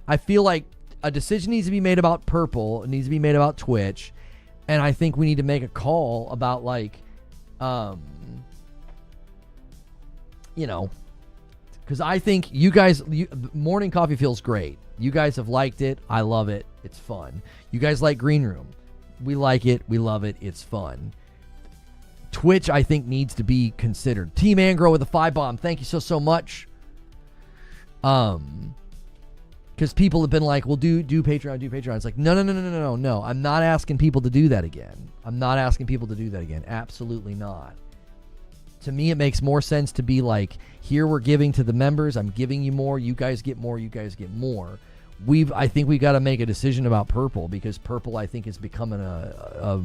I feel like a decision needs to be made about purple. It needs to be made about Twitch. And I think we need to make a call about, like, you know, because I think you guys, Morning Coffee feels great. You guys have liked it. I love it. It's fun. You guys like Green Room. We like it. We love it. It's fun. Twitch, I think, needs to be considered. Team Angro with a 5-bomb. Thank you so much. Because people have been like, well, do Patreon. It's like, no. I'm not asking people to do that again. Absolutely not. To me, it makes more sense to be like, here we're giving to the members. I'm giving you more. You guys get more. I think we've got to make a decision about purple, because purple, I think, is becoming a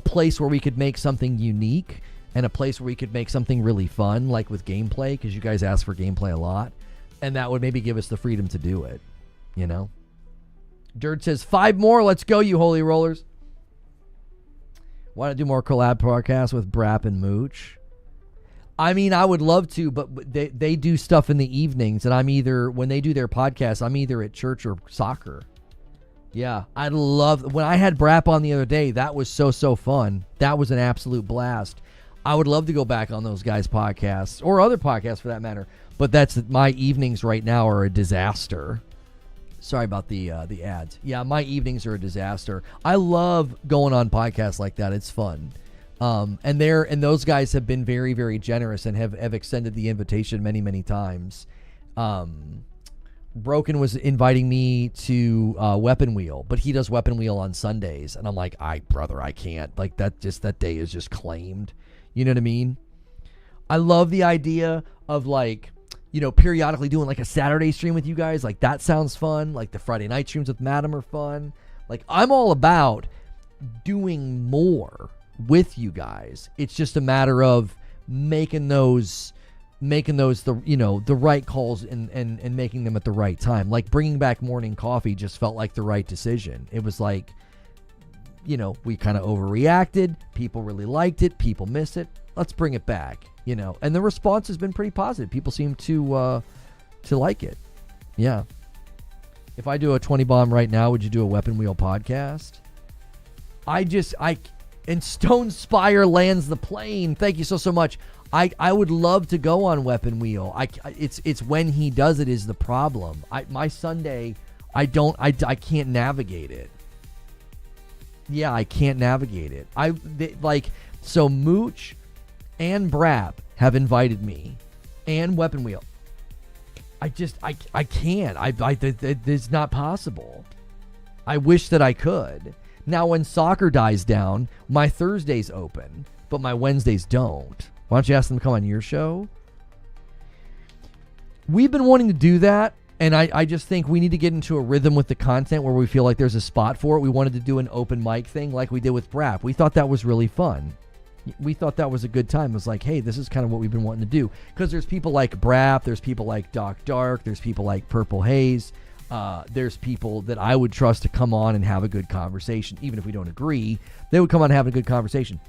place where we could make something unique and a place where we could make something really fun, like with gameplay, because you guys ask for gameplay a lot. And that would maybe give us the freedom to do it, you know? Dirt says, 5 more. Let's go, you holy rollers. Want to do more collab podcasts with Brap and Mooch? I mean, I would love to, but they do stuff in the evenings, and when they do their podcasts, I'm either at church or soccer. Yeah, I love, when I had Brap on the other day, that was so fun. That was an absolute blast. I would love to go back on those guys' podcasts, or other podcasts for that matter, but my evenings right now are a disaster. Sorry about the ads. Yeah, my evenings are a disaster. I love going on podcasts like that. It's fun. And those guys have been very, very generous and have extended the invitation many, many times. Broken was inviting me to Weapon Wheel, but he does Weapon Wheel on Sundays, and I'm like, I can't. Like, that day is just claimed. You know what I mean? I love the idea of, like, you know, periodically doing like a Saturday stream with you guys. Like, that sounds fun. Like, the Friday night streams with Madam are fun. Like, I'm all about doing more with you guys. It's just a matter of making those the right calls and making them at the right time. Like, bringing back Morning Coffee just felt like the right decision. It was like, you know, we kind of overreacted. People really liked it. People miss it. Let's bring it back, you know. And the response has been pretty positive. People seem to like it. Yeah. If I do a 20 bomb right now, would you do a Weapon Wheel podcast? And Stone Spire lands the plane. Thank you so much. I would love to go on Weapon Wheel. It's when he does it is the problem. My Sunday, I can't navigate it. Yeah, I can't navigate it. So Mooch and Brap have invited me, and Weapon Wheel. I can't. It's not possible. I wish that I could. Now, when soccer dies down, my Thursdays open, but my Wednesdays don't. Why don't you ask them to come on your show? We've been wanting to do that, and I just think we need to get into a rhythm with the content where we feel like there's a spot for it. We wanted to do an open mic thing like we did with Brap. We thought that was really fun. We thought that was a good time. It was like, hey, this is kind of what we've been wanting to do. Because there's people like Brap, there's people like Doc Dark, there's people like Purple Haze, there's people that I would trust to come on and have a good conversation. Even if we don't agree, they would come on and have a good conversation.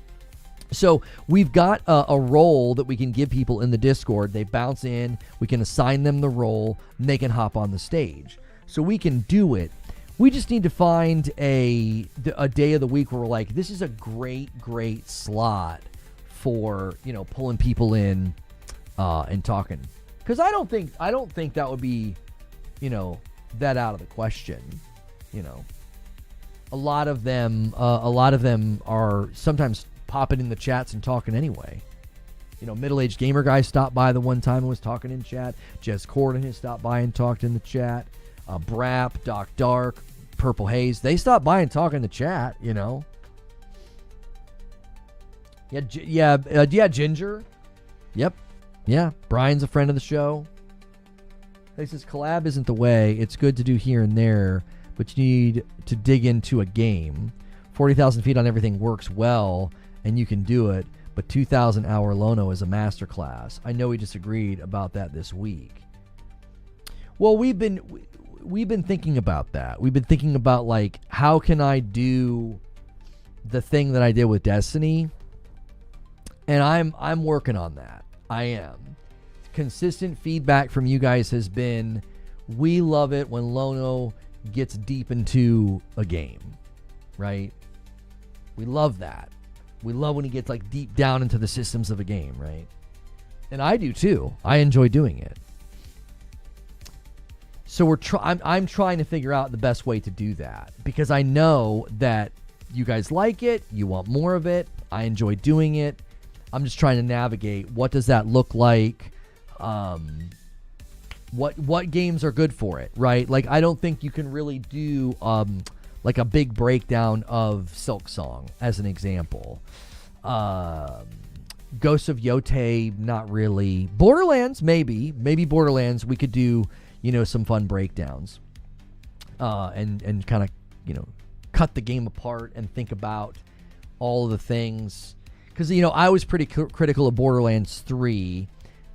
So we've got a role that we can give people in the Discord. They bounce in, we can assign them the role, and they can hop on the stage. So we can do it. We just need to find a day of the week where we're like, this is a great slot for, pulling people in and talking. Because I don't think that would be, that out of the question. A lot of them are sometimes popping in the chats and talking anyway. Middle-aged gamer guy stopped by the one time and was talking in chat. Jez Corden has stopped by and talked in the chat. Brap, Doc Dark, Purple Haze, they stopped by and talk in the chat. Yeah, Ginger. Yep. Yeah, Brian's a friend of the show. He says collab isn't the way. It's good to do here and there, but you need to dig into a game. 40,000 feet on everything works well, and you can do it, but 2,000 hour Lono is a masterclass. I know we disagreed about that this week. Well, we've been thinking about that. We've been thinking about, like, how can I do the thing that I did with Destiny? And I'm working on that. I am. Consistent feedback from you guys has been, we love it when Lono gets deep into a game, right? We love that. We love when he gets, like, deep down into the systems of a game, right? And I do too. I enjoy doing it. So I'm trying to figure out the best way to do that, because I know that you guys like it, you want more of it, I enjoy doing it. I'm just trying to navigate, what does that look like? What games are good for it, right? Like, I don't think you can really do like a big breakdown of Silksong as an example. Ghosts of Yote, not really. Borderlands, maybe Borderlands we could do, some fun breakdowns, and kind of, cut the game apart and think about all of the things. Because, I was pretty critical of Borderlands 3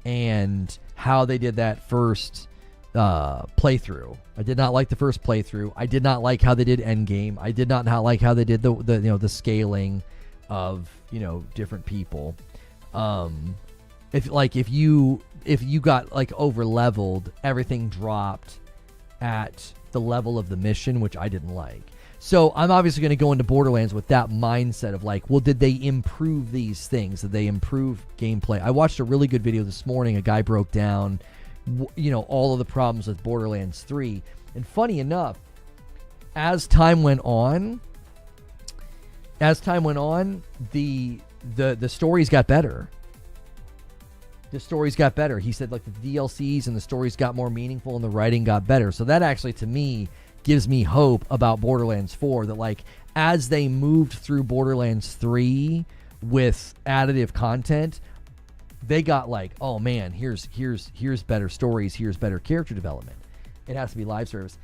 and how they did that first playthrough. I did not like the first playthrough. I did not like how they did endgame. I did not like how they did the scaling of, different people. If you got, like, over leveled, everything dropped at the level of the mission, which I didn't like. So I'm obviously going to go into Borderlands with that mindset of, like, well, did they improve these things? Did they improve gameplay? I watched a really good video this morning. A guy broke down, all of the problems with Borderlands 3. And funny enough, as time went on, the stories got better. The stories got better. He said, like, the DLCs and the stories got more meaningful and the writing got better. So that actually, to me, gives me hope about Borderlands 4, that, like, as they moved through Borderlands 3 with additive content, they got, like, oh man, here's better stories, here's better character development. It has to be live service.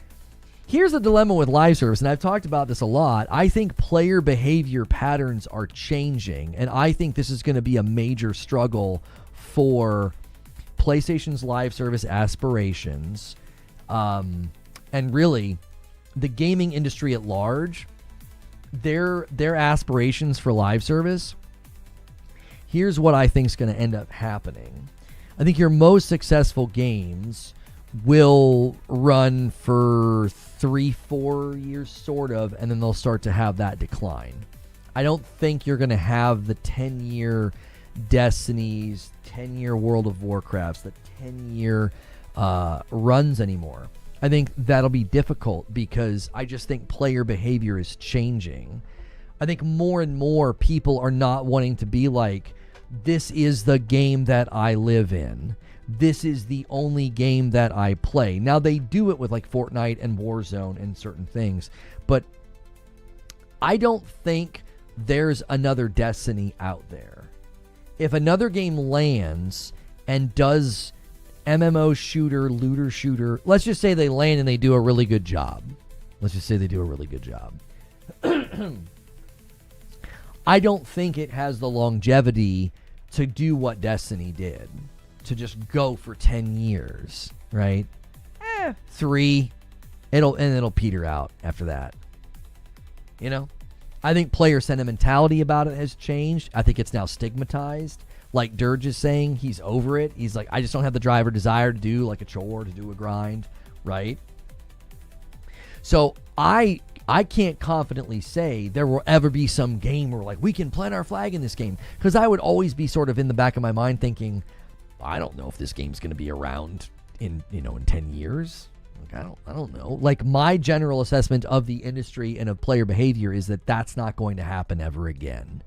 Here's the dilemma with live service, and I've talked about this a lot. I think player behavior patterns are changing, and I think this is going to be a major struggle for PlayStation's live service aspirations, and really the gaming industry at large, their aspirations for live service. Here's what I think is going to end up happening. I think your most successful games will run for 3-4 years, sort of, and then they'll start to have that decline. I don't think you're going to have the 10-year Destinies, 10-year World of Warcrafts, the 10-year runs anymore. I think that'll be difficult because I just think player behavior is changing. I think more and more people are not wanting to be like, this is the game that I live in. This is the only game that I play. Now, they do it with, like, Fortnite and Warzone and certain things, but I don't think there's another Destiny out there. If another game lands and does MMO shooter, looter shooter, let's just say they land and they do a really good job. I don't think it has the longevity to do what Destiny did, to just go for 10 years, right? 3, it'll peter out after that. You know? I think player sentimentality about it has changed. I think it's now stigmatized. Like Dirge is saying, he's over it. He's like, I just don't have the drive or desire to do like a chore, to do a grind, right? So I can't confidently say there will ever be some game where like we can plant our flag in this game, because I would always be sort of in the back of my mind thinking, I don't know if this game's going to be around in 10 years. Like I don't know. Like my general assessment of the industry and of player behavior is that that's not going to happen ever again.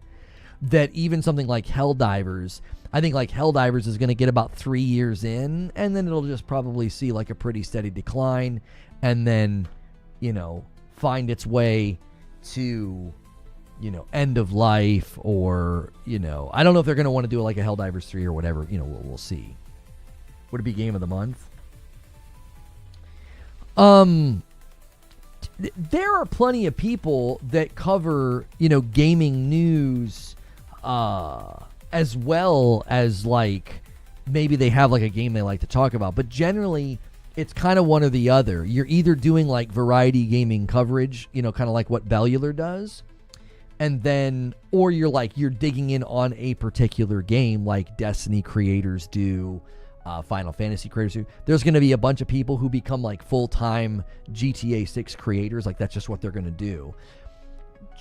That even something like Helldivers, I think like Helldivers is going to get about 3 years in, and then it'll just probably see like a pretty steady decline, and then, find its way to, end of life, or, I don't know if they're going to want to do like a Helldivers 3 or whatever, we'll see. Would it be game of the month? There are plenty of people that cover, gaming news, as well as like maybe they have like a game they like to talk about, but generally it's kind of one or the other. You're either doing like variety gaming coverage, kind of like what Bellular does, and then, or you're digging in on a particular game like Destiny creators do, Final Fantasy creators do. There's going to be a bunch of people who become like full-time GTA 6 creators. Like that's just what they're going to do.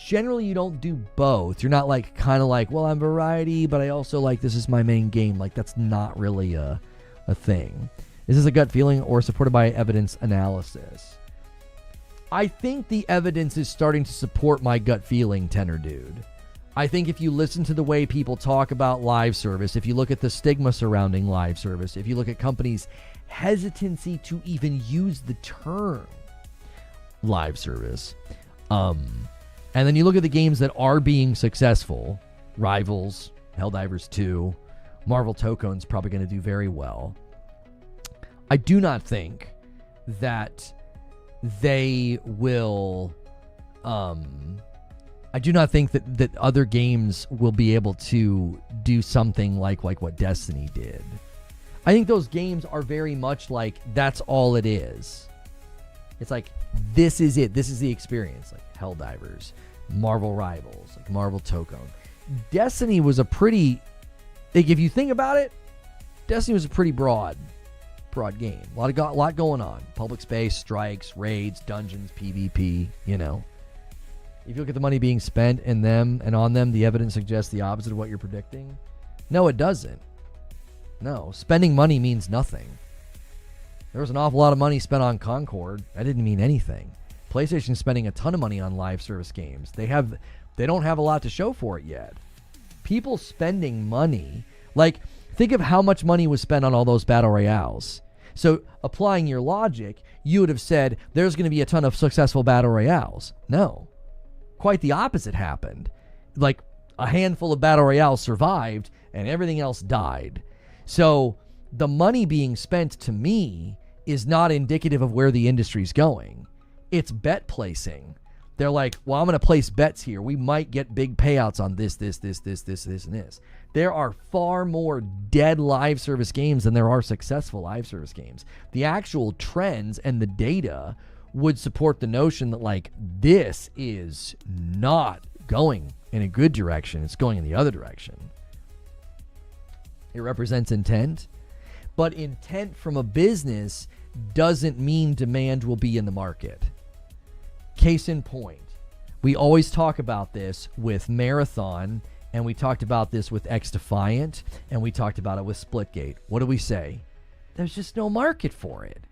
Generally, you don't do both. You're not like kind of like, well, I'm variety, but I also like this is my main game. Like that's not really a thing. Is this a gut feeling or supported by evidence analysis? I think the evidence is starting to support my gut feeling, Tenor Dude. I think if you listen to the way people talk about live service, if you look at the stigma surrounding live service, if you look at companies' hesitancy to even use the term live service, and then you look at the games that are being successful, Rivals, Helldivers 2, Marvel Tokon's probably going to do very well. I do not think that they will... I do not think that other games will be able to do something like what Destiny did. I think those games are very much like, that's all it is. It's like, this is it. This is the experience. Like Helldivers, Marvel Rivals, like Marvel Tokon. Destiny was a pretty... Like, if you think about it, Destiny was a pretty broad game. A lot going on. Public space, strikes, raids, dungeons, PvP, If you look at the money being spent in them and on them, the evidence suggests the opposite of what you're predicting. No, it doesn't. No, spending money means nothing. There was an awful lot of money spent on Concord. That didn't mean anything. PlayStation's spending a ton of money on live service games. They don't have a lot to show for it yet. People spending money, like, think of how much money was spent on all those battle royales. So applying your logic, you would have said there's going to be a ton of successful battle royales. No. Quite the opposite happened. Like, a handful of battle royales survived and everything else died. So the money being spent, to me, is not indicative of where the industry's going. It's bet placing. They're like, well, I'm going to place bets here. We might get big payouts on this, and this. There are far more dead live service games than there are successful live service games. The actual trends and the data would support the notion that, like, this is not going in a good direction. It's going in the other direction. It represents intent, but intent from a business doesn't mean demand will be in the market. Case in point, we always talk about this with Marathon, and we talked about this with X Defiant, and we talked about it with Splitgate. What do we say? There's just no market for it.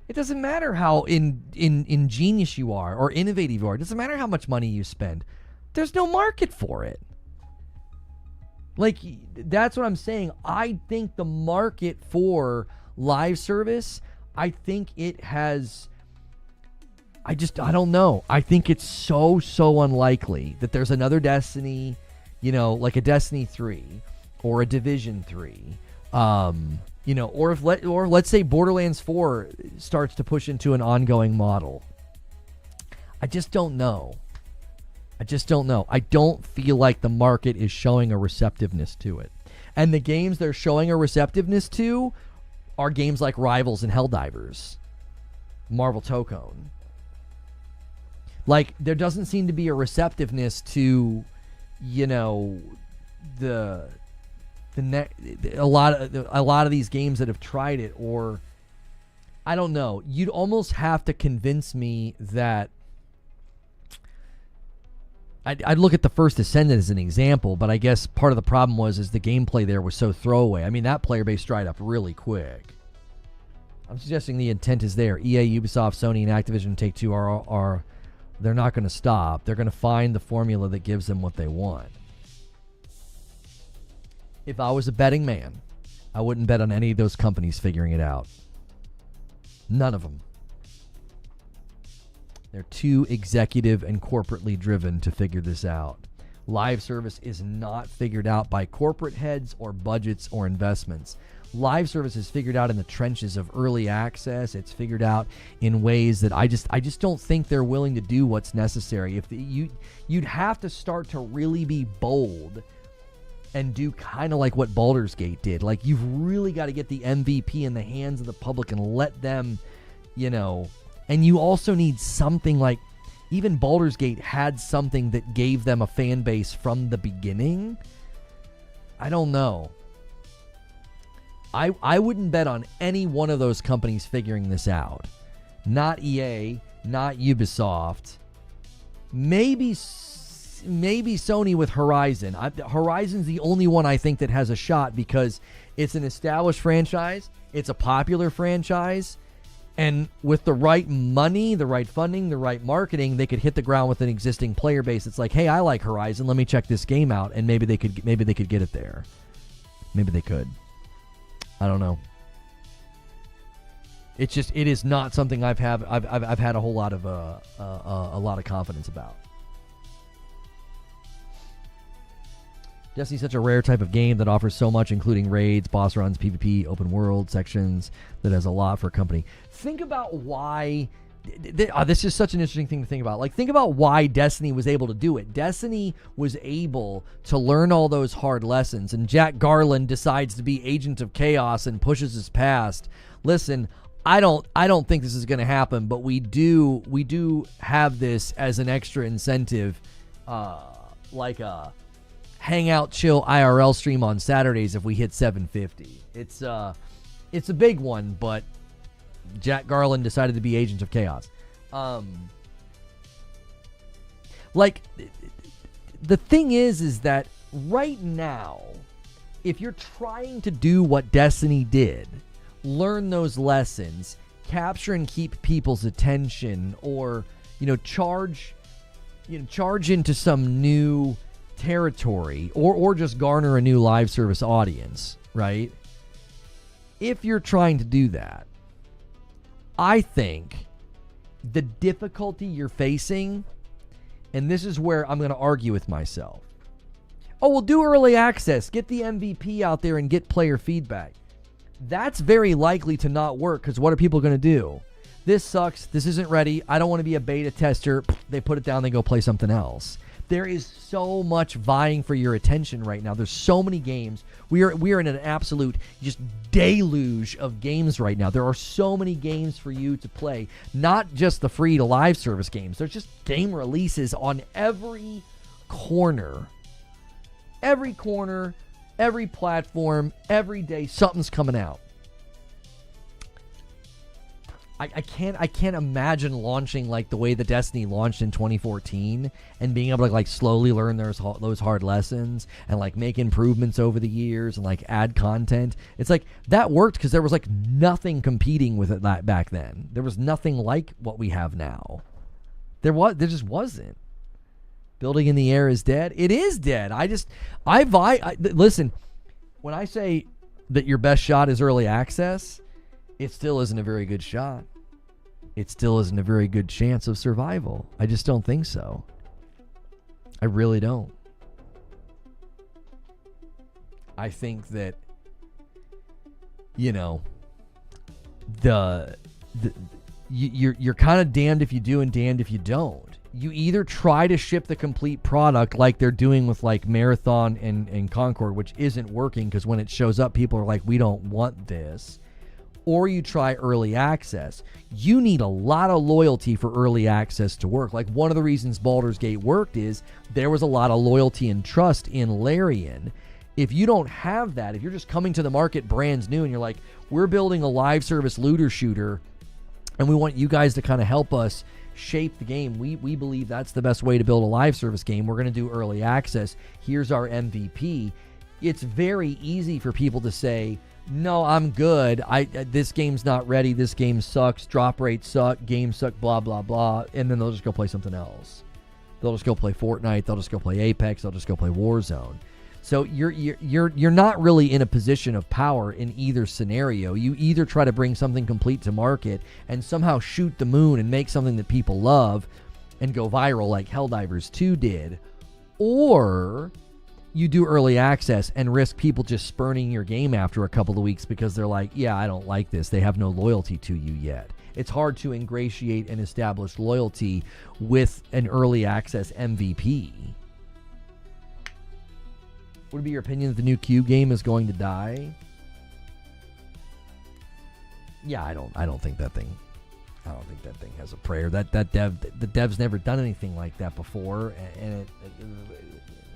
It doesn't matter how ingenious you are or innovative you are. It doesn't matter how much money you spend. There's no market for it. Like, that's what I'm saying. I think the market for live service, I think it has... I don't know. I think it's so unlikely that there's another Destiny, like a Destiny 3 or a Division 3, or let's say Borderlands 4 starts to push into an ongoing model. I just don't know. I just don't know. I don't feel like the market is showing a receptiveness to it. And the games they're showing a receptiveness to are games like Rivals and Helldivers, Marvel Tokone. Like, there doesn't seem to be a receptiveness to, you know, a lot of these games that have tried it, or I don't know. You'd almost have to convince me that I'd look at the First Ascendant as an example, but I guess part of the problem is the gameplay there was so throwaway. I mean, that player base dried up really quick. I'm suggesting the intent is there. EA, Ubisoft, Sony, and Activision Take-Two are they're not going to stop. They're going to find the formula that gives them what they want. If I was a betting man, I wouldn't bet on any of those companies figuring it out. None of them. They're too executive and corporately driven to figure this out. Live service is not figured out by corporate heads or budgets or investments. Live service is figured out in the trenches of early access. It's figured out in ways that I just don't think they're willing to do what's necessary. You'd have to start to really be bold and do kind of like what Baldur's Gate did. Like, you've really got to get the MVP in the hands of the public and let them, you know. And you also need something like, even Baldur's Gate had something that gave them a fan base from the beginning. I don't know. I wouldn't bet on any one of those companies figuring this out. Not EA, not Ubisoft. Maybe Sony with Horizon. Horizon's the only one I think that has a shot because it's an established franchise. It's a popular franchise. And with the right money, the right funding, the right marketing, they could hit the ground with an existing player base. It's like, hey, I like Horizon. Let me check this game out, and maybe they could get it there. Maybe they could. I don't know. It is not something I've had a whole lot of confidence about. Destiny's such a rare type of game that offers so much, including raids, boss runs, PvP, open world sections, that has a lot for a company. Think about why. This is such an interesting thing to think about. Like, think about why Destiny was able to do it. Destiny was able to learn all those hard lessons, and Jack Garland decides to be agent of chaos and pushes us past. Listen, I don't think this is going to happen, but we do have this as an extra incentive, like a hangout, chill IRL stream on Saturdays if we hit 750. It's a big one, but Jack Garland decided to be agent of chaos. Like, the thing is that right now, if you're trying to do what Destiny did, learn those lessons, capture and keep people's attention, or, charge into some new territory, or just garner a new live service audience, right? If you're trying to do that, I think the difficulty you're facing, and this is where I'm going to argue with myself. Oh, we'll do early access, get the MVP out there and get player feedback. That's very likely to not work, because what are people going to do? This sucks. This isn't ready. I don't want to be a beta tester. They put it down. They go play something else. There is so much vying for your attention right now. There's so many games. We are in an absolute just deluge of games right now. There are so many games for you to play. Not just the free to live service games. There's just game releases on every corner. Every corner, every platform, every day, something's coming out. I can't imagine launching like the way the Destiny launched in 2014 and being able to like slowly learn those hard lessons and like make improvements over the years and like add content. It's like that worked because there was like nothing competing with it back then. There was nothing like what we have now. There just wasn't. Building in the air is dead. It is dead. Listen, when I say that your best shot is early access, it still isn't a very good shot. It still isn't a very good chance of survival. I just don't think so. I really don't. I think that, you're kind of damned if you do and damned if you don't. you either try to ship the complete product like they're doing with like Marathon and Concord, which isn't working because when it shows up, people are like, we don't want this. Or you try early access. You need a lot of loyalty for early access to work. Like one of the reasons Baldur's Gate worked is there was a lot of loyalty and trust in Larian. If you don't have that, if you're just coming to the market brand new and you're like, we're building a live service looter shooter and we want you guys to kind of help us shape the game. We believe that's the best way to build a live service game. We're going to do early access. Here's our MVP. It's very easy for people to say, no, I'm good. This game's not ready. This game sucks. Drop rates suck. Games suck. Blah blah blah. And then they'll just go play something else. They'll just go play Fortnite. They'll just go play Apex. They'll just go play Warzone. So you're not really in a position of power in either scenario. You either try to bring something complete to market and somehow shoot the moon and make something that people love and go viral like Helldivers 2 did, or you do early access and risk people just spurning your game after a couple of weeks because they're like, yeah, I don't like this. They have no loyalty to you yet. It's hard to ingratiate and establish loyalty with an early access MVP. Would it be your opinion that the new Cube game is going to die? Yeah, I don't think that thing has a prayer. The dev's never done anything like that before, and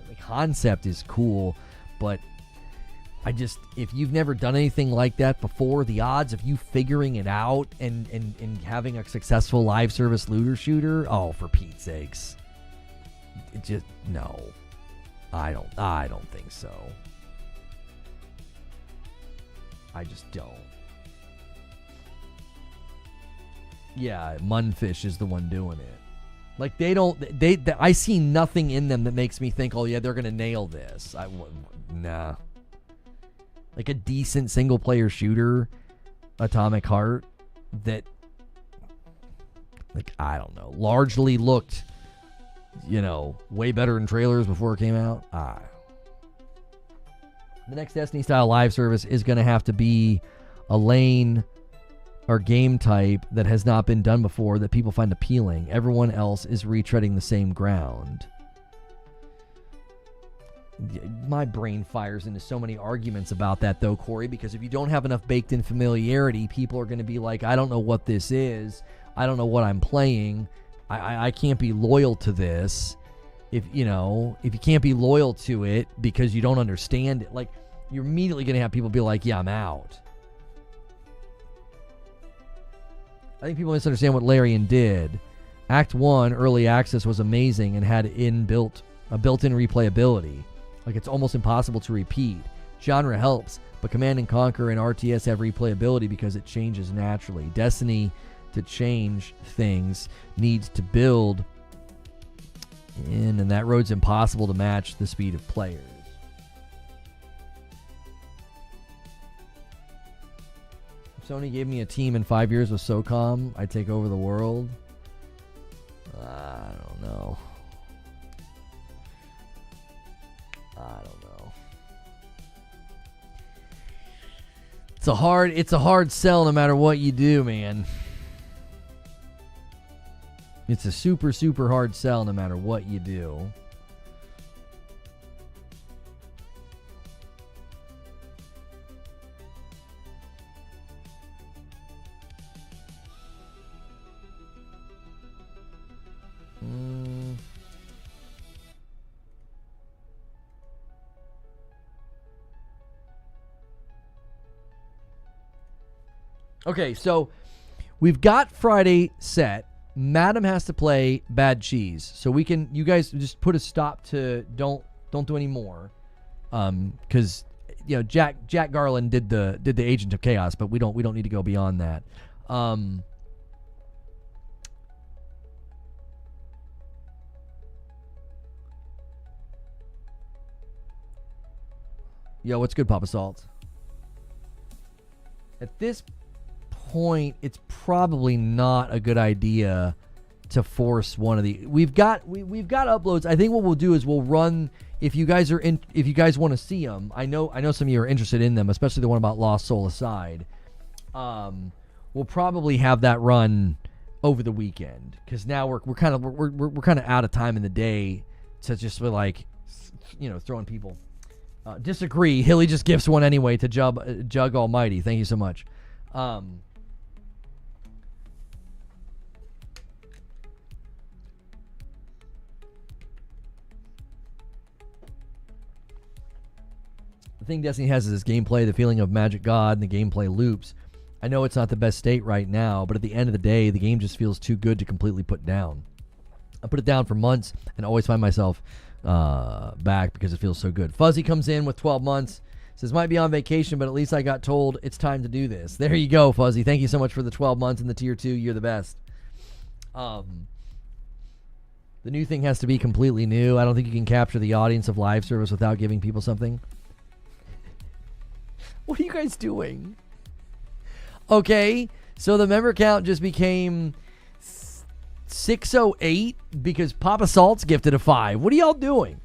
the concept is cool, but if you've never done anything like that before, the odds of you figuring it out and having a successful live service looter shooter, oh, for Pete's sakes, no. I don't think so. I just don't. Yeah, Munfish is the one doing it. Like I see nothing in them that makes me think, oh yeah, they're gonna nail this. Nah. Like a decent single player shooter, Atomic Heart, that, like, I don't know, largely looked, way better in trailers before it came out. The next Destiny style live service is going to have to be a lane or game type that has not been done before that people find appealing. Everyone else is retreading the same ground. My brain fires into so many arguments about that, though, Corey, because if you don't have enough baked in familiarity, people are going to be like, I don't know what this is. I don't know what I'm playing. I can't be loyal to this. If you can't be loyal to it because you don't understand it, like, you're immediately going to have people be like, yeah, I'm out. I think people misunderstand what Larian did. Act 1, early access, was amazing and had a built-in replayability. Like, it's almost impossible to repeat. Genre helps, but Command & Conquer and RTS have replayability because it changes naturally. Destiny, to change things, needs to build in, and that road's impossible to match the speed of players. If Sony gave me a team in 5 years with SOCOM, I'd take over the world. I don't know. It's a hard sell no matter what you do, man. It's a super, super hard sell no matter what you do. Okay, so we've got Friday set. Madam has to play Bad Cheese, so you guys just put a stop to don't do any more, because Jack Garland did the Agent of Chaos, but we don't need to go beyond that. Yo, what's good, Papa Salt? At this point, it's probably not a good idea to force one of the. We've got uploads. I think what we'll do is we'll run, if you guys want to see them. I know some of you are interested in them, especially the one about Lost Soul Aside. We'll probably have that run over the weekend, because now we're kind of out of time in the day to just be like, throwing people. Disagree. Hilly just gifts one anyway to Jug Almighty. Thank you so much. The thing Destiny has is this gameplay, the feeling of Magic God, and the gameplay loops. I know it's not the best state right now, but at the end of the day, the game just feels too good to completely put down. I put it down for months and always find myself back because it feels so good. Fuzzy comes in with 12 months. Says, might be on vacation, but at least I got told it's time to do this. There you go, Fuzzy. Thank you so much for the 12 months in the tier 2. You're the best. The new thing has to be completely new. I don't think you can capture the audience of live service without giving people something. What are you guys doing? Okay, so the member count just became 608 because Papa Salt's gifted a 5. What are y'all doing?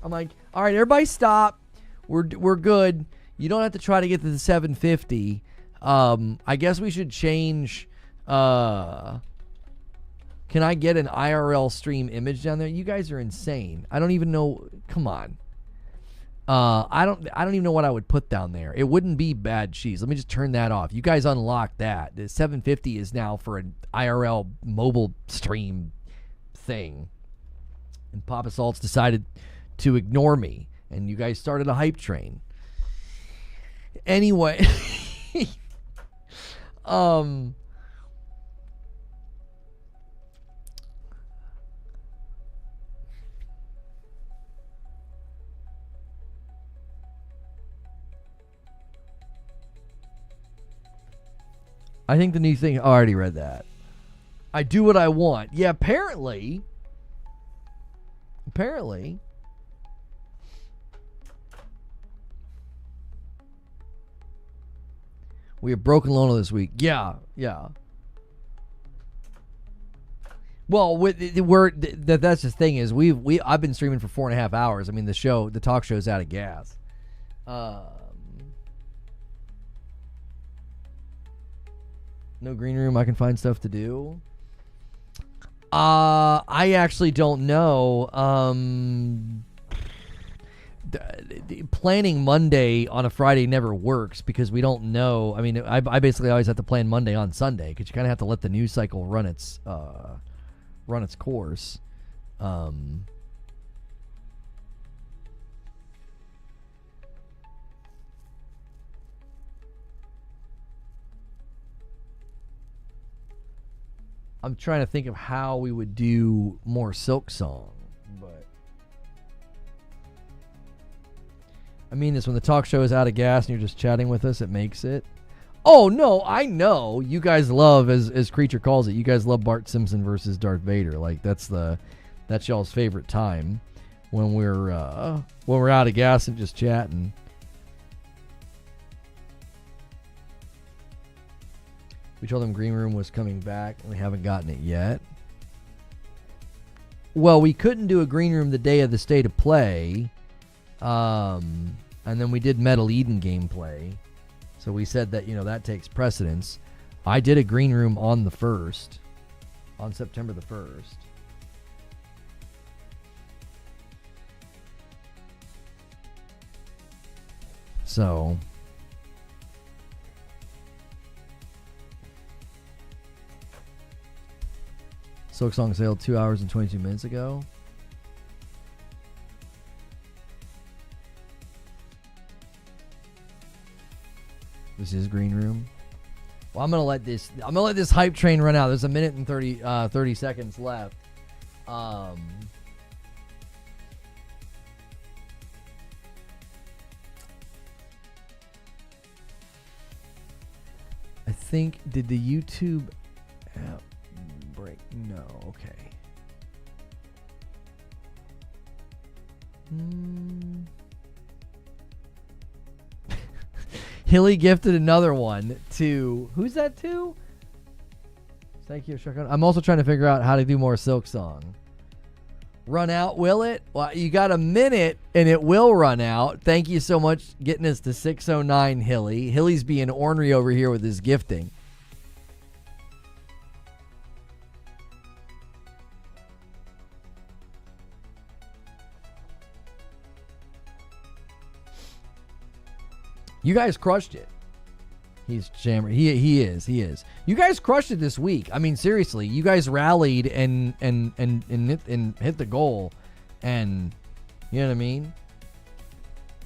I'm like, all right, everybody stop. We're good. You don't have to try to get to the 750. I guess we should change. Can I get an IRL stream image down there? You guys are insane. I don't even know. Come on. I don't even know what I would put down there. It wouldn't be bad cheese. Let me just turn that off. You guys unlock that. The 750 is now for an IRL mobile stream thing. And Papa Salt's decided to ignore me. And you guys started a hype train. Anyway. I think the new thing, I already read that. I do what I want. Yeah, apparently. We have broken Lono this week. Yeah. Well, that's the thing is I've been streaming for 4.5 hours. I mean, the talk show's out of gas. No green room. I can find stuff to do. I actually don't know. Planning Monday on a Friday never works because we don't know. I mean, I basically always have to plan Monday on Sunday because you kind of have to let the news cycle run its course. I'm trying to think of how we would do more Silksong, but I mean this when the talk show is out of gas and you're just chatting with us, it makes it. Oh no, I know you guys love, as Creature calls it, you guys love Bart Simpson versus Darth Vader. Like that's y'all's favorite time when we're out of gas and just chatting. We told them Green Room was coming back, and we haven't gotten it yet. Well, we couldn't do a Green Room the day of the State of Play. And then we did Metal Eden gameplay. So we said that, that takes precedence. I did a Green Room on the 1st. On September the 1st. So... Silksong sailed 2 hours and 22 minutes ago. This is Green Room. Well, I'm gonna let this hype train run out. There's a minute and 30 seconds left. I think, did the YouTube app break? No, okay. Hilly gifted another one to, who's that to? Thank you, Shotgun. I'm also trying to figure out how to do more Silksong. Run out, will it? Well, you got a minute and it will run out. Thank you so much getting us to 609, Hilly. Hilly's being ornery over here with his gifting. You guys crushed it. He's jammer. He is. You guys crushed it this week. I mean, seriously, you guys rallied and hit the goal, and you know what I mean.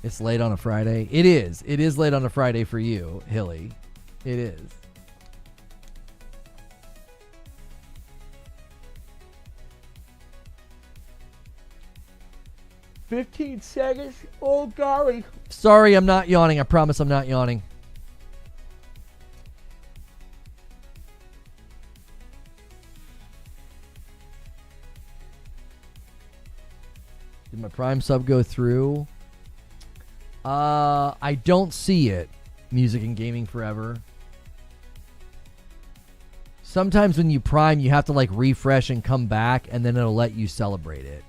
It's late on a Friday. It is. It is late on a Friday for you, Hilly. It is. "15 seconds. Oh, golly. Sorry, I'm not yawning. I promise I'm not yawning. Did my Prime sub go through? I don't see it. Music and Gaming Forever. Sometimes when you Prime, you have to like refresh and come back, and then it'll let you celebrate it.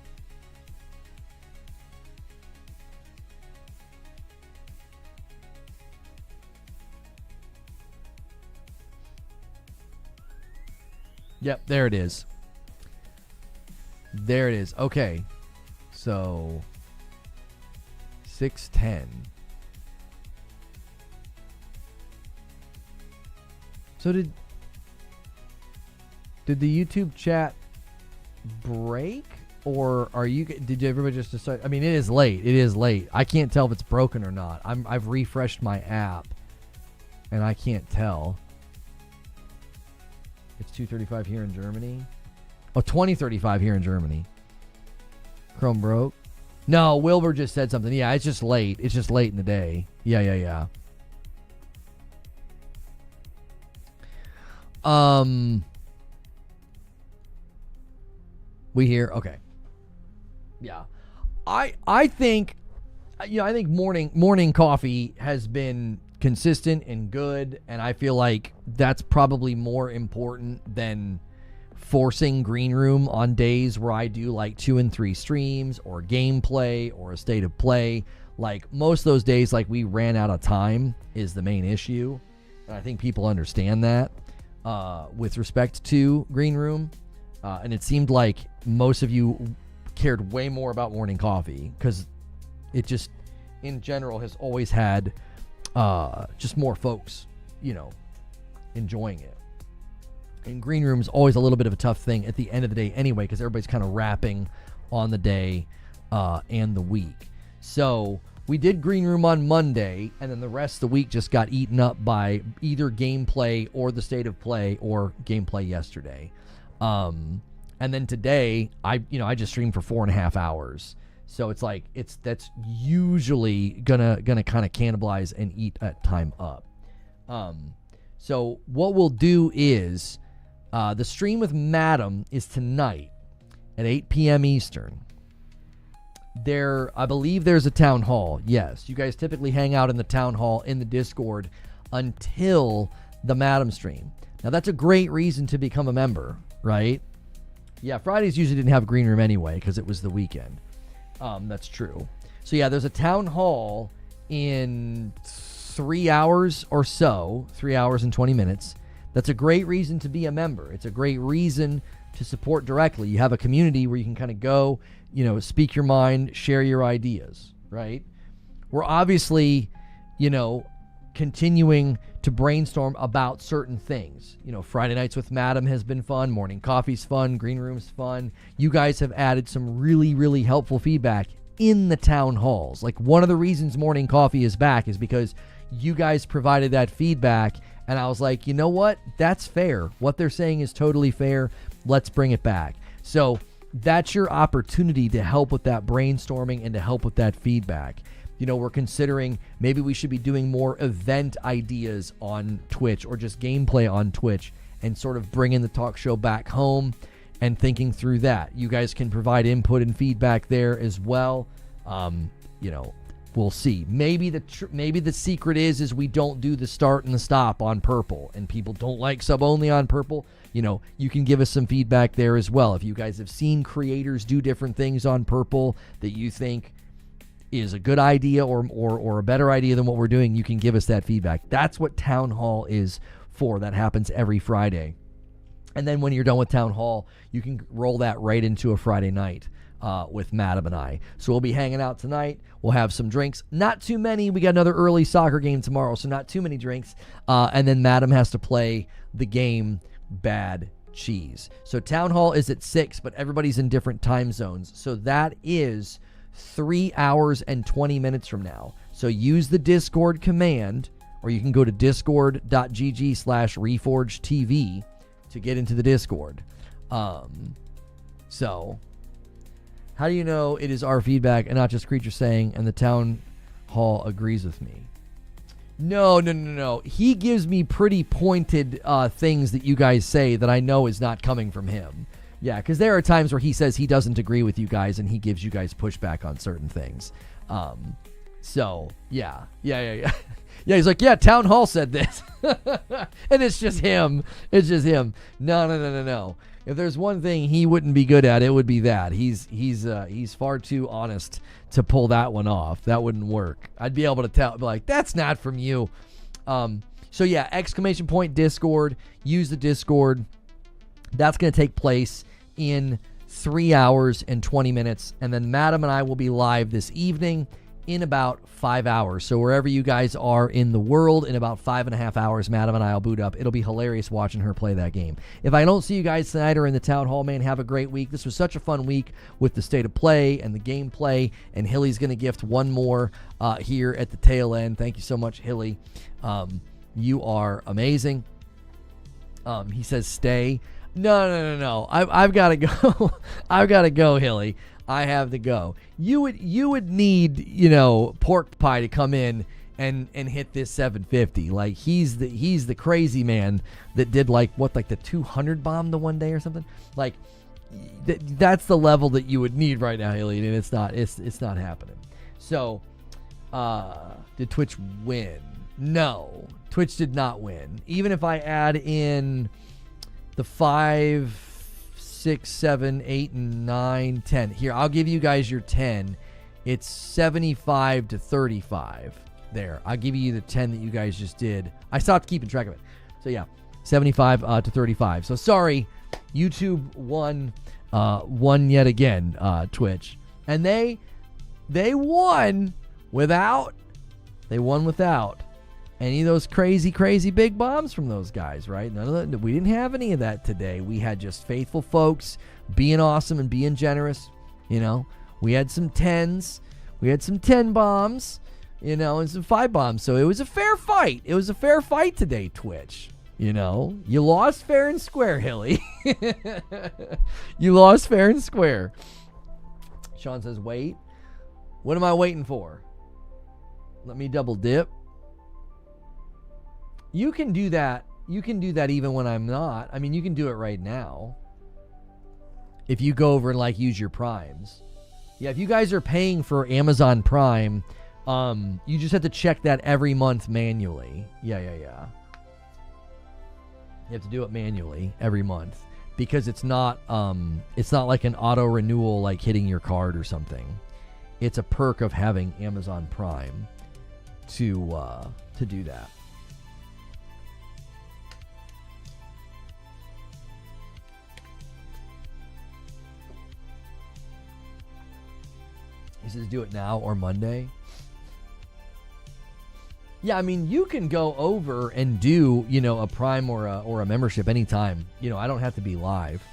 Yep, there it is. There it is. Okay. So 6:10. So did the YouTube chat break, or did everybody just decide? I mean, it is late. It is late. I can't tell if it's broken or not. I've refreshed my app and I can't tell. It's 2:35 here in Germany. Oh, 20:35 here in Germany. Chrome broke. No, Wilbur just said something. Yeah, it's just late. It's just late in the day. Yeah. We here? Okay. Yeah. I think I think morning coffee has been consistent and good, and I feel like that's probably more important than forcing Green Room on days where I do like 2 and 3 streams or gameplay or a state of play. Like most of those days, like we ran out of time is the main issue. And I think people understand that with respect to Green Room. And it seemed like most of you cared way more about morning coffee because it just, in general, has always had just more folks, enjoying it. And Green Room is always a little bit of a tough thing at the end of the day anyway, because everybody's kind of wrapping on the day and the week. So we did Green Room on Monday, and then the rest of the week just got eaten up by either gameplay or the state of play or gameplay yesterday. And then today, I just streamed for 4.5 hours. So it's like that's usually gonna kind of cannibalize and eat that time up. So what we'll do is the stream with Madam is tonight at 8 p.m. Eastern. I believe there's a town hall. Yes, you guys typically hang out in the town hall in the Discord until the Madam stream. Now that's a great reason to become a member, right? Yeah, Fridays usually didn't have Green Room anyway because it was the weekend. That's true. So yeah, there's a town hall in 3 hours or so, 3 hours and 20 minutes. That's a great reason to be a member. It's a great reason to support directly. You have a community where you can kind of go, speak your mind, share your ideas, right? We're obviously, continuing to brainstorm about certain things. Friday nights with Madam has been fun. Morning coffee's fun. Green Room's fun. You guys have added some really, really helpful feedback in the town halls. Like one of the reasons morning coffee is back is because you guys provided that feedback, and I was like, you know what? That's fair. What they're saying is totally fair. Let's bring it back. So that's your opportunity to help with that brainstorming and to help with that feedback. We're considering maybe we should be doing more event ideas on Twitch or just gameplay on Twitch and sort of bringing the talk show back home and thinking through that. You guys can provide input and feedback there as well. We'll see. Maybe the secret is we don't do the start and the stop on purple, and people don't like sub only on purple. You can give us some feedback there as well. If you guys have seen creators do different things on purple that you think is a good idea or a better idea than what we're doing, you can give us that feedback. That's what Town Hall is for. That happens every Friday. And then when you're done with Town Hall, you can roll that right into a Friday night with Madam and I. So we'll be hanging out tonight. We'll have some drinks. Not too many. We got another early soccer game tomorrow, so not too many drinks. And then Madam has to play the game Bad Cheese. So Town Hall is at 6, but everybody's in different time zones. So that is 3 hours and 20 minutes from now. So use the Discord command, or you can go to discord.gg/reforgetv to get into the Discord. So how do you know it is our feedback and not just Creature saying, and the Town Hall agrees with me? No. He gives me pretty pointed things that you guys say that I know is not coming from him. Yeah, because there are times where he says he doesn't agree with you guys and he gives you guys pushback on certain things. So, yeah. Yeah, he's like, yeah, Town Hall said this. And it's just him. No. If there's one thing he wouldn't be good at, it would be that. He's far too honest to pull that one off. That wouldn't work. I'd be able to tell, be like, that's not from you. So yeah, ! Discord. Use the Discord. That's going to take place in 3 hours and 20 minutes. And then Madam and I will be live this evening in about 5 hours. So wherever you guys are in the world, in about 5.5 hours, Madam and I will boot up. It'll be hilarious watching her play that game. If I don't see you guys tonight or in the Town Hall, man, have a great week. This was such a fun week with the state of play and the gameplay, and Hilly's going to gift one more here at the tail end. Thank you so much, Hilly. You are amazing. He says stay. No. I've got to go. I've got to go, Hilly. I have to go. You would need, Pork Pie to come in and hit this 750. Like he's the crazy man that did the 200 bomb the one day or something. Like that's the level that you would need right now, Hilly, and it's not happening. So, did Twitch win? No, Twitch did not win. Even if I add in the 5, 6, 7, 8, and 9, 10. Here, I'll give you guys your 10. It's 75 to 35. There, I'll give you the 10 that you guys just did. I stopped keeping track of it. So yeah, 75 to 35. So sorry, YouTube won yet again, Twitch. And they won without any of those crazy big bombs from those guys, right? None of that. We didn't have any of that today. We had just faithful folks being awesome and being generous. We had some 10s. We had some 10 bombs, and some 5 bombs. So it was a fair fight. It was a fair fight today, Twitch. You lost fair and square, Hilly. You lost fair and square. Sean says, wait. What am I waiting for? Let me double dip. You can do that. You can do that even when I'm not. I mean, you can do it right now. If you go over and use your primes. Yeah, if you guys are paying for Amazon Prime, you just have to check that every month manually. Yeah. You have to do it manually every month because it's not like an auto renewal hitting your card or something. It's a perk of having Amazon Prime to do that. He says do it now or Monday. Yeah, I mean, you can go over and do, a Prime or a membership anytime. I don't have to be live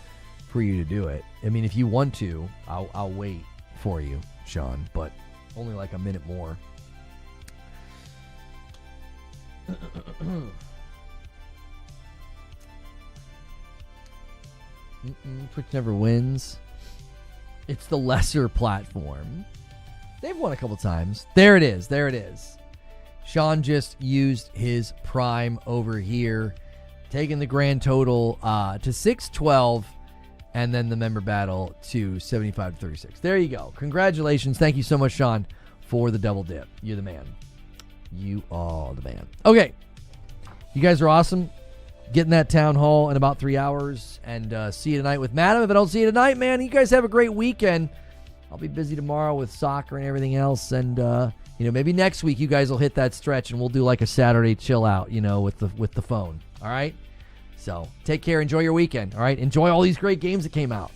for you to do it. I mean, if you want to, I'll wait for you, Sean, but only a minute more. Twitch never wins. It's the lesser platform. They've won a couple times. There it is. Sean just used his Prime over here, taking the grand total to 612, and then the member battle to 75 to 36. There you go. Congratulations. Thank you so much, Sean, for the double dip. You're the man. You are the man. Okay. You guys are awesome. Getting that Town Hall in about 3 hours, and see you tonight with Madam. If I don't see you tonight, man, you guys have a great weekend. I'll be busy tomorrow with soccer and everything else, and maybe next week you guys will hit that stretch, and we'll do a Saturday chill out, with the phone. All right. So take care. Enjoy your weekend. All right. Enjoy all these great games that came out.